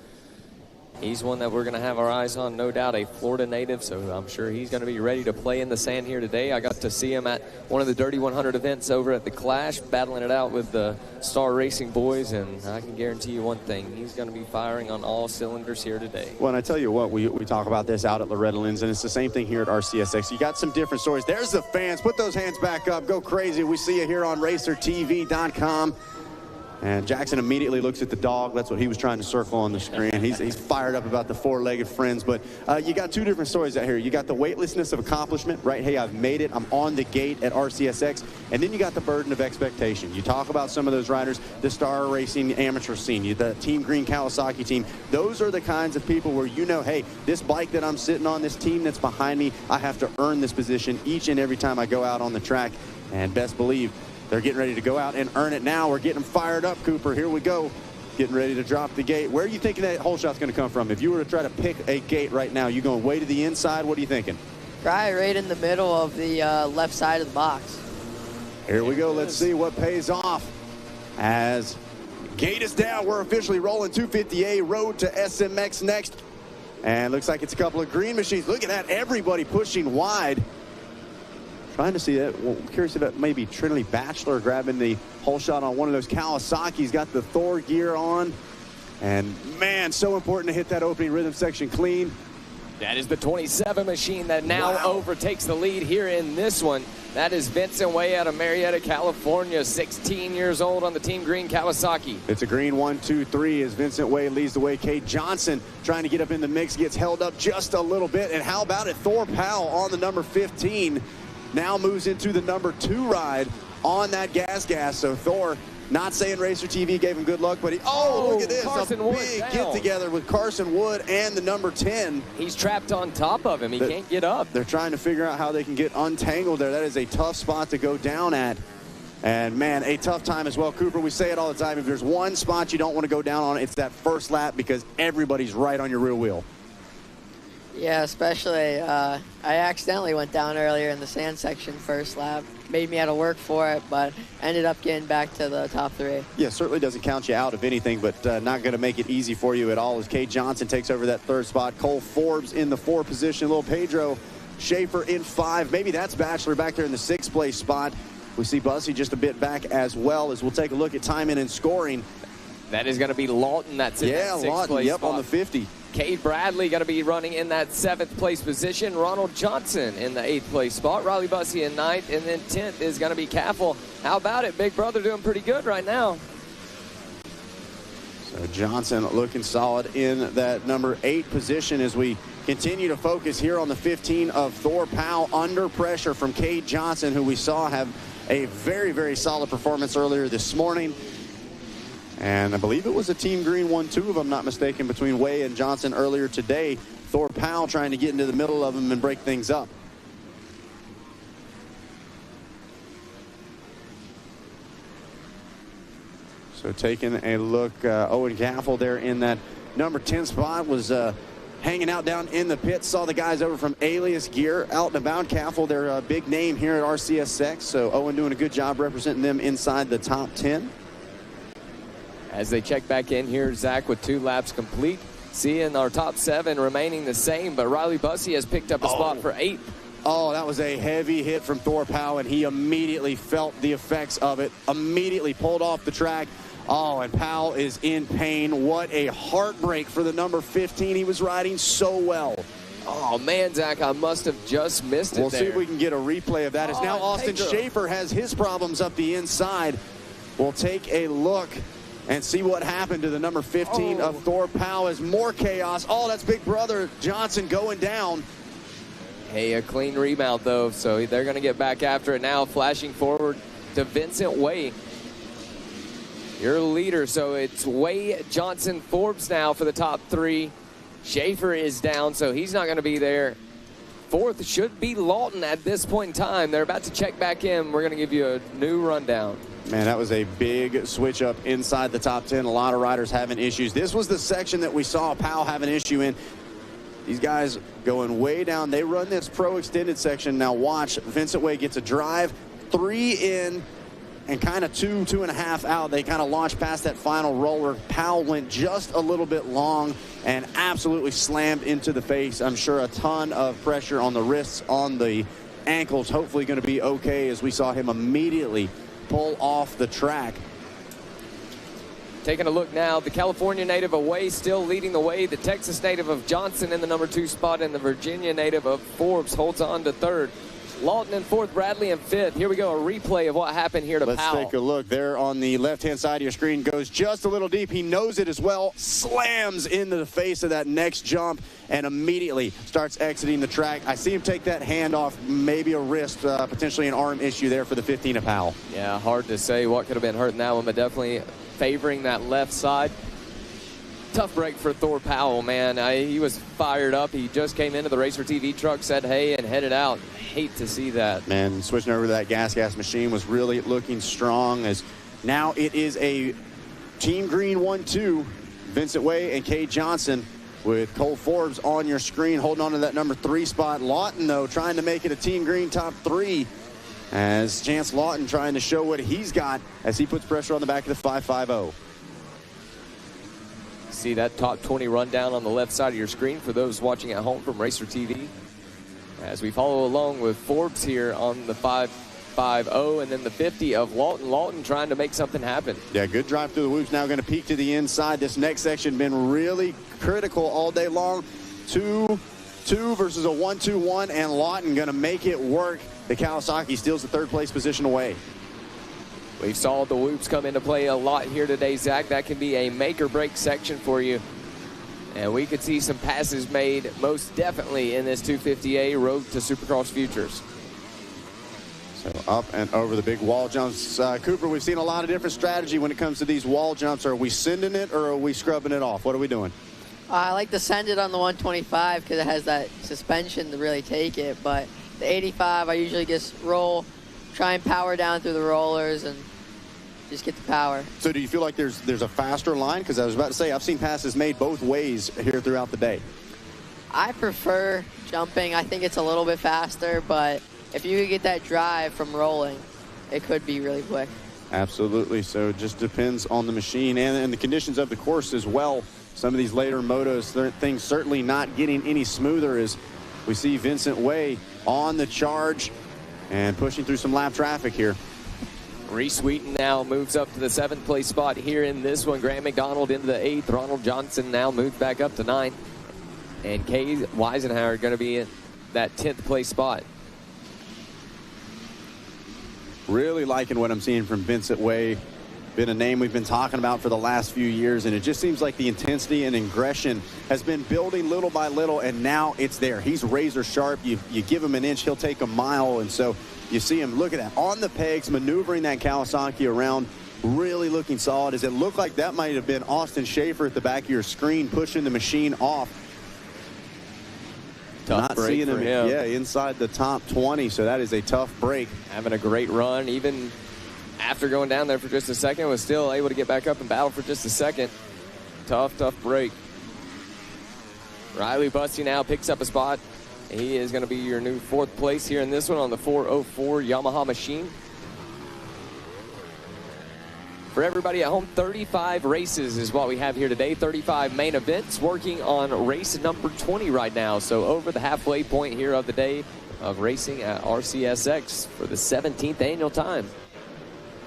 He's one that we're going to have our eyes on, no doubt, a Florida native, so I'm sure he's going to be ready to play in the sand here today. I got to see him at one of the Dirty 100 events over at the Clash, battling it out with the Star Racing boys, and I can guarantee you one thing, he's going to be firing on all cylinders here today. Well, and I tell you what, we talk about this out at Loretta Lynn's, and it's the same thing here at RCSX. You got some different stories. There's the fans. Put those hands back up. Go crazy. We see you here on RacerTV.com. And Jackson immediately looks at the dog. That's what he was trying to circle on the screen. He's fired up about the four-legged friends. But you got two different stories out here. You got the weightlessness of accomplishment, right? Hey, I've made it. I'm on the gate at RCSX. And then you got the burden of expectation. You talk about some of those riders, the Star Racing amateur scene, the Team Green Kawasaki team. Those are the kinds of people where hey, this bike that I'm sitting on, this team that's behind me, I have to earn this position each and every time I go out on the track. And best believe, they're getting ready to go out and earn it now. We're getting them fired up, Cooper. Here we go. Getting ready to drop the gate. Where are you thinking that hole shot's going to come from? If you were to try to pick a gate right now, you going way to the inside? What are you thinking? Probably right in the middle of the left side of the box. Here we go. Let's see what pays off. As gate is down, we're officially rolling 250A Road to SMX Next. And looks like it's a couple of green machines. Look at that. Everybody pushing wide. Trying to see that. Well, curious about maybe Trinity Bachelor grabbing the hole shot on one of those Kawasaki's. Got the Thor gear on. And, man, so important to hit that opening rhythm section clean. That is the 27 machine that now overtakes the lead here in this one. That is Vincent Way out of Marietta, California, 16 years old on the Team Green Kawasaki. It's a green 1, 2, 3 as Vincent Way leads the way. Kate Johnson trying to get up in the mix, gets held up just a little bit. And how about it? Thor Powell on the number 15. Now moves into the number 2 ride on that gas. So Thor, not saying Racer TV gave him good luck, but look at this. Carson a Wood big down. get together with Carson Wood and the number 10. He's trapped on top of him. He can't get up. They're trying to figure out how they can get untangled there. That is a tough spot to go down at. And, man, a tough time as well. Cooper, we say it all the time. If there's one spot you don't want to go down on, it's that first lap because everybody's right on your rear wheel. Yeah, especially I accidentally went down earlier in the sand section first lap. Made me have to work for it, but ended up getting back to the top 3. Yeah, certainly doesn't count you out of anything, but not going to make it easy for you at all as Kate Johnson takes over that 3rd spot. Cole Forbes in the 4th position. Little Pedro Schaefer in 5. Maybe that's Bachelor back there in the 6th place spot. We see Bussy just a bit back as well as we'll take a look at timing and scoring. That is going to be Lawton. That's in that 6th Lawton, place yep, spot. on the 50. Cade Bradley going to be running in that 7th place position. Ronald Johnson in the 8th place spot. Riley Bussey in 9th. And then 10th is going to be Caffel. How about it? Big brother doing pretty good right now. So Johnson looking solid in that number 8 position as we continue to focus here on the 15 of Thor Powell under pressure from Cade Johnson, who we saw have a very, very solid performance earlier this morning. And I believe it was a Team Green 1-2, if I'm not mistaken, between Way and Johnson earlier today. Thor Powell trying to get into the middle of them and break things up. So taking a look, Owen Gaffel there in that number 10 spot was hanging out down in the pits. Saw the guys over from Alias Gear out and about. Gaffel, their big name here at RCSX. So Owen doing a good job representing them inside the top 10. As they check back in here, Zach with 2 laps complete. Seeing our top 7 remaining the same, but Riley Bussey has picked up a spot for 8th. Oh, that was a heavy hit from Thor Powell, and he immediately felt the effects of it, immediately pulled off the track. Oh, and Powell is in pain. What a heartbreak for the number 15. He was riding so well. Oh, man, Zach, I must have just missed it. We'll see if we can get a replay of that. As now Austin Pedro Schaefer has his problems up the inside. We'll take a look and see what happened to the number 15 of Thor Powell as more chaos. Oh, that's big brother Johnson going down. Hey, a clean remount, though, so they're going to get back after it now, flashing forward to Vincent Way, your leader. So it's Way, Johnson, Forbes now for the top 3. Schaefer is down, so he's not going to be there. 4th should be Lawton at this point in time. They're about to check back in. We're going to give you a new rundown. Man, that was a big switch up inside the top 10. A lot of riders having issues. This was the section that we saw Powell have an issue in. These guys going way down. They run this pro extended section. Now watch, Vincent Way gets a drive, 3 in, and kind of 2.5 out. They kind of launched past that final roller. Powell went just a little bit long and absolutely slammed into the face. I'm sure a ton of pressure on the wrists, on the ankles. Hopefully going to be okay, as we saw him immediately pull off the track. Taking a look now, the California native of Way still leading the way. The Texas native of Johnson in the number 2 spot, and the Virginia native of Forbes holds on to 3rd. Lawton in 4th, Bradley in 5th. Here we go, a replay of what happened here to Powell. Let's take a look. There on the left-hand side of your screen, goes just a little deep. He knows it as well, slams into the face of that next jump, and immediately starts exiting the track. I see him take that hand off, maybe a wrist, potentially an arm issue there for the 15 of Powell. Yeah, hard to say what could have been hurting that one, but definitely favoring that left side. Tough break for Thor Powell, man. He was fired up. He just came into the Racer TV truck, said hey, and headed out. Hate to see that. Man, switching over to that gas machine was really looking strong, as now it is a Team Green 1-2. Vincent Way and Cade Johnson with Cole Forbes on your screen, holding on to that number 3 spot. Lawton, though, trying to make it a Team Green top 3, as Chance Lawton trying to show what he's got as he puts pressure on the back of the 550. See that top 20 rundown on the left side of your screen for those watching at home from Racer TV. As we follow along with Forbes here on the 550 and then the 50 of Lawton. Lawton trying to make something happen. Yeah, good drive through the whoops. Now going to peek to the inside. This next section been really critical all day long. 2-2 versus a 1-2-1, and Lawton going to make it work. The Kawasaki steals the 3rd place position away. We saw the whoops come into play a lot here today, Zach. That can be a make or break section for you. And we could see some passes made most definitely in this 250A Road to Supercross Futures. So up and over the big wall jumps. Cooper, we've seen a lot of different strategy when it comes to these wall jumps. Are we sending it or are we scrubbing it off? What are we doing? I like to send it on the 125 because it has that suspension to really take it. But the 85, I usually just roll, try and power down through the rollers and just get the power. So do you feel like there's a faster line? Because I was about to say, I've seen passes made both ways here throughout the day. I prefer jumping. I think it's a little bit faster, but if you could get that drive from rolling, it could be really quick. Absolutely. So it just depends on the machine and the conditions of the course as well. Some of these later motos, things certainly not getting any smoother as we see Vincent Way on the charge and pushing through some lap traffic here. Reese Wheaton now moves up to the 7th place spot here in this one. Grant McDonald into the 8th. Ronald Johnson now moves back up to 9th. And Kay Weisenhower going to be in that 10th place spot. Really liking what I'm seeing from Vincent Way. Been a name we've been talking about for the last few years, and it just seems like the intensity and aggression has been building little by little, and now it's there. He's razor sharp. You give him an inch, he'll take a mile, and so you see him, look at that, on the pegs, maneuvering that Kawasaki around, really looking solid. Does it look like that might have been Austin Schaefer at the back of your screen pushing the machine off? Tough break seeing for him. Yeah, inside the top 20, so that is a tough break. Having a great run, even after going down there for just a second, was still able to get back up and battle for just a second. Tough break. Riley Busty now picks up a spot. He is going to be your new 4th place here in this one on the 404 Yamaha machine. For everybody at home, 35 races is what we have here today. 35 main events, working on race number 20 right now. So over the halfway point here of the day of racing at RCSX for the 17th annual time.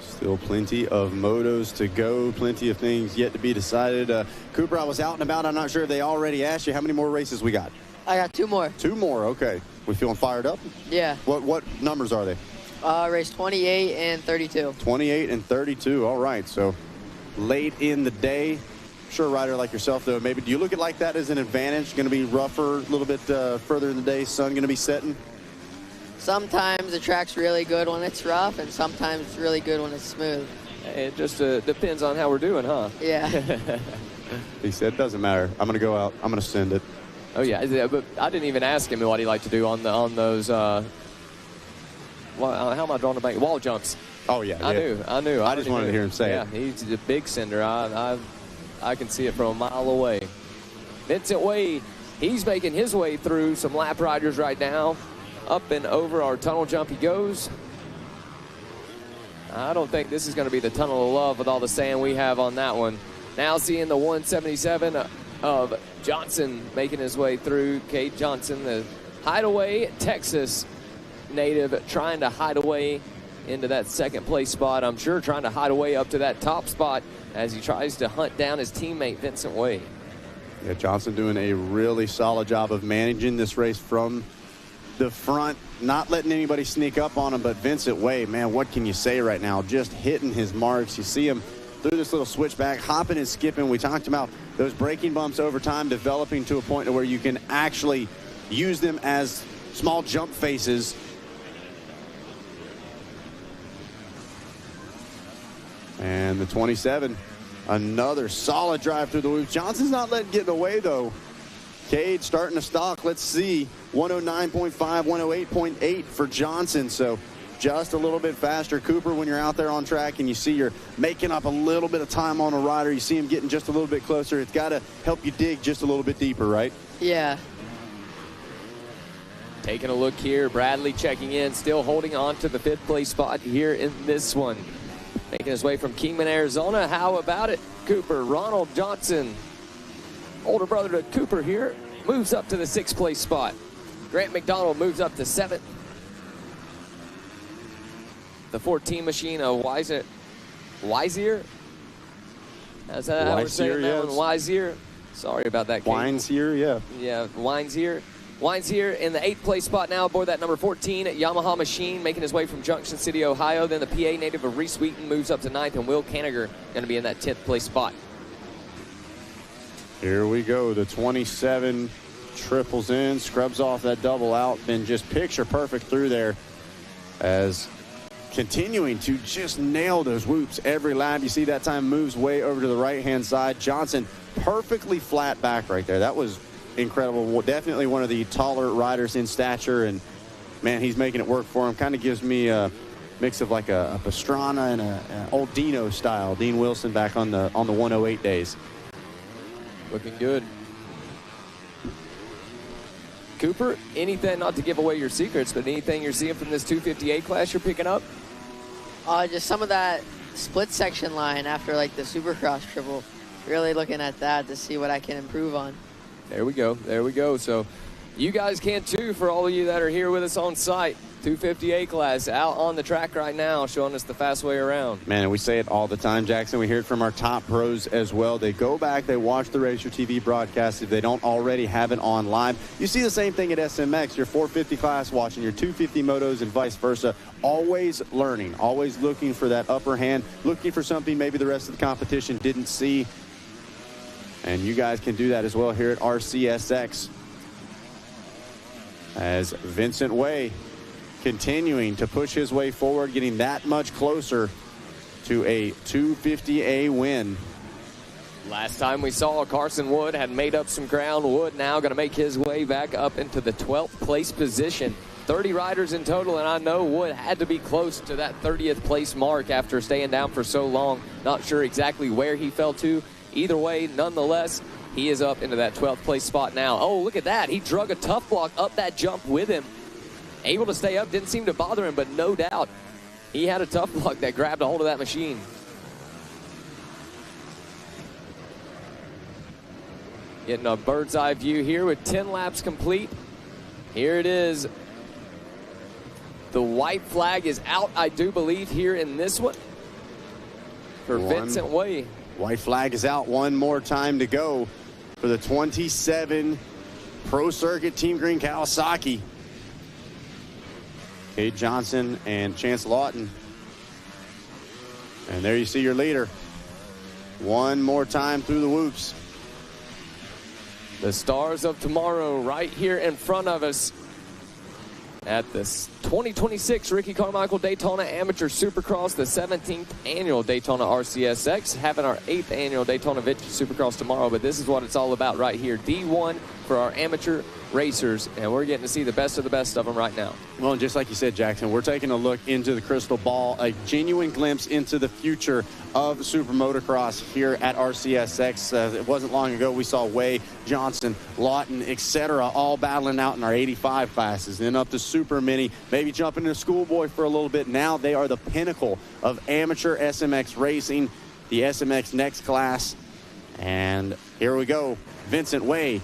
Still plenty of motos to go, plenty of things yet to be decided. Cooper, I was out and about. I'm not sure if they already asked you how many more races we got. I got 2 more. 2 more, okay. We feeling fired up? Yeah. What numbers are they? Race 28 and 32. 28 and 32, all right. So late in the day. I'm sure a rider like yourself, though, maybe, do you look at like that as an advantage? Going to be rougher, a little bit further in the day, sun going to be setting? Sometimes the track's really good when it's rough, and sometimes it's really good when it's smooth. It just depends on how we're doing, huh? Yeah. He said, doesn't matter. I'm going to go out. I'm going to send it. Oh, yeah. But I didn't even ask him what he liked to do on those, how am I drawing the bank? Wall jumps. Oh, yeah. I knew. I just wanted to hear him say it. Yeah, he's a big sender. I can see it from a mile away. Vincent Way, he's making his way through some lap riders right now. Up and over our tunnel jump he goes. I don't think this is going to be the tunnel of love with all the sand we have on that one. Now seeing the 177 of Johnson making his way through. Cade Johnson, the Hideaway Texas native, trying to hide away into that 2nd place spot. I'm sure trying to hide away up to that top spot as he tries to hunt down his teammate Vincent Way. Yeah, Johnson doing a really solid job of managing this race from the front, not letting anybody sneak up on him. But Vincent Way, man, what can you say right now? Just hitting his marks. You see him through this little switchback, hopping and skipping. We talked about those braking bumps over time developing to a point to where you can actually use them as small jump faces. And the 27, another solid drive through the loop. Johnson's not letting get away, though. Cade starting to stalk. Let's see. 109.5, 108.8 for Johnson. So just a little bit faster. Cooper, when you're out there on track and you see you're making up a little bit of time on a rider, you see him getting just a little bit closer. It's got to help you dig just a little bit deeper, right? Yeah. Taking a look here, Bradley checking in, still holding on to the 5th place spot here in this one. Making his way from Kingman, Arizona. How about it, Cooper? Ronald Johnson, older brother to Cooper here, moves up to the 6th place spot. Grant McDonald moves up to 7th. The 14 machine of Weisier. Is that how we're saying that one? Weisier. Sorry about that, Kate. Wines here, yeah. Yeah, Wines here. Wines here in the 8th place spot now aboard that number 14 Yamaha machine, making his way from Junction City, Ohio. Then the PA native of Reese Wheaton moves up to 9th, and Will Kanigher going to be in that 10th place spot. Here we go. The 27 triples in, scrubs off that double out, then just picture perfect through there as continuing to just nail those whoops every lap. You see that time moves way over to the right-hand side. Johnson perfectly flat back right there. That was incredible. Well, definitely one of the taller riders in stature, and man, he's making it work for him. Kind of gives me a mix of like a Pastrana and an old Dino style. Dean Wilson back on the 108 days. Looking good. Cooper, anything, not to give away your secrets, but anything you're seeing from this 250A class you're picking up? Just some of that split section line after like the Supercross triple. Really looking at that to see what I can improve on. There we go. There we go. So you guys can too, for all of you that are here with us on site. 250A class out on the track right now, showing us the fast way around. Man, we say it all the time, Jackson. We hear it from our top pros as well. They go back, they watch the Racer TV broadcast if they don't already have it on live. You see the same thing at SMX, your 450 class watching your 250 motos and vice versa. Always learning, always looking for that upper hand, looking for something maybe the rest of the competition didn't see. And you guys can do that as well here at RCSX. As Vincent Way continuing to push his way forward, getting that much closer to a 250A win. Last time we saw Carson Wood had made up some ground. Wood now going to make his way back up into the 12th place position. 30 riders in total, and I know Wood had to be close to that 30th place mark after staying down for so long. Not sure exactly where he fell to. Either way, nonetheless, he is up into that 12th place spot now. Oh, look at that. He drug a tough block up that jump with him. Able to stay up, didn't seem to bother him, but no doubt he had a tough block that grabbed a hold of that machine. Getting a bird's eye view here with 10 laps complete. Here it is. The white flag is out, I do believe, here in this one for Vincent Way. White flag is out. One more time to go for the 27 Pro Circuit Team Green Kawasaki. Cade Johnson and Chance Lawton. And there you see your leader. One more time through the whoops. The stars of tomorrow right here in front of us at this 2026 Ricky Carmichael Daytona Amateur Supercross, the 17th annual Daytona RCSX, having our 8th annual Daytona Vintage Supercross tomorrow. But this is what it's all about right here. D1 for our amateur racers, and we're getting to see the best of them right now. Well, and just like you said, Jackson, we're taking a look into the crystal ball, a genuine glimpse into the future of Super Motocross here at RCSX. It wasn't long ago we saw Way, Johnson, Lawton, etc. all battling out in our 85 classes, then up to Super Mini, maybe jumping into Schoolboy for a little bit. Now they are the pinnacle of amateur SMX racing, the SMX Next class. And here we go. Vincent Way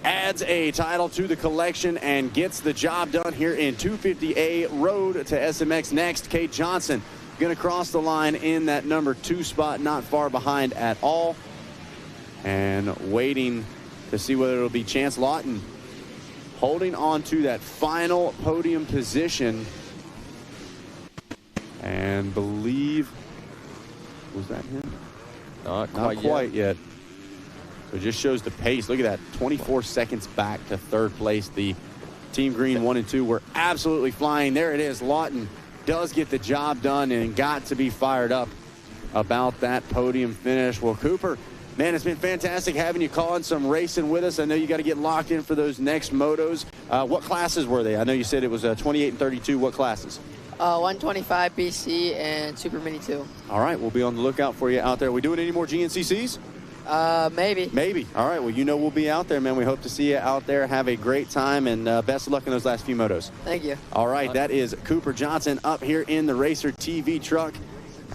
adds a title to the collection and gets the job done here in 250A Road to SMX Next. Cade Johnson going to cross the line in that number 2 spot, not far behind at all. And waiting to see whether it'll be Chance Lawton holding on to that final podium position. And believe, was that him? Not quite yet. It just shows the pace. Look at that, 24 seconds back to third place. The Team Green 1 and 2 were absolutely flying. There it is. Lawton does get the job done and got to be fired up about that podium finish. Well, Cooper, man, it's been fantastic having you calling some racing with us. I know you got to get locked in for those next motos. What classes were they? I know you said it was 28 and 32. What classes? 125 BC and Super Mini 2. All right, we'll be on the lookout for you out there. Are we doing any more GNCCs? Maybe. Maybe. All right. Well, you know we'll be out there, man. We hope to see you out there. Have a great time, and best of luck in those last few motos. Thank you. All right. That is Cooper Johnson up here in the Racer TV truck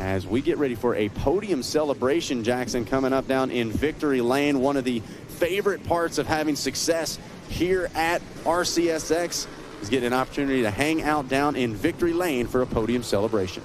as we get ready for a podium celebration, Jackson, coming up down in Victory Lane. One of the favorite parts of having success here at RCSX is getting an opportunity to hang out down in Victory Lane for a podium celebration.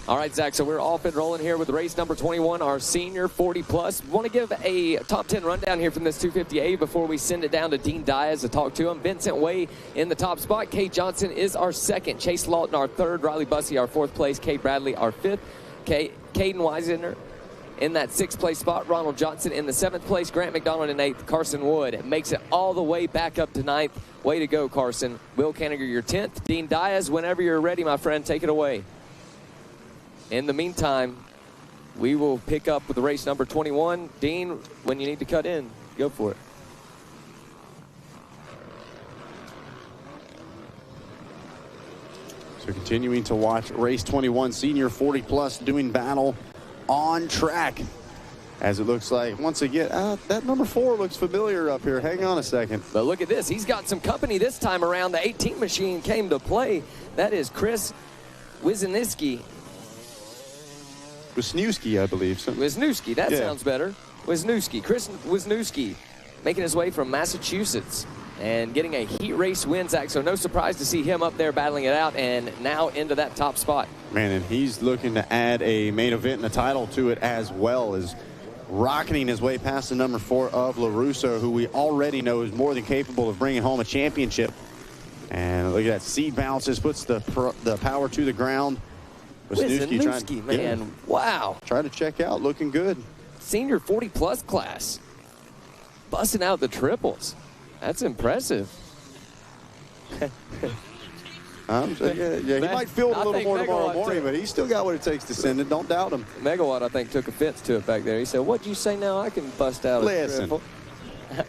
All right, Zach, so we're off and rolling here with race number 21, our senior 40-plus. Want to give a top 10 rundown here from this 250A before we send it down to Dean Diaz to talk to him. Vincent Way in the top spot. Cade Johnson is our second. Chase Lawton, our third. Riley Bussey, our fourth place. Cade Bradley, our fifth. Caden Weisender in that sixth place spot. Ronald Johnson in the seventh place. Grant McDonald in eighth. Carson Wood makes it all the way back up to ninth. Way to go, Carson. Will Canniger, your 10th. Dean Diaz, whenever you're ready, my friend, take it away. In the meantime, we will pick up with the race number 21. Dean, when you need to cut in, go for it. So continuing to watch race 21, senior 40-plus doing battle on track. As it looks like, once again, that number 4 looks familiar up here. Hang on a second. But look at this. He's got some company this time around. The 18 machine came to play. That is Chris Wisniewski. Wisniewski, I believe. Wisniewski, that sounds better. Wisniewski, Chris Wisniewski, making his way from Massachusetts and getting a heat race win, Zach. So no surprise to see him up there battling it out and now into that top spot. Man, and he's looking to add a main event and a title to it as well, as rocketing his way past the number 4 of LaRusso, who we already know is more than capable of bringing home a championship. And look at that, seat bounces, puts the power to the ground. Wisniewski, man, wow. Trying to check out, looking good. Senior 40-plus class, busting out the triples. That's impressive. He might feel it a little more tomorrow morning, but he's still got what it takes to send it. Don't doubt him. Megawatt, I think, took offense to it back there. He said, "What'd you say now? I can bust out a triple."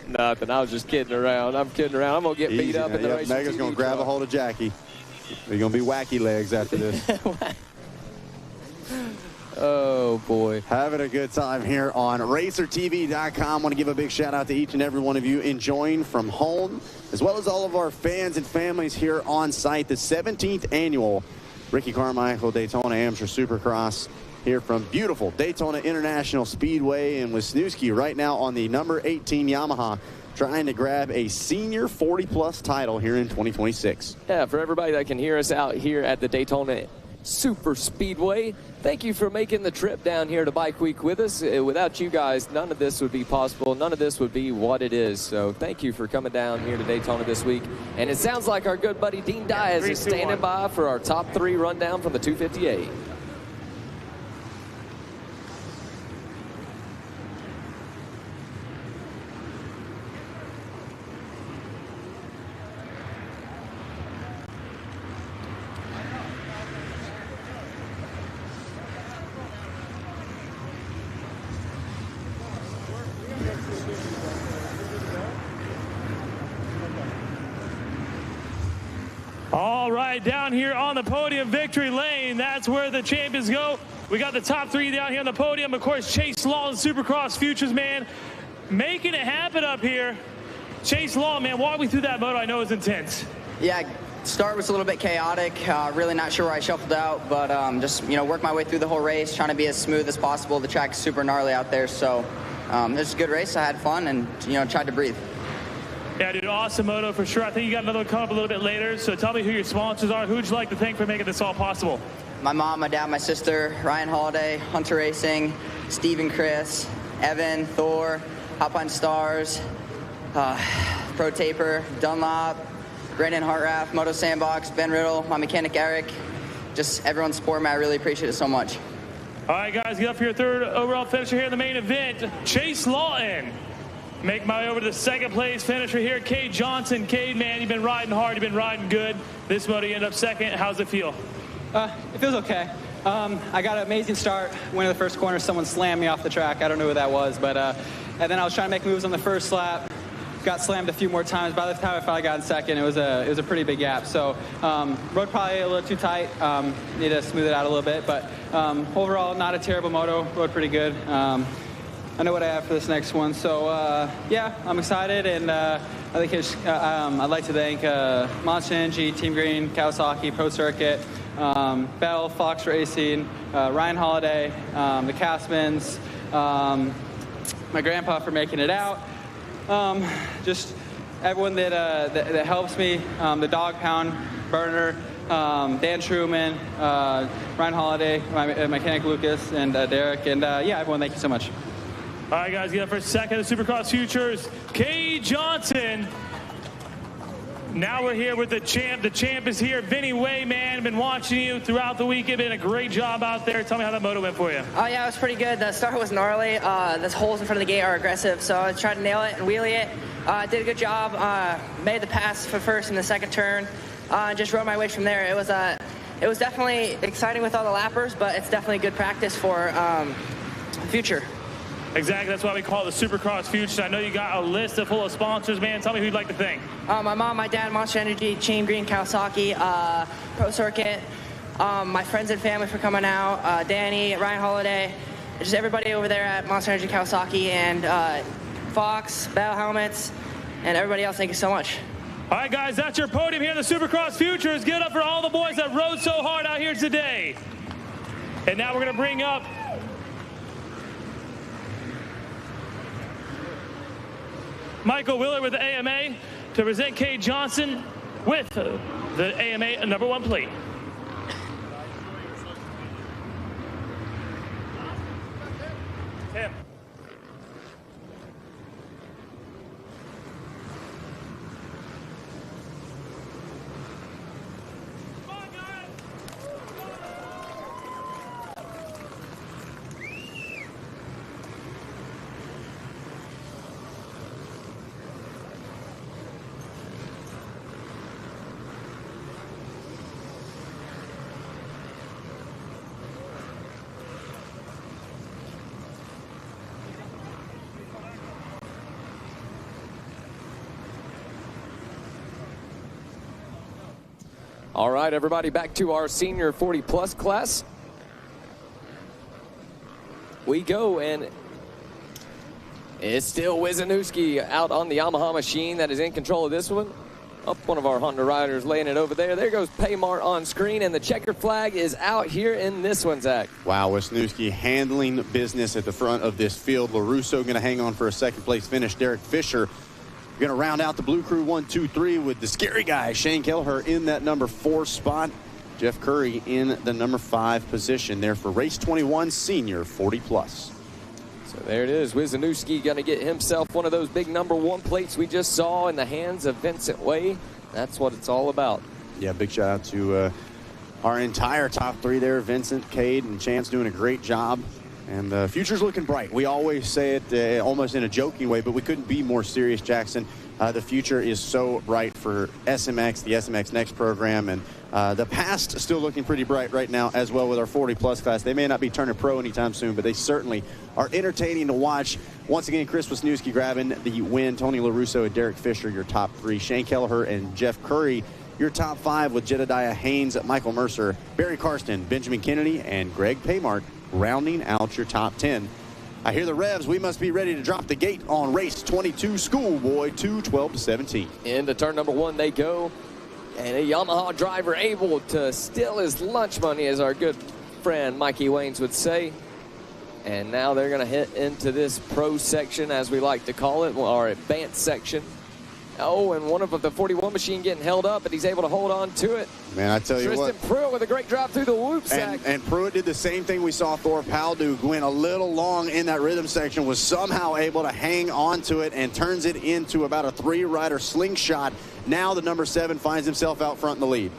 Nothing. I was just kidding around. I'm kidding around. I'm going to get beat up in the race. Mega's going to grab a hold of Jackie. They're going to be wacky legs after this. Oh, boy. Having a good time here on RacerTV.com. Want to give a big shout out to each and every one of you enjoying from home, as well as all of our fans and families here on site. The 17th annual Ricky Carmichael Daytona Amateur Supercross here from beautiful Daytona International Speedway. And Wisniewski right now on the number 18 Yamaha, trying to grab a senior 40-plus title here in 2026. Yeah, for everybody that can hear us out here at the Daytona Super Speedway, thank you for making the trip down here to Bike Week with us. Without you guys, none of this would be possible. None of this would be what it is. So thank you for coming down here to Daytona this week. And it sounds like our good buddy Dean Diaz is standing by for our top 3 rundown from the 250A. All right, down here on the podium, victory lane, that's where the champions go. We got the top 3 down here on the podium. Of course, Chase Law, Supercross Futures man, making it happen up here. Chase Law, man, walk me through that moto. I know it's intense. Yeah, start was a little bit chaotic. Really not sure where I shuffled out, but just, work my way through the whole race, trying to be as smooth as possible. The track's super gnarly out there, so it was a good race. I had fun and, tried to breathe. Yeah, dude, awesome moto for sure. I think you got another one coming up a little bit later, so tell me who your sponsors are. Who would you like to thank for making this all possible? My mom, my dad, my sister, Ryan Holiday, Hunter Racing, Steve and Chris, Evan, Thor, Hop on Stars, Pro Taper, Dunlop, Brandon Hartraff, Moto Sandbox, Ben Riddle, my mechanic Eric. Just everyone's support me. I really appreciate it so much. All right, guys, get up for your third overall finisher here in the main event, Chase Lawton. Make my way over to the second place finisher here, Cade Johnson. Cade, man, you've been riding hard, you've been riding good. This moto, you end up second. How's it feel? It feels okay. I got an amazing start. Went to the first corner, someone slammed me off the track. I don't know who that was, but and then I was trying to make moves on the first lap. Got slammed a few more times. By the time I finally got in second, it was a pretty big gap. So rode probably a little too tight. Need to smooth it out a little bit, but overall, not a terrible moto. Rode pretty good. I know what I have for this next one. So, yeah, I'm excited, and I think I'd like to thank Monster Energy, Team Green, Kawasaki, Pro Circuit, Bell, Fox Racing, Ryan Holiday, the Castmans, my grandpa for making it out. Just everyone that helps me, the Dog Pound, Burner, Dan Truman, Ryan Holiday, my mechanic Lucas, and Derek, and yeah, everyone, thank you so much. All right, guys, get up for a second. The Supercross Futures, Cade Johnson. Now we're here with the champ. The champ is here. Vinny Way, man, been watching you throughout the weekend. Been a great job out there. Tell me how that moto went for you. Oh, yeah, it was pretty good. The start was gnarly. The holes in front of the gate are aggressive, so I tried to nail it and wheelie it. Did a good job. Made the pass for first in the second turn. Just rode my way from there. It was definitely exciting with all the lappers, but it's definitely good practice for future. Exactly. That's why we call it the Supercross Futures. I know you got a list full of sponsors, man. Tell me who you'd like to thank. My mom, my dad, Monster Energy, Chain Green, Kawasaki, Pro Circuit, my friends and family for coming out, Danny, Ryan Holiday, just everybody over there at Monster Energy, Kawasaki, and Fox, Bell Helmets, and everybody else. Thank you so much. All right, guys, that's your podium here in the Supercross Futures. Give it up for all the boys that rode so hard out here today. And now we're going to bring up Michael Willard with the AMA to present Cade Johnson with the AMA #1 plate. Tim. All right, everybody, back to our senior 40-plus class. We go, and it's still Wisniewski out on the Yamaha machine that is in control of this one. Up one of our Honda riders laying it over there. There goes Paymart on screen, and the checker flag is out here in this one, Zach. Wow, Wisniewski handling business at the front of this field. LaRusso going to hang on for a second-place finish. Derek Fisher going to round out the Blue Crew 1, 2, 3 with the scary guy, Shane Kelleher, in that #4 spot. Jeff Curry in the #5 position there for race 21, senior 40-plus. So there it is. Wisniewski going to get himself one of those big #1 plates we just saw in the hands of Vincent Way. That's what it's all about. Yeah, big shout out to our entire top three there. Vincent, Cade, and Chance doing a great job. And the future's looking bright. We always say it almost in a joking way, but we couldn't be more serious, Jackson. The future is so bright for SMX, the SMX Next program, and the past still looking pretty bright right now as well with our 40-plus class. They may not be turning pro anytime soon, but they certainly are entertaining to watch. Once again, Chris Wisniewski grabbing the win. Tony LaRusso and Derek Fisher, your top three. Shane Kelleher and Jeff Curry, your top five, with Jedediah Haynes, Michael Mercer, Barry Karsten, Benjamin Kennedy, and Greg Paymart rounding out your top 10. I hear the revs. We must be ready to drop the gate on race 22, Schoolboy 2, 12-17. Into turn #1 they go. And a Yamaha driver able to steal his lunch money, as our good friend Mikey Waynes would say. And now they're going to hit into this pro section, as we like to call it, or advanced section. Oh, and one of the 41 machine getting held up, but he's able to hold on to it. Man, I tell you what. Tristan Pruitt with a great drive through the loop sack. And Pruitt did the same thing we saw Thor Powell do. Went a little long in that rhythm section, was somehow able to hang on to it and turns it into about a 3-rider slingshot. Now the #7 finds himself out front in the lead.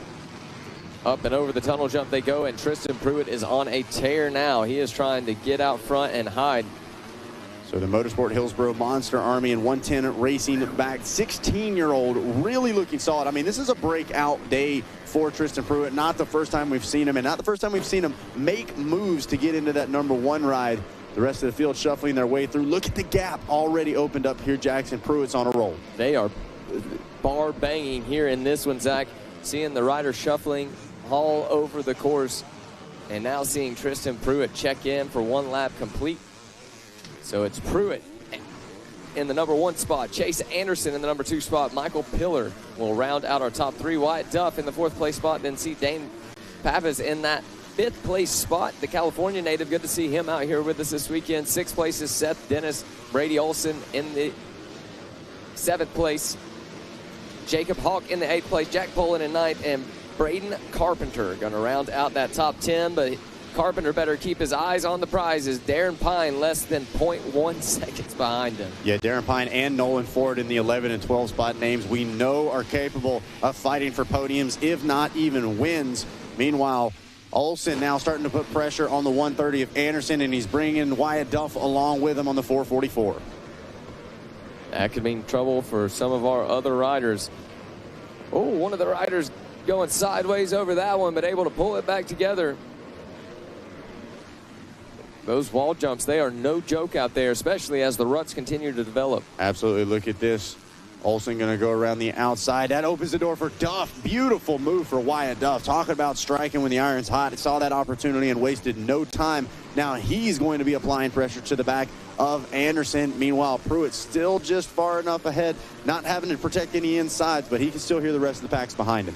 Up and over the tunnel jump they go, and Tristan Pruitt is on a tear now. He is trying to get out front and hide. So the Motorsport Hillsboro Monster Army and 110 Racing back 16-year-old, really looking solid. I mean, this is a breakout day for Tristan Pruitt. Not the first time we've seen him, and not the first time we've seen him make moves to get into that #1 ride. The rest of the field shuffling their way through. Look at the gap already opened up here. Jackson Pruitt's on a roll. They are bar banging here in this one, Zach. Seeing the riders shuffling all over the course, and now seeing Tristan Pruitt check in for one lap complete. So it's Pruitt in the #1 spot. Chase Anderson in the #2 spot. Michael Pillar will round out our top three. Wyatt Duff in the 4th place spot. Then see Dane Pappas in that 5th place spot. The California native, good to see him out here with us this weekend. 6th place is Seth Dennis. Brady Olson in the 7th place. Jacob Hawk in the 8th place, Jack Poland in 9th, and Braden Carpenter going to round out that top 10, but Carpenter better keep his eyes on the prizes. Darren Pine less than 0.1 seconds behind him. Yeah, Darren Pine and Nolan Ford in the 11 and 12 spot names we know are capable of fighting for podiums, if not even wins. Meanwhile, Olsen now starting to put pressure on the 130 of Anderson, and he's bringing Wyatt Duff along with him on the 444. That could mean trouble for some of our other riders. Oh, one of the riders going sideways over that one, but able to pull it back together. Those wall jumps, they are no joke out there, especially as the ruts continue to develop. Absolutely. Look at this. Olsen going to go around the outside. That opens the door for Duff. Beautiful move for Wyatt Duff. Talking about striking when the iron's hot. He saw that opportunity and wasted no time. Now he's going to be applying pressure to the back of Anderson. Meanwhile, Pruitt still just far enough ahead, not having to protect any insides, but he can still hear the rest of the packs behind him.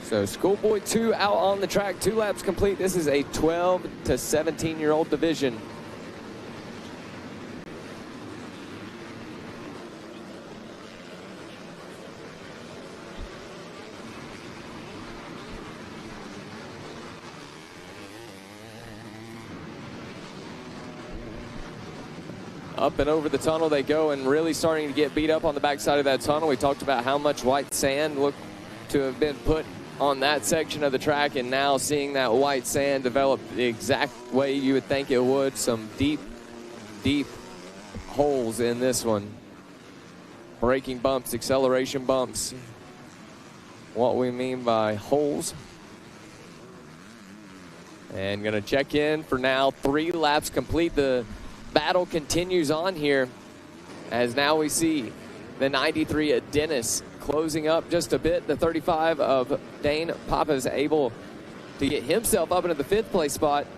So Schoolboy 2 out on the track, 2 laps complete. This is a 12 to 17-year-old division. Up and over the tunnel they go, and really starting to get beat up on the backside of that tunnel. We talked about how much white sand looked to have been put on that section of the track, and now seeing that white sand develop the exact way you would think it would. Some deep, deep holes in this one. Braking bumps, acceleration bumps. What we mean by holes. And gonna check in for now. 3 laps complete. The battle continues on here as now we see the 93 at Dennis closing up just a bit. The 35 of Dane Papa is able to get himself up into the 5th place spot.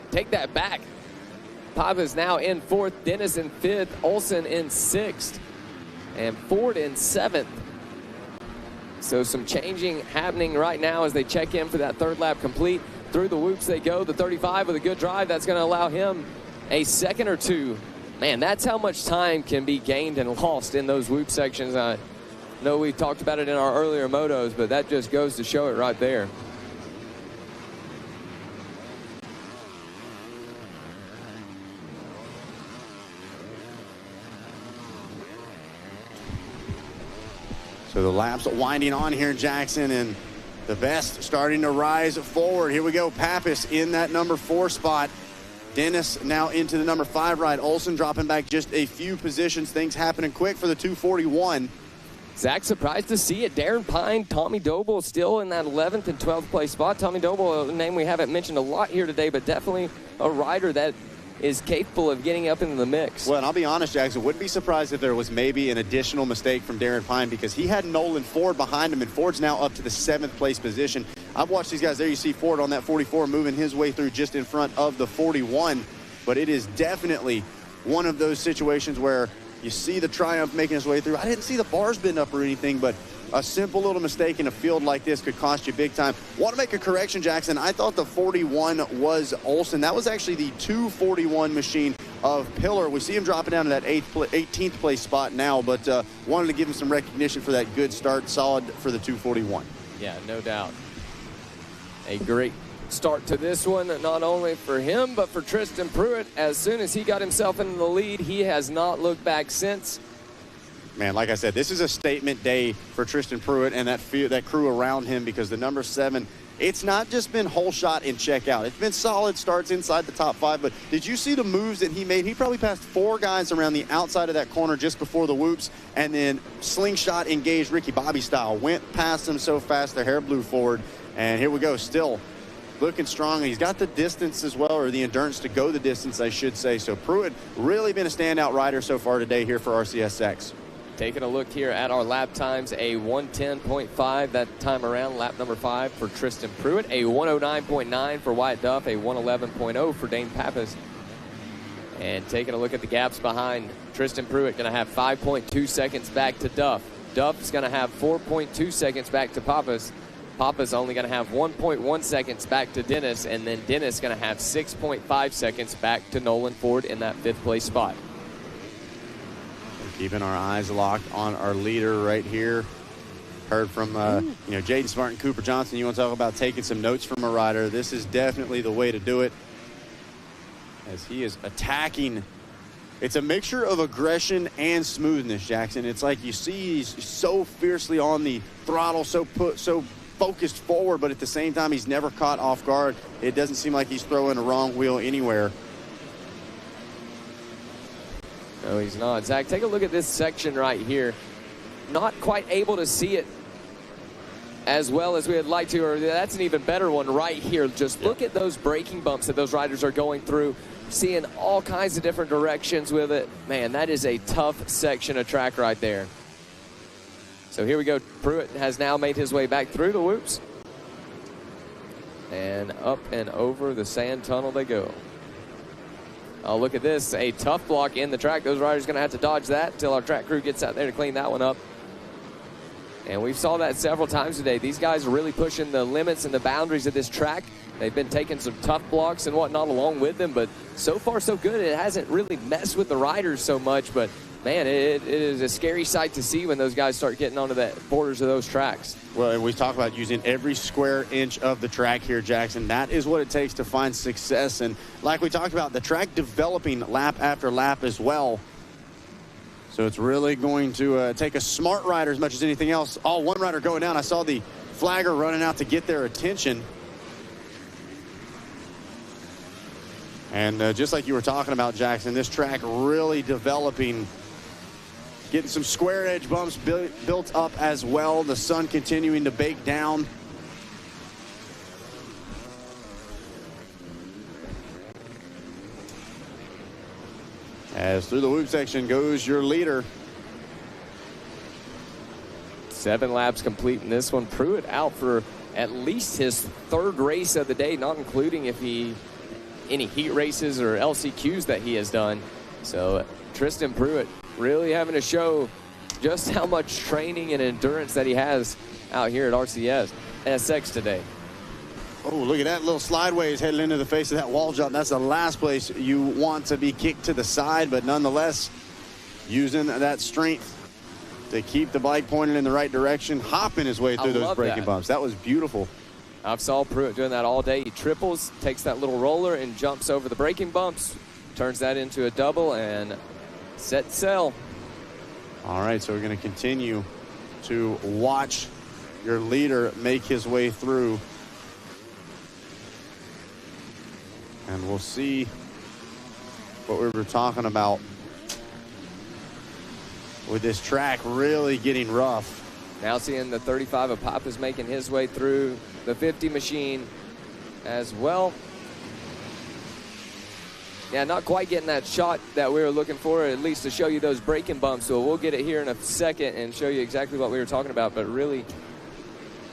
Take that back. Papa is now in 4th, Dennis in 5th, Olsen in 6th, and Ford in 7th. So some changing happening right now as they check in for that 3rd lap complete. Through the whoops they go. The 35 with a good drive. That's going to allow him a second or two. Man, that's how much time can be gained and lost in those whoop sections. I know we talked about it in our earlier motos, but that just goes to show it right there. So the laps winding on here, Jackson, and the best starting to rise forward. Here we go, Pappas in that number 4 spot. Dennis now into the number 5 ride. Olsen dropping back just a few positions. Things happening quick for the 241. Zach, surprised to see it. Darren Pine, Tommy Doble still in that 11th and 12th place spot. Tommy Doble, a name we haven't mentioned a lot here today, but definitely a rider that is capable of getting up into the mix. Well, and I'll be honest, Jackson, wouldn't be surprised if there was maybe an additional mistake from Darren Pine, because he had Nolan Ford behind him, and Ford's now up to the 7th place position. I've watched these guys there. You see Ford on that 44 moving his way through just in front of the 41, but it is definitely one of those situations where you see the Triumph making his way through. I didn't see the bars bend up or anything, but a simple little mistake in a field like this could cost you big time. Want to make a correction, Jackson. I thought the 41 was Olsen. That was actually the 241 machine of Pillar. We see him dropping down to that 18th place spot now, but wanted to give him some recognition for that good start. Solid for the 241. Yeah, no doubt. A great start to this one, not only for him, but for Tristan Pruitt. As soon as he got himself into the lead, he has not looked back since. Man, like I said, this is a statement day for Tristan Pruitt and that crew around him, because the number 7, it's not just been whole shot and check out. It's been solid starts inside the top 5, but did you see the moves that he made? He probably passed 4 guys around the outside of that corner just before the whoops, and then slingshot engaged Ricky Bobby style. Went past him so fast, the hair blew forward, and here we go, still looking strong. He's got the distance as well, or the endurance to go the distance, I should say. So Pruitt really been a standout rider so far today here for RCSX. Taking a look here at our lap times, a 110.5 that time around, lap number 5 for Tristan Pruitt, a 109.9 for Wyatt Duff, a 111.0 for Dane Pappas. And taking a look at the gaps behind Tristan Pruitt, going to have 5.2 seconds back to Duff. Duff's going to have 4.2 seconds back to Pappas. Pappas only going to have 1.1 seconds back to Dennis, and then Dennis going to have 6.5 seconds back to Nolan Ford in that 5th place spot. Keeping our eyes locked on our leader right here. Heard from, Jaden Smart and Cooper Johnson. You want to talk about taking some notes from a rider. This is definitely the way to do it. As he is attacking. It's a mixture of aggression and smoothness, Jackson. It's like you see he's so fiercely on the throttle, so focused forward, but at the same time, he's never caught off guard. It doesn't seem like he's throwing a wrong wheel anywhere. No, he's not. Zach, take a look at this section right here. Not quite able to see it as well as we would like to, or that's an even better one right here. Just look at those braking bumps that those riders are going through, seeing all kinds of different directions with it. Man, that is a tough section of track right there. So here we go. Pruitt has now made his way back through the whoops. And up and over the sand tunnel they go. Oh, look at this. A tough block in the track. Those riders are going to have to dodge that until our track crew gets out there to clean that one up. And we saw that several times today. These guys are really pushing the limits and the boundaries of this track. They've been taking some tough blocks and whatnot along with them, but so far so good. It hasn't really messed with the riders so much, but man, it is a scary sight to see when those guys start getting onto the borders of those tracks. Well, and we talk about using every square inch of the track here, Jackson. That is what it takes to find success. And like we talked about, the track developing lap after lap as well. So it's really going to take a smart rider as much as anything else. Oh, one rider going down. I saw the flagger running out to get their attention. And just like you were talking about, Jackson, this track really developing, getting some square edge bumps built up as well. The sun continuing to bake down. As through the whoop section goes your leader. 7 laps complete in this one. Pruitt out for at least his 3rd race of the day, not including any heat races or LCQs that he has done. So Tristan Pruitt really having to show just how much training and endurance that he has out here at RCS SX today. Oh, look at that little slideways heading into the face of that wall jump. That's the last place you want to be kicked to the side, but nonetheless, using that strength to keep the bike pointed in the right direction, hopping his way through those braking bumps. That was beautiful. I've saw Pruitt doing that all day. He triples, takes that little roller and jumps over the braking bumps, turns that into a double, and set sail. All right, so we're going to continue to watch your leader make his way through. And we'll see what we were talking about with this track really getting rough. Now seeing the 35 of Papa's making his way through the 50 machine as well. Yeah, not quite getting that shot that we were looking for, at least to show you those braking bumps. So we'll get it here in a second and show you exactly what we were talking about, but really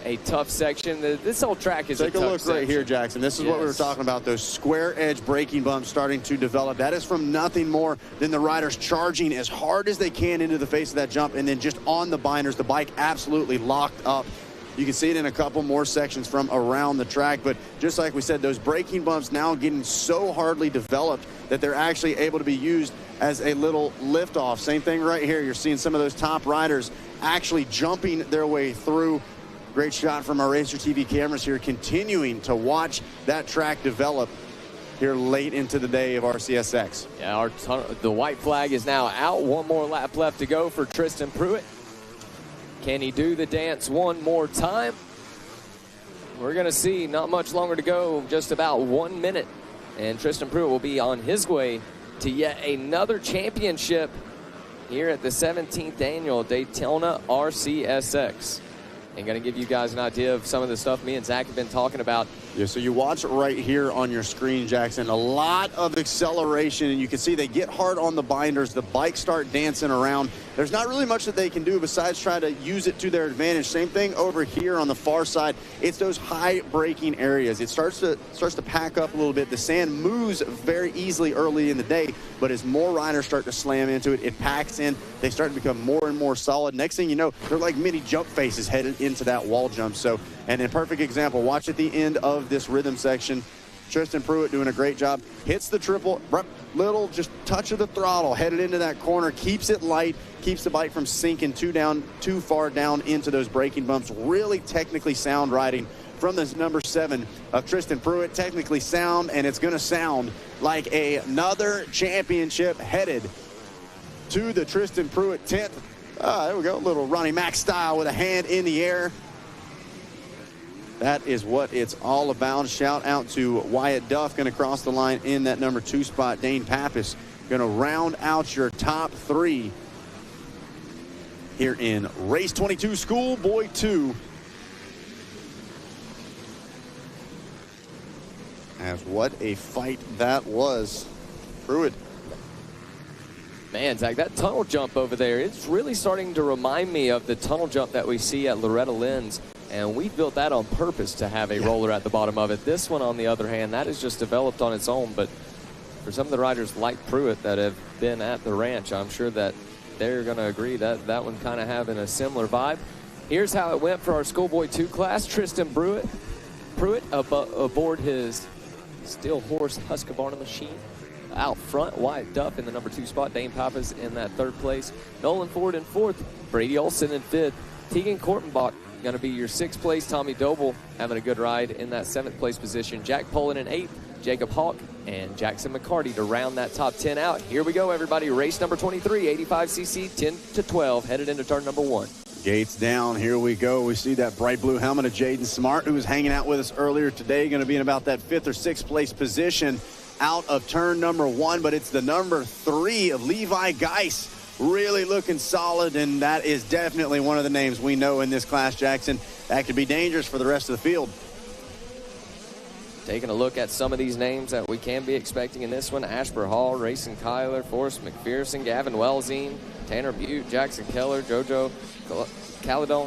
a tough section. This whole track is a tough section. Take a look right here, Jackson. This is what we were talking about, those square edge braking bumps starting to develop. That is from nothing more than the riders charging as hard as they can into the face of that jump, and then just on the binders, the bike absolutely locked up. You can see it in a couple more sections from around the track, but just like we said, those braking bumps now getting so hardly developed that they're actually able to be used as a little lift-off. Same thing right here. You're seeing some of those top riders actually jumping their way through. Great shot from our Racer TV cameras here, continuing to watch that track develop here late into the day of RCSX. Yeah, the white flag is now out. One more lap left to go for Tristan Pruitt. Can he do the dance one more time? We're going to see. Not much longer to go, just about 1 minute. And Tristan Pruitt will be on his way to yet another championship here at the 17th annual Daytona RCSX. And going to give you guys an idea of some of the stuff me and Zach have been talking about. Yeah, so you watch it right here on your screen, Jackson. A lot of acceleration, and you can see they get hard on the binders. The bikes start dancing around. There's not really much that they can do besides try to use it to their advantage. Same thing over here on the far side. It's those high braking areas. It starts to pack up a little bit. The sand moves very easily early in the day, but as more riders start to slam into it, it packs in. They start to become more and more solid. Next thing you know, they're like mini jump faces headed into that wall jump. So, and a perfect example, watch at the end of this rhythm section, Tristan Pruitt doing a great job. Hits the triple, little just touch of the throttle, headed into that corner, keeps it light, keeps the bike from sinking too far down into those braking bumps. Really technically sound riding from this number 7 of Tristan Pruitt. Technically sound, and it's going to sound like another championship headed to the Tristan Pruitt 10th. There we go, a little Ronnie Mack style with a hand in the air. That is what it's all about. Shout out to Wyatt Duff, going to cross the line in that number 2 spot. Dane Pappas going to round out your top 3 here in race 22, Schoolboy 2. As what a fight that was. Pruitt. Man, Zach, that tunnel jump over there, it's really starting to remind me of the tunnel jump that we see at Loretta Lynn's. And we built that on purpose to have a roller at the bottom of it. This one, on the other hand, that is just developed on its own. But for some of the riders like Pruitt that have been at the ranch, I'm sure that they're going to agree that that one kind of having a similar vibe. Here's how it went for our Schoolboy 2 class. Tristan Pruitt aboard his Steel Horse Husqvarna machine. Out front, Wyatt Duff in the number 2 spot. Dane Pappas in that 3rd place. Nolan Ford in 4th. Brady Olson in 5th. Tegan Kortenbach going to be your 6th place. Tommy Doble having a good ride in that 7th place position. Jack Poland in 8th. Jacob Hawk and Jackson McCarty to round that top 10 out. Here we go, everybody. Race number 23, 85cc, 10 to 12, headed into turn number 1. Gates down. Here we go. We see that bright blue helmet of Jaden Smart, who was hanging out with us earlier today, going to be in about that 5th or 6th place position out of turn number 1. But it's the number 3 of Levi Geis, really looking solid, and that is definitely one of the names we know in this class, Jackson. That could be dangerous for the rest of the field. Taking a look at some of these names that we can be expecting in this one. Ashper Hall, Rayson Kyler, Forrest McPherson, Gavin Wellsine, Tanner Butte, Jackson Keller, JoJo Calado,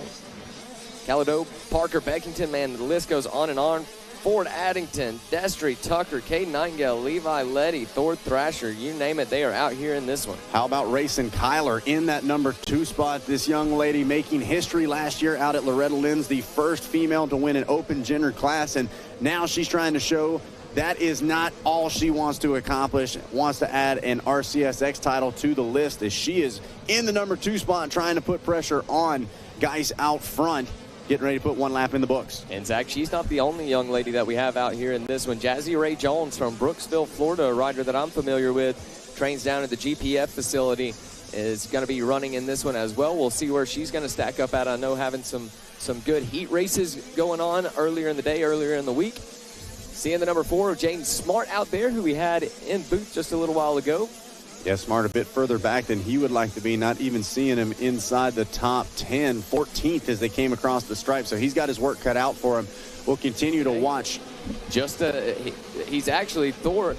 Parker Beckington. Man, the list goes on and on. Ford Addington, Destry Tucker, Caden Nightingale, Levi Letty, Thor Thrasher, you name it, they are out here in this one. How about Rayson Kyler in that number 2 spot? This young lady making history last year out at Loretta Lynn's, the first female to win an open gender class, and now she's trying to show that is not all she wants to accomplish. Wants to add an RCSX title to the list, as she is in the number 2 spot trying to put pressure on guys out front, getting ready to put 1 lap in the books. And Zach, she's not the only young lady that we have out here in this one. Jazzy Ray Jones from Brooksville, Florida, a rider that I'm familiar with, trains down at the GPF facility, is going to be running in this one as well. We'll see where she's going to stack up at. I know having some good heat races going on earlier in the day, earlier in the week. Seeing the number 4 of James Smart out there, who we had in booth just a little while ago. Yeah, Smart a bit further back than he would like to be, not even seeing him inside the top 10, 14th as they came across the stripe. So he's got his work cut out for him. We'll continue to watch. He's actually Jaden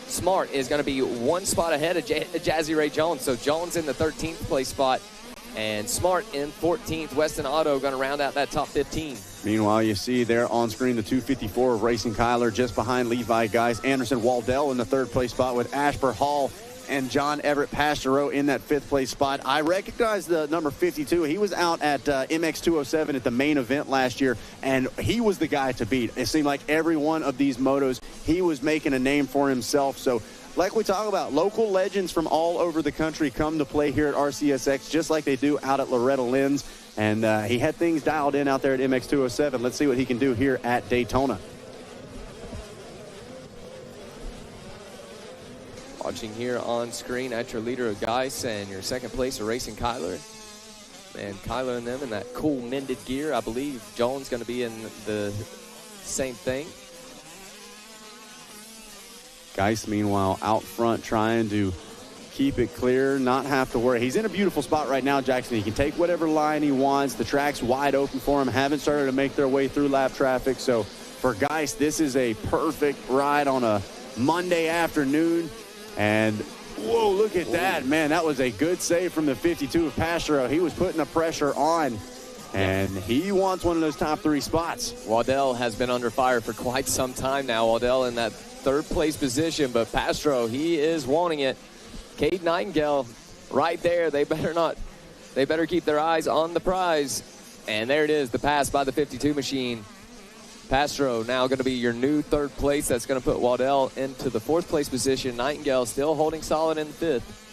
Smart is going to be 1 spot ahead of Jazzy Ray Jones. So Jones in the 13th place spot and Smart in 14th. Weston Auto going to round out that top 15. Meanwhile, you see there on screen the 254 of Racing Kyler just behind Levi Geis. Anderson Waldell in the 3rd place spot with Ashper Hall and John Everett Pastereau in that 5th place spot. I recognize the number 52. He was out at MX 207 at the main event last year, and he was the guy to beat. It seemed like every one of these motos, he was making a name for himself. So like we talk about, local legends from all over the country come to play here at RCSX just like they do out at Loretta Lynn's. And he had things dialed in out there at MX 207. Let's see what he can do here at Daytona. Watching here on screen at your leader of Geis and your 2nd place of Racing Kyler. And Kyler and them in that cool mended gear. I believe Jones going to be in the same thing. Geis, meanwhile, out front trying to keep it clear, not have to worry. He's in a beautiful spot right now, Jackson. He can take whatever line he wants. The track's wide open for him. Haven't started to make their way through lap traffic. So for Geis, this is a perfect ride on a Monday afternoon. And whoa, look at that, man. That was a good save from the 52 of Pastereau. He was putting the pressure on, and he wants one of those top 3 spots. Waddell has been under fire for quite some time now. Waddell in that 3rd place position, but Pastereau, he is wanting it. Cade Nightingale right there. They better keep their eyes on the prize. And there it is, the pass by the 52 machine. Pastro now going to be your new third place. That's going to put Waddell into the fourth place position. Nightingale still holding solid in fifth.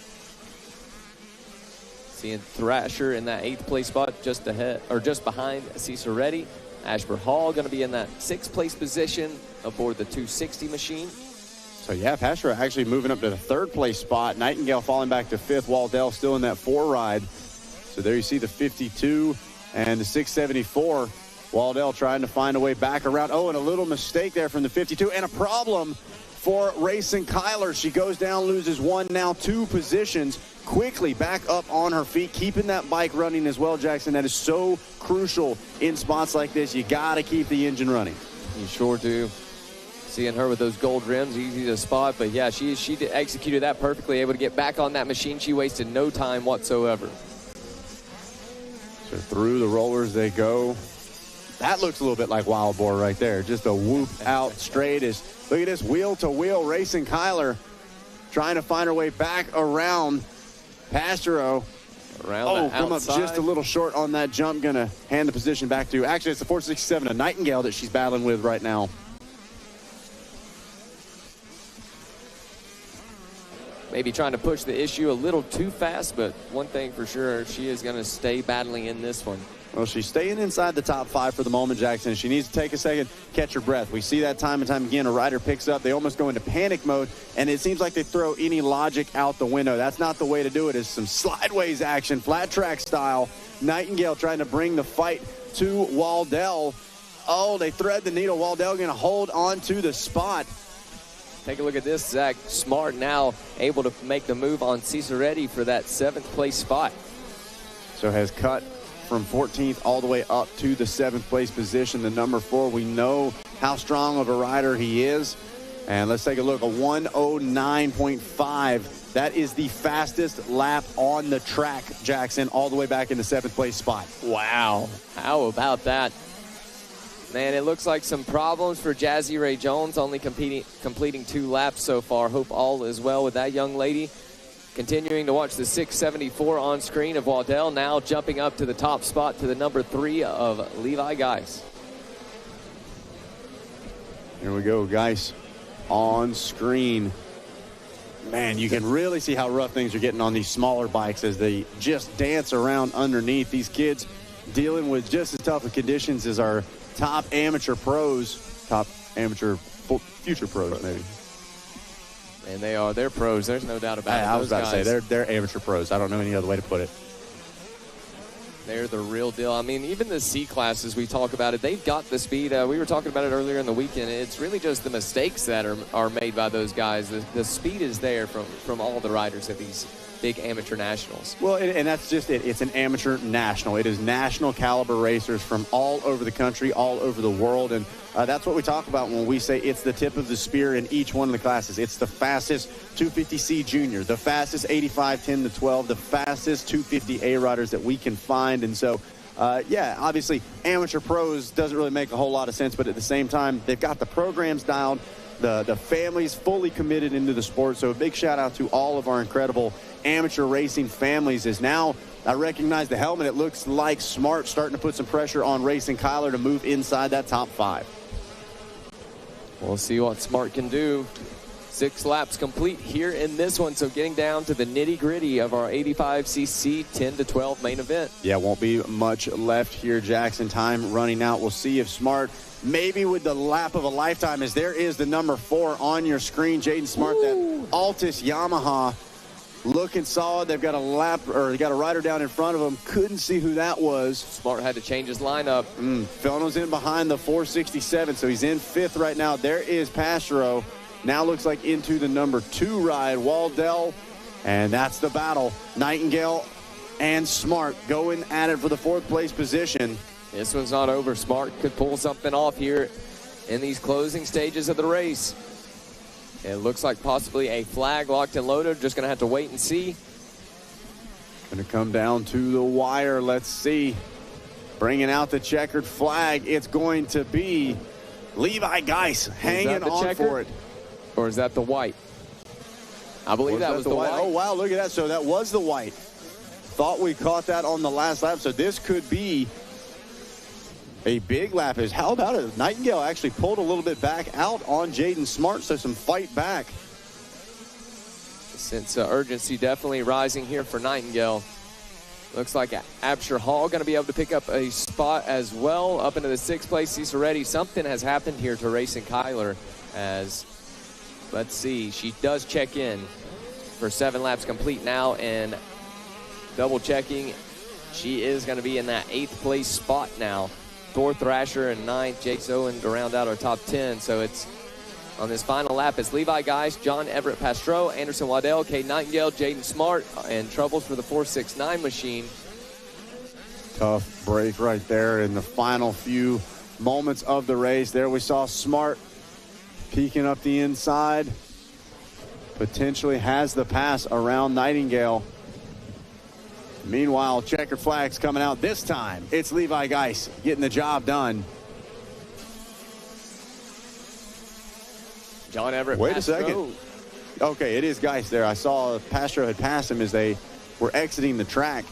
Seeing Thrasher in that 8th place spot just ahead, or just behind Ciceretti. Ashburn Hall going to be in that 6th place position aboard the 260 machine. So yeah, Pastro actually moving up to the 3rd place spot. Nightingale falling back to 5th. Waddell still in that 4 ride. So there you see the 52 and the 674. Waddell trying to find a way back around. Oh, and a little mistake there from the 52. And a problem for Racing Kyler. She goes down, loses 1, now 2 positions. Quickly back up on her feet, keeping that bike running as well, Jackson. That is so crucial in spots like this. You got to keep the engine running. You sure do. Seeing her with those gold rims, easy to spot. But yeah, she executed that perfectly, able to get back on that machine. She wasted no time whatsoever. So through the rollers they go. That looks a little bit like Wild Boar right there. Just a whoop out straight. Look at this wheel-to-wheel Racing Kyler trying to find her way back around Pastro. Come up just a little short on that jump. Going to hand the position back to, actually, it's the 467, a Nightingale that she's battling with right now. Maybe trying to push the issue a little too fast, but one thing for sure, she is going to stay battling in this one. Well, she's staying inside the top 5 for the moment, Jackson. She needs to take a second, catch her breath. We see that time and time again. A rider picks up, they almost go into panic mode, and it seems like they throw any logic out the window. That's not the way to do it. It's some slideways action, flat track style. Nightingale trying to bring the fight to Waddell. Oh, they thread the needle. Waddell going to hold on to the spot. Take a look at this. Zach Smart now able to make the move on Ciceretti for that 7th place spot. So has cut from 14th all the way up to the 7th place position, the number 4. We know how strong of a rider he is. And let's take a look, a 109.5. That is the fastest lap on the track, Jackson, all the way back in the 7th place spot. Wow. How about that? Man, it looks like some problems for Jazzy Ray Jones, only completing 2 laps so far. Hope all is well with that young lady. Continuing to watch the 674 on screen of Waddell, now jumping up to the top spot to the number 3 of Levi Geis. Here we go, Geis on screen. Man, you can really see how rough things are getting on these smaller bikes as they just dance around underneath. These kids dealing with just as tough of conditions as our top amateur pros, future pros maybe. And they're pros. There's no doubt about it. I was about to say, they're amateur pros. I don't know any other way to put it. They're the real deal. I mean, even the C classes, we talk about it, they've got the speed. We were talking about it earlier in the weekend. It's really just the mistakes that are made by those guys. The speed is there from all the riders at these big amateur nationals. Well, and that's just it. It's an amateur national. It is national caliber racers from all over the country, all over the world. And that's what we talk about when we say it's the tip of the spear in each one of the classes. It's the fastest 250C junior, the fastest 85, 10 to 12, the fastest 250A riders that we can find. And so, yeah, obviously amateur pros doesn't really make a whole lot of sense, but at the same time, they've got the programs dialed, the families fully committed into the sport. So a big shout out to all of our incredible amateur racing families. As now I recognize the helmet. It looks like Smart starting to put some pressure on Racing Kyler to move inside that top 5. We'll see what Smart can do. 6 laps complete here in this one. So getting down to the nitty gritty of our 85cc 10 to 12 main event. Yeah, won't be much left here, Jackson. Time running out. We'll see if Smart, maybe with the lap of a lifetime, as there is the number 4 on your screen, Jaden Smart, that Altus Yamaha. Looking solid. They've got they got a rider down in front of them. Couldn't see who that was. Smart had to change his lineup. Felno's in behind the 467, so he's in 5th right now. There is Pastro. Now looks like into the number 2 ride, Waddell. And that's the battle. Nightingale and Smart going at it for the 4th place position. This one's not over. Smart could pull something off here in these closing stages of the race. It looks like possibly a flag locked and loaded. Just going to have to wait and see. Going to come down to the wire. Let's see. Bringing out the checkered flag. It's going to be Levi Geis hanging on for it. Or is that the white? I believe that was the white. Oh, wow. Look at that. So that was the white. Thought we caught that on the last lap. So this could be A big lap is, how about it? Nightingale actually pulled a little bit back out on Jaden Smart, so some fight back. Since urgency definitely rising here for Nightingale. Looks like Absher Hall going to be able to pick up a spot as well up into the 6th place. He's already, something has happened here to Racing Kyler as, let's see, she does check in for 7 laps complete now, and double checking, she is going to be in that 8th place spot now. Thor Thrasher and 9th, Jace Owen to round out our top 10. So it's on this final lap, it's Levi Geist, John Everett Pastro, Anderson Waddell, Cade Nightingale, Jaden Smart, and troubles for the 469 machine. Tough break right there in the final few moments of the race. There we saw Smart peeking up the inside. Potentially has the pass around Nightingale. Meanwhile, checkered flags coming out this time. It's Levi Geist getting the job done. John Everett. Wait Pastro. a second. Okay, it is Geist there. I saw Pastro had passed him as they were exiting the track.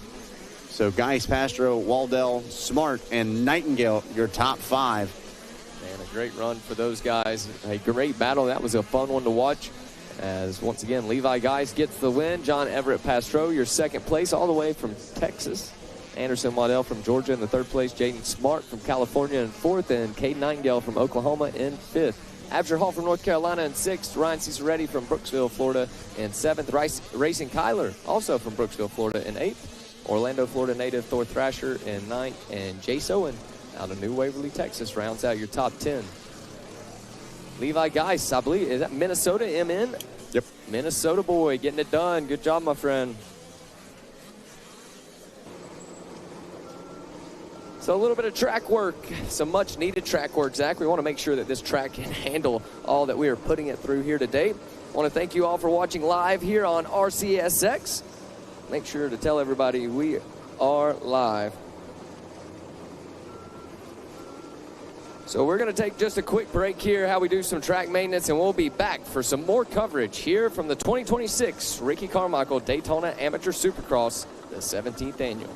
So Geist, Pastro, Waldell, Smart, and Nightingale, your top 5. Man, a great run for those guys. A great battle. That was a fun one to watch. As once again, Levi Geist gets the win. John Everett Pastro, your 2nd place, all the way from Texas. Anderson Waddell from Georgia in the 3rd place. Jaden Smart from California in 4th. And Cade Nightingale from Oklahoma in 5th. Absher Hall from North Carolina in 6th. Ryan Ciceretti from Brooksville, Florida in 7th. Racing Kyler, also from Brooksville, Florida in 8th. Orlando, Florida native Thor Thrasher in 9th. And Jace Owen out of New Waverly, Texas, rounds out your top 10. Levi Geist, I believe, is that Minnesota MN? Yep. Minnesota boy getting it done. Good job, my friend. So a little bit of track work, some much needed track work, Zach. We want to make sure that this track can handle all that we are putting it through here today. I want to thank you all for watching live here on RCSX. Make sure to tell everybody we are live. So we're going to take just a quick break here, how we do some track maintenance, and we'll be back for some more coverage here from the 2026 Ricky Carmichael Daytona Amateur Supercross, the 17th annual.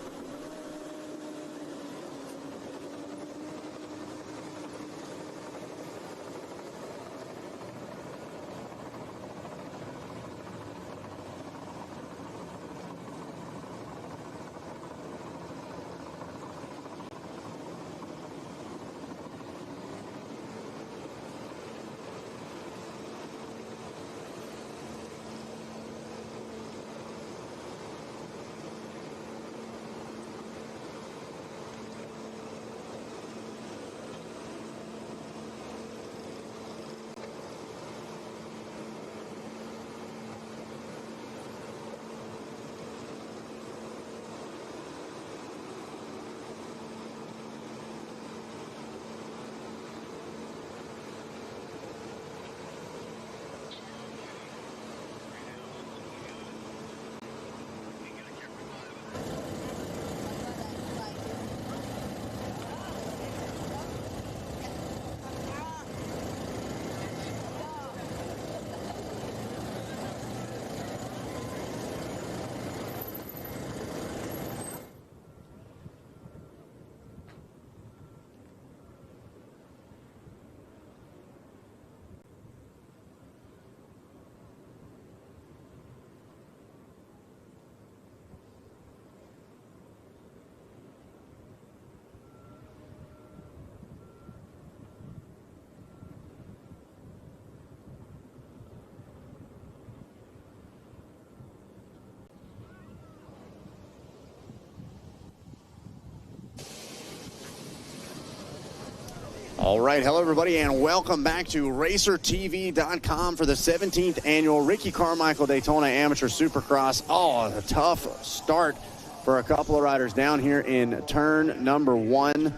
All right, hello everybody, and welcome back to RacerTV.com for the 17th annual Ricky Carmichael Daytona Amateur Supercross. Oh, a tough start for a couple of riders down here in turn number 1.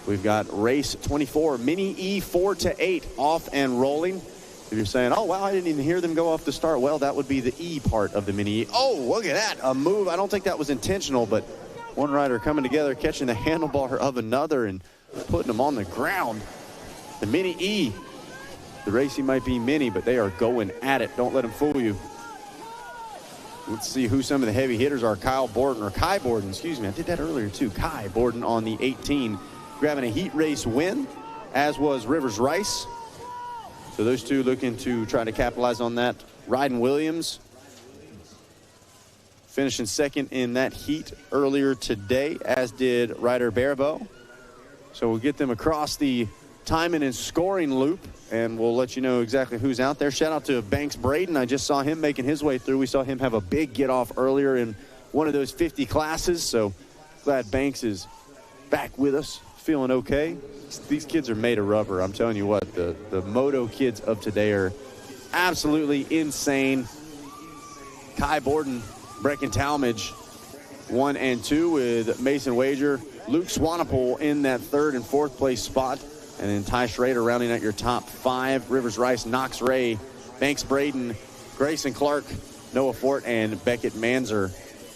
We've got race 24, Mini E 4-8 off and rolling. If you're saying, oh, wow, I didn't even hear them go off the start. Well, that would be the E part of the Mini E. Oh, look at that, a move. I don't think that was intentional, but one rider coming together, catching the handlebar of another and putting them on the ground. The Mini E. The racing might be mini, but they are going at it. Don't let them fool you. Let's see who some of the heavy hitters are. Kai Borden, excuse me. I did that earlier too. Kai Borden on the 18. grabbing a heat race win, as was Rivers Rice. So those two looking to try to capitalize on that. Ryden Williams finishing second in that heat earlier today, as did Ryder Barabo. So we'll get them across the timing and scoring loop, and we'll let you know exactly who's out there. Shout out to Banks Braden. I just saw him making his way through. We saw him have a big get off earlier in one of those 50 classes. So glad Banks is back with us, feeling okay. These kids are made of rubber. I'm telling you what, the moto kids of today are absolutely insane. Kai Borden, Brecken Talmadge, 1 and 2 with Mason Wager. Luke Swanepoel in that 3rd and 4th place spot. And then Ty Schrader rounding out your top 5. Rivers Rice, Knox Ray, Banks Braden, Grayson Clark, Noah Fort, and Beckett Manzer,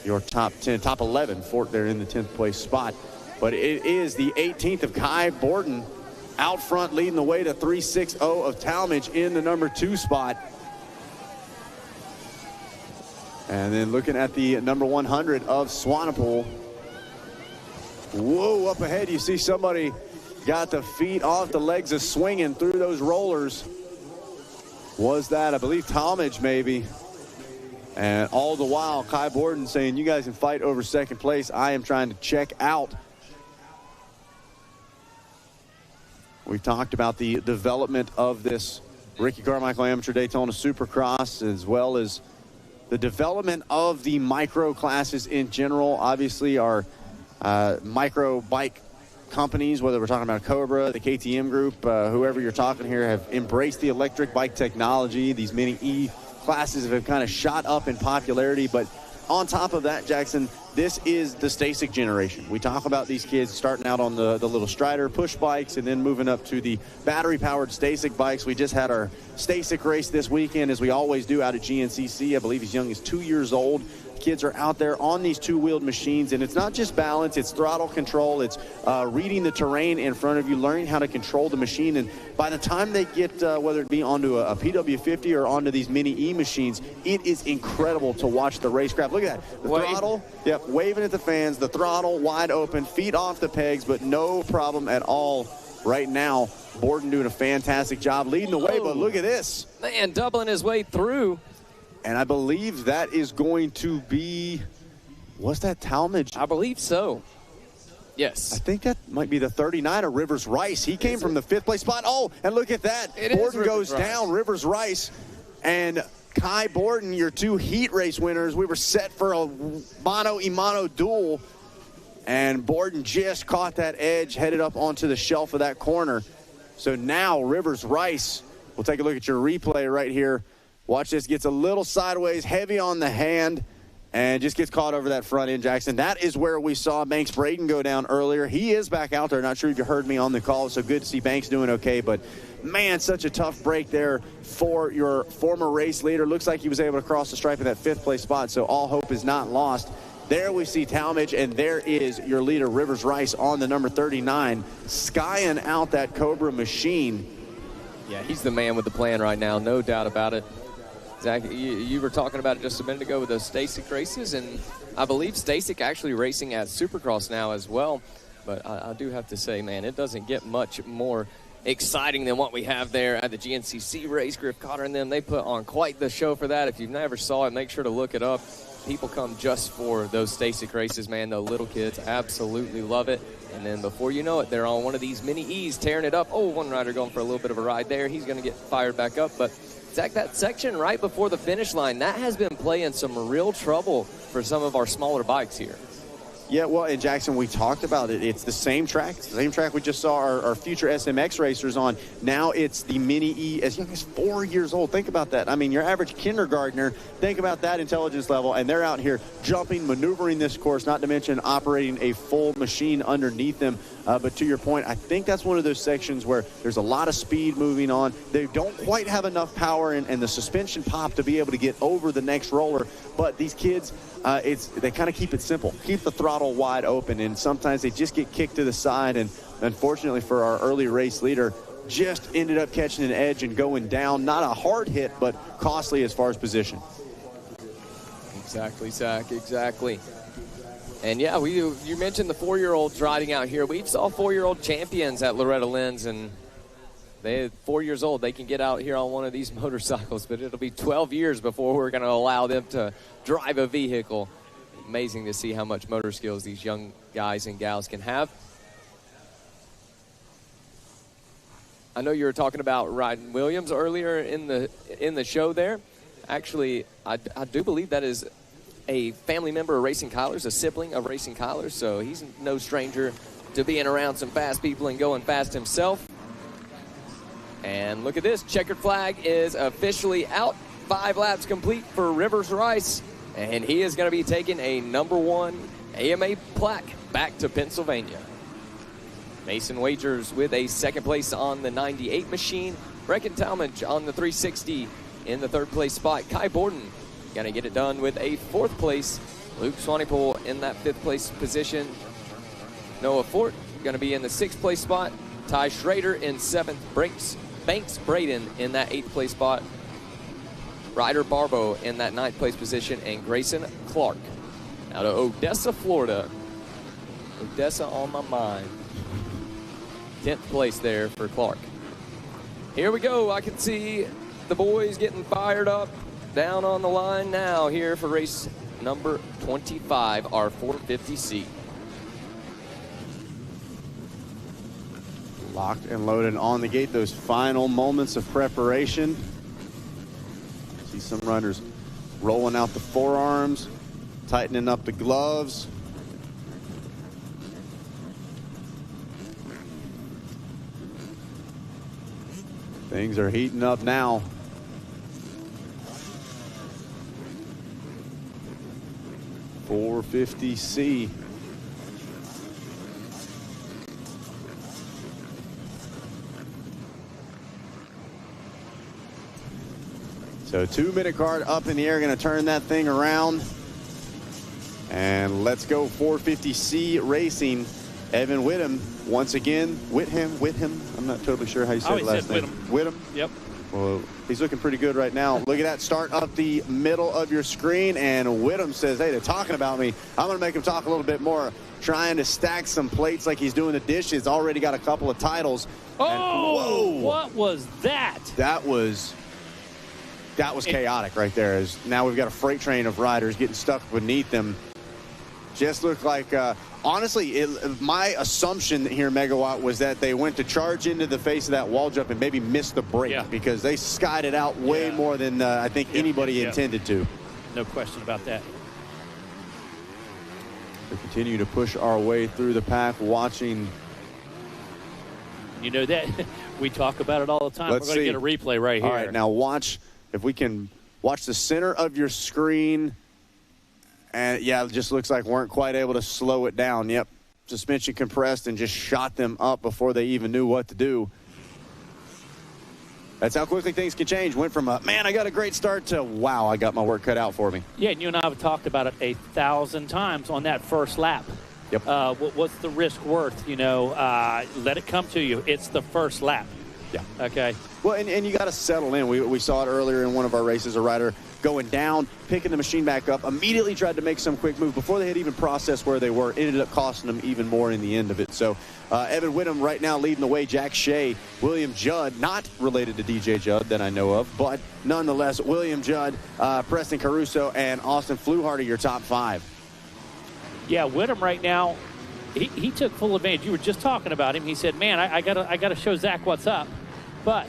your top 10, top 11. Fort there in the 10th place spot. But it is the 18th of Kai Borden out front, leading the way to 3.60 of Talmadge in the number 2 spot. And then looking at the number 100 of Swanepoel. Whoa, up ahead you see somebody got the feet off the legs of swinging through those rollers. Was that, I believe, Talmadge maybe? And all the while, Kai Borden saying, you guys can fight over 2nd place. I am trying to check out. We've talked about the development of this Ricky Carmichael Amateur Daytona Supercross, as well as the development of the micro classes in general. Obviously, our micro bike companies, whether we're talking about Cobra, the KTM group, whoever you're talking here, have embraced the electric bike technology. These mini E classes have kind of shot up in popularity. But on top of that, Jackson, this is the Stasic generation. We talk about these kids starting out on the little Strider push bikes and then moving up to the battery-powered Stasic bikes. We just had our Stasic race this weekend, as we always do, out at GNCC. I believe as young as 2 years old. Kids are out there on these 2-wheeled machines, and it's not just balance, it's throttle control, it's reading the terrain in front of you, learning how to control the machine. And by the time they get, whether it be onto a PW50 or onto these mini E machines, it is incredible to watch the racecraft. Look at that, the throttle, yep, waving at the fans, the throttle wide open, feet off the pegs, but no problem at all right now. Borden doing a fantastic job leading the way, but look at this. Man, doubling his way through. And I believe that is going to be, was that Talmadge? I believe so. Yes. I think that might be the 39 of Rivers Rice. He came from the 5th place spot. Oh, and look at that. Borden goes down, Rivers Rice. And Kai Borden, your 2 heat race winners. We were set for a mono-a-mono duel. And Borden just caught that edge, headed up onto the shelf of that corner. So now Rivers Rice, we'll take a look at your replay right here. Watch this, gets a little sideways, heavy on the hand, and just gets caught over that front end, Jackson. That is where we saw Banks Braden go down earlier. He is back out there. Not sure if you heard me on the call, so good to see Banks doing okay. But, man, such a tough break there for your former race leader. Looks like he was able to cross the stripe in that 5th place spot, so all hope is not lost. There we see Talmadge, and there is your leader, Rivers Rice, on the number 39, skying out that Cobra machine. Yeah, he's the man with the plan right now, no doubt about it. Zach, you were talking about it just a minute ago with those Stasic races, and I believe Stasic actually racing at Supercross now as well. But I do have to say, man, it doesn't get much more exciting than what we have there at the GNCC race. Griff Cotter and them, they put on quite the show for that. If you've never saw it, make sure to look it up. People come just for those Stasic races, man. The little kids absolutely love it. And then before you know it, they're on one of these mini E's tearing it up. Oh, one rider going for a little bit of a ride there. He's going to get fired back up. But Zach, that section right before the finish line, that has been playing some real trouble for some of our smaller bikes here. Yeah, well, in Jackson, we talked about it. It's the same track. It's the same track we just saw our future SMX racers on. Now it's the Mini E as young as 4 years old. Think about that. I mean, your average kindergartner, think about that intelligence level, and they're out here jumping, maneuvering this course, not to mention operating a full machine underneath them. But to your point, I think that's one of those sections where there's a lot of speed moving on. They don't quite have enough power and the suspension pop to be able to get over the next roller. But these kids, they kind of keep it simple. Keep the throttle wide open, and sometimes they just get kicked to the side. And unfortunately for our early race leader, just ended up catching an edge and going down. Not a hard hit, but costly as far as position. Exactly, Zach, exactly. And yeah, you mentioned the 4-year-olds riding out here. We saw 4-year-old champions at Loretta Lynn's, and they're 4 years old. They can get out here on one of these motorcycles, but it'll be 12 years before we're going to allow them to drive a vehicle. Amazing to see how much motor skills these young guys and gals can have. I know you were talking about Ryan Williams earlier in the show there. Actually, I do believe that is a family member of Racing Kyler's, a sibling of Racing Kyler's, so he's no stranger to being around some fast people and going fast himself. And look at this, checkered flag is officially out. 5 laps complete for Rivers Rice, and he is going to be taking a #1 AMA plaque back to Pennsylvania. Mason Wagers with a 2nd place on the 98 machine. Brecken Talmadge on the 360 in the 3rd place spot. Kai Borden going to get it done with a 4th place. Luke Swanepoel in that 5th place position. Noah Fort going to be in the 6th place spot. Ty Schrader in 7th. Banks Braden in that 8th place spot. Ryder Barbo in that 9th place position. And Grayson Clark out of Odessa, Florida. Odessa on my mind. 10th place there for Clark. Here we go. I can see the boys getting fired up down on the line now here for race number 25, our 450C. Locked and loaded on the gate. Those final moments of preparation. See some runners rolling out the forearms, tightening up the gloves. Things are heating up now. .450C. So 2-minute card up in the air, going to turn that thing around. And let's go 450C racing. Evan Whittam, once again, Whitham. I'm not totally sure how you say the last name. Whittam. Yep. Well, he's looking pretty good right now. Look at that start up the middle of your screen, and Whittam says, hey, they're talking about me. I'm going to make him talk a little bit more. Trying to stack some plates like he's doing the dishes. Already got a couple of titles. Oh, and, whoa. What was that? That was chaotic right there. As now we've got a freight train of riders getting stuck beneath them. Just looked like, honestly, my assumption here, Megawatt, was that they went to charge into the face of that wall jump and maybe missed the break because they skied it out way more than I think anybody intended to. No question about that. We continue to push our way through the pack, watching. You know that we talk about it all the time. Let's We're going to get a replay right here. All right, now watch, if we can watch the center of your screen. And yeah, it just looks like weren't quite able to slow it down. Yep, suspension compressed and just shot them up before they even knew what to do. That's how quickly things can change. Went from man, I got a great start to wow, I got my work cut out for me. Yeah, and you and I have talked about it 1,000 times on that first lap. Yep. What's the risk worth? You know, let it come to you. It's the first lap. Yeah. Okay. Well, and you got to settle in. We saw it earlier in one of our races, a rider going down, picking the machine back up, immediately tried to make some quick move before they had even processed where they were. It ended up costing them even more in the end of it. So Evan Whittam right now leading the way. Jack Shea, William Judd, not related to DJ Judd that I know of, but nonetheless, William Judd, Preston Caruso, and Austin Fluharty, your top 5. Yeah, Whittam right now, he took full advantage. You were just talking about him. He said, man, I gotta show Zach what's up. But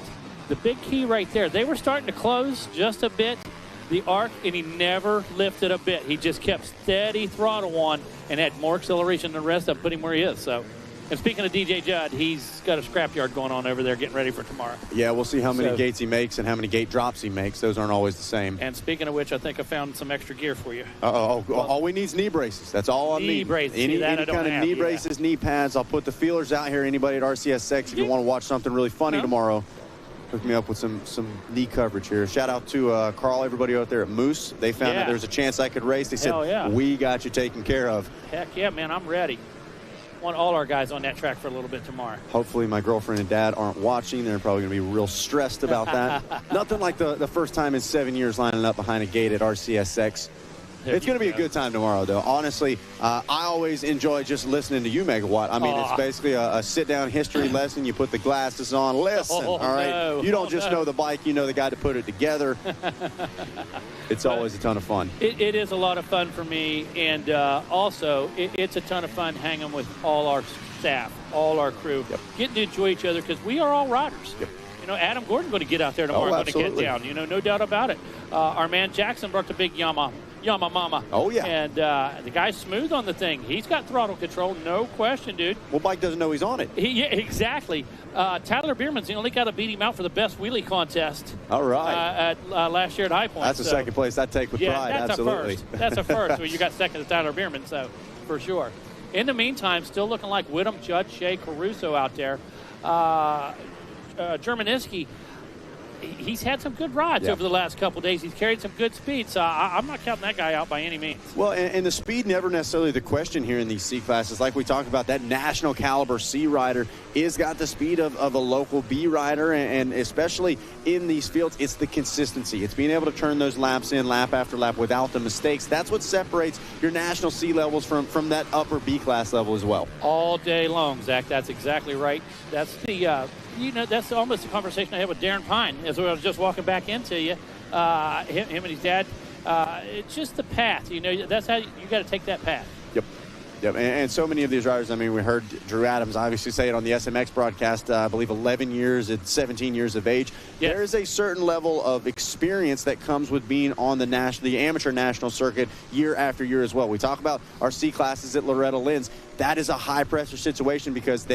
the big key right there, they were starting to close just a bit, the arc, and he never lifted a bit. He just kept steady throttle on and had more acceleration than the rest of them, put him where he is. So, and speaking of DJ Judd, he's got a scrapyard going on over there getting ready for tomorrow. Yeah, we'll see how many gates he makes and how many gate drops he makes. Those aren't always the same. And speaking of which, I think I found some extra gear for you. All we need is knee braces. That's all I need. Knee braces. Any kind of knee braces, knee pads. I'll put the feelers out here. Anybody at RCSX, if you want to watch something really funny tomorrow, hook me up with some knee coverage here. Shout out to Carl, everybody out there at Moose. They found that there's a chance I could race. They said, we got you taken care of. Heck yeah, man, I'm ready. Want all our guys on that track for a little bit tomorrow. Hopefully my girlfriend and dad aren't watching. They're probably going to be real stressed about that. Nothing like the first time in 7 years lining up behind a gate at RCSX. It's going to be a good time tomorrow, though. Honestly, I always enjoy just listening to you, Megawatt. I mean, it's basically a sit-down history lesson. You put the glasses on. Listen, all right? No. You don't just know the bike. You know the guy to put it together. It's always a ton of fun. It is a lot of fun for me, and also it's a ton of fun hanging with all our staff, all our crew, getting to enjoy each other because we are all riders. You know, Adam Gordon's going to get out there tomorrow, going to get down. You know, no doubt about it. Our man Jackson brought the big Yama Mama. Oh, yeah. And the guy's smooth on the thing. He's got throttle control, no question, dude. Well, Mike doesn't know he's on it. Yeah, exactly. Tyler Bierman's the only guy to beat him out for the best wheelie contest. All right. At last year at High Point. That's the second place I take with pride, absolutely. A first. That's a first. Well, you got second to Tyler Bierman, so for sure. In the meantime, still looking like Whittam, Judd, Shea, Caruso out there. Germaniski, he's had some good rides over the last couple of days. He's carried some good speed, so I'm not counting that guy out by any means. Well, and the speed never necessarily the question here in these C classes. Like we talked about, that national caliber C rider is got the speed of a local B rider, and especially in these fields, it's the consistency. It's being able to turn those laps in lap after lap without the mistakes. That's what separates your national C levels from that upper B class level as well. All day long, Zach. That's exactly right. That's the that's almost the conversation I had with Darren Pine as I was just walking back into you. Him and his dad. It's just the path. You know, that's how you got to take that path. Yep, and so many of these riders, I mean, we heard Drew Adams obviously say it on the SMX broadcast, I believe 11 years at 17 years of age. Yes. There is a certain level of experience that comes with being on the amateur national circuit year after year as well. We talk about our C classes at Loretta Lynn's. That is a high-pressure situation because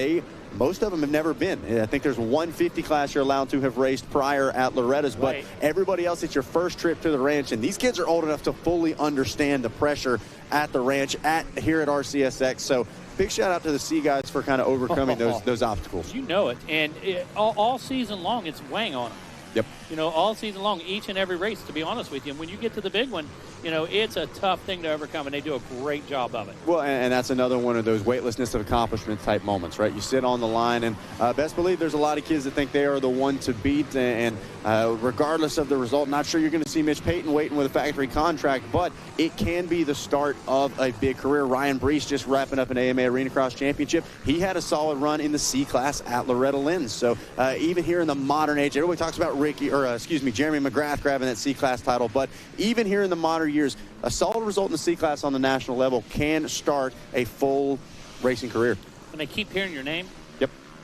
most of them have never been. I think there's 150 class you're allowed to have raced prior at Loretta's, but everybody else, it's your first trip to the ranch, and these kids are old enough to fully understand the pressure at the ranch here at RCSX. So big shout out to the C guys for kind of overcoming those obstacles. You know it, and all season long it's weighing on them. Yep. You know, all season long, each and every race, to be honest with you. And when you get to the big one, you know, it's a tough thing to overcome, and they do a great job of it. Well, and that's another one of those weightlessness of accomplishment type moments, right? You sit on the line, and best believe there's a lot of kids that think they are the one to beat, and regardless of the result, not sure you're going to see Mitch Payton waiting with a factory contract, but it can be the start of a big career. Ryan Brees just wrapping up an AMA Arena Cross Championship. He had a solid run in the C class at Loretta Lynn's. So even here in the modern age, everybody talks about Jeremy McGrath grabbing that C class title, but even here in the modern years, a solid result in the C class on the national level can start a full racing career. When they keep hearing your name,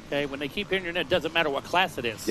okay, when they keep hearing your name, it doesn't matter what class it is.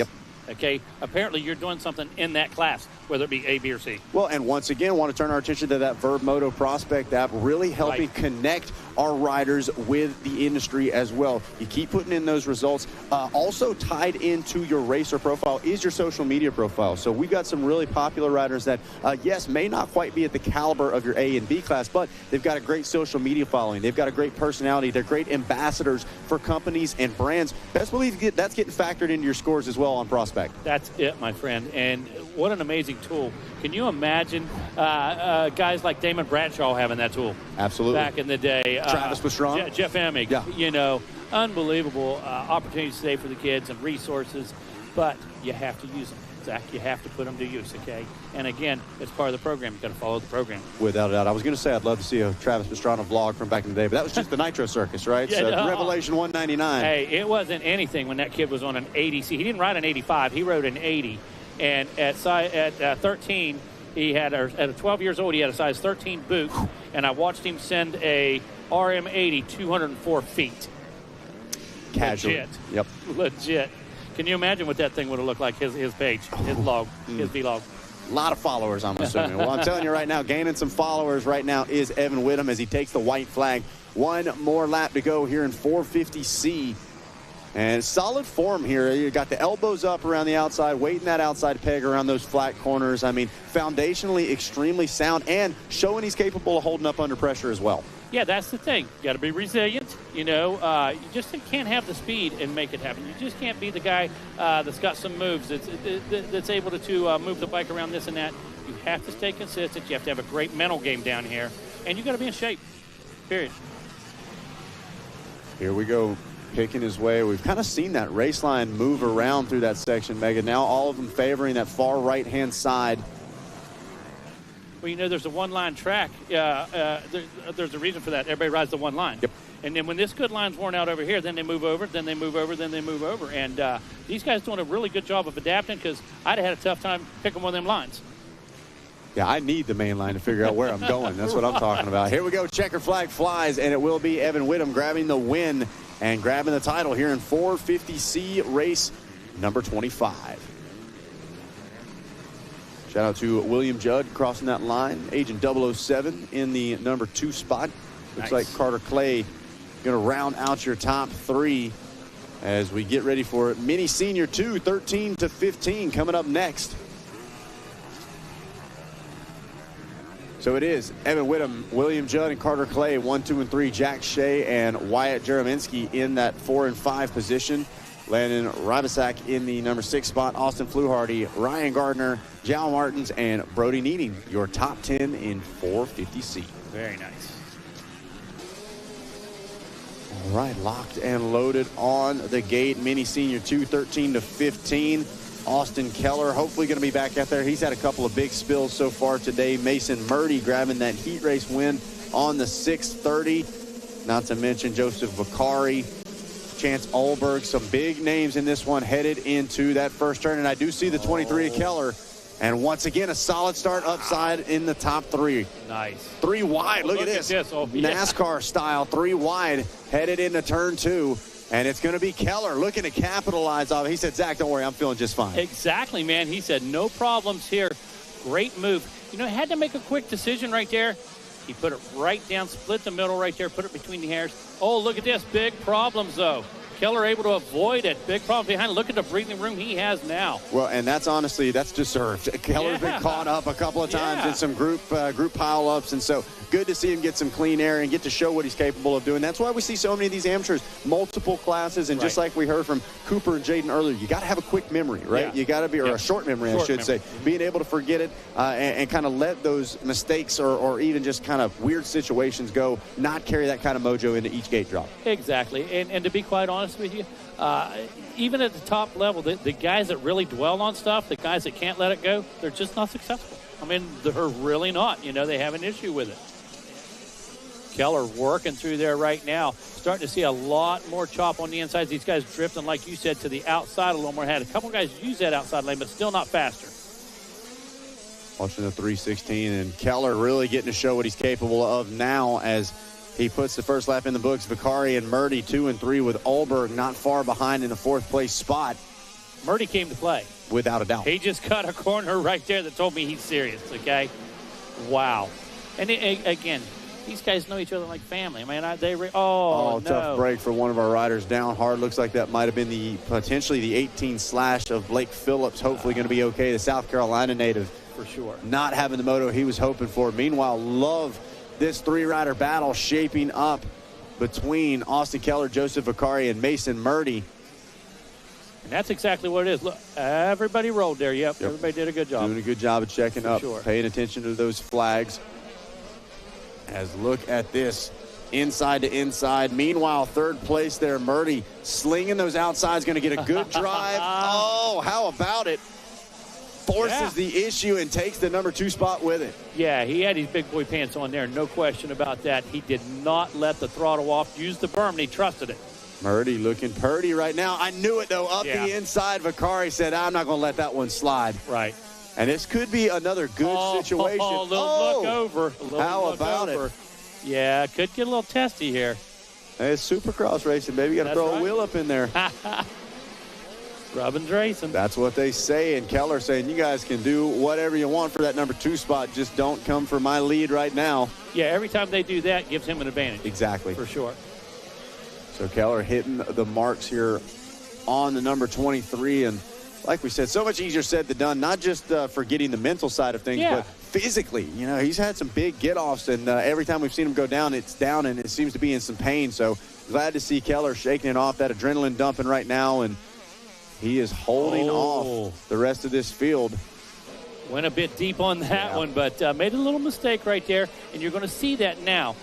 Okay, apparently you're doing something in that class, whether it be A, B, or C. Well, and once again, want to turn our attention to that Verb Moto Prospect app, really helping connect our riders with the industry as well. You keep putting in those results. Also tied into your racer profile is your social media profile. So we've got some really popular riders that, yes, may not quite be at the caliber of your A and B class, but they've got a great social media following. They've got a great personality. They're great ambassadors for companies and brands. Best believe that's getting factored into your scores as well on Prospect. That's it, my friend. And what an amazing tool. Can you imagine guys like Damon Bradshaw having that tool? Absolutely. Back in the day. Travis Pastrana. Jeff Emig. Yeah. You know, unbelievable opportunities today for the kids and resources, but you have to use them. Zach, you have to put them to use, okay? And again, it's part of the program. You've got to follow the program. Without a doubt. I was going to say I'd love to see a Travis Pastrana vlog from back in the day, but that was just the Nitro Circus, right? Yeah, so Revelation 199. Hey, it wasn't anything when that kid was on an 80. See, he didn't ride an 85. He rode an 80. And at 13, he had, at 12 years old, he had a size 13 boot, and I watched him send a RM80 204 feet. Casual. Legit. Yep. Legit. Can you imagine what that thing would have looked like, his page, his log, his vlog? A lot of followers, I'm assuming. Well, I'm telling you right now, gaining some followers right now is Evan Whittam as he takes the white flag. One more lap to go here in 450C. And solid form here. You got the elbows up around the outside, weighting that outside peg around those flat corners. I mean, foundationally extremely sound and showing he's capable of holding up under pressure as well. Yeah, that's the thing. You got to be resilient. You know, you just can't have the speed and make it happen. You just can't be the guy that's got some moves that's able to move the bike around this and that. You have to stay consistent. You have to have a great mental game down here, and you got to be in shape. Period. Here we go, picking his way. We've kind of seen that race line move around through that section, Megan. Now all of them favoring that far right-hand side. Well, there's a one-line track. There's a reason for that. Everybody rides the one line. Yep. And then when this good line's worn out over here, then they move over, then they move over, then they move over. And these guys doing a really good job of adapting, because I'd have had a tough time picking one of them lines. Yeah, I need the main line to figure out where I'm going. That's what I'm talking about. Here we go. Checker flag flies, and it will be Evan Whittam grabbing the win and grabbing the title here in 450C race number 25. Shout out to William Judd crossing that line. Agent 007 in the number 2 spot. Looks like Carter Clay going to round out your top 3 as we get ready for Mini Senior 2, 13 to 15 coming up next. So it is Evan Whittam, William Judd, and Carter Clay, 1, 2, and 3. Jack Shea and Wyatt Jereminski in that 4 and 5 position. Landon Rybasak in the number 6 spot. Austin Fluharty, Ryan Gardner, Jal Martins, and Brody Needing, your top 10 in 450C. Very nice. All right, locked and loaded on the gate. Mini Senior 2, 13 to 15. Austin Keller hopefully going to be back out there. He's had a couple of big spills so far today. Mason Murdy grabbing that heat race win on the 630. Not to mention Joseph Vicari, Chance Olberg, some big names in this one headed into that first turn. And I do see the 23 of Keller. And once again, a solid start upside in the top 3. Nice. 3 wide. Look at this. Oh, yeah. NASCAR style, 3 wide, headed into turn 2. And it's going to be Keller looking to capitalize off it. He said, Zach, don't worry, I'm feeling just fine. Exactly, man. He said, no problems here. Great move. Had to make a quick decision right there. He put it right down, split the middle right there, put it between the hairs. Oh, look at this. Big problems, though. Keller able to avoid it. Big problem behind. Look at the breathing room he has now. Well, and that's deserved. Keller's been caught up a couple of times in some group pile-ups, and so good to see him get some clean air and get to show what he's capable of doing. That's why we see so many of these amateurs, multiple classes, and just like we heard from Cooper and Jaden earlier, you got to have a quick memory, right? Yeah. You got to be, or a short memory, I should say, being able to forget it and kind of let those mistakes or even just kind of weird situations go, not carry that kind of mojo into each gate drop. Exactly, and to be quite honest with you, even at the top level, the guys that really dwell on stuff, the guys that can't let it go, they're just not successful. I mean, they're really not. They have an issue with it. Keller working through there right now. Starting to see a lot more chop on the insides. These guys drifting, like you said, to the outside a little more. Had a couple guys use that outside lane, but still not faster. Watching the 316, and Keller really getting to show what he's capable of now as he puts the first lap in the books. Vicari and Murdy 2 and 3 with Olberg not far behind in the 4th place spot. Murdy came to play. Without a doubt. He just cut a corner right there that told me he's serious, okay? Wow. And again, these guys know each other like family. I mean, no. Tough break for one of our riders down hard. Looks like that might have been potentially the 18 slash of Blake Phillips. Hopefully going to be okay. The South Carolina native. For sure. Not having the moto he was hoping for. Meanwhile, love this 3-rider battle shaping up between Austin Keller, Joseph Vicari, and Mason Murdy. And that's exactly what it is. Look, everybody rolled there. Yep. Everybody did a good job. Doing a good job of checking up, paying attention to those flags. As look at this, inside to inside. Meanwhile, 3rd place there, Murdy slinging those outsides, going to get a good drive. Oh, how about it? Forces the issue and takes the number 2 spot with it. Yeah, he had his big boy pants on there. No question about that. He did not let the throttle off, use the berm, and he trusted it. Murdy looking purdy right now. I knew it, though. Up the inside, Vicari said, I'm not going to let that one slide. Right. And this could be another good situation. A little look over. How about it? Yeah, could get a little testy here. Hey, it's Supercross racing, baby. You got to throw a wheel up in there. Robbins racing. That's what they say. And Keller saying, you guys can do whatever you want for that number 2 spot. Just don't come for my lead right now. Yeah, every time they do that, gives him an advantage. Exactly. For sure. So Keller hitting the marks here on the number 23. And like we said, so much easier said than done. Not just for getting the mental side of things, but physically. He's had some big get-offs. And every time we've seen him go down, it's down. And it seems to be in some pain. So glad to see Keller shaking it off. That adrenaline dumping right now. And he is holding off the rest of this field. Went a bit deep on that one, but made a little mistake right there. And you're going to see that now.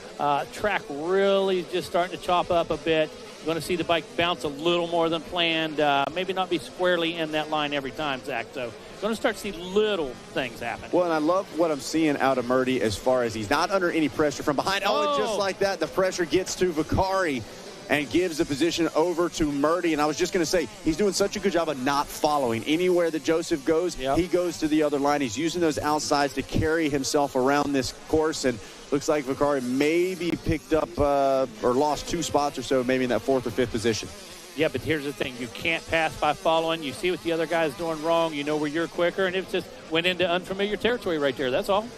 Track really just starting to chop up a bit. You're going to see the bike bounce a little more than planned. Maybe not be squarely in that line every time, Zach. So Going to start to see little things happen. Well, and I love what I'm seeing out of Murdy as far as he's not under any pressure from behind. Oh, and just like that, the pressure gets to Vicari and gives the position over to Murdy. And I was just going to say, he's doing such a good job of not following. Anywhere that Joseph goes, he goes to the other line. He's using those outsides to carry himself around this course. And looks like Vicari maybe picked up or lost 2 spots or so, maybe in that 4th or 5th position. Yeah, but here's the thing. You can't pass by following. You see what the other guy's doing wrong. You know where you're quicker. And it just went into unfamiliar territory right there. That's all.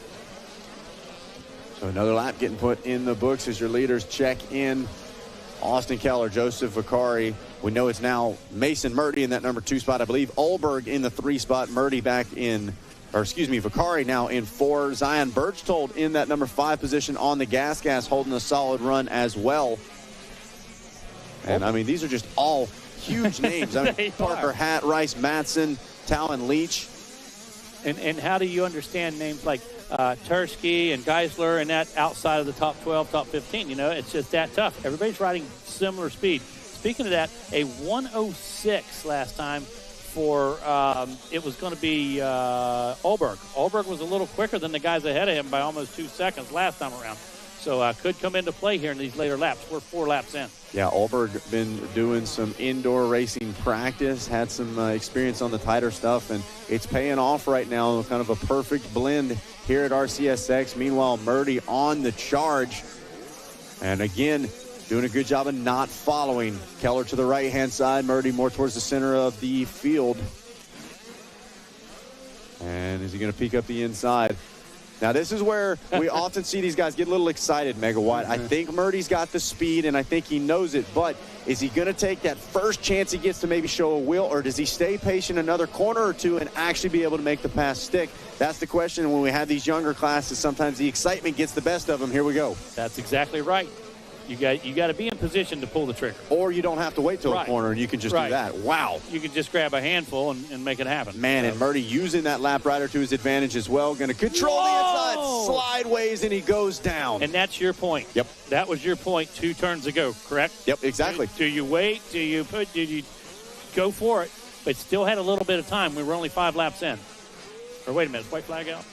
So another lap getting put in the books as your leaders check in. Austin Keller, Joseph Vicari. We know it's now Mason Murdy in that number 2 spot. I believe Olberg in the 3 spot. Murdy back in, or excuse me, Vicari now in 4. Zion Birchtold in that number 5 position on the gas holding a solid run as well. And I mean, these are just all huge names. I mean, Parker Hatt, Rice Matson, Talon Leach. And how do you understand names like Tursky and Geisler and that outside of the top 12, top 15? You know, it's just that tough. Everybody's riding similar speed. Speaking of that, a 106 last time for, it was going to be Olberg. Olberg was a little quicker than the guys ahead of him by almost 2 seconds last time around. So could come into play here in these later laps. We're 4 laps in. Yeah, Olberg been doing some indoor racing practice, had some experience on the tighter stuff, and it's paying off right now. Kind of a perfect blend here at RCSX. Meanwhile, Murdy on the charge. And again, doing a good job of not following. Keller to the right-hand side, Murdy more towards the center of the field. And is he going to peek up the inside? Now, this is where we often see these guys get a little excited, Megawatt. I think Murdy's got the speed, and I think he knows it. But is he going to take that first chance he gets to maybe show a wheel, or does he stay patient another corner or two and actually be able to make the pass stick? That's the question. When we have these younger classes, sometimes the excitement gets the best of them. Here we go. That's exactly right. You got to be in position to pull the trigger. Or you don't have to wait till a corner, and you can just do that. Wow. You can just grab a handful and make it happen. Man, and Murdy using that lap rider to his advantage as well. Going to control the inside, slideways, and he goes down. And that's your point. Yep. That was your point 2 turns ago, correct? Yep, exactly. Do you wait? Do you go for it? But still had a little bit of time. We were only 5 laps in. Or wait a minute, white flag out?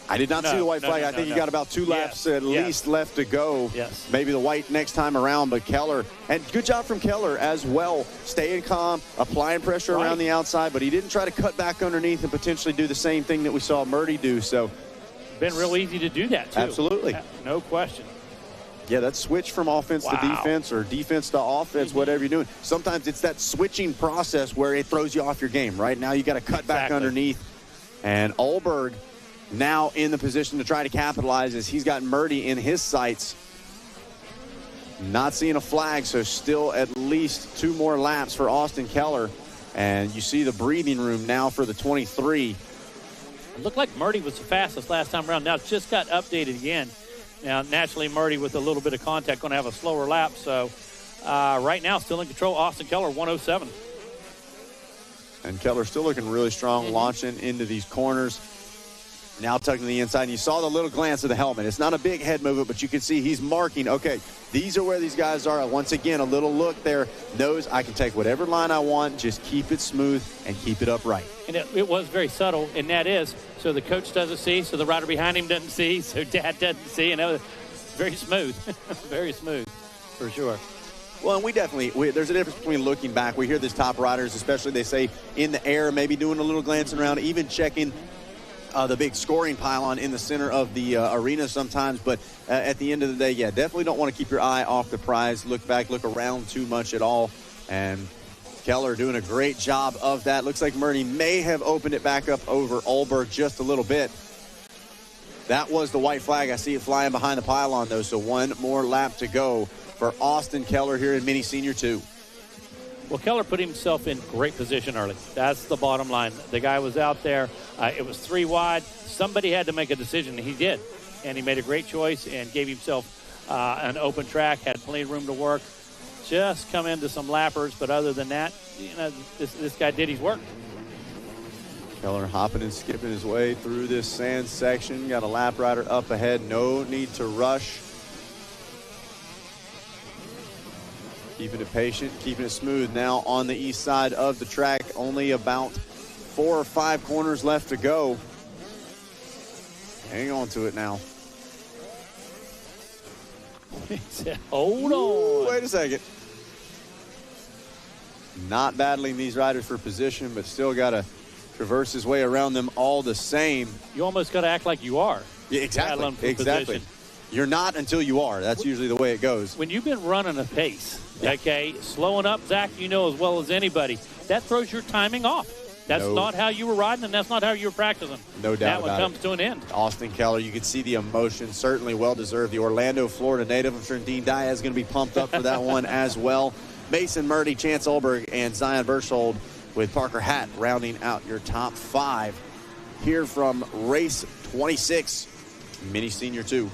I did not see the white flag. I think you got about 2 laps at least left to go. Yes. Maybe the white next time around, but Keller, and good job from Keller as well, staying calm, applying pressure around the outside, but he didn't try to cut back underneath and potentially do the same thing that we saw Murdy do. So, been real easy to do that, too. Absolutely. No question. Yeah, that switch from offense to defense or defense to offense, whatever you're doing. Sometimes it's that switching process where it throws you off your game, right? Now you got to cut back underneath. And Olberg now in the position to try to capitalize as he's got Murdy in his sights. Not seeing a flag, so still at least 2 more laps for Austin Keller. And you see the breathing room now for the 23. It looked like Murdy was the fastest last time around. Now it just got updated again. Now, naturally, Murdy with a little bit of contact going to have a slower lap. So right now, still in control, Austin Keller, 107. And Keller still looking really strong, launching into these corners. Now tugging to the inside, and you saw the little glance of the helmet. It's not a big head movement, but you can see he's marking, okay, these are where these guys are. Once again, a little look there. Knows I can take whatever line I want, just keep it smooth and keep it upright. And it was very subtle, and that is, so the coach doesn't see, so the rider behind him doesn't see, so Dad doesn't see, and it was very smooth. Very smooth, for sure. Well, and we definitely, there's a difference between looking back. We hear these top riders, especially they say in the air, maybe doing a little glancing around, even checking the big scoring pylon in the center of the arena sometimes. But at the end of the day, yeah, definitely don't want to keep your eye off the prize. Look back, look around too much at all. And Keller doing a great job of that. Looks like Murdy may have opened it back up over Olberg just a little bit. That was the white flag. I see it flying behind the pylon, though. So 1 more lap to go for Austin Keller here in Mini Senior 2. Well, Keller put himself in great position early. That's the bottom line. The guy was out there. It was 3 wide. Somebody had to make a decision, and he did. And he made a great choice and gave himself an open track, had plenty of room to work. Just come into some lappers, but other than that, you know, this guy did his work. Keller hopping and skipping his way through this sand section. Got a lap rider up ahead. No need to rush. Keeping it patient, keeping it smooth. Now on the east side of the track, only about 4 or 5 corners left to go. Hang on to it now. Hold on. Wait a second. Not battling these riders for position, but still got to traverse his way around them all the same. You almost got to act like you are. Yeah, exactly. Exactly. Position. You're not until you are. That's usually the way it goes. When you've been running a pace, okay, slowing up, Zach, you know as well as anybody, that throws your timing off. That's not how you were riding, and that's not how you were practicing. No doubt about it. That one comes to an end. Austin Keller, you can see the emotion, certainly well-deserved. The Orlando, Florida native. I'm sure Dean Diaz is going to be pumped up for that one as well. Mason Murdy, Chance Olberg, and Zion Bershold with Parker Hatt rounding out your top 5 here from race 26, Mini Senior 2.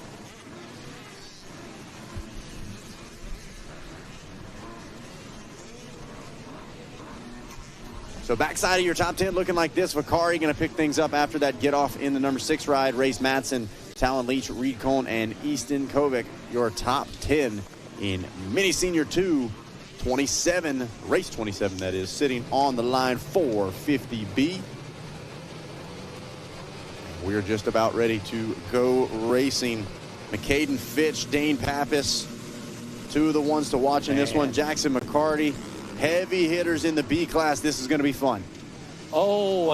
So backside of your top 10 looking like this. Vakari going to pick things up after that get off in the number 6 ride. Race Madsen, Talon Leach, Reed Cohn, and Easton Kovic. Your top 10 in Mini Senior 2, 27, race 27 that is, sitting on the line for 50B. We're just about ready to go racing. McCaden Fitch, Dane Pappas, 2 of the ones to watch in this one. Jackson McCarty. Heavy hitters in the B class. This is going to be fun. And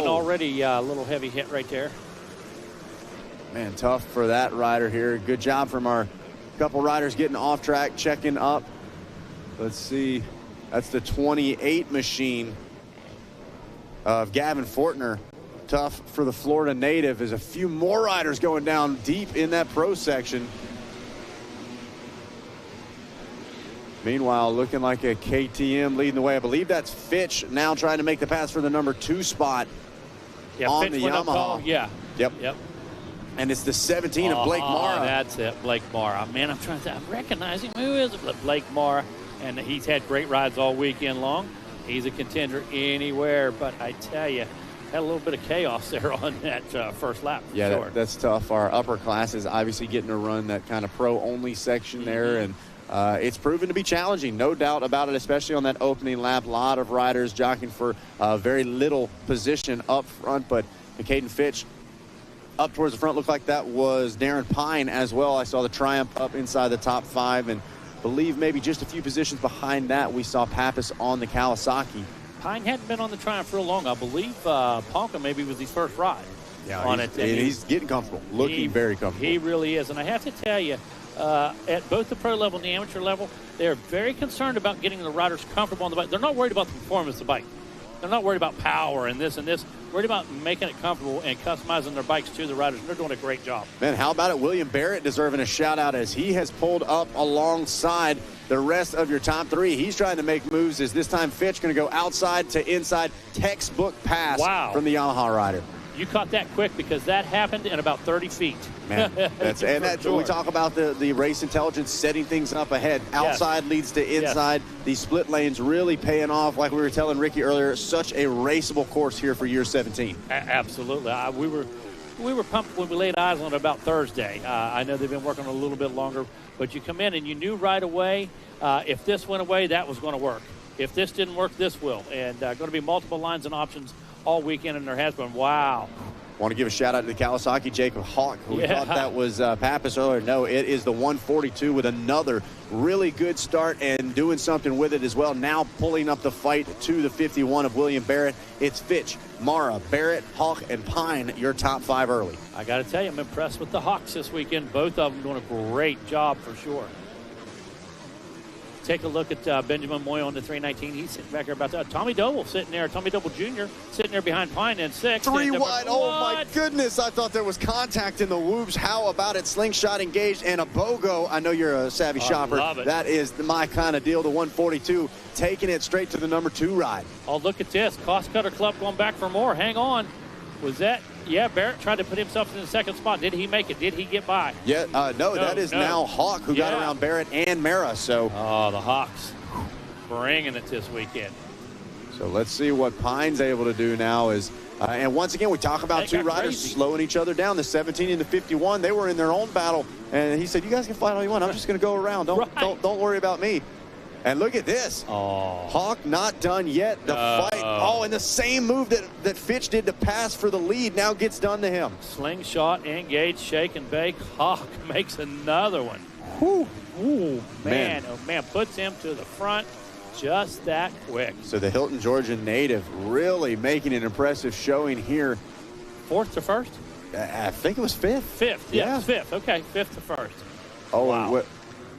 already a little heavy hit right there. Man, tough for that rider here. Good job from our couple riders getting off track, checking up. Let's see. That's the 28 machine of Gavin Fortner. Tough for the Florida native. There's a few more riders going down deep in that pro section. Meanwhile, looking like a KTM leading the way. I believe that's Fitch now trying to make the pass for the number 2 spot on Fitch the went up Yamaha. tall. Yeah. Yep. And it's the 17 of Blake Mara. That's it, Blake Mara. Man, I'm recognizing who is it? Blake Mara. And he's had great rides all weekend long. He's a contender anywhere. But I tell you, had a little bit of chaos there on that first lap. Yeah, sure. that's tough. Our upper class is obviously getting to run that kind of pro-only section there. And it's proven to be challenging, no doubt about it, especially on that opening lap. A lot of riders jockeying for very little position up front, but McCaden Fitch up towards the front looked like that was Darren Pine as well. I saw the Triumph up inside the top 5, and believe maybe just a few positions behind that we saw Pappas on the Kawasaki. Pine hadn't been on the Triumph real long. I believe Ponca maybe was his first ride on it. And he's getting comfortable, looking very comfortable. He really is, and I have to tell you, at both the pro level and the amateur level, they're very concerned about getting the riders comfortable on the bike. They're not worried about the performance of the bike. They're not worried about power and this and this. Worried about making it comfortable and customizing their bikes to the riders, and they're doing a great job. Man, how about it? William Barrett deserving a shout-out as he has pulled up alongside the rest of your top 3. He's trying to make moves as this time Fitch going to go outside to inside. Textbook pass from the Yamaha rider. You caught that quick because that happened in about 30 feet. Man, we talk about the race intelligence setting things up ahead. Outside leads to inside. These split lanes really paying off. Like we were telling Ricky earlier, such a raceable course here for year 17. Absolutely. We were pumped when we laid eyes on it about Thursday. I know they've been working a little bit longer, but you come in and you knew right away if this went away, that was going to work. If this didn't work, this will. And going to be multiple lines and options all weekend, and there has been. Wow. Want to give a shout out to the Kawasaki, Jacob Hawk, who we thought that was Pappas earlier. No, it is the 142 with another really good start and doing something with it as well. Now pulling up the fight to the 51 of William Barrett. It's Fitch, Mara, Barrett, Hawk, and Pine, your top 5 early. I got to tell you, I'm impressed with the Hawks this weekend. Both of them doing a great job for sure. Take a look at Benjamin Moy on the 319. He's sitting back there about that. Tommy Doble sitting there. Tommy Doble Jr. sitting there behind Pine in 6th. 3 wide. Oh, my goodness. I thought there was contact in the whoops. How about it? Slingshot engaged and a BOGO. I know you're a savvy shopper. Love it. That is my kind of deal. The 142 taking it straight to the number 2 ride. Oh, look at this. Cost Cutter Club going back for more. Hang on. Was that? Yeah, Barrett tried to put himself in the 2nd spot. Did he make it? Did he get by? Yeah, no, that is now Hawk who got around Barrett and Mara. So, the Hawks bringing it this weekend. So let's see what Pine's able to do now. And once again, we talk about 2 riders slowing each other down. The 17 and the 51, they were in their own battle, and he said, "You guys can fight all you want. I'm just going to go around. Don't worry about me." And look at this. Oh. Hawk not done yet. The fight. Oh, and the same move that Fitch did to pass for the lead now gets done to him. Slingshot, engage, shake, and bake. Hawk makes another one. Whew. Ooh, man. Oh, man. Puts him to the front just that quick. So the Hilton, Georgia native really making an impressive showing here. Fourth to first? I think it was fifth. Fifth, yeah. Fifth. Okay, fifth to first. Oh, wow.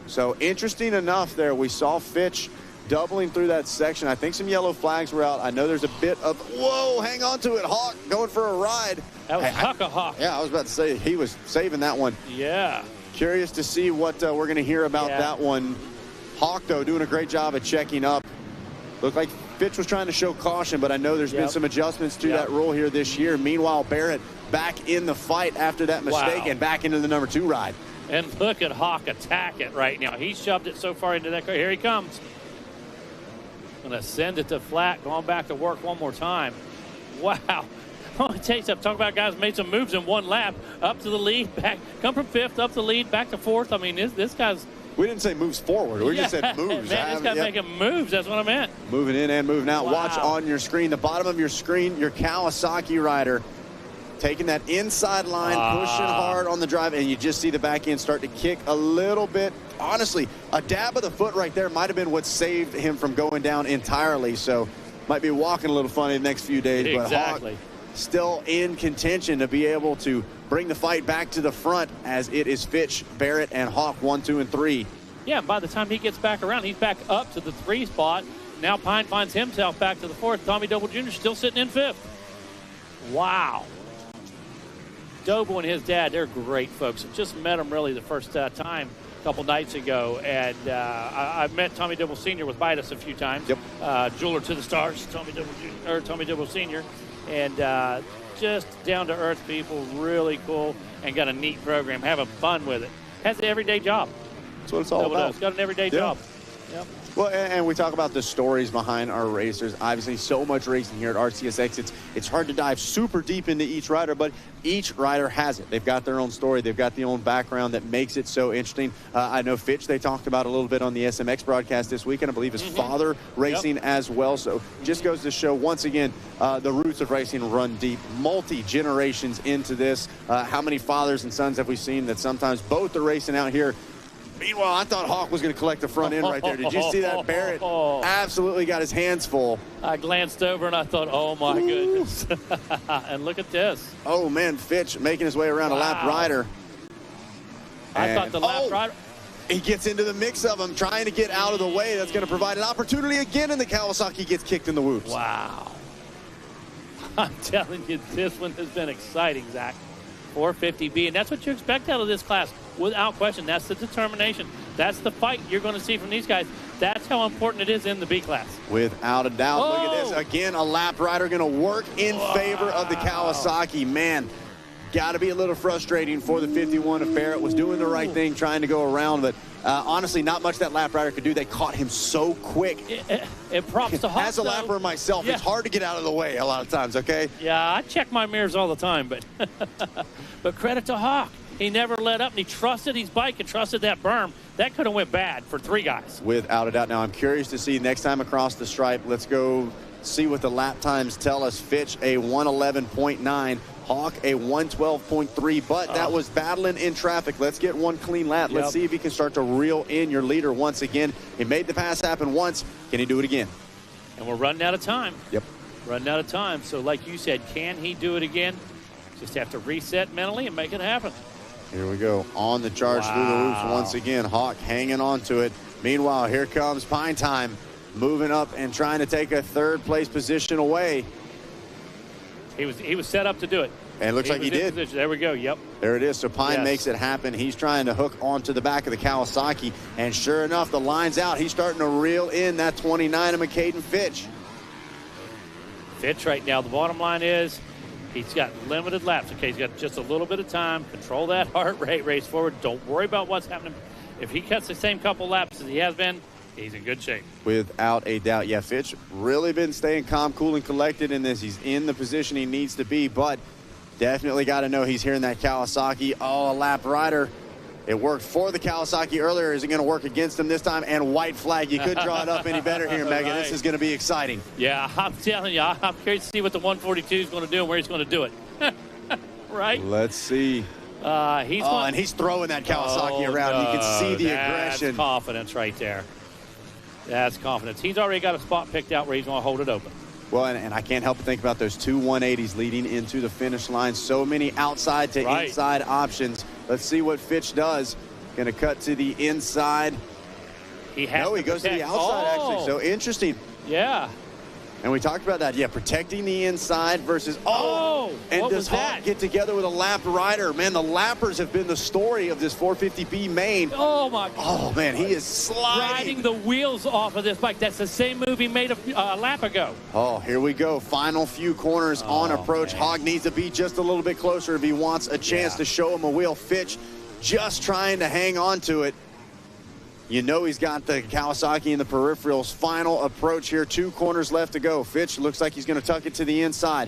So interesting enough there. We saw Fitch doubling through that section. I think some yellow flags were out. I know there's a bit of, whoa, hang on to it. Hawk going for a ride. That was Hawk. Yeah, I was about to say he was saving that one. Yeah. Curious to see what we're going to hear about that one. Hawk, though, doing a great job at checking up. Looked like Fitch was trying to show caution, but I know there's been some adjustments to that rule here this year. Meanwhile, Barrett back in the fight after that mistake and back into the number 2 ride. And look at Hawk attack it right now. He shoved it so far into that car. Here he comes. Going to send it to flat, going back to work one more time. Wow. Oh, it takes up. Talk about guys made some moves in one lap. Up to the lead, back. Come from 5th, up the lead, back to 4th. I mean, this guy's... We didn't say moves forward. We just said moves. Man, this guy's making moves. That's what I meant. Moving in and moving out. Wow. Watch on your screen. The bottom of your screen, your Kawasaki rider taking that inside line, pushing hard on the drive, and you just see the back end start to kick a little bit. Honestly, a dab of the foot right there might have been what saved him from going down entirely. So might be walking a little funny the next few days. Exactly. But Hawk still in contention to be able to bring the fight back to the front, as it is Fitch, Barrett, and Hawk 1, 2, and 3. Yeah, by the time he gets back around, he's back up to the 3 spot. Now Pine finds himself back to the 4th. Tommy Doble Jr. still sitting in 5th. Wow. Doble and his dad, they're great folks. I just met them really the first time a couple nights ago, and I've met Tommy Doble Sr. was by us a few times. Yep. Jeweler to the stars, Tommy Doble Sr. And just down-to-earth people, really cool, and got a neat program, having fun with it. Has an everyday job. That's what it's all about. It's got an everyday job. Yep. Well, and we talk about the stories behind our racers. Obviously, so much racing here at RCSX. It's hard to dive super deep into each rider, but each rider has it. They've got their own story. They've got their own background that makes it so interesting. I know Fitch, they talked about a little bit on the SMX broadcast this weekend. I believe his father racing as well. So just goes to show, once again, the roots of racing run deep. Multi-generations into this. How many fathers and sons have we seen that sometimes both are racing out here? Meanwhile, I thought Hawk was going to collect the front end right there. Did you see that? Barrett absolutely got his hands full. I glanced over and I thought, oh, my goodness. And look at this. Oh, man, Fitch making his way around a lap rider. I thought the lap rider. He gets into the mix of them, trying to get out of the way. That's going to provide an opportunity again, and the Kawasaki gets kicked in the whoops. Wow. I'm telling you, this one has been exciting, Zach. 450B, and that's what you expect out of this class, without question. That's the determination. That's the fight you're going to see from these guys. That's how important it is in the B class. Without a doubt. Look at this. Again, a lap rider going to work in favor of the Kawasaki. Man, got to be a little frustrating for the 51 if Barrett was doing the right thing, trying to go around, but honestly, not much that lap rider could do. They caught him so quick. It props to Hawk. As a lapper myself, it's hard to get out of the way a lot of times, okay? Yeah, I check my mirrors all the time, but but credit to Hawk. He never let up, and he trusted his bike and trusted that berm. That could have went bad for 3 guys. Without a doubt. Now, I'm curious to see next time across the stripe. Let's go see what the lap times tell us. Fitch, a 111.9. Hawk, a 112.3, but that was battling in traffic. Let's get one clean lap. Let's see if he can start to reel in your leader once again. He made the pass happen once. Can he do it again? And we're running out of time. Yep. Running out of time. So like you said, can he do it again? Just have to reset mentally and make it happen. Here we go. On the charge through the loops once again. Hawk hanging on to it. Meanwhile, here comes Pine Time, moving up and trying to take a 3rd place position away. He was set up to do it. And it looks like he did. There we go. Yep. There it is. So Pine makes it happen. He's trying to hook onto the back of the Kawasaki. And sure enough, the line's out. He's starting to reel in that 29 of McCaden Fitch. Fitch right now, the bottom line is he's got limited laps. Okay, he's got just a little bit of time. Control that heart rate, race forward. Don't worry about what's happening. If he cuts the same couple laps as he has been, he's in good shape. Without a doubt. Yeah, Fitch really been staying calm, cool, and collected in this. He's in the position he needs to be, but definitely got to know he's here in that Kawasaki. Oh, a lap rider It worked for the Kawasaki earlier. Is it going to work against him this time? And white flag. You couldn't draw it up any better here, Mega. Right. This is going to be exciting. Yeah, I'm telling you, I'm curious to see what the 142 is going to do and where he's going to do it. Right? Let's see. And he's throwing that Kawasaki around. No, you can see the aggression. That's confidence right there. That's confidence. He's already got a spot picked out where he's going to hold it open. Well, and I can't help but think about those two 180s leading into the finish line. So many outside to inside options. Let's see what Fitch does. Going to cut to the inside. He goes to the outside, actually. So interesting. Yeah. And we talked about that. Yeah, protecting the inside versus and does Hawk get together with a lapped rider? Man, the lappers have been the story of this 450B main. Oh my God. Oh man, he is sliding. Riding the wheels off of this bike. That's the same move he made a lap ago. Oh, here we go. Final few corners on approach. Man. Hawk needs to be just a little bit closer if he wants a chance to show him a wheel. Fitch just trying to hang on to it. You know he's got the Kawasaki in the peripherals. Final approach here. 2 corners left to go. Fitch looks like he's going to tuck it to the inside.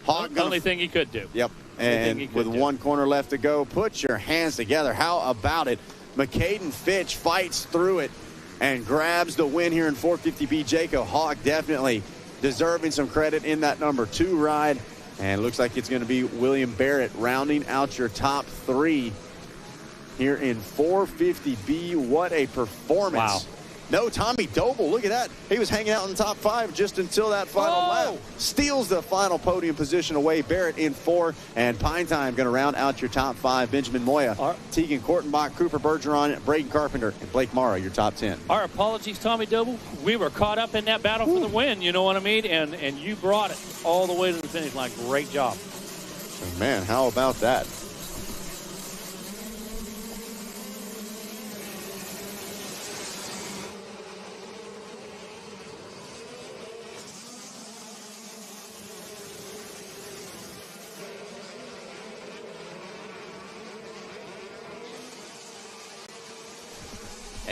Hawk only thing he could do. Yep. And with 1 corner left to go, put your hands together. How about it? McCaden Fitch fights through it and grabs the win here in 450B. Jacob Hawk definitely deserving some credit in that number 2 ride. And it looks like it's going to be William Barrett rounding out your top 3 here in 450B. What a performance. Wow. No, Tommy Doble, look at that. He was hanging out in the top 5 just until that final lap. Steals the final podium position away. Barrett in 4, and Pine Time going to round out your top 5. Benjamin Moya, Tegan Kortenbach, Cooper Bergeron, Braden Carpenter, and Blake Mara, your top 10. Our apologies, Tommy Doble. We were caught up in that battle for the win, you know what I mean? And you brought it all the way to the finish line. Great job. Man, how about that?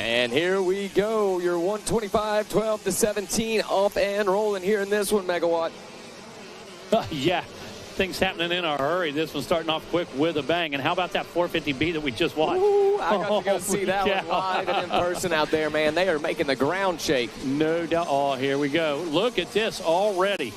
And here we go, your 125, 12 to 17, off and rolling here in this one, Megawatt. Yeah, things happening in a hurry. This one's starting off quick with a bang. And how about that 450B that we just watched? Ooh, I got to go see that one live and in person out there, man. They are making the ground shake. No doubt. Oh, here we go. Look at this already.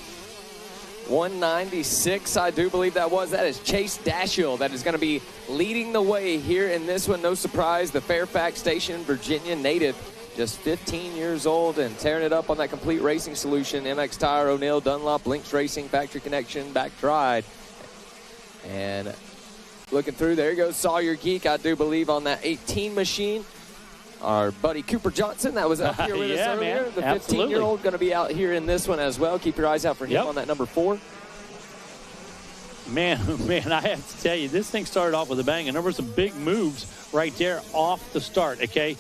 196, I do believe that was. That is Chase Dashiell that is going to be leading the way here in this one. No surprise, the Fairfax Station, Virginia native, just 15 years old and tearing it up on that complete racing solution. MX Tire, O'Neill, Dunlop, Lynx Racing, Factory Connection, back tried. And looking through, there goes Sawyer Geek, I do believe, on that 18 machine. Our buddy Cooper Johnson, that was up here with us earlier. Man. The 15-year-old going to be out here in this one as well. Keep your eyes out for him on that number 4. Man, I have to tell you, this thing started off with a bang, and there were some big moves right there off the start, okay?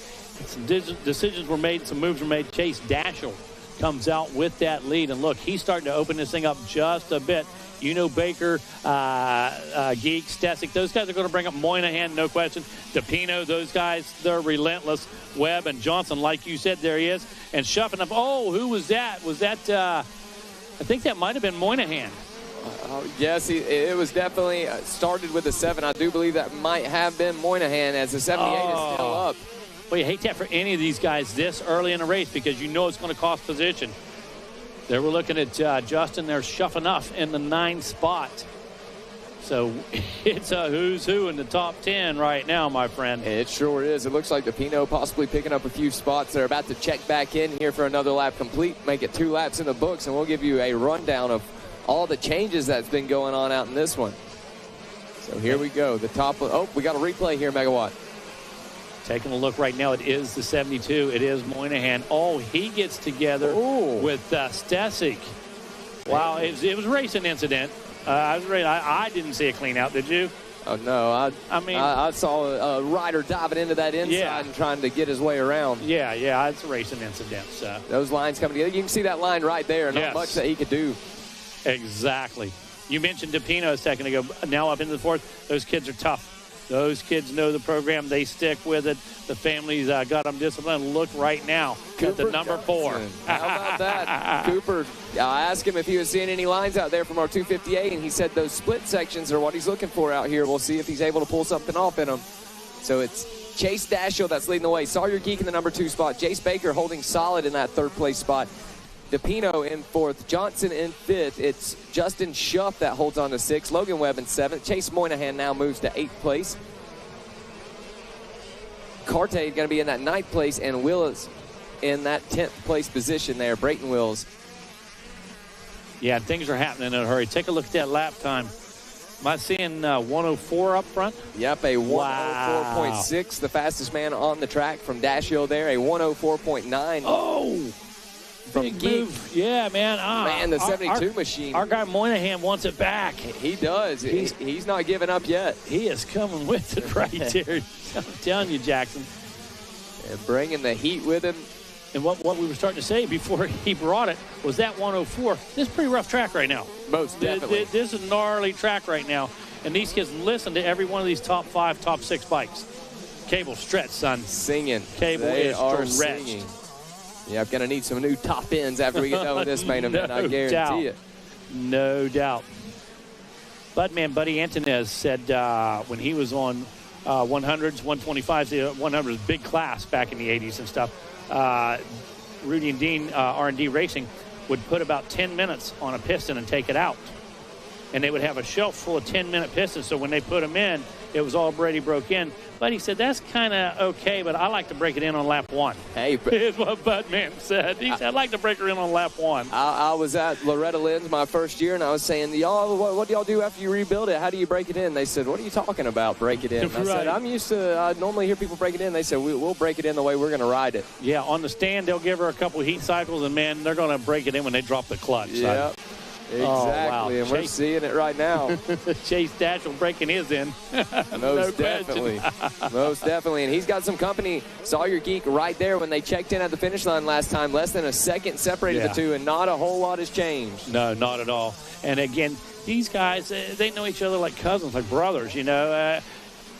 Some decisions were made, some moves were made. Chase Dashiell comes out with that lead, and look, he's starting to open this thing up just a bit. You know, Baker, Geek, Stesic, those guys are going to bring up Moynihan, no question. DePino, those guys, they're relentless. Webb and Johnson, like you said, there he is. And shuffling up, who was that? Was that, I think that might have been Moynihan. Yes, it was definitely started with a 7. I do believe that might have been Moynihan as the 78 is still up. Well, you hate that for any of these guys this early in the race because you know it's going to cost position. There we're looking at Justin. There's Shuffenough in the 9th spot. So it's a who's who in the top 10 right now, my friend. It sure is. It looks like DePino possibly picking up a few spots. They're about to check back in here for another lap complete, make it 2 laps in the books, and we'll give you a rundown of all the changes that's been going on out in this one. So here we go. The top. We got a replay here, Megawatt. Taking a look right now, it is the 72. It is Moynihan. He gets together with Stesic. Wow, it was a racing incident. I didn't see a clean out, did you? Oh, no. I saw a rider diving into that inside and trying to get his way around. Yeah, it's a racing incident. So. Those lines coming together. You can see that line right there. Not much that he could do. Exactly. You mentioned DePino a second ago. Now up into the 4th. Those kids are tough. Those kids know the program. They stick with it. The families got them disciplined. Look right now at the number 4. How about that? Cooper, I asked him if he was seeing any lines out there from our 258, and he said those split sections are what he's looking for out here. We'll see if he's able to pull something off in them. So it's Chase Dashiell that's leading the way. Sawyer Geek in the number 2 spot. Jace Baker holding solid in that 3rd place spot. DePino in 4th. Johnson in 5th. It's Justin Schuff that holds on to 6th. Logan Webb in 7th. Chase Moynihan now moves to 8th place. Carte going to be in that 9th place, and Willis in that 10th place position there. Brayton Wills. Yeah, things are happening in a hurry. Take a look at that lap time. Am I seeing 104 up front? Yep, a 104.6, the fastest man on the track from Dashiell there. A 104.9. Oh, from big Geek. move. Yeah, man. Man, the 72 machine. Our guy Moynihan wants it back. He does. He's not giving up yet. He is coming with it right there. I'm telling you, Jackson. And bringing the heat with him. And what we were starting to say before he brought it was that 104. This is a pretty rough track right now. Most definitely. This is a gnarly track right now. And these kids listen to every one of these top 5, top 6 bikes. Cable stretch, son. Singing. Cable they is are stretched. Singing. Yeah, I'm going to need some new top ends after we get done with this main event. No I guarantee it. No doubt. Budman Buddy Antonez said when he was on 100s, 125s, the 100s, big class back in the 80s and stuff, Rudy and Dean R&D Racing would put about 10 minutes on a piston and take it out. And they would have a shelf full of 10-minute pistons, so when they put them in, it was all Brady broke in. But he said, that's kind of okay, but I like to break it in on lap 1. Hey, is what Budman said. He said, I'd like to break her in on lap 1. I was at Loretta Lynn's my first year, and I was saying, y'all, what do y'all do after you rebuild it? How do you break it in? They said, what are you talking about, break it in? I said, I'm used to, I normally hear people break it in. They said, we'll break it in the way we're going to ride it. Yeah, on the stand, they'll give her a couple heat cycles, and, man, they're going to break it in when they drop the clutch. Yeah. Exactly, oh, wow. and we're seeing it right now. Chase Dashiell breaking his in. Most definitely. Most definitely. And he's got some company. Sawyer Geek right there when they checked in at the finish line last time. Less than a second separated the two, and not a whole lot has changed. No, not at all. And, again, these guys, they know each other like cousins, like brothers, you know.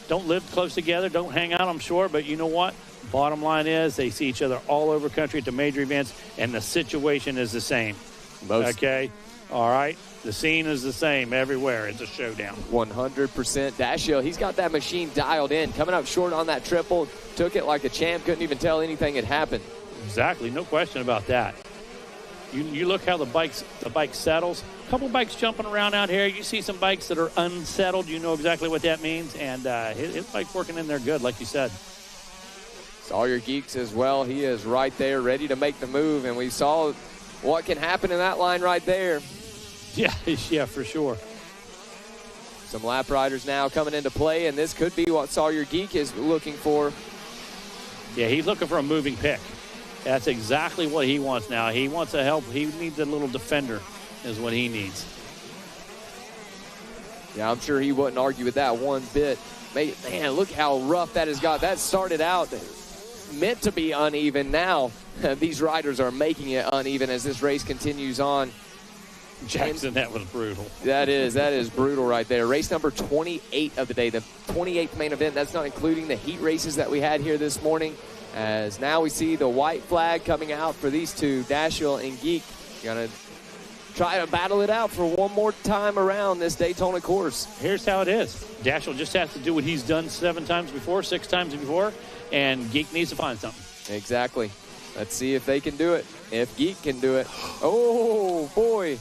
Don't live close together, don't hang out, I'm sure, but you know what? Bottom line is they see each other all over the country at the major events, and the situation is the same. Okay? All right, the scene is the same everywhere. It's a showdown. 100% Dashiell. He's got that machine dialed in. Coming up short on that triple. Took it like a champ. Couldn't even tell anything had happened. Exactly. No question about that. You look how the bike settles. A couple bikes jumping around out here. You see some bikes that are unsettled. You know exactly what that means. And his bike's working in there good, like you said. Sawyer Geeks as well. He is right there ready to make the move. And we saw what can happen in that line right there. Yeah, for sure. Some lap riders now coming into play, and this could be what Sawyer Geek is looking for. Yeah, he's looking for a moving pick. That's exactly what he wants now. He wants a help. He needs a little defender is what he needs. Yeah, I'm sure he wouldn't argue with that one bit. Man, look how rough that has got. That started out meant to be uneven. Now these riders are making it uneven as this race continues on. Jackson, that was brutal. That is brutal right there. Race number 28 of the day, the 28th main event. That's not including the heat races that we had here this morning. As now we see the white flag coming out for these two, Dashiell and Geek. Gonna try to battle it out for one more time around this Daytona course. Here's how it is. Dashiell just has to do what he's done 6 times before, and Geek needs to find something. Exactly. Let's see if they can do it. If Geek can do it. Oh, boy.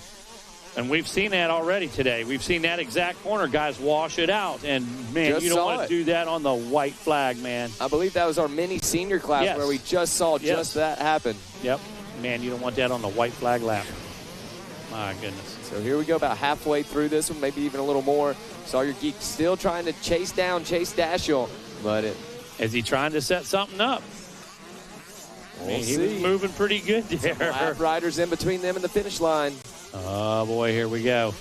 And we've seen that already today. We've seen that exact corner. Guys wash it out. And, man, Just you don't saw want to it. do that on the white flag, man. I believe that was our mini senior class where we just saw just that happen. Yep. Man, you don't want that on the white flag lap. My goodness. So here we go, about halfway through this one, maybe even a little more. Sawyer Geek still trying to chase Dashiell. But is he trying to set something up? He was moving pretty good there. Lap riders in between them and the finish line. Oh, boy, here we go.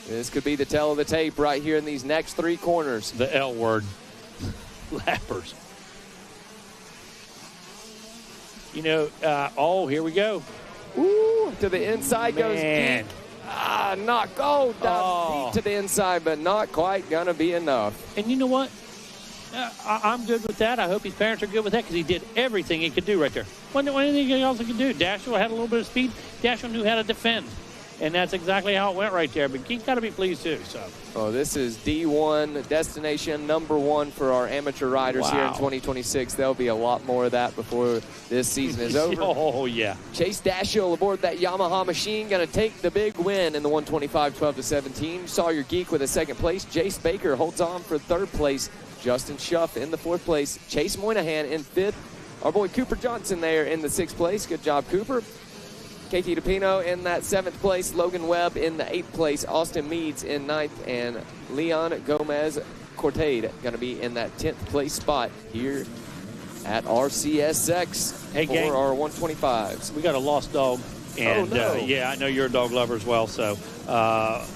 This could be the tell of the tape right here in these next 3 corners. The L word. Lappers. You know, here we go. Ooh, to the inside goes Man. Geek. Deep to the inside, but not quite going to be enough. And you know what? I'm good with that. I hope his parents are good with that because he did everything he could do right there. Wasn't anything else he could do. Dashiell had a little bit of speed. Dashiell knew how to defend. and that's exactly how it went right there. But he's got to be pleased too. So. Oh, this is D1 destination #1 for our amateur riders here in 2026. There'll be a lot more of that before this season is over. Oh, yeah. Chase Dashiell aboard that Yamaha machine, going to take the big win in the 125 12-17. Sawyer Geek with a second place. Jace Baker holds on for third place. Justin Schuff in the fourth place. Chase Moynihan in fifth. Our boy Cooper Johnson there in the sixth place. Good job, Cooper. KT DePino in that seventh place. Logan Webb in the eighth place. Austin Meads in ninth. And Leon Gomez Cortade going to be in that 10th place spot here at RCSX for our 125s. We got a lost dog. And, no. yeah, I know you're a dog lover as well. So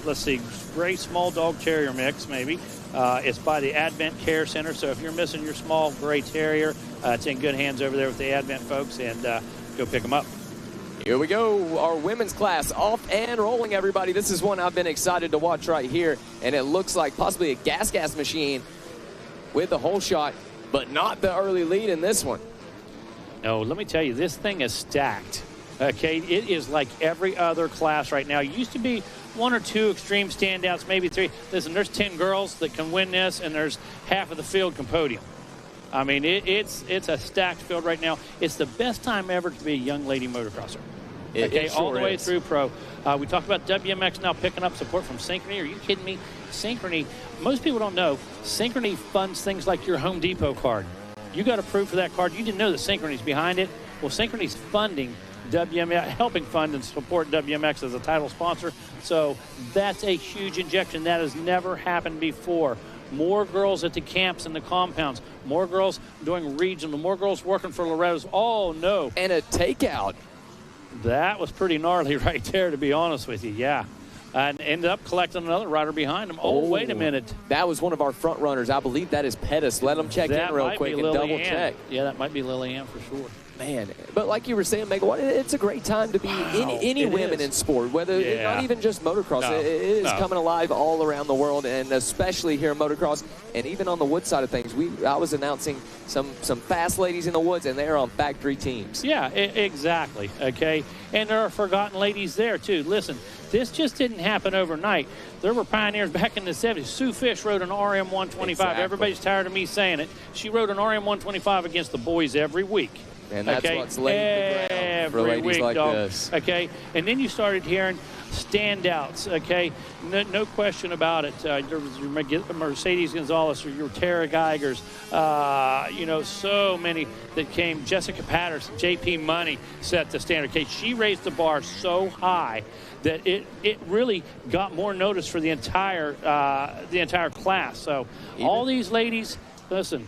let's see. Gray small dog terrier mix, maybe. It's by the Advent Care Center. So if you're missing your small gray terrier, it's in good hands over there with the Advent folks. And go pick them up. Here we go, our women's class off and rolling, everybody. This is one I've been excited to watch right here, and it looks like possibly a gas machine with the whole shot, but not the early lead in this one. No, let me tell you, this thing is stacked. Okay, it is like every other class right now. It used to be 1 or 2 extreme standouts, maybe 3. Listen, there's 10 girls that can win this, and there's half of the field can podium. I mean, it's a stacked field right now. It's the best time ever to be a young lady motocrosser. Okay, all the way through pro. We talked about WMX now picking up support from Synchrony. Are you kidding me? Synchrony, most people don't know, Synchrony funds things like your Home Depot card. You got approved for that card. You didn't know that Synchrony's behind it. Well, Synchrony's funding WMX, helping fund and support WMX as a title sponsor. So that's a huge injection. That has never happened before. More girls at the camps and the compounds. More girls doing regional. More girls working for Loretta's. Oh, no. And a takeout. That was pretty gnarly right there, to be honest with you. Yeah. And ended up collecting another rider behind him. Oh, wait a minute. That was one of our front runners. I believe that is Pettis. Let them check in real quick and double check. Yeah, that might be Lillian for sure. Man, but like you were saying, Mega, it's a great time to be any women in sport, whether not even just motocross. It is coming alive all around the world, and especially here in motocross, and even on the wood side of things. I was announcing some fast ladies in the woods, and they're on factory teams. Yeah, exactly. Okay, and there are forgotten ladies there too. Listen, this just didn't happen overnight. There were pioneers back in the 70s. Sue Fish rode an RM 125. Exactly. Everybody's tired of me saying it. She rode an RM 125 against the boys every week. And that's what's laid the ground for ladies like this. Okay, and then you started hearing standouts. Okay, no question about it. There was your Mercedes Gonzalez or your Tara Geigers. So many that came. Jessica Patterson, JP Money set the standard. Okay, she raised the bar so high that it really got more notice for the entire class. So all these ladies, listen.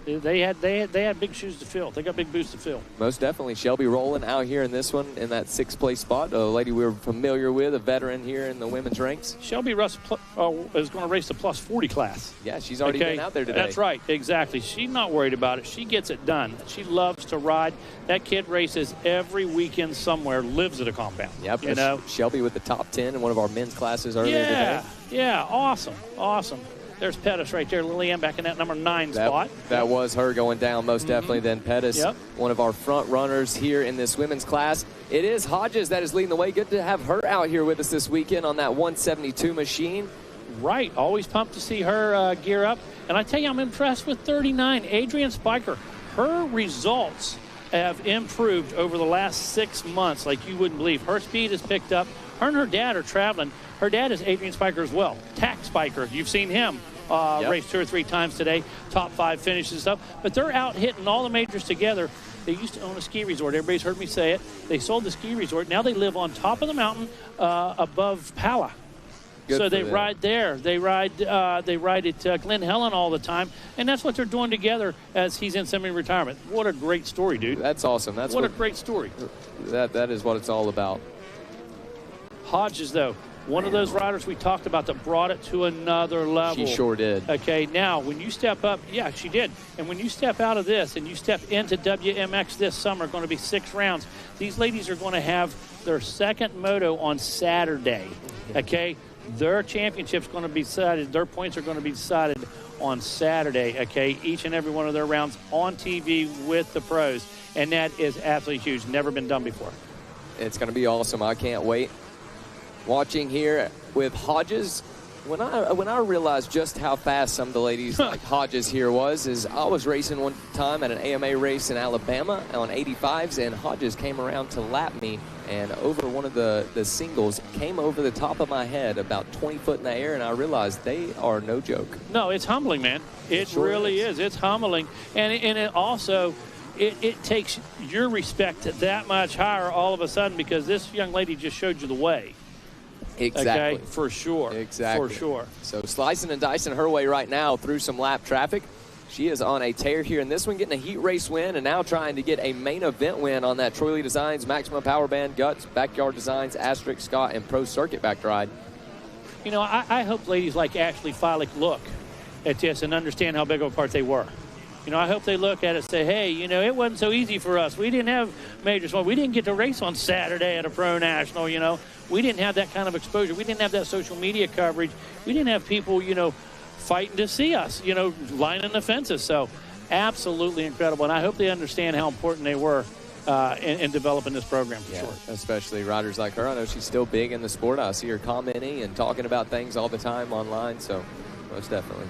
They had big shoes to fill. They got big boots to fill. Most definitely. Shelby Rowland out here in this one in that 6th place spot. A lady we're familiar with, a veteran here in the women's ranks. Shelby Russ is going to race the plus 40 class. Yeah, she's already been out there today. That's right. Exactly. She's not worried about it. She gets it done. She loves to ride. That kid races every weekend somewhere, lives at a compound. Yep. You know? Shelby with the top 10 in one of our men's classes earlier today. Yeah. Awesome. There's Pettis right there. Lillian back in that number 9 spot. That was her going down most definitely. Then Pettis, one of our front runners here in this women's class. It is Hodges that is leading the way. Good to have her out here with us this weekend on that 172 machine. Right. Always pumped to see her gear up. And I tell you, I'm impressed with 39. Adrian Spiker. Her results have improved over the last 6 months like you wouldn't believe. Her speed has picked up. Her and her dad are traveling. Her dad is Adrian Spiker as well. Tack Spiker. You've seen him. Raced 2 or 3 times today, top 5 finishes and stuff. But they're out hitting all the majors together. They used to own a ski resort. Everybody's heard me say it. They sold the ski resort. Now they live on top of the mountain above Pala. So they ride there. They ride at Glen Helen all the time. And that's what they're doing together as he's in semi-retirement. What a great story, dude. That's awesome. What a great story. That is what it's all about. Hodges, though. One of those riders we talked about that brought it to another level. She sure did. Okay, now when you step up, she did. And when you step out of this and you step into WMX this summer, going to be 6 rounds, these ladies are going to have their second moto on Saturday. Okay, their championship's going to be decided, their points are going to be decided on Saturday. Okay, each and every one of their rounds on TV with the pros. And that is absolutely huge. Never been done before. It's going to be awesome. I can't wait. watching here with Hodges. When I realized just how fast some of the ladies like Hodges here is I was racing one time at an AMA race in Alabama on 85s, and Hodges came around to lap me, and over one of the singles came over the top of my head about 20 foot in the air, and I realized they are no joke. No, it's humbling, man. It sure really is. It's humbling, and it also it takes your respect that much higher all of a sudden because this young lady just showed you the way. Exactly. Okay, for sure. Exactly. For sure. So slicing and dicing her way right now through some lap traffic. She is on a tear here in this one, getting a heat race win and now trying to get a main event win on that Troy Lee Designs, Maximum Power Band, Guts, Backyard Designs, Asterisk, Scott, and Pro Circuit backed ride. You know, I hope ladies like Ashley Filick look at this and understand how big of a part they were. You know, I hope they look at it and say, hey, you know, it wasn't so easy for us. We didn't have majors. We didn't get to race on Saturday at a Pro National, you know. We didn't have that kind of exposure. We didn't have that social media coverage. We didn't have people, you know, fighting to see us, you know, lining the fences. So absolutely incredible. And I hope they understand how important they were in developing this program for sure. Especially riders like her. I know she's still big in the sport. I see her commenting and talking about things all the time online. So most definitely.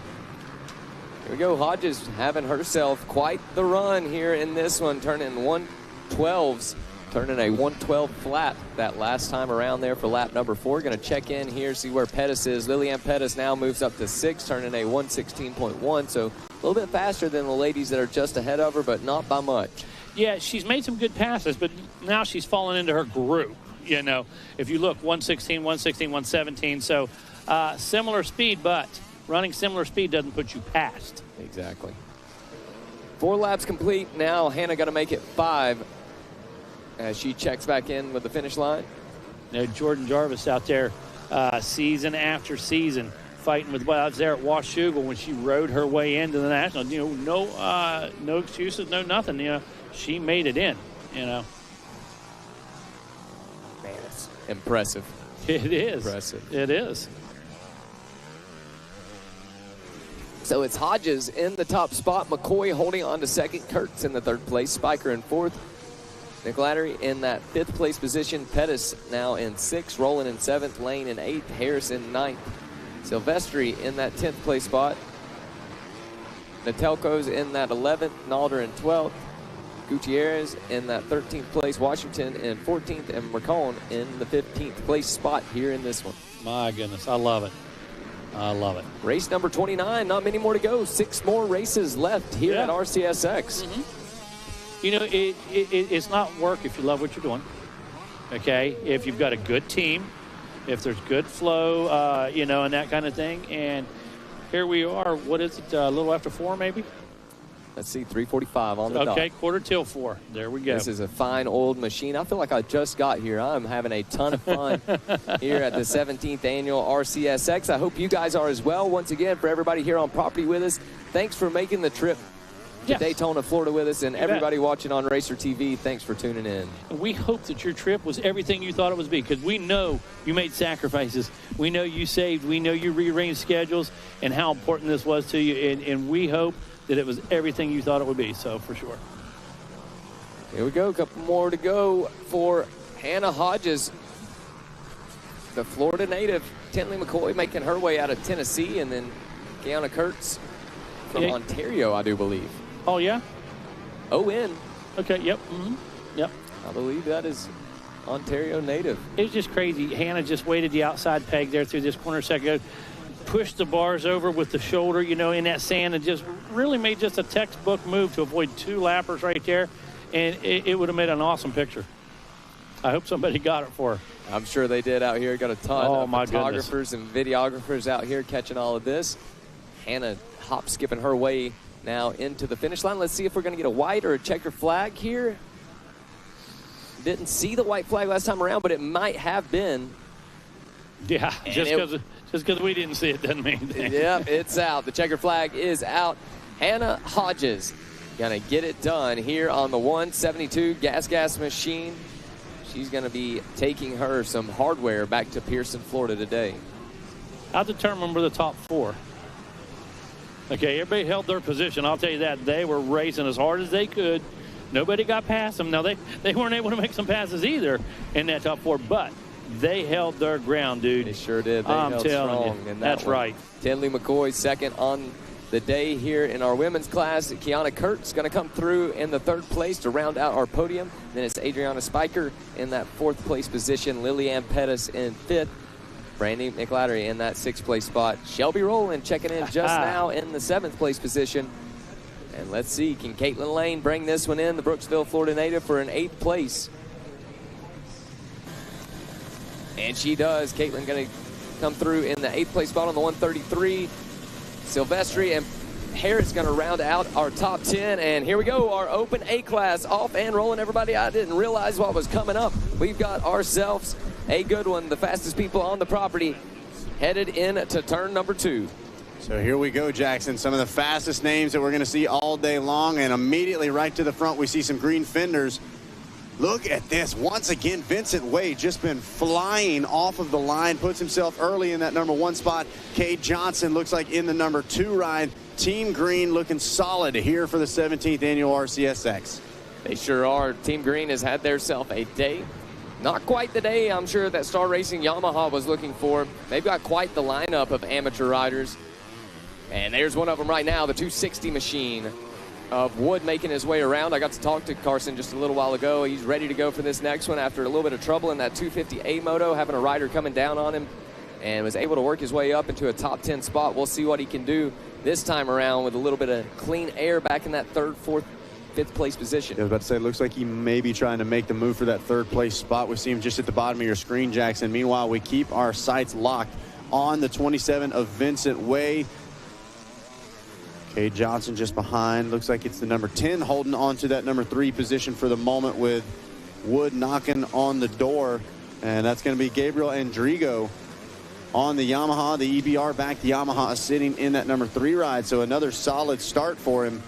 Here we go. Hodges having herself quite the run here in this one, turning 112s, turning a 112 flat that last time around there for lap number 4. Going to check in here, see where Pettis is. Lillian Pettis now moves up to 6, turning a 116.1, so a little bit faster than the ladies that are just ahead of her, but not by much. Yeah, she's made some good passes, but now she's fallen into her group. You know, if you look, 116, 116, 117, so similar speed, but running similar speed doesn't put you past. Exactly. 4 laps complete. Now Hannah got to make it 5 as she checks back in with the finish line. Now Jordan Jarvis out there season after season fighting with what I was there at Washougal when she rode her way into the National. You know, no excuses, no nothing. You know, she made it in, you know. Man, it's impressive. It is. Impressive. It is. So it's Hodges in the top spot. McCoy holding on to second. Kurtz in the 3rd place. Spiker in 4th. Niclattery in that 5th place position. Pettis now in 6th. Rowland in 7th. Lane in 8th. Harris in 9th. Silvestri in that 10th place spot. Natelko's in that 11th. Nalder in 12th. Gutierrez in that 13th place. Washington in 14th. And Mercone in the 15th place spot here in this one. My goodness, I love it. I love it. Race number 29, not many more to go. 6 more races left here at RCSX. You know, it's not work if you love what you're doing, okay? If you've got a good team, if there's good flow, you know, and that kind of thing. And here we are, what is it, a little after 4 maybe? Let's see, 3:45 on the dot. Okay, 4:45. There we go. This is a fine old machine. I feel like I just got here. I'm having a ton of fun here at the 17th annual RCSX. I hope you guys are as well. Once again, for everybody here on property with us, thanks for making the trip to Daytona, Florida with us, and everybody watching on Racer TV, thanks for tuning in. We hope that your trip was everything you thought it was be, because we know you made sacrifices. We know you saved. We know you rearranged schedules and how important this was to you, and we hope that it was everything you thought it would be, so for sure. Here we go, a couple more to go for Hannah Hodges, the Florida native. Tinley McCoy making her way out of Tennessee, and then Kiana Kurtz from Ontario, I do believe. Oh, yeah? O-N. Okay, yep. Yep. I believe that is Ontario native. It was just crazy. Hannah just waited the outside peg there through this corner second, pushed the bars over with the shoulder, you know, in that sand, and just really made just a textbook move to avoid 2 lappers right there, and it would have made an awesome picture. I hope somebody got it for her. I'm sure they did out here. Got a ton of photographers and videographers out here catching all of this. Hannah hop skipping her way now into the finish line. Let's see if we're going to get a white or a checker flag here. Didn't see the white flag last time around, but it might have been. Yeah, just because we didn't see it doesn't mean anything. Yep, it's out. The checker flag is out. Hannah Hodges going to get it done here on the 172 gas machine. She's going to be taking her some hardware back to Pearson, Florida today. I'll determine where the top 4. Okay, everybody held their position. I'll tell you that. They were racing as hard as they could. Nobody got past them. Now, they weren't able to make some passes either in that top 4, but they held their ground, dude. They sure did. They held strong in that That's one. right. Tinley McCoy second on the day here in our women's class. Kiana Kurt's going to come through in the third place to round out our podium. Then it's Adriana Spiker in that fourth place position. Lillian Pettis in fifth. Brandy McLattery in that sixth place spot. Shelby Rowland checking in just now in the seventh place position. And let's see, can Caitlin Lane bring this one in, the Brooksville, Florida native, for an eighth place? And she does. Caitlin going to come through in the eighth place spot on the 133. Silvestri and Harris going to round out our top 10. And here we go, our Open A class off and rolling, everybody. I didn't realize what was coming up. We've got ourselves a good one. The fastest people on the property headed in to turn number 2. So here we go, Jackson. Some of the fastest names that we're going to see all day long. And immediately right to the front, we see some green fenders. Look at this. Once again, Vincent Wade just been flying off of the line, puts himself early in that number 1 spot. Cade Johnson looks like in the number 2 ride. Team Green looking solid here for the 17th annual RCSX. They sure are. Team Green has had their self a day. Not quite the day I'm sure that Star Racing Yamaha was looking for. They've got quite the lineup of amateur riders. And there's one of them right now, the 260 machine of Wood making his way around. I got to talk to Carson just a little while ago. He's ready to go for this next one after a little bit of trouble in that 250A moto, having a rider coming down on him, and was able to work his way up into a top 10 spot. We'll see what he can do this time around with a little bit of clean air back in that third, fourth, fifth place position. I was about to say, it looks like he may be trying to make the move for that third place spot. We see him just at the bottom of your screen, Jackson. Meanwhile, we keep our sights locked on the 27 of Vincent Way. Cade Johnson just behind. Looks like it's the number 10 holding on to that number 3 position for the moment, with Wood knocking on the door. And that's going to be Gabriel Andrigo on the Yamaha. The EBR back. The Yamaha is sitting in that number 3 ride. So another solid start for him.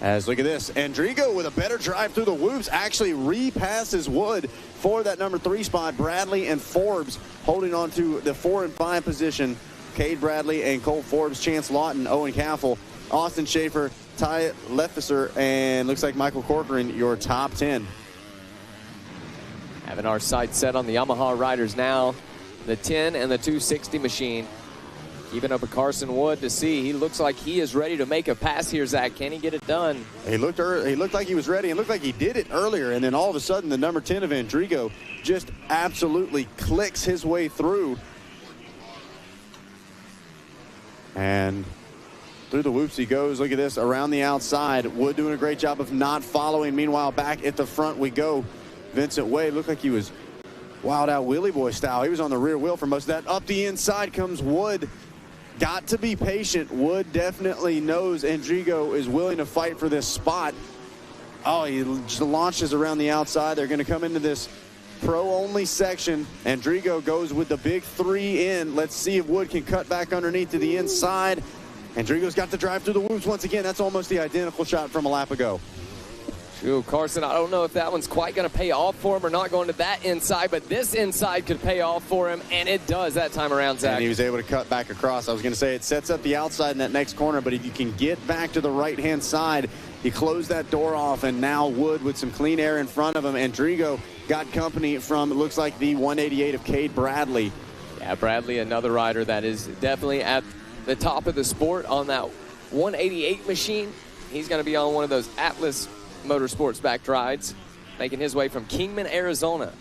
As look at this, Andrigo with a better drive through the whoops actually repasses Wood for that number 3 spot. Bradley and Forbes holding on to the 4 and 5 position. Cade Bradley and Cole Forbes, Chance Lawton, Owen Caffel, Austin Schaefer, Ty Leffiser, and looks like Michael Corcoran, your top 10. Having our sights set on the Yamaha riders now, the 10 and the 260 machine. Keeping up with Carson Wood to see. He looks like he is ready to make a pass here, Zach. Can he get it done? He looked like he was ready, and looked like he did it earlier. And then all of a sudden, the number 10 of Andrigo just absolutely clicks his way through. And through the whoops he goes. Look at this, around the outside. Wood doing a great job of not following. Meanwhile, back at the front we go. Vincent Wade looked like he was wild out Willie Boy style. He was on the rear wheel for most of that. Up the inside comes Wood. Got to be patient. Wood definitely knows Andrigo is willing to fight for this spot. Oh, he just launches around the outside. They're going to come into this pro-only section. Andrigo goes with the big 3 in. Let's see if Wood can cut back underneath to the inside. Andrigo's got to drive through the whoops once again. That's almost the identical shot from a lap ago. Ooh, Carson, I don't know if that one's quite going to pay off for him or not going to that inside, but this inside could pay off for him, and it does that time around, Zach. And he was able to cut back across. I was going to say it sets up the outside in that next corner, but if you can get back to the right-hand side, he closed that door off, and now Wood with some clean air in front of him. Andrigo got company from, it looks like, the 188 of Cade Bradley. Yeah, Bradley, another rider that is definitely at the top of the sport on that 188 machine. He's going to be on one of those Atlas Motorsports backed rides, making his way from Kingman, Arizona.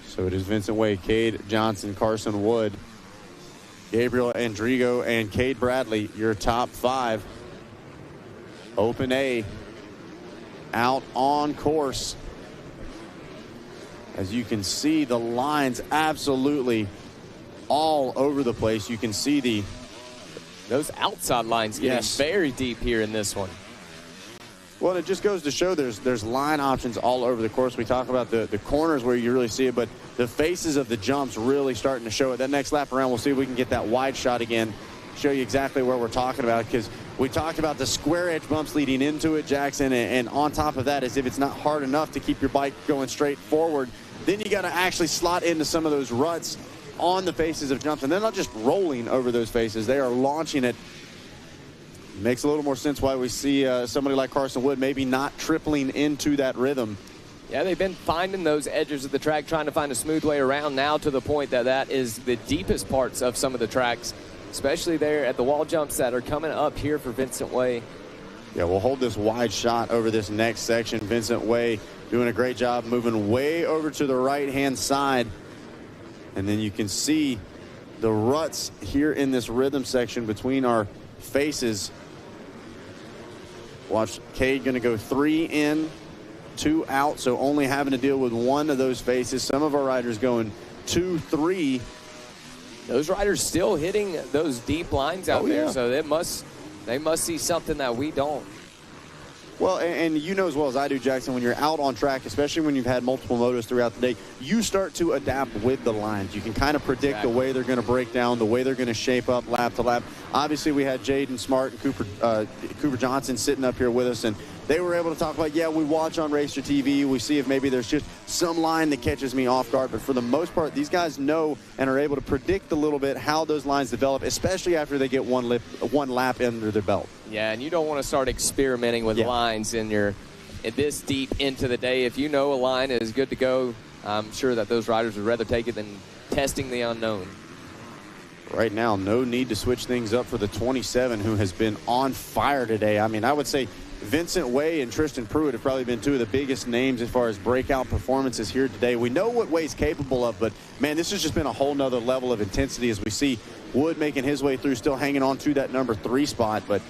So it is Vincent Wade, Cade Johnson, Carson Wood, Gabriel Andrigo, and Cade Bradley, your top 5. Open A out on course. As you can see, the lines absolutely all over the place. You can see those outside lines getting very deep here in this one. Well, it just goes to show there's line options all over the course. We talk about the corners where you really see it, but the faces of the jumps really starting to show it. That next lap around, we'll see if we can get that wide shot again, show you exactly where we're talking about, because we talked about the square edge bumps leading into it, Jackson, and on top of that, as if it's not hard enough to keep your bike going straight forward, then you got to actually slot into some of those ruts on the faces of jumps, and they're not just rolling over those faces. They are launching it Makes a little more sense why we see somebody like Carson Wood maybe not tripling into that rhythm. Yeah, they've been finding those edges of the track, trying to find a smooth way around now to the point that that is the deepest parts of some of the tracks, especially there at the wall jumps that are coming up here for Vincent Way. Yeah, we'll hold this wide shot over this next section. Vincent Way doing a great job moving way over to the right-hand side. And then you can see the ruts here in this rhythm section between our faces. Watch Cade going to go 3 in, 2 out, so only having to deal with one of those faces. Some of our riders going 2, 3. Those riders still hitting those deep lines out there, yeah. so they must see something that we don't. Well, and you know as well as I do, Jackson, when you're out on track, especially when you've had multiple motos throughout the day, you start to adapt with the lines. You can kind of predict the way they're going to break down, the way they're going to shape up lap to lap. Obviously, we had Jaden Smart and Cooper Johnson sitting up here with us, and they were able to talk about, yeah, we watch on Racer TV. We see if maybe there's just some line that catches me off guard. But for the most part, these guys know and are able to predict a little bit how those lines develop, especially after they get one lap under their belt. Yeah, and you don't want to start experimenting with lines this deep into the day. If you know a line is good to go, I'm sure that those riders would rather take it than testing the unknown. Right now, no need to switch things up for the 27, who has been on fire today. I mean, I would say Vincent Way and Tristan Pruitt have probably been two of the biggest names as far as breakout performances here today. We know what Way's capable of, but, man, this has just been a whole nother level of intensity as we see Wood making his way through, still hanging on to that number 3 spot. But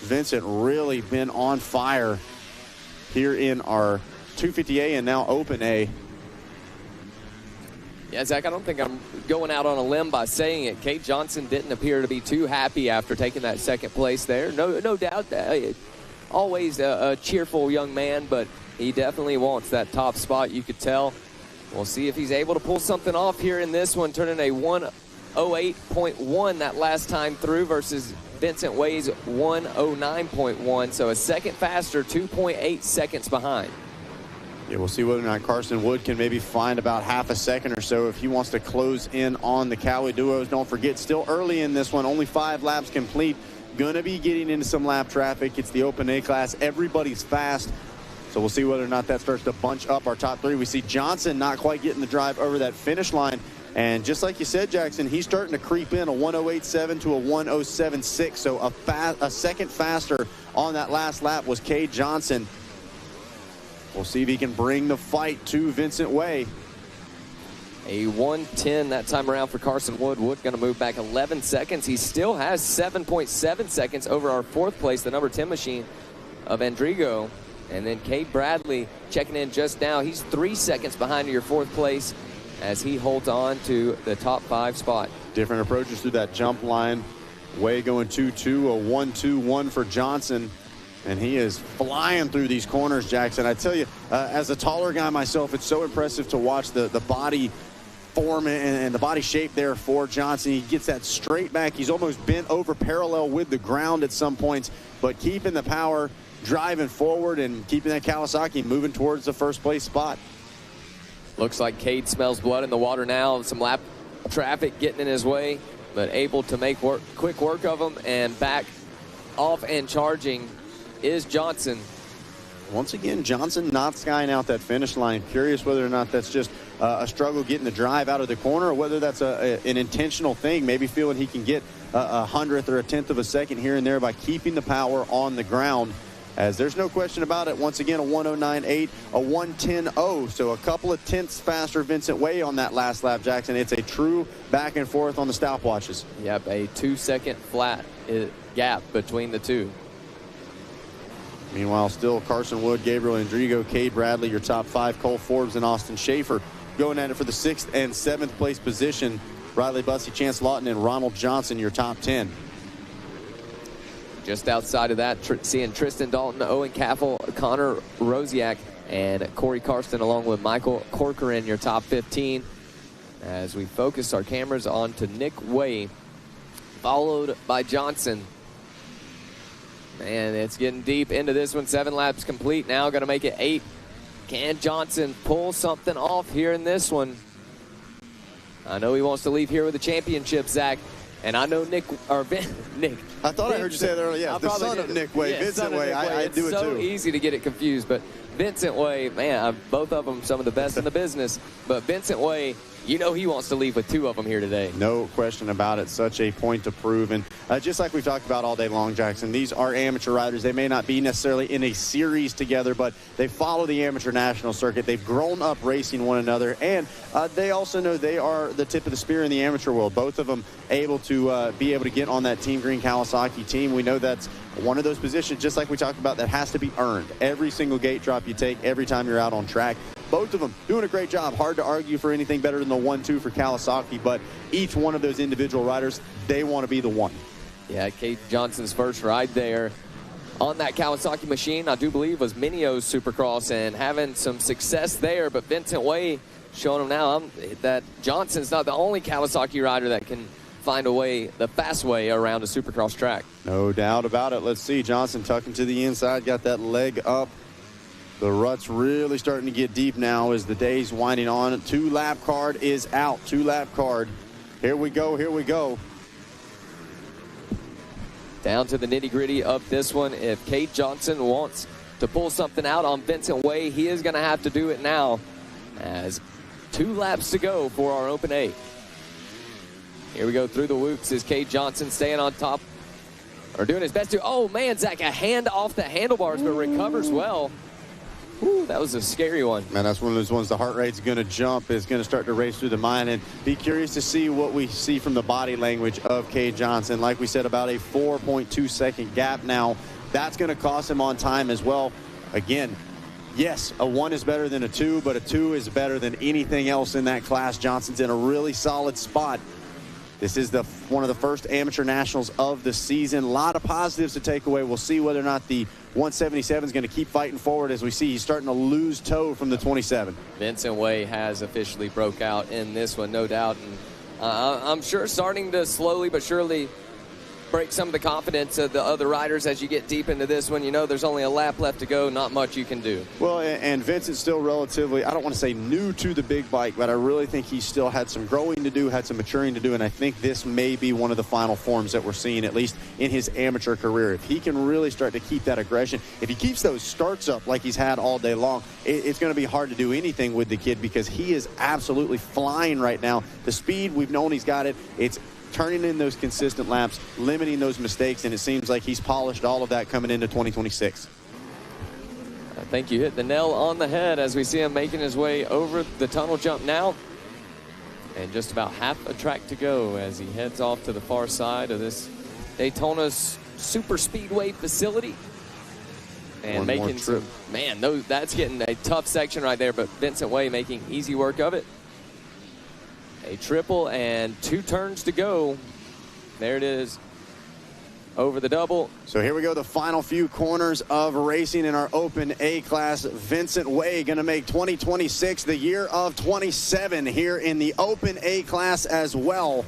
Vincent really been on fire here in our 250A and now Open A. Yeah, Zach, I don't think I'm going out on a limb by saying it. Cade Johnson didn't appear to be too happy after taking that second place there. No doubt that always a cheerful young man, but he definitely wants that top spot, you could tell. We'll see if he's able to pull something off here in this one, turning a 1:08.1 that last time through versus Vincent Way's 1:09.1, so a second faster, 2.8 seconds behind. Yeah, we'll see whether or not Carson Wood can maybe find about half a second or so if he wants to close in on the Cowie duos. Don't forget, still early in this one, only 5 laps complete. Going to be getting into some lap traffic. It's the Open A class. Everybody's fast. So we'll see whether or not that starts to bunch up our top 3. We see Johnson not quite getting the drive over that finish line. And just like you said, Jackson, he's starting to creep in a 1:08.7 to a 1:07.6. So a second faster on that last lap was Cade Johnson. We'll see if he can bring the fight to Vincent Way. A 1:10 that time around for Carson Wood. Wood going to move back 11 seconds. He still has 7.7 seconds over our 4th place, the number 10 machine of Andrigo. And then Cade Bradley checking in just now. He's 3 seconds behind your 4th place as he holds on to the top 5 spot. Different approaches through that jump line. Way going 2-2, a 1-2-1 for Johnson. And he is flying through these corners, Jackson. I tell you, as a taller guy myself, it's so impressive to watch the body form and the body shape there for Johnson. He gets that straight back. He's almost bent over parallel with the ground at some points, but keeping the power, driving forward, and keeping that Kawasaki moving towards the 1st place spot. Looks like Cade smells blood in the water now. Some lap traffic getting in his way, but able to make quick work of him, and back off and charging is Johnson. Once again, Johnson not skying out that finish line. Curious whether or not that's just a struggle getting the drive out of the corner, or whether that's an intentional thing, maybe feeling he can get a 100th or a 10th of a second here and there by keeping the power on the ground. As there's no question about it, once again, a 1:09.8, a 1:10.0, so a couple of tenths faster Vincent Way on that last lap, Jackson. It's a true back and forth on the stopwatches. Yep, a 2-second flat gap between the two. Meanwhile, still Carson Wood, Gabriel Andrigo, Cade Bradley, your top 5, Cole Forbes and Austin Schaefer going at it for the 6th and 7th place position. Riley Bussey, Chance Lawton, and Ronald Johnson, your top 10. Just outside of that, seeing Tristan Dalton, Owen Caffel, Connor Rosiak, and Corey Karsten, along with Michael Corcoran, your top 15. As we focus our cameras on to Nick Way, followed by Johnson. Man, it's getting deep into this one. 7 laps complete now, going to make it 8. Can Johnson pull something off here in this one? I know he wants to leave here with a championship, Zach. And I know Nick. I thought I heard you say that earlier. Yeah, the son of Nick Way, Vincent Way. I do it too. It's so easy to get it confused, but Vincent Way, man, both of them some of the best in the business. But Vincent Way, you know he wants to leave with 2 of them here today. No question about it. Such a point to prove. And just like we've talked about all day long, Jackson, these are amateur riders. They may not be necessarily in a series together, but they follow the amateur national circuit. They've grown up racing one another, and they also know they are the tip of the spear in the amateur world. Both of them able to be able to get on that Team Green Kawasaki team. We know that's one of those positions, just like we talked about, that has to be earned. Every single gate drop you take, every time you're out on track. Both of them doing a great job. Hard to argue for anything better than the 1-2 for Kawasaki, but each one of those individual riders, they want to be the one. Yeah, Kate Johnson's first ride there on that Kawasaki machine, I do believe, was Minio's Supercross, and having some success there. But Vincent Way showing him now that Johnson's not the only Kawasaki rider that can find a way, the fast way around a Supercross track. No doubt about it. Let's see. Johnson tucking to the inside, got that leg up. The rut's really starting to get deep now as the day's winding on. 2-lap card is out. 2-lap card. Here we go. Here we go. Down to the nitty-gritty of this one. If Kate Johnson wants to pull something out on Vincent Way, he is going to have to do it now, as 2 laps to go for our Open 8. Here we go through the whoops as Kate Johnson staying on top, or doing his best to. Oh, man, Zach, a hand off the handlebars, but recovers well. Ooh, that was a scary one. Man, that's one of those ones the heart rate's going to jump. It's going to start to race through the mind, and be curious to see what we see from the body language of Kate Johnson. Like we said, about a 4.2-second gap now. That's going to cost him on time as well. Again, yes, a 1 is better than a 2, but a 2 is better than anything else in that class. Johnson's in a really solid spot. This is one of the first amateur nationals of the season. A lot of positives to take away. We'll see whether or not the 177 is going to keep fighting forward, as we see he's starting to lose toe from the 27. Vincent Way has officially broke out in this one, no doubt. And I'm sure starting to slowly but surely break some of the confidence of the other riders as you get deep into this one. You know there's only a lap left to go, not much you can do. Well, and Vincent's still relatively, I don't want to say new to the big bike, but I really think he still had some growing to do, had some maturing to do, and I think this may be one of the final forms that we're seeing, at least in his amateur career. If he can really start to keep that aggression, if he keeps those starts up like he's had all day long, it's going to be hard to do anything with the kid, because he is absolutely flying right now. The speed, we've known he's got it. It's turning in those consistent laps, limiting those mistakes, and it seems like he's polished all of that coming into 2026. I think you hit the nail on the head as we see him making his way over the tunnel jump now. And just about half a track to go as he heads off to the far side of this Daytona's super speedway facility. And making some, man, that's getting a tough section right there, but Vincent Way making easy work of it. A triple and 2 turns to go. There it is, over the double. So here we go, the final few corners of racing in our Open A class. Vincent Way going to make 2026 the year of 27 here in the Open A class as well.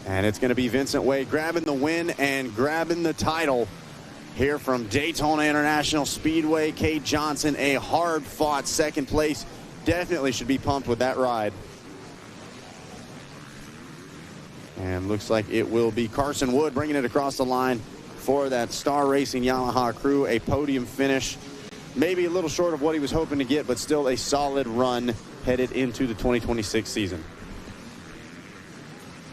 And it's going to be Vincent Way grabbing the win and grabbing the title here from Daytona International Speedway. Kate Johnson, a hard-fought second place. Definitely should be pumped with that ride. And looks like it will be Carson Wood bringing it across the line for that Star Racing Yamaha crew. A podium finish, maybe a little short of what he was hoping to get, but still a solid run headed into the 2026 season.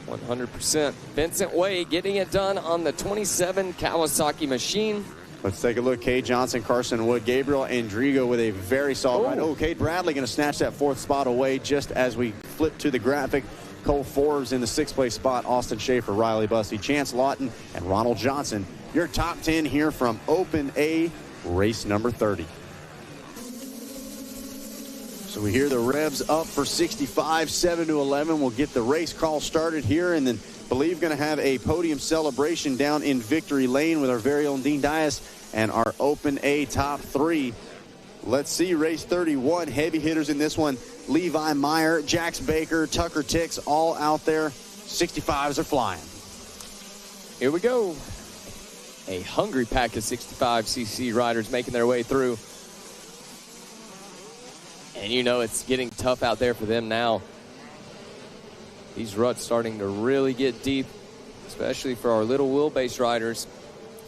100%. Vincent Way getting it done on the 27 Kawasaki machine. Let's take a look. Kate Johnson, Carson Wood, Gabriel Andrigo with a very solid ride. Oh, Cade Bradley going to snatch that 4th spot away just as we flip to the graphic. Cole Forbes in the 6th place spot. Austin Schaefer, Riley Bussey, Chance Lawton, and Ronald Johnson. Your top 10 here from Open A, race number 30. So we hear the revs up for 65, 7 to 11. We'll get the race call started here, and then believe going to have a podium celebration down in Victory Lane with our very own Dean Dias and our Open A top 3. Let's see race 31. Heavy hitters in this one. Levi Meyer, Jax Baker, Tucker Tix, all out there. 65s are flying. Here we go. A hungry pack of 65cc riders making their way through. And you know it's getting tough out there for them now. These ruts starting to really get deep. especially for our little wheelbase riders.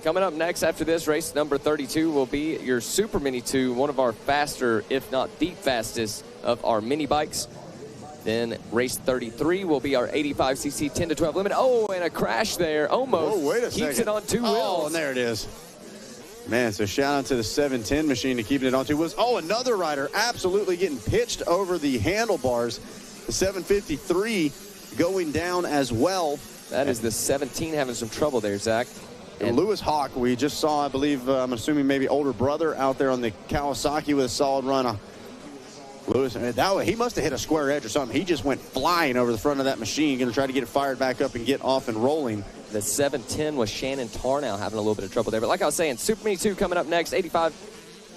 Coming up next after this, race number 32 will be your Super Mini 2, one of our faster, if not the fastest, of our mini bikes. Then race 33 will be our 85cc 10 to 12 limit. Oh, and a crash there, almost. Oh, wait a second. Keeps it on 2 wheels. Oh, and there it is. Man, so shout out to the 710 machine to keeping it on 2 wheels. Oh, another rider absolutely getting pitched over the handlebars. The 753 going down as well. That is the 17 having some trouble there, Zach. And Lewis Hawk, we just saw, I believe, I'm assuming maybe older brother out there on the Kawasaki with a solid run. Lewis, he must have hit a square edge or something. He just went flying over the front of that machine, going to try to get it fired back up and get off and rolling. The 710 was Shannon Tarnow having a little bit of trouble there. But like I was saying, Super Mini 2 coming up next, 85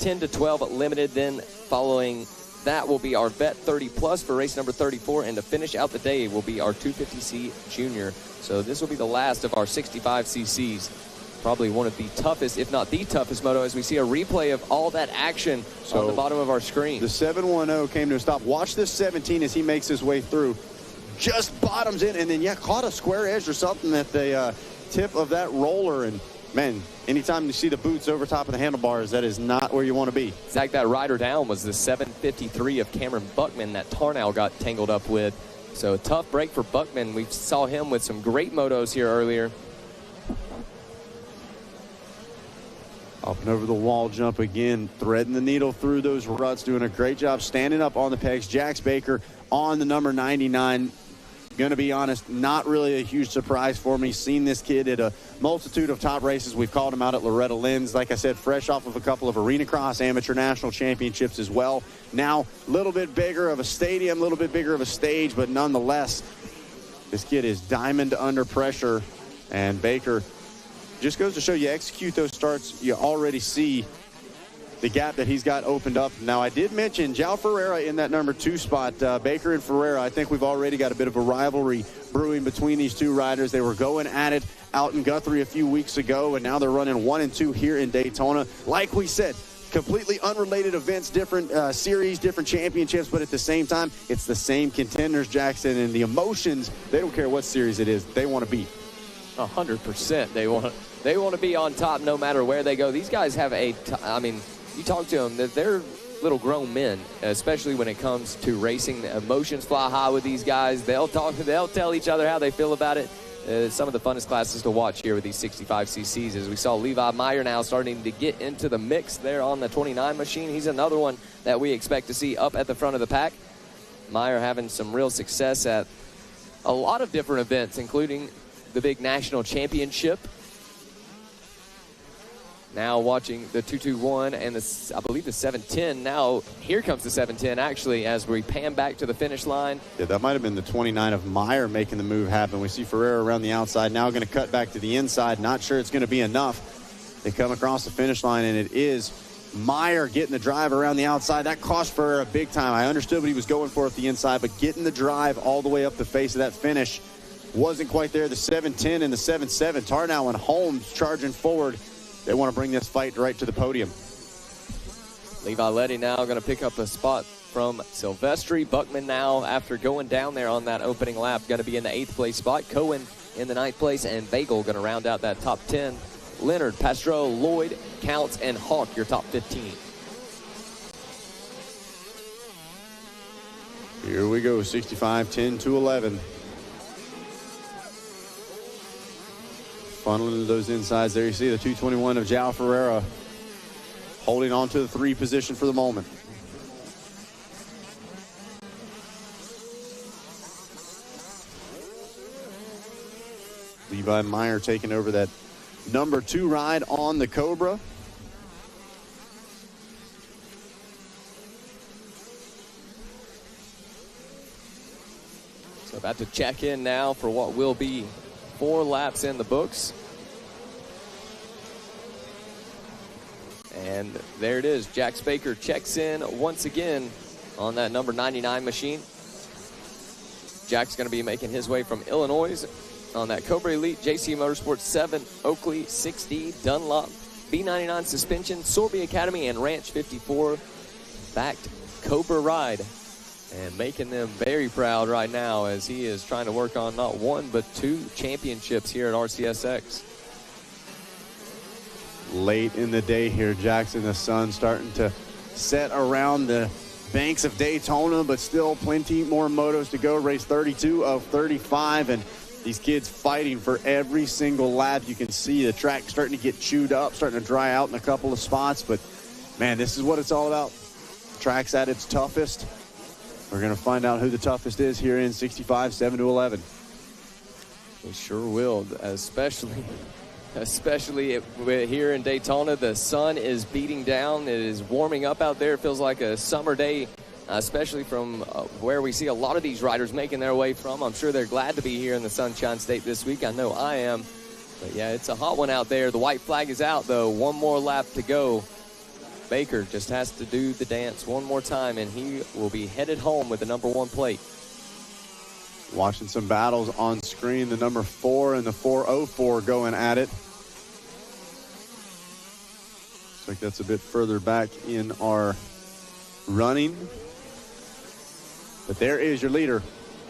10 to 12 limited. Then following that will be our Vet 30 Plus for race number 34. And to finish out the day will be our 250C Junior. So this will be the last of our 65cc's. Probably one of the toughest, if not the toughest moto, as we see a replay of all that action on the bottom of our screen. The 710 came to a stop. Watch this 17 as he makes his way through. Just bottoms in, and then, caught a square edge or something at the tip of that roller. And, man, anytime you see the boots over top of the handlebars, that is not where you want to be. Zach, that rider down was the 753 of Cameron Buckman that Tarnow got tangled up with. So a tough break for Buckman. We saw him with some great motos here earlier. Up and over the wall jump again, threading the needle through those ruts, doing a great job standing up on the pegs. Jax Baker on the number 99. Going to be honest, not really a huge surprise for me. Seen this kid at a multitude of top races. We've called him out at Loretta Lynn's. Like I said, fresh off of a couple of Arena Cross Amateur National Championships as well. Now, a little bit bigger of a stadium, a little bit bigger of a stage, but nonetheless, this kid is diamond under pressure. And Baker just goes to show you execute those starts, you already see the gap that he's got opened up. Now, I did mention João Ferreira in that number 2 spot. Baker and Ferreira, I think we've already got a bit of a rivalry brewing between these two riders. They were going at it out in Guthrie a few weeks ago, and now they're running 1 and 2 here in Daytona. Like we said, completely unrelated events, different series, different championships, but at the same time, it's the same contenders, Jackson, and the emotions, they don't care what series it is, they want to beat. 100%. They want to be on top no matter where they go. These guys have I mean, you talk to them, they're little grown men, especially when it comes to racing. The emotions fly high with these guys. They'll tell each other how they feel about it. Some of the funnest classes to watch here with these 65cc's, as we saw Levi Meyer now starting to get into the mix there on the 29 machine. He's another one that we expect to see up at the front of the pack. Meyer having some real success at a lot of different events, including the big national championship. Now watching the 221 and I believe the 710. Now here comes the 710 actually as we pan back to the finish line. Yeah, that might have been the 29 of Meyer making the move happen. We see Ferreira around the outside, now going to cut back to the inside. Not sure it's going to be enough. They come across the finish line, and it is Meyer getting the drive around the outside. That cost Ferreira big time. I understood what he was going for at the inside, but getting the drive all the way up the face of that finish wasn't quite there. The 710 and the 7.7. Tarnow and Holmes charging forward. They want to bring this fight right to the podium. Levi Letty now going to pick up a spot from Silvestri. Buckman now, after going down there on that opening lap, going to be in the 8th place spot. Cohen in the 9th place, and Bagel going to round out that top 10. Leonard, Pastro, Lloyd, Counts, and Hawk, your top 15. Here we go, 65, 10 to 11. Funneling those insides there. You see the 221 of João Ferreira holding on to the 3 position for the moment. Levi Meyer taking over that number 2 ride on the Cobra. So about to check in now for what will be 4 laps in the books. And there it is. Jax Baker checks in once again on that number 99 machine. Jack's going to be making his way from Illinois on that Cobra Elite, JC Motorsports 7, Oakley 6D, Dunlop, B99 suspension, Sorby Academy, and Ranch 54 backed Cobra ride. and making them very proud right now as he is trying to work on not one but 2 championships here at RCSX. Late in the day here, Jackson. The sun starting to set around the banks of Daytona, but still plenty more motos to go. Race 32 of 35, and these kids fighting for every single lap. You can see the track starting to get chewed up, starting to dry out in a couple of spots, but man, this is what it's all about. The track's at its toughest. We're going to find out who the toughest is here in 65, 7-11. We sure will, especially here in Daytona. The sun is beating down. It is warming up out there. It feels like a summer day, especially from where we see a lot of these riders making their way from. I'm sure they're glad to be here in the Sunshine State this week. I know I am. But yeah, it's a hot one out there. The white flag is out, though. One more lap to go. Baker just has to do the dance one more time, and he will be headed home with the number 1 plate. Watching some battles on screen. The number 4 and the 404 going at it. Looks like that's a bit further back in our running. But there is your leader,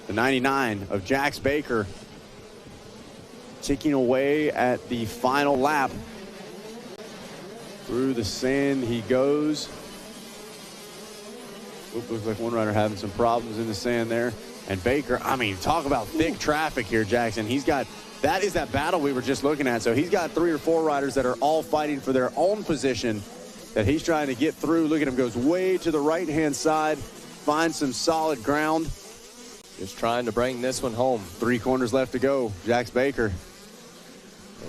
the 99 of Jax Baker, ticking away at the final lap. Through the sand he goes. Oop, looks like one rider having some problems in the sand there. And Baker, I mean, talk about thick traffic here, Jackson. He's got, that is that battle we were just looking at. So he's got 3 or 4 riders that are all fighting for their own position that he's trying to get through. Look at him, goes way to the right-hand side, finds some solid ground. Just trying to bring this one home. 3 corners left to go. Jax Baker.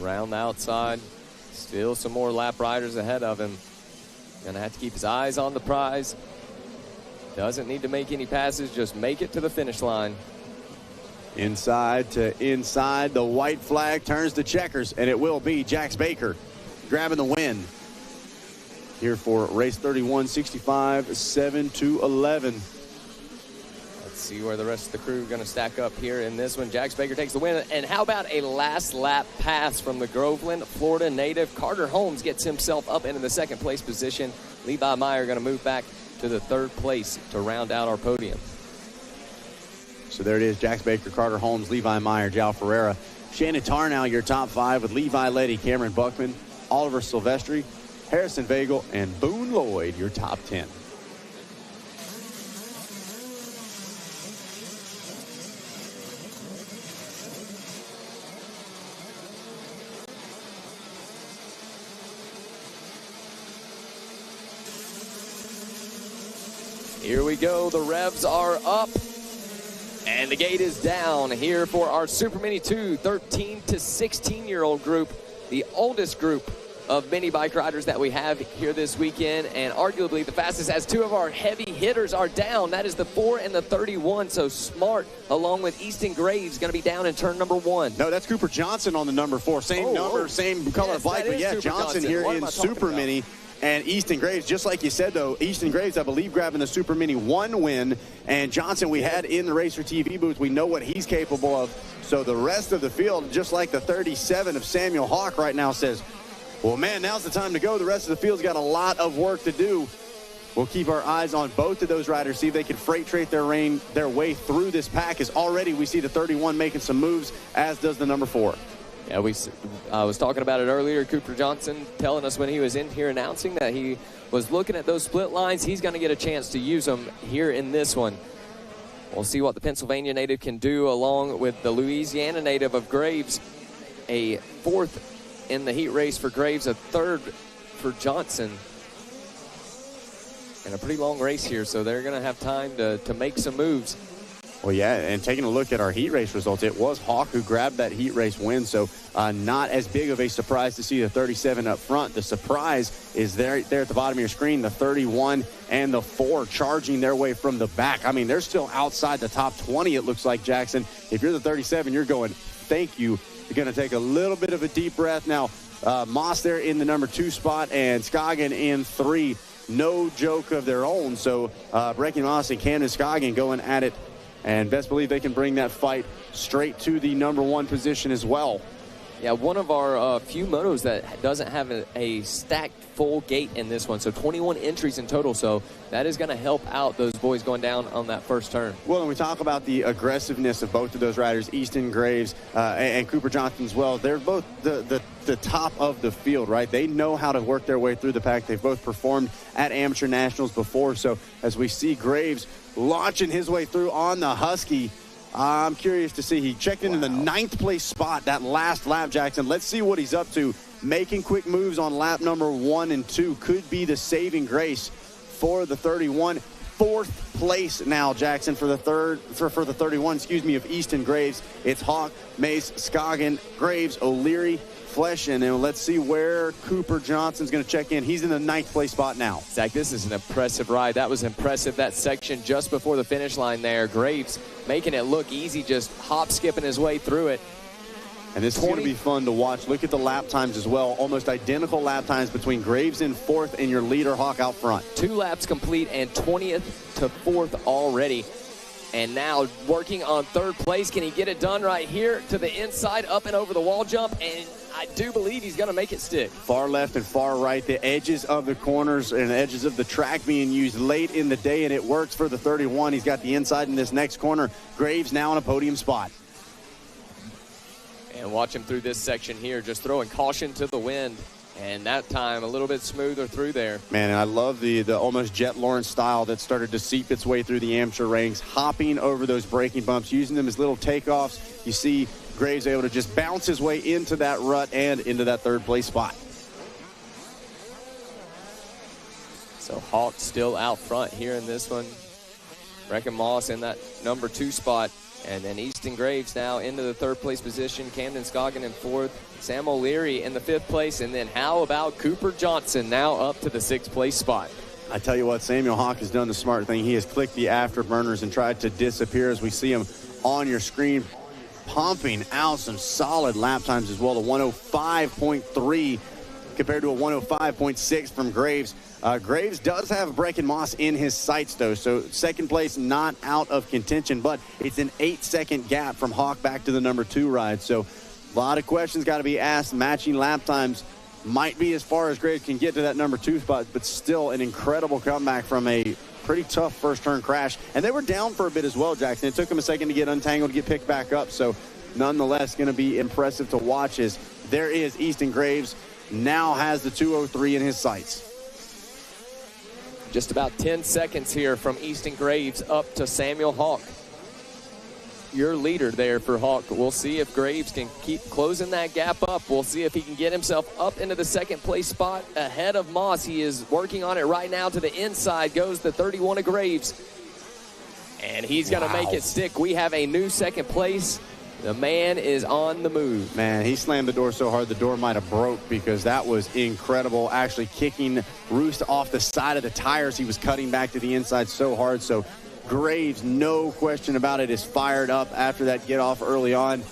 Around the outside. Still some more lap riders ahead of him. Gonna have to keep his eyes on the prize. Doesn't need to make any passes, just make it to the finish line. Inside to inside, the white flag turns to checkers, and it will be Jax Baker grabbing the win here for race 31, 65, 7-11. Let's see where the rest of the crew are going to stack up here in this one. Jax Baker takes the win. And how about a last lap pass from the Groveland, Florida native? Carter Holmes gets himself up into the 2nd place position. Levi Meyer going to move back to the 3rd place to round out our podium. So there it is, Jax Baker, Carter Holmes, Levi Meyer, Jao Ferreira. Shannon Tarnow, your top 5 with Levi Letty, Cameron Buckman, Oliver Silvestri, Harrison Vagel, and Boone Lloyd, your top 10. Here we go. The revs are up. And the gate is down here for our Super Mini 2 13 to 16-year-old group, the oldest group of mini bike riders that we have here this weekend, and arguably the fastest, as 2 of our heavy hitters are down. That is the 4 and the 31. So Smart, along with Easton Graves, going to be down in turn number 1. No, that's Cooper Johnson on the number 4. Same number, same color yes, bike, but yeah, Cooper Johnson here in Super Mini. And Easton Graves, just like you said, though, Easton Graves, I believe, grabbing the Super Mini 1 win. And Johnson, we had in the Racer TV booth. We know what he's capable of. So the rest of the field, just like the 37 of Samuel Hawk right now, says, well, man, now's the time to go. The rest of the field's got a lot of work to do. We'll keep our eyes on both of those riders, see if they can freight trade their way through this pack, as already we see the 31 making some moves, as does the number 4. Yeah, I was talking about it earlier. Cooper Johnson telling us when he was in here announcing that he was looking at those split lines. He's going to get a chance to use them here in this one. We'll see what the Pennsylvania native can do along with the Louisiana native of Graves. A 4th in the heat race for Graves, a 3rd for Johnson. And a pretty long race here, so they're going to have time to make some moves. Well, yeah, and taking a look at our heat race results, it was Hawk who grabbed that heat race win, so not as big of a surprise to see the 37 up front. The surprise is there at the bottom of your screen, the 31 and the 4 charging their way from the back. I mean, they're still outside the top 20, it looks like, Jackson. If you're the 37, you're going, thank you. You're going to take a little bit of a deep breath. Now, Moss there in the number 2 spot and Scoggin in 3. No joke of their own, so Breaking Moss and Camden Scoggin going at it. And best believe they can bring that fight straight to the number 1 position as well. Yeah, one of our few motos that doesn't have a stacked full gate in this one. So 21 entries in total. So that is going to help out those boys going down on that first turn. Well, and we talk about the aggressiveness of both of those riders, Easton Graves and Cooper Johnson as well. They're both the top of the field, right? They know how to work their way through the pack. They've both performed at amateur nationals before. So as we see Graves launching his way through on the Husky, I'm curious to see. He checked into the 9th place spot that last lap, Jackson. Let's see what he's up to. Making quick moves on lap number 1 and 2 could be the saving grace for the 31. 4th place now, Jackson, for the 31, of Easton Graves. It's Hawk, Mace, Scoggin, Graves, O'Leary, Fleshin, and let's see where Cooper Johnson's going to check in. He's in the 9th place spot now. Zach, this is an impressive ride. That was impressive, that section just before the finish line there. Graves making it look easy, just hop-skipping his way through it. And this is going to be fun to watch. Look at the lap times as well. Almost identical lap times between Graves in 4th and your leader, Hawk, out front. 2 laps complete and 20th to 4th already. And now working on 3rd place. Can he get it done right here to the inside, up and over the wall jump? And I do believe he's going to make it stick. Far left and far right, the edges of the corners and edges of the track being used late in the day, and it works for the 31. He's got the inside in this next corner. Graves now in a podium spot. And watch him through this section here, just throwing caution to the wind. And that time, a little bit smoother through there. Man, and I love the almost Jet Lawrence style that started to seep its way through the amateur ranks, hopping over those braking bumps, using them as little takeoffs. You see Graves able to just bounce his way into that rut and into that 3rd place spot. So Hawk still out front here in this one. Brecken Moss in that number 2 spot. And then Easton Graves now into the 3rd place position. Camden Scoggin in 4th. Sam O'Leary in the 5th place. And then how about Cooper Johnson now up to the 6th place spot? I tell you what, Samuel Hawk has done the smart thing. He has clicked the afterburners and tried to disappear as we see him on your screen, pumping out some solid lap times as well. A 105.3 compared to a 105.6 from Graves. Graves does have Brecken Moss in his sights, though, so 2nd place not out of contention, but it's an 8-second gap from Hawk back to the number 2 ride. So a lot of questions got to be asked. Matching lap times might be as far as Graves can get to that number 2 spot, but still an incredible comeback from a pretty tough first-turn crash. And they were down for a bit as well, Jackson. It took them a second to get untangled, to get picked back up, so nonetheless going to be impressive to watch as there is Easton Graves, now has the 203 in his sights. Just about 10 seconds here from Easton Graves up to Samuel Hawk. Your leader there for Hawk. We'll see if Graves can keep closing that gap up. We'll see if he can get himself up into the 2nd place spot ahead of Moss. He is working on it right now. To the inside goes the 31 of Graves. And he's going to make it stick. We have a new 2nd place. The man is on the move. Man, he slammed the door so hard the door might have broke because that was incredible. Actually kicking Roost off the side of the tires. He was cutting back to the inside so hard. So Graves, no question about it, is fired up after that get off early on.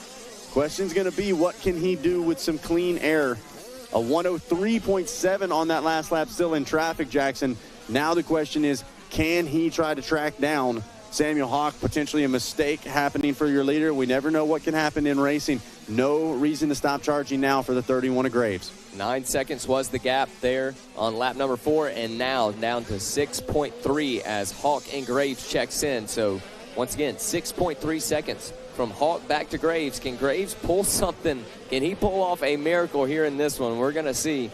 Question's going to be, what can he do with some clean air? A 103.7 on that last lap, still in traffic, Jackson. Now the question is, can he try to track down Samuel Hawk? Potentially a mistake happening for your leader. We never know what can happen in racing. No reason to stop charging now for the 31 of Graves. 9 seconds was the gap there on lap number 4, and now down to 6.3 as Hawk and Graves checks in. So once again, 6.3 seconds from Hawk back to Graves. Can Graves pull something? Can he pull off a miracle here in this one? We're going to see.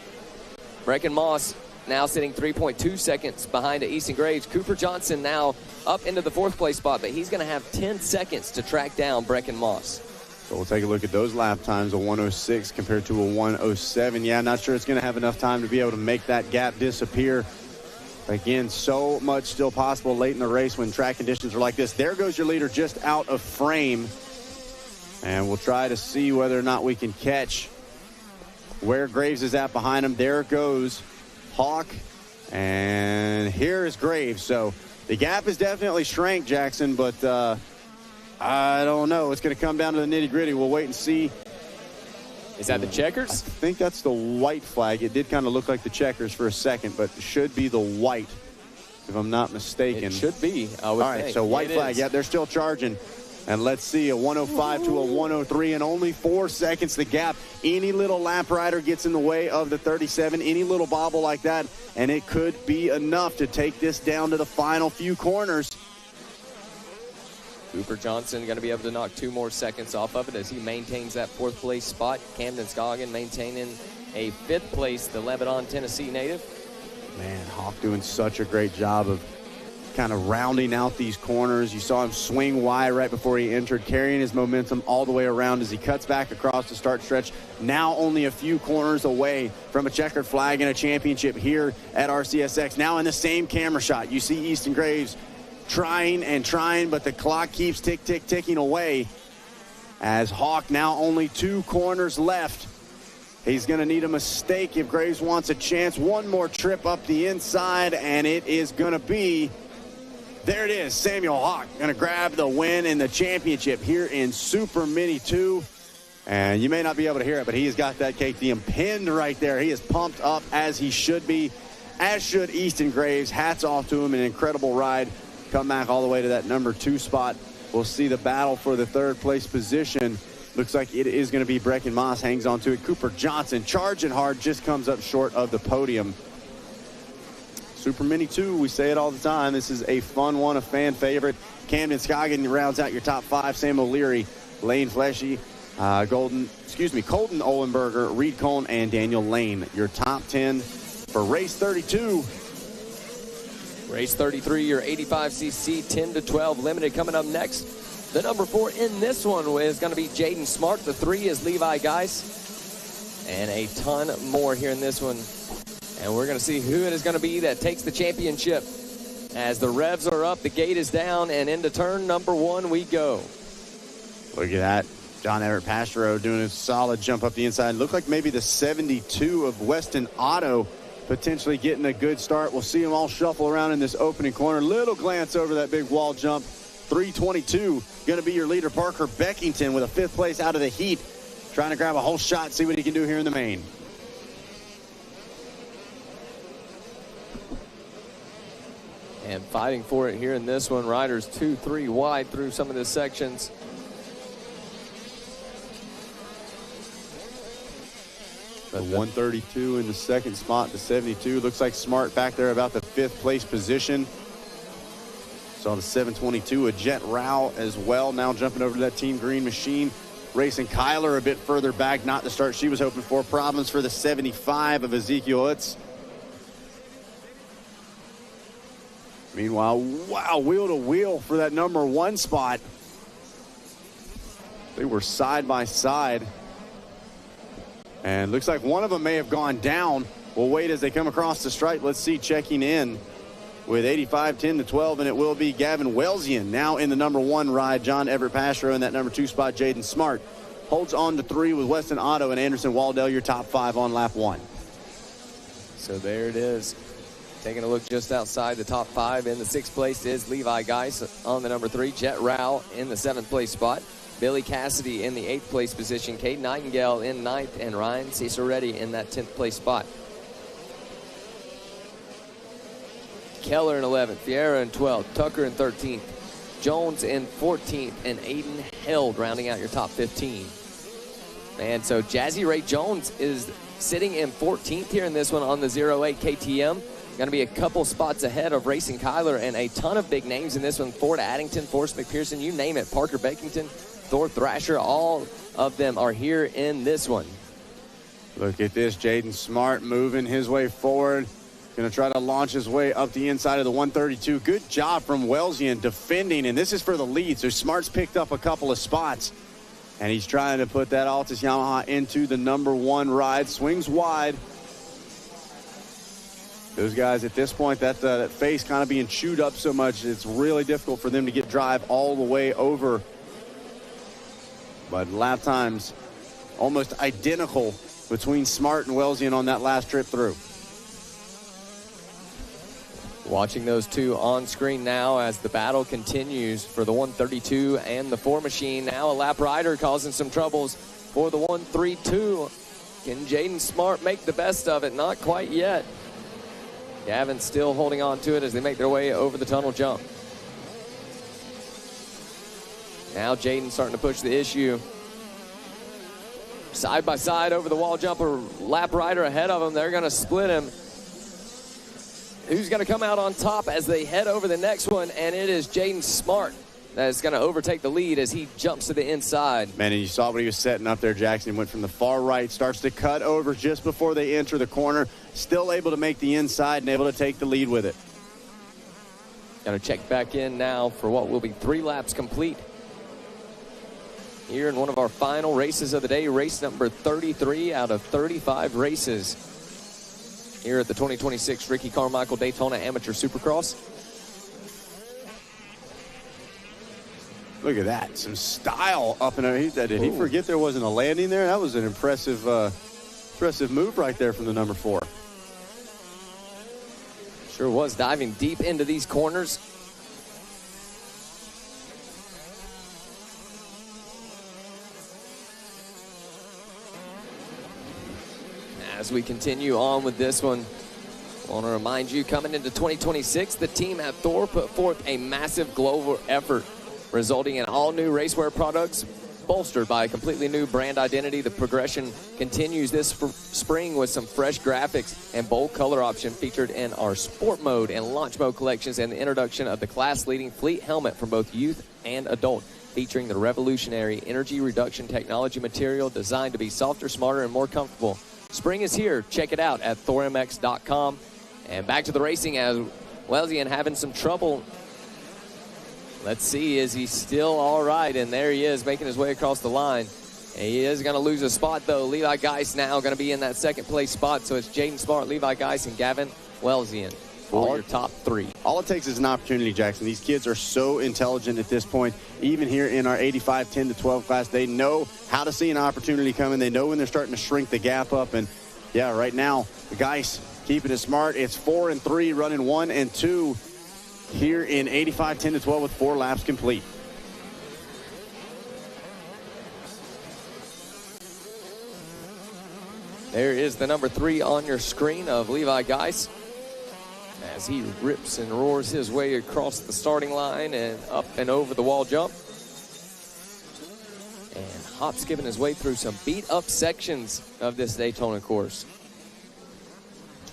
Brecken Moss now sitting 3.2 seconds behind Easton Graves. Cooper Johnson now up into the 4th place spot, but he's going to have 10 seconds to track down Brecken Moss. So we'll take a look at those lap times, a 106 compared to a 107. Yeah, not sure it's going to have enough time to be able to make that gap disappear. Again, so much still possible late in the race when track conditions are like this. There goes your leader just out of frame. And we'll try to see whether or not we can catch where Graves is at behind him. There goes Hawk. And here is Graves. So the gap is definitely shrank, Jackson, but I don't know. It's going to come down to the nitty-gritty. We'll wait and see. Is that the checkers? I think that's the white flag. It did kind of look like the checkers for a second, but it should be the white, if I'm not mistaken. It should be, I would All right, think. so white It flag. is. Yeah, they're still charging. And let's see, a 105 to a 103 in only 4 seconds the gap. Any little lap rider gets in the way of the 37, any little bobble like that, and it could be enough to take this down to the final few corners. Cooper Johnson going to be able to knock 2 more seconds off of it as he maintains that 4th place spot. Camden Scoggin maintaining a 5th place, the Lebanon, Tennessee native. Man, Hawk doing such a great job of kind of rounding out these corners. You saw him swing wide right before he entered, carrying his momentum all the way around as he cuts back across the start stretch. Now only a few corners away from a checkered flag and a championship here at RCSX. Now in the same camera shot, you see Easton Graves trying and trying, but the clock keeps ticking away as Hawk now only 2 corners left. He's going to need a mistake if Graves wants a chance. One more trip up the inside, and it is going to be, there it is, Samuel Hawk going to grab the win in the championship here in Super Mini 2. And you may not be able to hear it, but he has got that KTM pinned right there. He is pumped up as he should be, as should Easton Graves. Hats off to him, an incredible ride. Come back all the way to that number 2 spot. We'll see the battle for the 3rd place position. Looks like it is going to be Brecken Moss, hangs on to it. Cooper Johnson charging hard, just comes up short of the podium. Super Mini 2, we say it all the time. This is a fun one, a fan favorite. Camden Scoggin rounds out your top 5. Sam O'Leary, Lane Fleshy, Colton Olenberger, Reed Cohn, and Daniel Lane. Your top 10 for race 32. Race 33, your 85cc 10 to 12 limited coming up next. The number 4 in this one is going to be Jaden Smart. The 3 is Levi Geis. And a ton more here in this one. And we're going to see who it is going to be that takes the championship. As the revs are up, the gate is down, and into turn number 1 we go. Look at that. John Everett Pastero doing a solid jump up the inside. Looked like maybe the 72 of Weston Otto potentially getting a good start. We'll see them all shuffle around in this opening corner. Little glance over that big wall jump. 322 going to be your leader. Parker Beckington with a 5th place out of the heat, trying to grab a whole shot, see what he can do here in the main. And fighting for it here in this one. Riders 2-3 wide through some of the sections. The 132 in the 2nd spot, the 72. Looks like Smart back there about the 5th place position. Saw the 722, a Jet Rao as well. Now jumping over to that Team Green machine. Racing Kyler a bit further back, not the start she was hoping for. Problems for the 75 of Ezekiel Utz. Meanwhile, wow, wheel to wheel for that number 1 spot. They were side by side. And looks like one of them may have gone down. We'll wait as they come across the stripe. Let's see, checking in with 85, 10 to 12, and it will be Gavin Welsian now in the number 1 ride. John Everett Pastero in that number 2 spot. Jaden Smart holds on to 3 with Weston Otto and Anderson Waldell, your top 5 on lap 1. So there it is. Taking a look just outside the top 5. In the 6th place is Levi Geis on the number 3. Jet Rao in the 7th place spot. Billy Cassidy in the 8th place position. Cade Nightingale in 9th, and Ryan Ciceretti in that 10th place spot. Keller in 11th, Fiera in 12th, Tucker in 13th, Jones in 14th, and Aiden Held rounding out your top 15. And so Jazzy Ray Jones is sitting in 14th here in this one on the 08 KTM. Going to be a couple spots ahead of Racing Kyler, and a ton of big names in this one. Ford Addington, Forrest McPherson, you name it. Parker Beckington, Thor Thrasher, all of them are here in this one. Look at this, Jaden Smart moving his way forward. Going to try to launch his way up the inside of the 132. Good job from Welsian defending, and this is for the lead. So Smart's picked up a couple of spots, and he's trying to put that Altus Yamaha into the number 1 ride. Swings wide. Those guys at this point, that face kind of being chewed up so much, it's really difficult for them to get drive all the way over. But lap times almost identical between Smart and Welsian on that last trip through. Watching those two on screen now as the battle continues for the 132 and the 4 machine. Now a lap rider causing some troubles for the 132. Can Jaden Smart make the best of it? Not quite yet. Gavin still holding on to it as they make their way over the tunnel jump. Now Jaden starting to push the issue. Side by side over the wall jumper, lap rider ahead of him. They're going to split him. Who's going to come out on top as they head over the next one? And it is Jaden Smart that's going to overtake the lead as he jumps to the inside. Man, and you saw what he was setting up there, Jackson. He went from the far right, starts to cut over just before they enter the corner. Still able to make the inside and able to take the lead with it. Got to check back in now for what will be 3 laps complete here in one of our final races of the day, race number 33 out of 35 races here at the 2026 Ricky Carmichael Daytona Amateur Supercross. Look at that, some style up in there. Did he forget there wasn't a landing there? That was an impressive move right there from the number 4. Sure was, diving deep into these corners. As we continue on with this one, I want to remind you, coming into 2026, the team at Thor put forth a massive global effort, resulting in all new racewear products, bolstered by a completely new brand identity. The progression continues this spring with some fresh graphics and bold color option featured in our sport mode and launch mode collections, and the introduction of the class-leading fleet helmet for both youth and adult, featuring the revolutionary energy reduction technology material designed to be softer, smarter, and more comfortable. Spring is here. Check it out at thormx.com. And back to the racing as Welzian having some trouble. Let's see, is he still all right? And there he is, making his way across the line. And he is going to lose a spot, though. Levi Geis now going to be in that second place spot. So it's Jaden Smart, Levi Geis, and Gavin Welzian. All your top 3. All it takes is an opportunity, Jackson. These kids are so intelligent at this point. Even here in our 85, 10 to 12 class, they know how to see an opportunity coming. They know when they're starting to shrink the gap up. And yeah, right now, the guys keeping it smart. It's 4 and 3, running 1 and 2 here in 85, 10 to 12 with 4 laps complete. There is the number 3 on your screen of Levi Geis, as he rips and roars his way across the starting line and up and over the wall jump. And hops skipping his way through some beat-up sections of this Daytona course.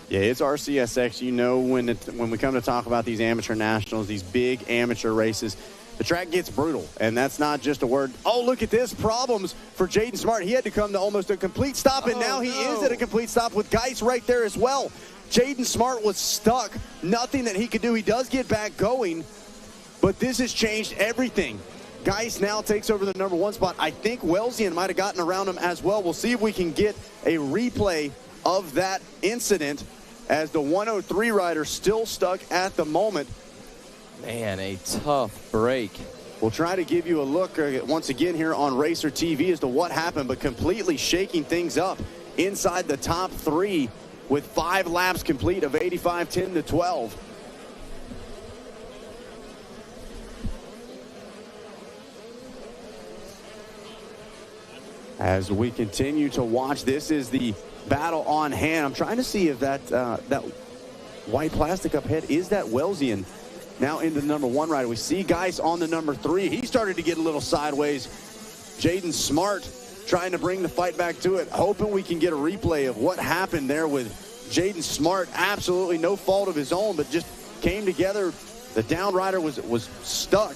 Yeah, it's RCSX. You know, when we come to talk about these amateur nationals, these big amateur races, the track gets brutal. And that's not just a word. Oh, look at this. Problems for Jaden Smart. He had to come to almost a complete stop, and now he is at a complete stop with Geis right there as well. Jaden Smart was stuck. Nothing that he could do. He does get back going, but this has changed everything. Geis now takes over the number 1 spot. I think Welzian might have gotten around him as well. We'll see if we can get a replay of that incident, as the 103 rider still stuck at the moment. Man, a tough break. We'll try to give you a look once again here on Racer TV as to what happened, but completely shaking things up inside the top 3 with 5 laps complete of 85, 10 to 12. As we continue to watch, this is the battle on hand. I'm trying to see if that white plastic up ahead, is that Welzian now into the number 1 rider. We see Geis on the number 3. He started to get a little sideways. Jaden Smart trying to bring the fight back to it, hoping we can get a replay of what happened there with Jaden Smart. Absolutely no fault of his own, but just came together. The down rider was stuck.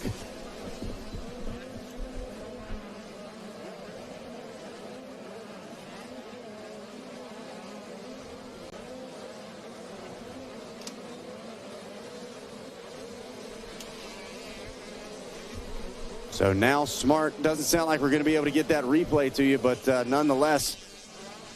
So now Smart, doesn't sound like we're going to be able to get that replay to you, but nonetheless,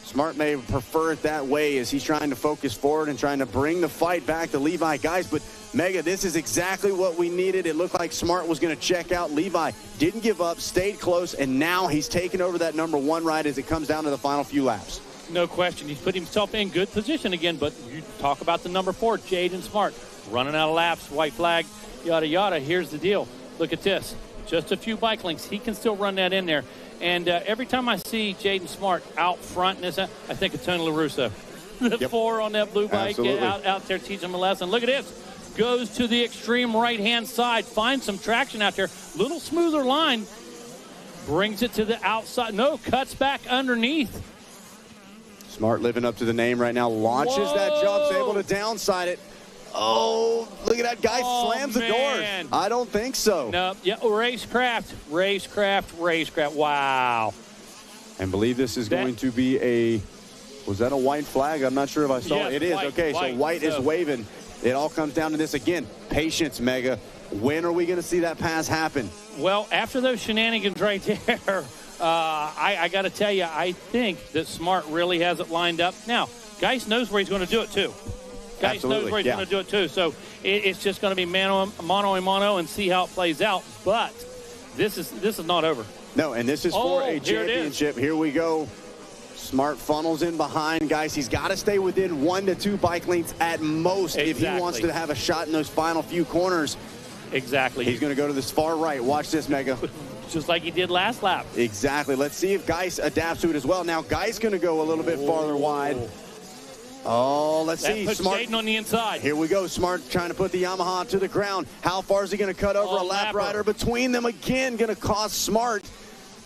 Smart may prefer it that way as he's trying to focus forward and trying to bring the fight back to Levi Geis. But Mega, this is exactly what we needed. It looked like Smart was going to check out. Levi didn't give up, stayed close, and now he's taken over that number 1 ride as it comes down to the final few laps. No question. He's put himself in good position again, but you talk about the number 4, Jaden Smart, running out of laps, white flag, yada, yada. Here's the deal. Look at this. Just a few bike links. He can still run that in there. And every time I see Jaden Smart out front, I think of Tony LaRusso. The 4 on that blue bike, out there teaching him a lesson. Look at this. Goes to the extreme right-hand side. Finds some traction out there. Little smoother line. Brings it to the outside. No, cuts back underneath. Smart living up to the name right now. Launches that jump, able to downside it. Oh, look at that guy slams the doors. I don't think so. No, yeah, racecraft. Wow. And believe this is going to be a, was that a white flag? I'm not sure if I saw yes, it. It is. White, okay, so white is waving. It all comes down to this again. Patience, Mega. When are we going to see that pass happen? Well, after those shenanigans right there, I got to tell you, I think that Smart really has it lined up. Now, Geis knows where he's going to do it, too. Geis knows where he's going to do it, too. So it's just going to be mono a mono and see how it plays out. But this is not over. No, and this is for a championship. Here we go. Smart funnels in behind, guys. He's got to stay within 1 to 2 bike lengths at most if he wants to have a shot in those final few corners. Exactly. He's going to go to this far right. Watch this, Mega. Just like he did last lap. Exactly. Let's see if Geis adapts to it as well. Now, Geis going to go a little bit farther wide. Oh, let's see. Smart Jaden on the inside. Here we go. Smart trying to put the Yamaha to the ground. How far is he going to cut over a lap rider between them again? Going to cost Smart.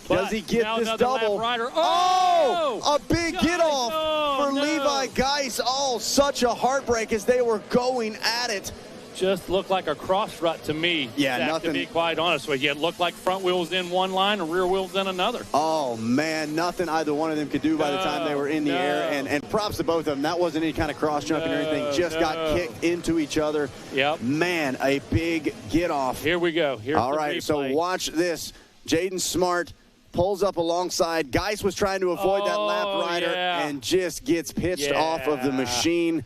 Does he get this double? Oh, a big get off for Levi Geis. Oh, such a heartbreak as they were going at it. Just looked like a cross rut to me. Yeah, Zach, nothing. To be quite honest with you, it looked like front wheels in one line and rear wheels in another. Oh man, nothing either one of them could do by the time they were in the air. And props to both of them. That wasn't any kind of cross jumping or anything. Just got kicked into each other. Yep. Man, a big get off. Here we go. Here's all the right. replay. So watch this. Jaden Smart pulls up alongside. Geis was trying to avoid that lap rider and just gets pitched off of the machine.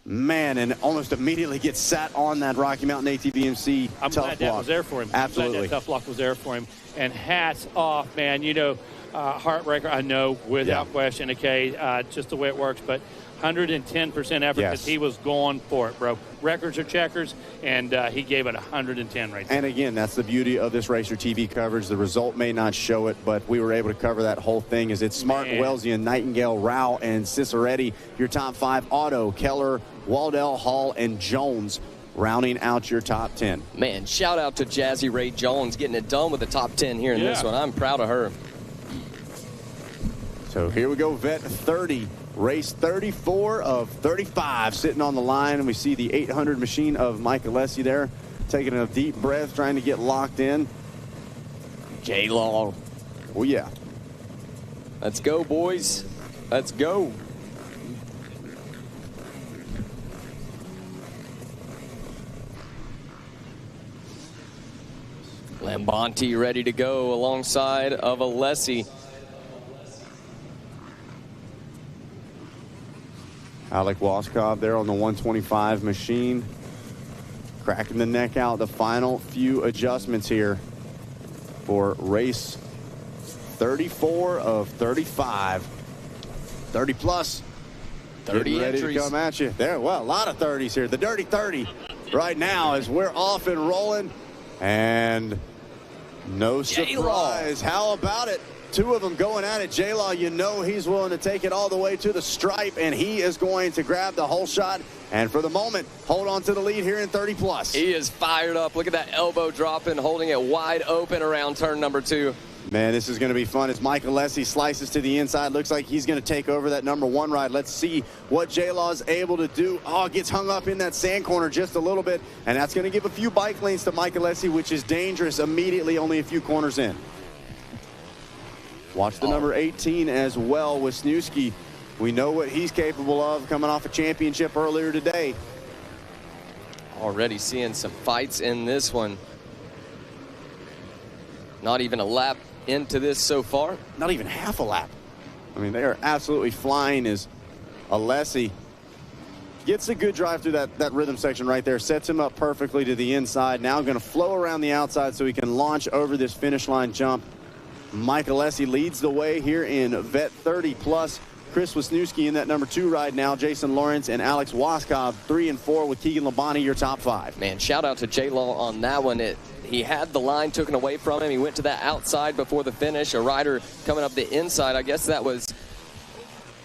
Man, and almost immediately gets sat on that Rocky Mountain ATVMC I'm tough glad block. that was there for him. Absolutely. I'm glad that tough block was there for him. And hats off, man. You know, heartbreaker, I know, without question, okay, just the way it works. But 110% effort because he was going for it, bro. Records are checkers, and he gave it 110 right there. And again, that's the beauty of this Racer TV coverage. The result may not show it, but we were able to cover that whole thing as it's Smart, Wellesian, Nightingale, Rao, and Ciceretti. Your top 5, Otto, Keller, Waldell, Hall, and Jones rounding out your top 10. Man, shout out to Jazzy Ray Jones getting it done with the top 10 here in this one. I'm proud of her. So here we go, Vet 30. Race 34 of 35 sitting on the line, and we see the 800 machine of Mike Alessi there taking a deep breath, trying to get locked in. J-Law. Oh, yeah. Let's go, boys. Let's go. Lambanti ready to go alongside of Alessi. Alec Waskov there on the 125 machine. Cracking the neck out. The final few adjustments here for race 34 of 35. 30 plus. 30 ready entries. to come at you. There, well, a lot of 30s here. The Dirty 30 right now as we're off and rolling. And no surprise. How about it? Two of them going at it. J-Law, you know he's willing to take it all the way to the stripe, and he is going to grab the whole shot. And for the moment, hold on to the lead here in 30 plus. He is fired up. Look at that elbow dropping, holding it wide open around turn number 2. Man, this is going to be fun as Mike Alessi slices to the inside. Looks like he's going to take over that number 1 ride. Let's see what J-Law is able to do. Oh, gets hung up in that sand corner just a little bit, and that's going to give a few bike lanes to Mike Alessi, which is dangerous immediately, only a few corners in. Watch the number 18 as well, Wisniewski. We know what he's capable of coming off a championship earlier today. Already seeing some fights in this one. Not even a lap into this so far. Not even half a lap. I mean, they are absolutely flying as Alessi gets a good drive through that rhythm section right there. Sets him up perfectly to the inside. Now going to flow around the outside so he can launch over this finish line jump. Mike Alessi leads the way here in Vet 30 plus. Chris Wisniewski in that number 2 ride now. Jason Lawrence and Alex Waskov 3 and 4 with Keegan Labonte, your top 5. Man, shout out to J-Law on that one. He had the line taken away from him. He went to that outside before the finish. A rider coming up the inside. I guess that was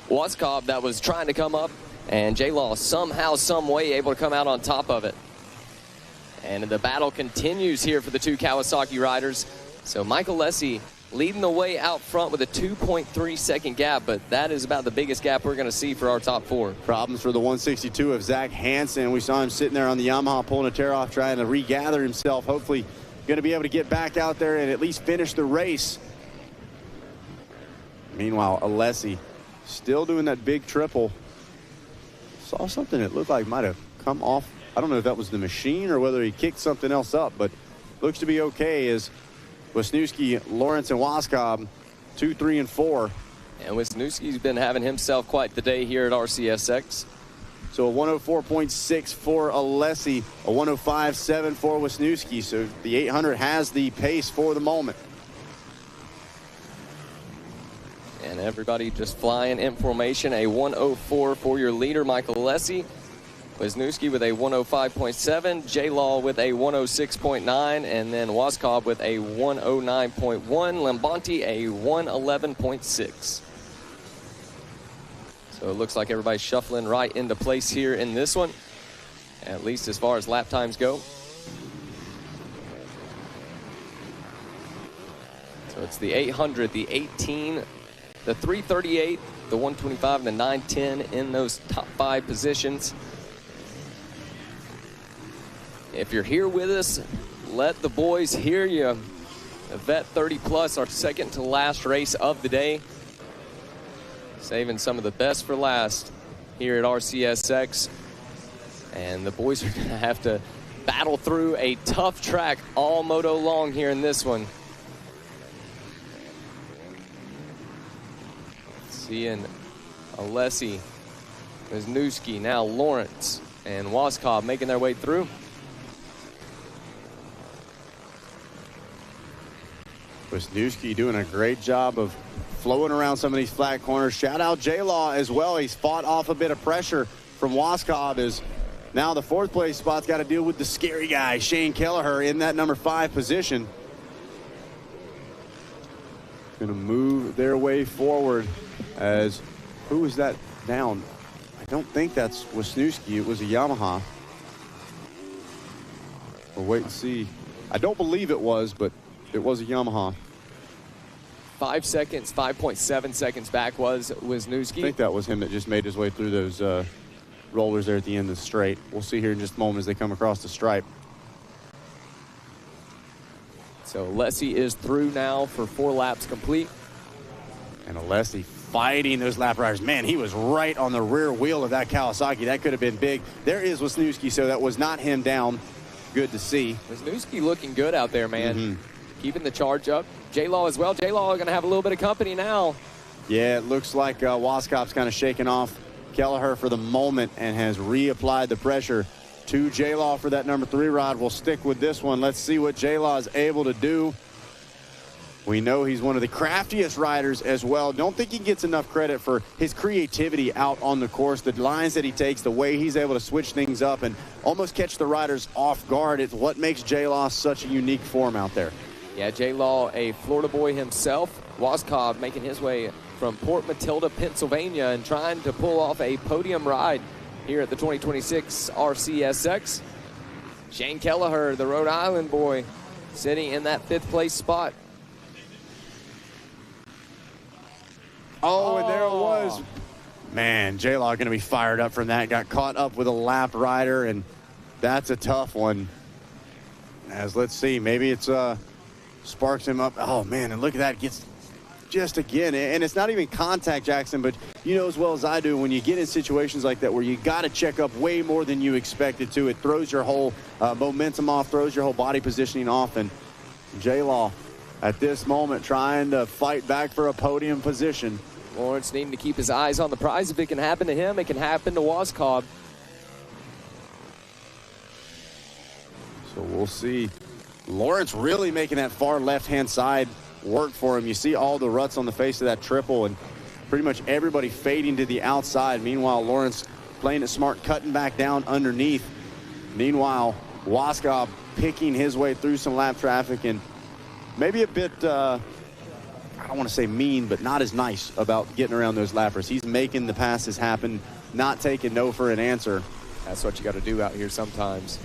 Waskov that was trying to come up. And J-Law somehow, some way able to come out on top of it. And the battle continues here for the 2 Kawasaki riders. So Michael Alessi leading the way out front with a 2.3 second gap, but that is about the biggest gap we're going to see for our top 4. Problems for the 162 of Zach Hansen. We saw him sitting there on the Yamaha pulling a tear off, trying to regather himself. Hopefully going to be able to get back out there and at least finish the race. Meanwhile, Alessi still doing that big triple. Saw something that looked like might have come off. I don't know if that was the machine or whether he kicked something else up, but looks to be okay as Wisniewski, Lawrence, and Woskob 2, 3, and 4. And Wisniewski's been having himself quite the day here at RCSX. So a 104.6 for Alessi, a 105.7 for Wisniewski. So the 800 has the pace for the moment. And everybody just flying in formation. A 104 for your leader, Michael Alessi. Wisniewski with a 105.7, J-Law with a 106.9, and then Woskob with a 109.1, Lambanti a 111.6. So it looks like everybody's shuffling right into place here in this one, at least as far as lap times go. So it's the 800, the 18, the 338, the 125, and the 910 in those top 5 positions. If you're here with us, let the boys hear you. The Vet 30 Plus, our second to last race of the day. Saving some of the best for last here at RCSX. And the boys are going to have to battle through a tough track all moto long here in this one. Seeing Alessi, Wisniewski, now Lawrence, and Woskob making their way through. Wisniewski doing a great job of flowing around some of these flat corners. Shout out J-Law as well. He's fought off a bit of pressure from Woskob as now the 4th place spot's got to deal with the scary guy, Shane Kelleher, in that number 5 position. Going to move their way forward as, who is that down? I don't think that's Wisniewski. It was a Yamaha. We'll wait and see. I don't believe it was, but it was a Yamaha. 5 seconds, 5.7 seconds back was Wisniewski. I think that was him that just made his way through those rollers there at the end of the straight. We'll see here in just a moment as they come across the stripe. So Alessi is through now for 4 laps complete. And Alessi fighting those lap riders. Man, he was right on the rear wheel of that Kawasaki. That could have been big. There is Wisniewski, so that was not him down. Good to see. Wisniewski looking good out there, man. Keeping the charge up. J-Law as well. J-Law going to have a little bit of company now. Yeah, it looks like Woskop's kind of shaking off Kelleher for the moment and has reapplied the pressure to J-Law for that number 3 rod. We'll stick with this one. Let's see what J-Law is able to do. We know he's one of the craftiest riders as well. Don't think he gets enough credit for his creativity out on the course, the lines that he takes, the way he's able to switch things up and almost catch the riders off guard. It's what makes J-Law such a unique form out there. Yeah, J-Law, a Florida boy himself. Woskob making his way from Port Matilda, Pennsylvania, and trying to pull off a podium ride here at the 2026 RCSX. Shane Kelleher, the Rhode Island boy, sitting in that 5th place spot. Oh, and there it was. Man, J-Law going to be fired up from that. Got caught up with a lap rider, and that's a tough one. As let's see, maybe it's sparks him up. Oh, man, and look at that. Gets just again, and it's not even contact, Jackson, but you know as well as I do, when you get in situations like that where you got to check up way more than you expected to, it throws your whole momentum off, throws your whole body positioning off, and J-Law at this moment trying to fight back for a podium position. Lawrence needing to keep his eyes on the prize. If it can happen to him, it can happen to Woskob. So we'll see. Lawrence really making that far left-hand side work for him. You see all the ruts on the face of that triple and pretty much everybody fading to the outside. Meanwhile, Lawrence playing it smart, cutting back down underneath. Meanwhile, Woskob picking his way through some lap traffic and maybe a bit, I don't want to say mean, but not as nice about getting around those lappers. He's making the passes happen, not taking no for an answer. That's what you got to do out here sometimes.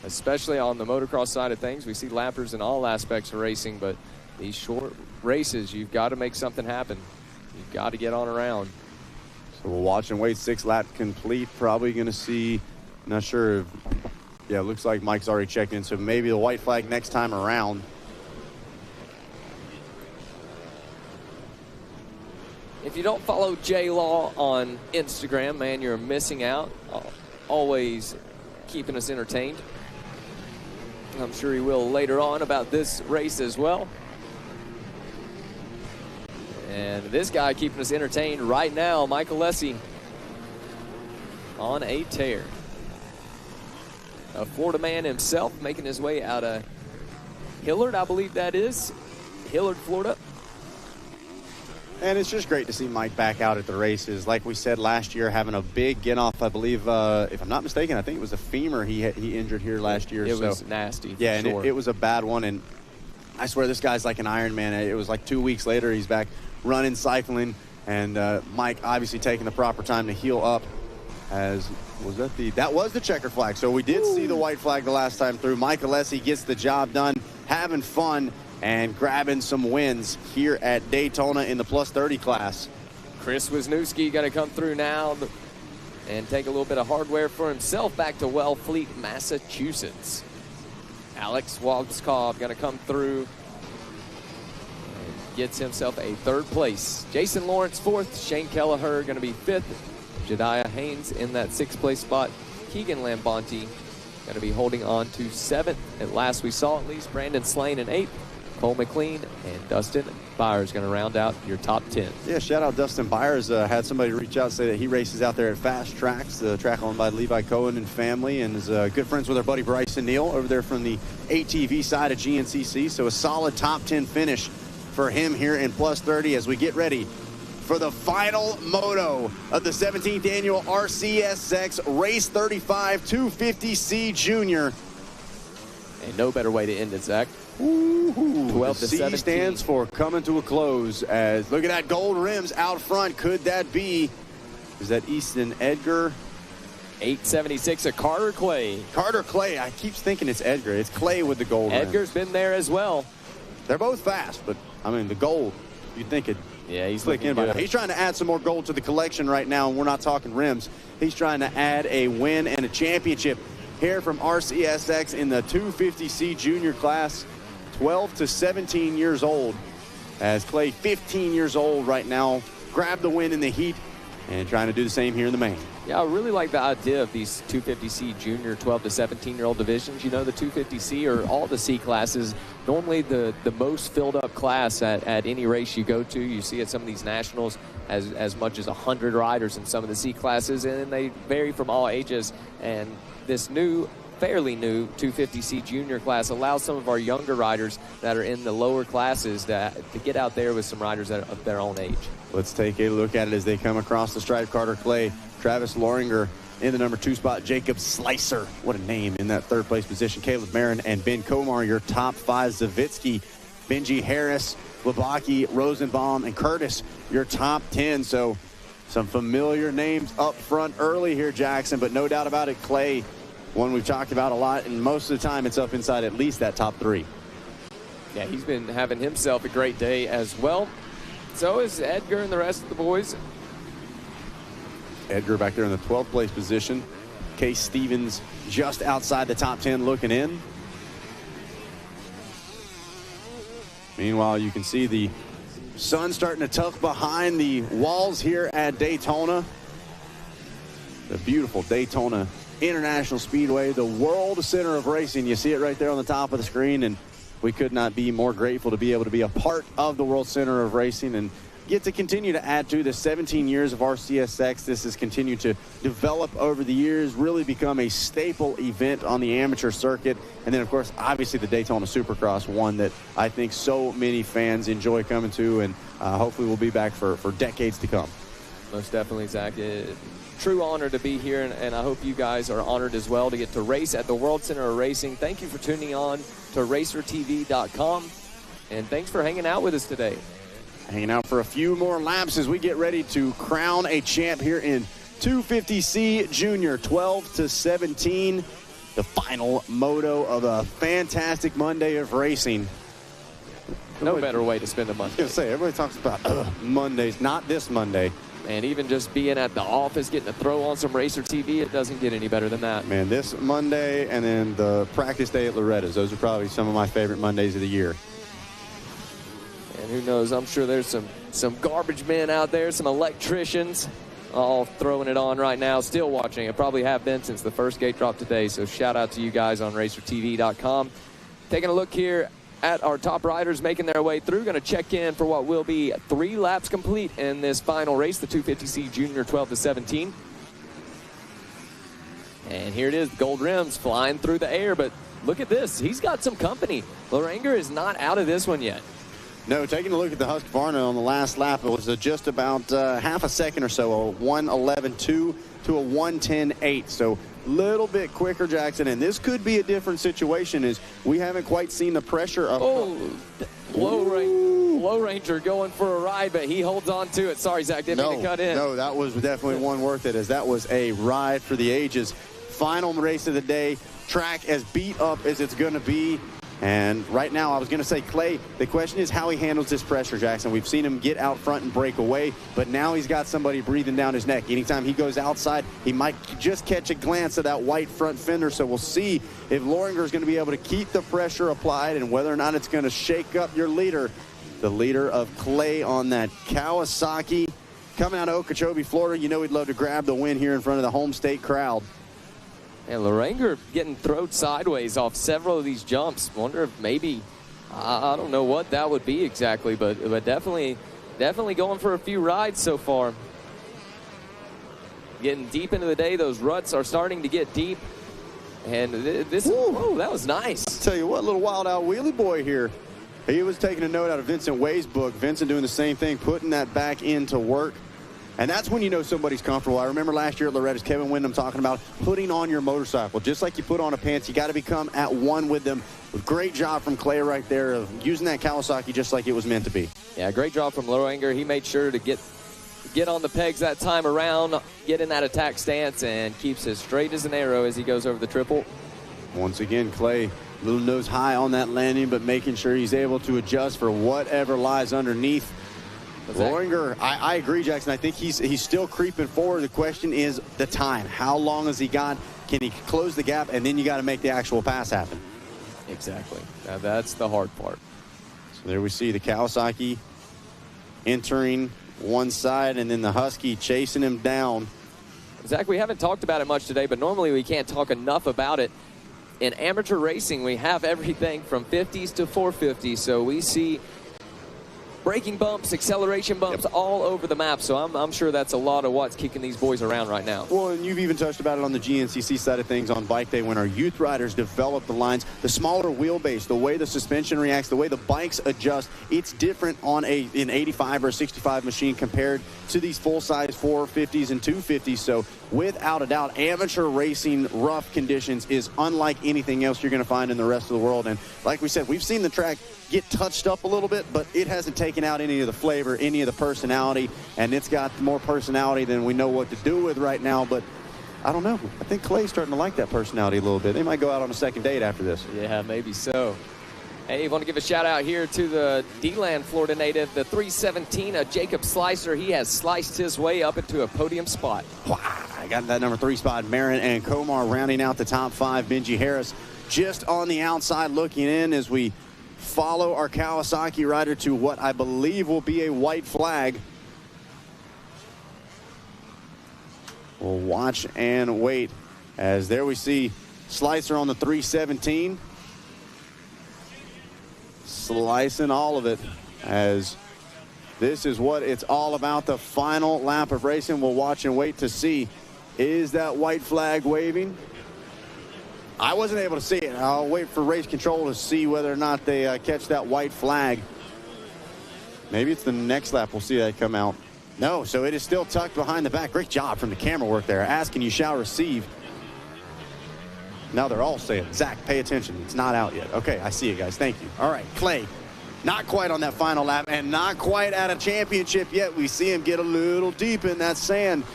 Especially on the motocross side of things. We see lappers in all aspects of racing, but these short races, you've got to make something happen. You've got to get on around. So we'll watch and wait. 6 lap complete. Probably going to see, not sure if, yeah, it looks like Mike's already checked in, so maybe the white flag next time around. If you don't follow J-Law on Instagram, man, you're missing out. Always keeping us entertained. I'm sure he will later on about this race as well. And this guy keeping us entertained right now, Michael Lessie, on a tear. A Florida man himself, making his way out of Hillard, I believe that is. Hillard, Florida. And it's just great to see Mike back out at the races. Like we said last year, having a big get off, I believe, if I'm not mistaken, I think it was a femur he injured here last year. It was nasty. Yeah, and sure. it was a bad one. And I swear this guy's like an Iron Man. It was like 2 weeks later, he's back running, cycling. And Mike obviously taking the proper time to heal up. That was the checker flag. So we did see the white flag the last time through. Mike Alessi gets the job done, having fun and grabbing some wins here at Daytona in the plus 30 class. Chris Wisniewski going to come through now and take a little bit of hardware for himself back to Wellfleet, Massachusetts. Alex Waldskov going to come through and gets himself a 3rd place. Jason Lawrence 4th, Shane Kelleher going to be 5th. Jediah Haynes in that 6th place spot. Keegan Lambanti going to be holding on to 7th. At last we saw at least Brandon Slane in 8th. Cole McLean and Dustin Byers going to round out your top 10. Yeah, shout out Dustin Byers. Had somebody reach out and say that he races out there at Fast Tracks, the track owned by Levi Cohen and family, and is good friends with our buddy Bryson Neal over there from the ATV side of GNCC. So a solid top 10 finish for him here in plus 30 as we get ready for the final moto of the 17th annual RCSX Race 35 250C Junior. And no better way to end it, Zach. 12 to C 17 stands for coming to a close. As look at that gold rims out front. Could that be? Is that Easton Edgar? 876 of Carter Clay. Carter Clay. I keep thinking it's Edgar. It's Clay with the gold Edgar's rims. been there as well. They're both fast, but I mean the gold. You think it? Yeah, he's looking looking good. He's trying to add some more gold to the collection right now, and we're not talking rims. He's trying to add a win and a championship here from RCSX in the 250C junior class. 12 to 17 years old, as Clay, 15 years old right now, grabbed the win in the heat and trying to do the same here in the main. Yeah, I really like the idea of these 250C junior 12 to 17-year-old divisions. You know, the 250C or all the C classes, normally the most filled up class at any race you go to. You see at some of these nationals as much as 100 riders in some of the C classes, and they vary from all ages. And this fairly new 250C junior class allows some of our younger riders that are in the lower classes to get out there with some riders that are of their own age. Let's take a look at it as they come across the stripe. Carter Clay, Travis Loringer in the number 2 spot, Jacob Slicer, what a name, in that 3rd place position. Caleb Marin and Ben Komar, your top 5. Zavitsky, Benji Harris, Labaki, Rosenbaum, and Curtis, your top 10. So some familiar names up front early here, Jackson, but no doubt about it, Clay, one we've talked about a lot, and most of the time it's up inside at least that top 3. Yeah, he's been having himself a great day as well. So is Edgar and the rest of the boys. Edgar back there in the 12th place position. Case Stevens just outside the top 10 looking in. Meanwhile, you can see the sun starting to tuck behind the walls here at Daytona. The beautiful Daytona International Speedway, the world center of racing. You see it right there on the top of the screen, and we could not be more grateful to be able to be a part of the world center of racing and get to continue to add to the 17 years of RCSX. This has continued to develop over the years, really become a staple event on the amateur circuit. And then, of course, obviously the Daytona Supercross, one that I think so many fans enjoy coming to, and hopefully we'll be back for decades to come. Most definitely, Zach. True honor to be here, and I hope you guys are honored as well to get to race at the World Center of Racing. Thank you for tuning on to RacerTV.com, and thanks for hanging out with us today. Hanging out for a few more laps as we get ready to crown a champ here in 250C Junior 12 to 17. The final moto of a fantastic Monday of racing. No better way to spend a Monday. I was going to say, everybody talks about Mondays, not this Monday. And even just being at the office, getting to throw on some Racer TV, it doesn't get any better than that. Man, this Monday and then the practice day at Loretta's, those are probably some of my favorite Mondays of the year. And who knows, I'm sure there's some garbage men out there, some electricians, all throwing it on right now, still watching it. Probably have been since the first gate drop today. So shout out to you guys on racertv.com. Taking a look here at our top riders making their way through. Going to check in for what will be 3 laps complete in this final race, the 250C Junior 12 to 17. And here it is, gold rims flying through the air, but look at this. He's got some company. Loranger is not out of this one yet. No, taking a look at the Husqvarna on the last lap, it was just about half a second or so, a 1:11.2 to a 1:10.8. So a little bit quicker, Jackson, and this could be a different situation as we haven't quite seen the pressure of... Low Ranger going for a ride, but he holds on to it. Sorry, Zach, didn't mean to cut in. No, that was definitely one worth it, as that was a ride for the ages. Final race of the day, track as beat up as it's going to be. And right now, I was going to say, Clay, the question is how he handles this pressure, Jackson. We've seen him get out front and break away, but now he's got somebody breathing down his neck. Anytime he goes outside, he might just catch a glance of that white front fender. So we'll see if Loringer is going to be able to keep the pressure applied and whether or not it's going to shake up your leader, the leader of Clay on that Kawasaki. Coming out of Okeechobee, Florida, you know he'd love to grab the win here in front of the home state crowd. And Loranger getting thrown sideways off several of these jumps. Wonder if maybe, I don't know what that would be exactly, but definitely going for a few rides so far. Getting deep into the day, those ruts are starting to get deep. And this, whoa, that was nice. I'll tell you what, little wild out wheelie boy here. He was taking a note out of Vincent Way's book. Vincent doing the same thing, putting that back into work. And that's when you know somebody's comfortable. I remember last year at Loretta's, Kevin Windham talking about putting on your motorcycle. Just like you put on a pants, you got to become at one with them. Great job from Clay right there of using that Kawasaki just like it was meant to be. Yeah, great job from Loranger. He made sure to get on the pegs that time around, get in that attack stance, and keeps as straight as an arrow as he goes over the triple. Once again, Clay, little nose high on that landing, but making sure he's able to adjust for whatever lies underneath. Loringer, I agree, Jackson. I think he's still creeping forward. The question is the time. How long has he got? Can he close the gap? And then you got to make the actual pass happen. Exactly. Now that's the hard part. So there we see the Kawasaki entering one side and then the Husky chasing him down. Zach, we haven't talked about it much today, but normally we can't talk enough about it. In amateur racing, we have everything from 50s to 450s. So we see braking bumps, acceleration bumps, all over the map. So I'm sure that's a lot of what's kicking these boys around right now. Well, and you've even touched about it on the GNCC side of things on Bike Day when our youth riders develop the lines. The smaller wheelbase, the way the suspension reacts, the way the bikes adjust, it's different on an 85 or a 65 machine compared to these full-size 450s and 250s. So without a doubt, amateur racing rough conditions is unlike anything else you're going to find in the rest of the world. And like we said, we've seen the track get touched up a little bit, but it hasn't taken out any of the flavor, any of the personality, and it's got more personality than we know what to do with right now. But I don't know. I think Clay's starting to like that personality a little bit. They might go out on a second date after this. Yeah, maybe so. Hey, want to give a shout out here to the D-Land Florida native, the 317, Jacob Slicer. He has sliced his way up into a podium spot. Wow, I got that number 3 spot. Marin and Komar rounding out the top 5. Benji Harris just on the outside looking in as we follow our Kawasaki rider to what I believe will be a white flag. We'll watch and wait as there we see Slicer on the 317. Slicing all of it as this is what it's all about, the final lap of racing. We'll watch and wait to see, is that white flag waving? I wasn't able to see it. I'll wait for race control to see whether or not they catch that white flag. Maybe it's the next lap we'll see that come out. No, so it is still tucked behind the back. Great job from the camera work there. Ask and you shall receive. Now they're all saying, Zach, pay attention. It's not out yet. Okay, I see you guys. Thank you. All right, Clay, not quite on that final lap and not quite at a championship yet. We see him get a little deep in that sand.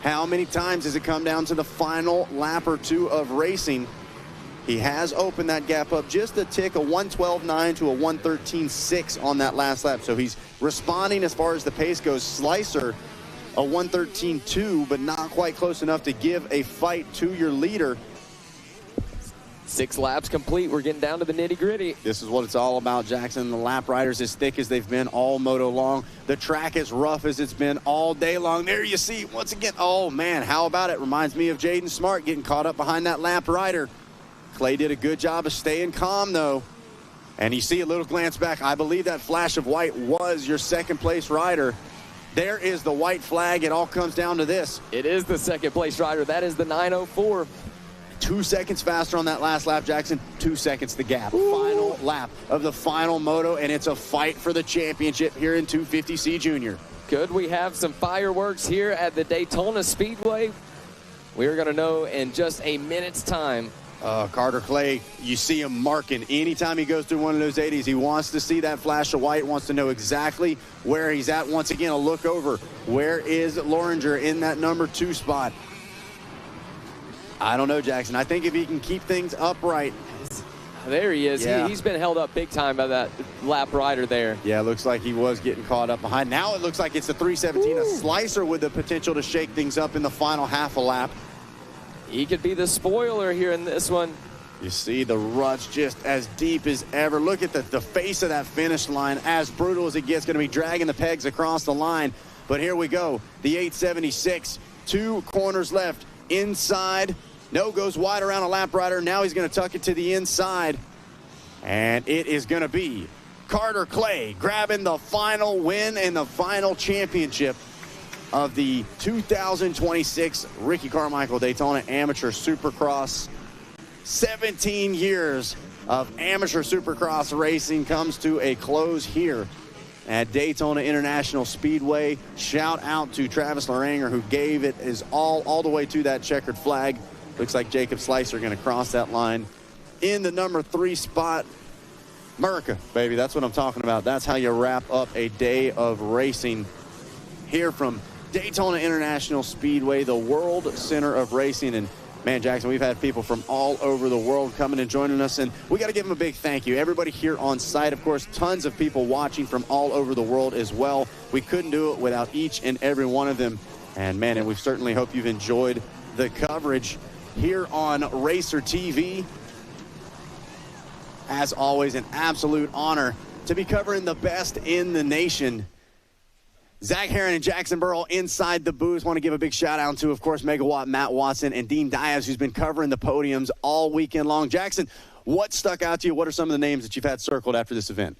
How many times does it come down to the final lap or two of racing? He has opened that gap up just a tick, a 1:12.9 to a 1:13.6 on that last lap. So he's responding as far as the pace goes. Slicer, a 1:13.2, but not quite close enough to give a fight to your leader. 6 laps complete. We're getting down to the nitty-gritty. This is what it's all about, Jackson. The lap riders as thick as they've been all moto long. The track as rough as it's been all day long. There you see, once again, oh, man, how about it? Reminds me of Jaden Smart getting caught up behind that lap rider. Clay did a good job of staying calm, though. And you see a little glance back. I believe that flash of white was your second-place rider. There is the white flag. It all comes down to this. It is the second-place rider. That is the 9:04. 2 seconds faster on that last lap, Jackson. 2 seconds the gap. Ooh. Final lap of the final moto, and it's a fight for the championship here in 250C Junior. Could we have some fireworks here at the Daytona Speedway? We're going to know in just a minute's time. Carter Clay, you see him marking. Anytime he goes through one of those 80s, he wants to see that flash of white, wants to know exactly where he's at. Once again, a look over. Where is Loringer in that number 2 spot? I don't know, Jackson. I think if he can keep things upright. There he is. Yeah. He's been held up big time by that lap rider there. Yeah, it looks like he was getting caught up behind. Now it looks like it's the 3:17, a slicer with the potential to shake things up in the final half a lap. He could be the spoiler here in this one. You see the ruts just as deep as ever. Look at the face of that finish line. As brutal as it gets, going to be dragging the pegs across the line. But here we go. The 876, 2 corners left. Inside, no, goes wide around a lap rider. Now he's going to tuck it to the inside. And it is going to be Carter Clay grabbing the final win and the final championship of the 2026 Ricky Carmichael Daytona Amateur Supercross. 17 years of amateur Supercross racing comes to a close here at Daytona International Speedway. Shout out to Travis Laranger, who gave it his all the way to that checkered flag. Looks like Jacob Slicer going to cross that line in the number 3 spot. America, baby, that's what I'm talking about. That's how you wrap up a day of racing here from Daytona International Speedway, the world center of racing. And man, Jackson, we've had people from all over the world coming and joining us, and we got to give them a big thank you. Everybody here on site, of course, tons of people watching from all over the world as well. We couldn't do it without each and every one of them. And man, and we certainly hope you've enjoyed the coverage here on Racer TV. As always, an absolute honor to be covering the best in the nation. Zach Herron and Jackson Burrell inside the booth. Want to give a big shout out to, of course, Megawatt Matt Watson and Dean Diaz, who's been covering the podiums all weekend long. Jackson, what stuck out to you? What are some of the names that you've had circled after this event?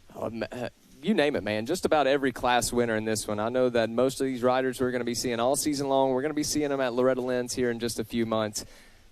You name it, man. Just about every class winner in this one. I know that most of these riders we're going to be seeing all season long. We're going to be seeing them at Loretta Lynn's here in just a few months.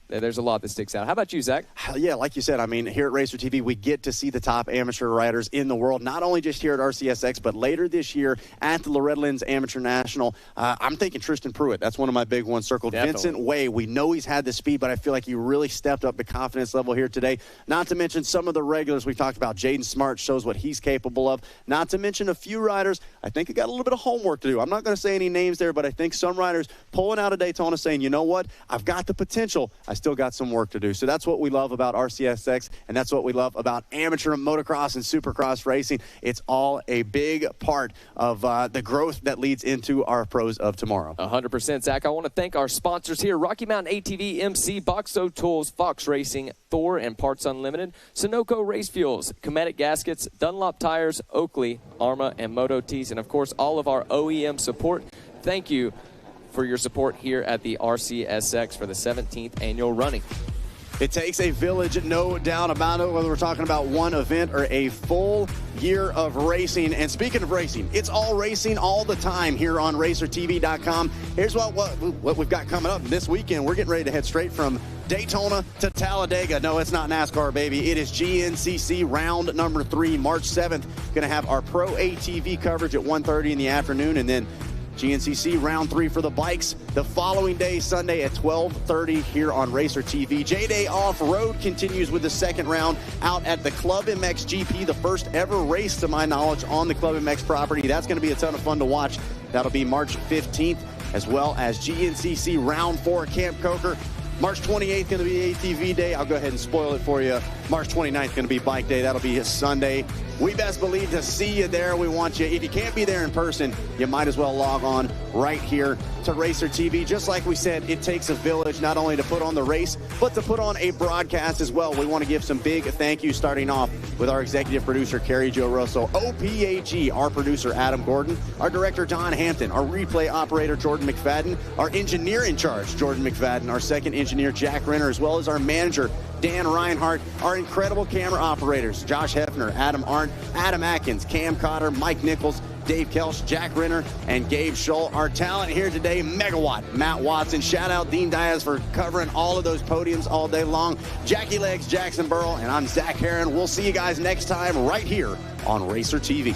There's a lot that sticks out. How about you, Zach? Yeah, like you said, I mean, here at Racer TV, we get to see the top amateur riders in the world, not only just here at RCSX, but later this year at the Loretta Lynn's Amateur National. I'm thinking Tristan Pruitt. That's one of my big ones circled. Definitely. Vincent Way, we know he's had the speed, but I feel like he really stepped up the confidence level here today. Not to mention some of the regulars we talked about. Jaden Smart shows what he's capable of. Not to mention a few riders. I think he got a little bit of homework to do. I'm not going to say any names there, but I think some riders pulling out of Daytona saying, you know what, I've got the potential. I still got some work to do. So that's what we love about RCSX, and that's what we love about amateur motocross and supercross racing. It's all a big part of the growth that leads into our pros of tomorrow. 100%, Zach. I want to thank our sponsors here: Rocky Mountain ATV, MC, Boxo Tools, Fox Racing, Thor and Parts Unlimited, Sunoco Race Fuels, Cometic Gaskets, Dunlop Tires, Oakley, Arma, and Moto Tees, and of course all of our OEM support. Thank you for your support here at the RCSX for the 17th annual running. It takes a village, no doubt about it, whether we're talking about one event or a full year of racing. And speaking of racing, it's all racing all the time here on RacerTV.com. Here's what we've got coming up this weekend. We're getting ready to head straight from Daytona to Talladega. No, it's not NASCAR, baby. It is GNCC round number 3, March 7th. Going to have our Pro ATV coverage at 1:30 in the afternoon, and then GNCC round 3 for the bikes the following day, Sunday at 12:30 here on Racer TV. J-Day Off-Road continues with the second round out at the Club MX GP, the first ever race to my knowledge on the Club MX property. That's going to be a ton of fun to watch. That'll be March 15th, as well as GNCC round 4 Camp Coker. March 28th going to be ATV Day. I'll go ahead and spoil it for you. March 29th going to be Bike Day. That'll be his Sunday. We best believe to see you there. We want you. If you can't be there in person, you might as well log on right here to Racer TV. Just like we said, it takes a village not only to put on the race, but to put on a broadcast as well. We want to give some big thank yous, starting off with our executive producer, Carrie Jo Russell, OPAG, our producer, Adam Gordon, our director, Don Hampton, our replay operator, Jordan McFadden, our engineer in charge, Jordan McFadden, our second engineer, Jack Renner, as well as our manager, Dan Reinhardt, our incredible camera operators, Josh Hefner, Adam Arndt, Adam Atkins, Cam Cotter, Mike Nichols, Dave Kelch, Jack Renner, and Gabe Scholl. Our talent here today, Megawatt, Matt Watson. Shout out Dean Diaz for covering all of those podiums all day long. Jackie Legs, Jackson Burrell, and I'm Zach Herron. We'll see you guys next time right here on Racer TV.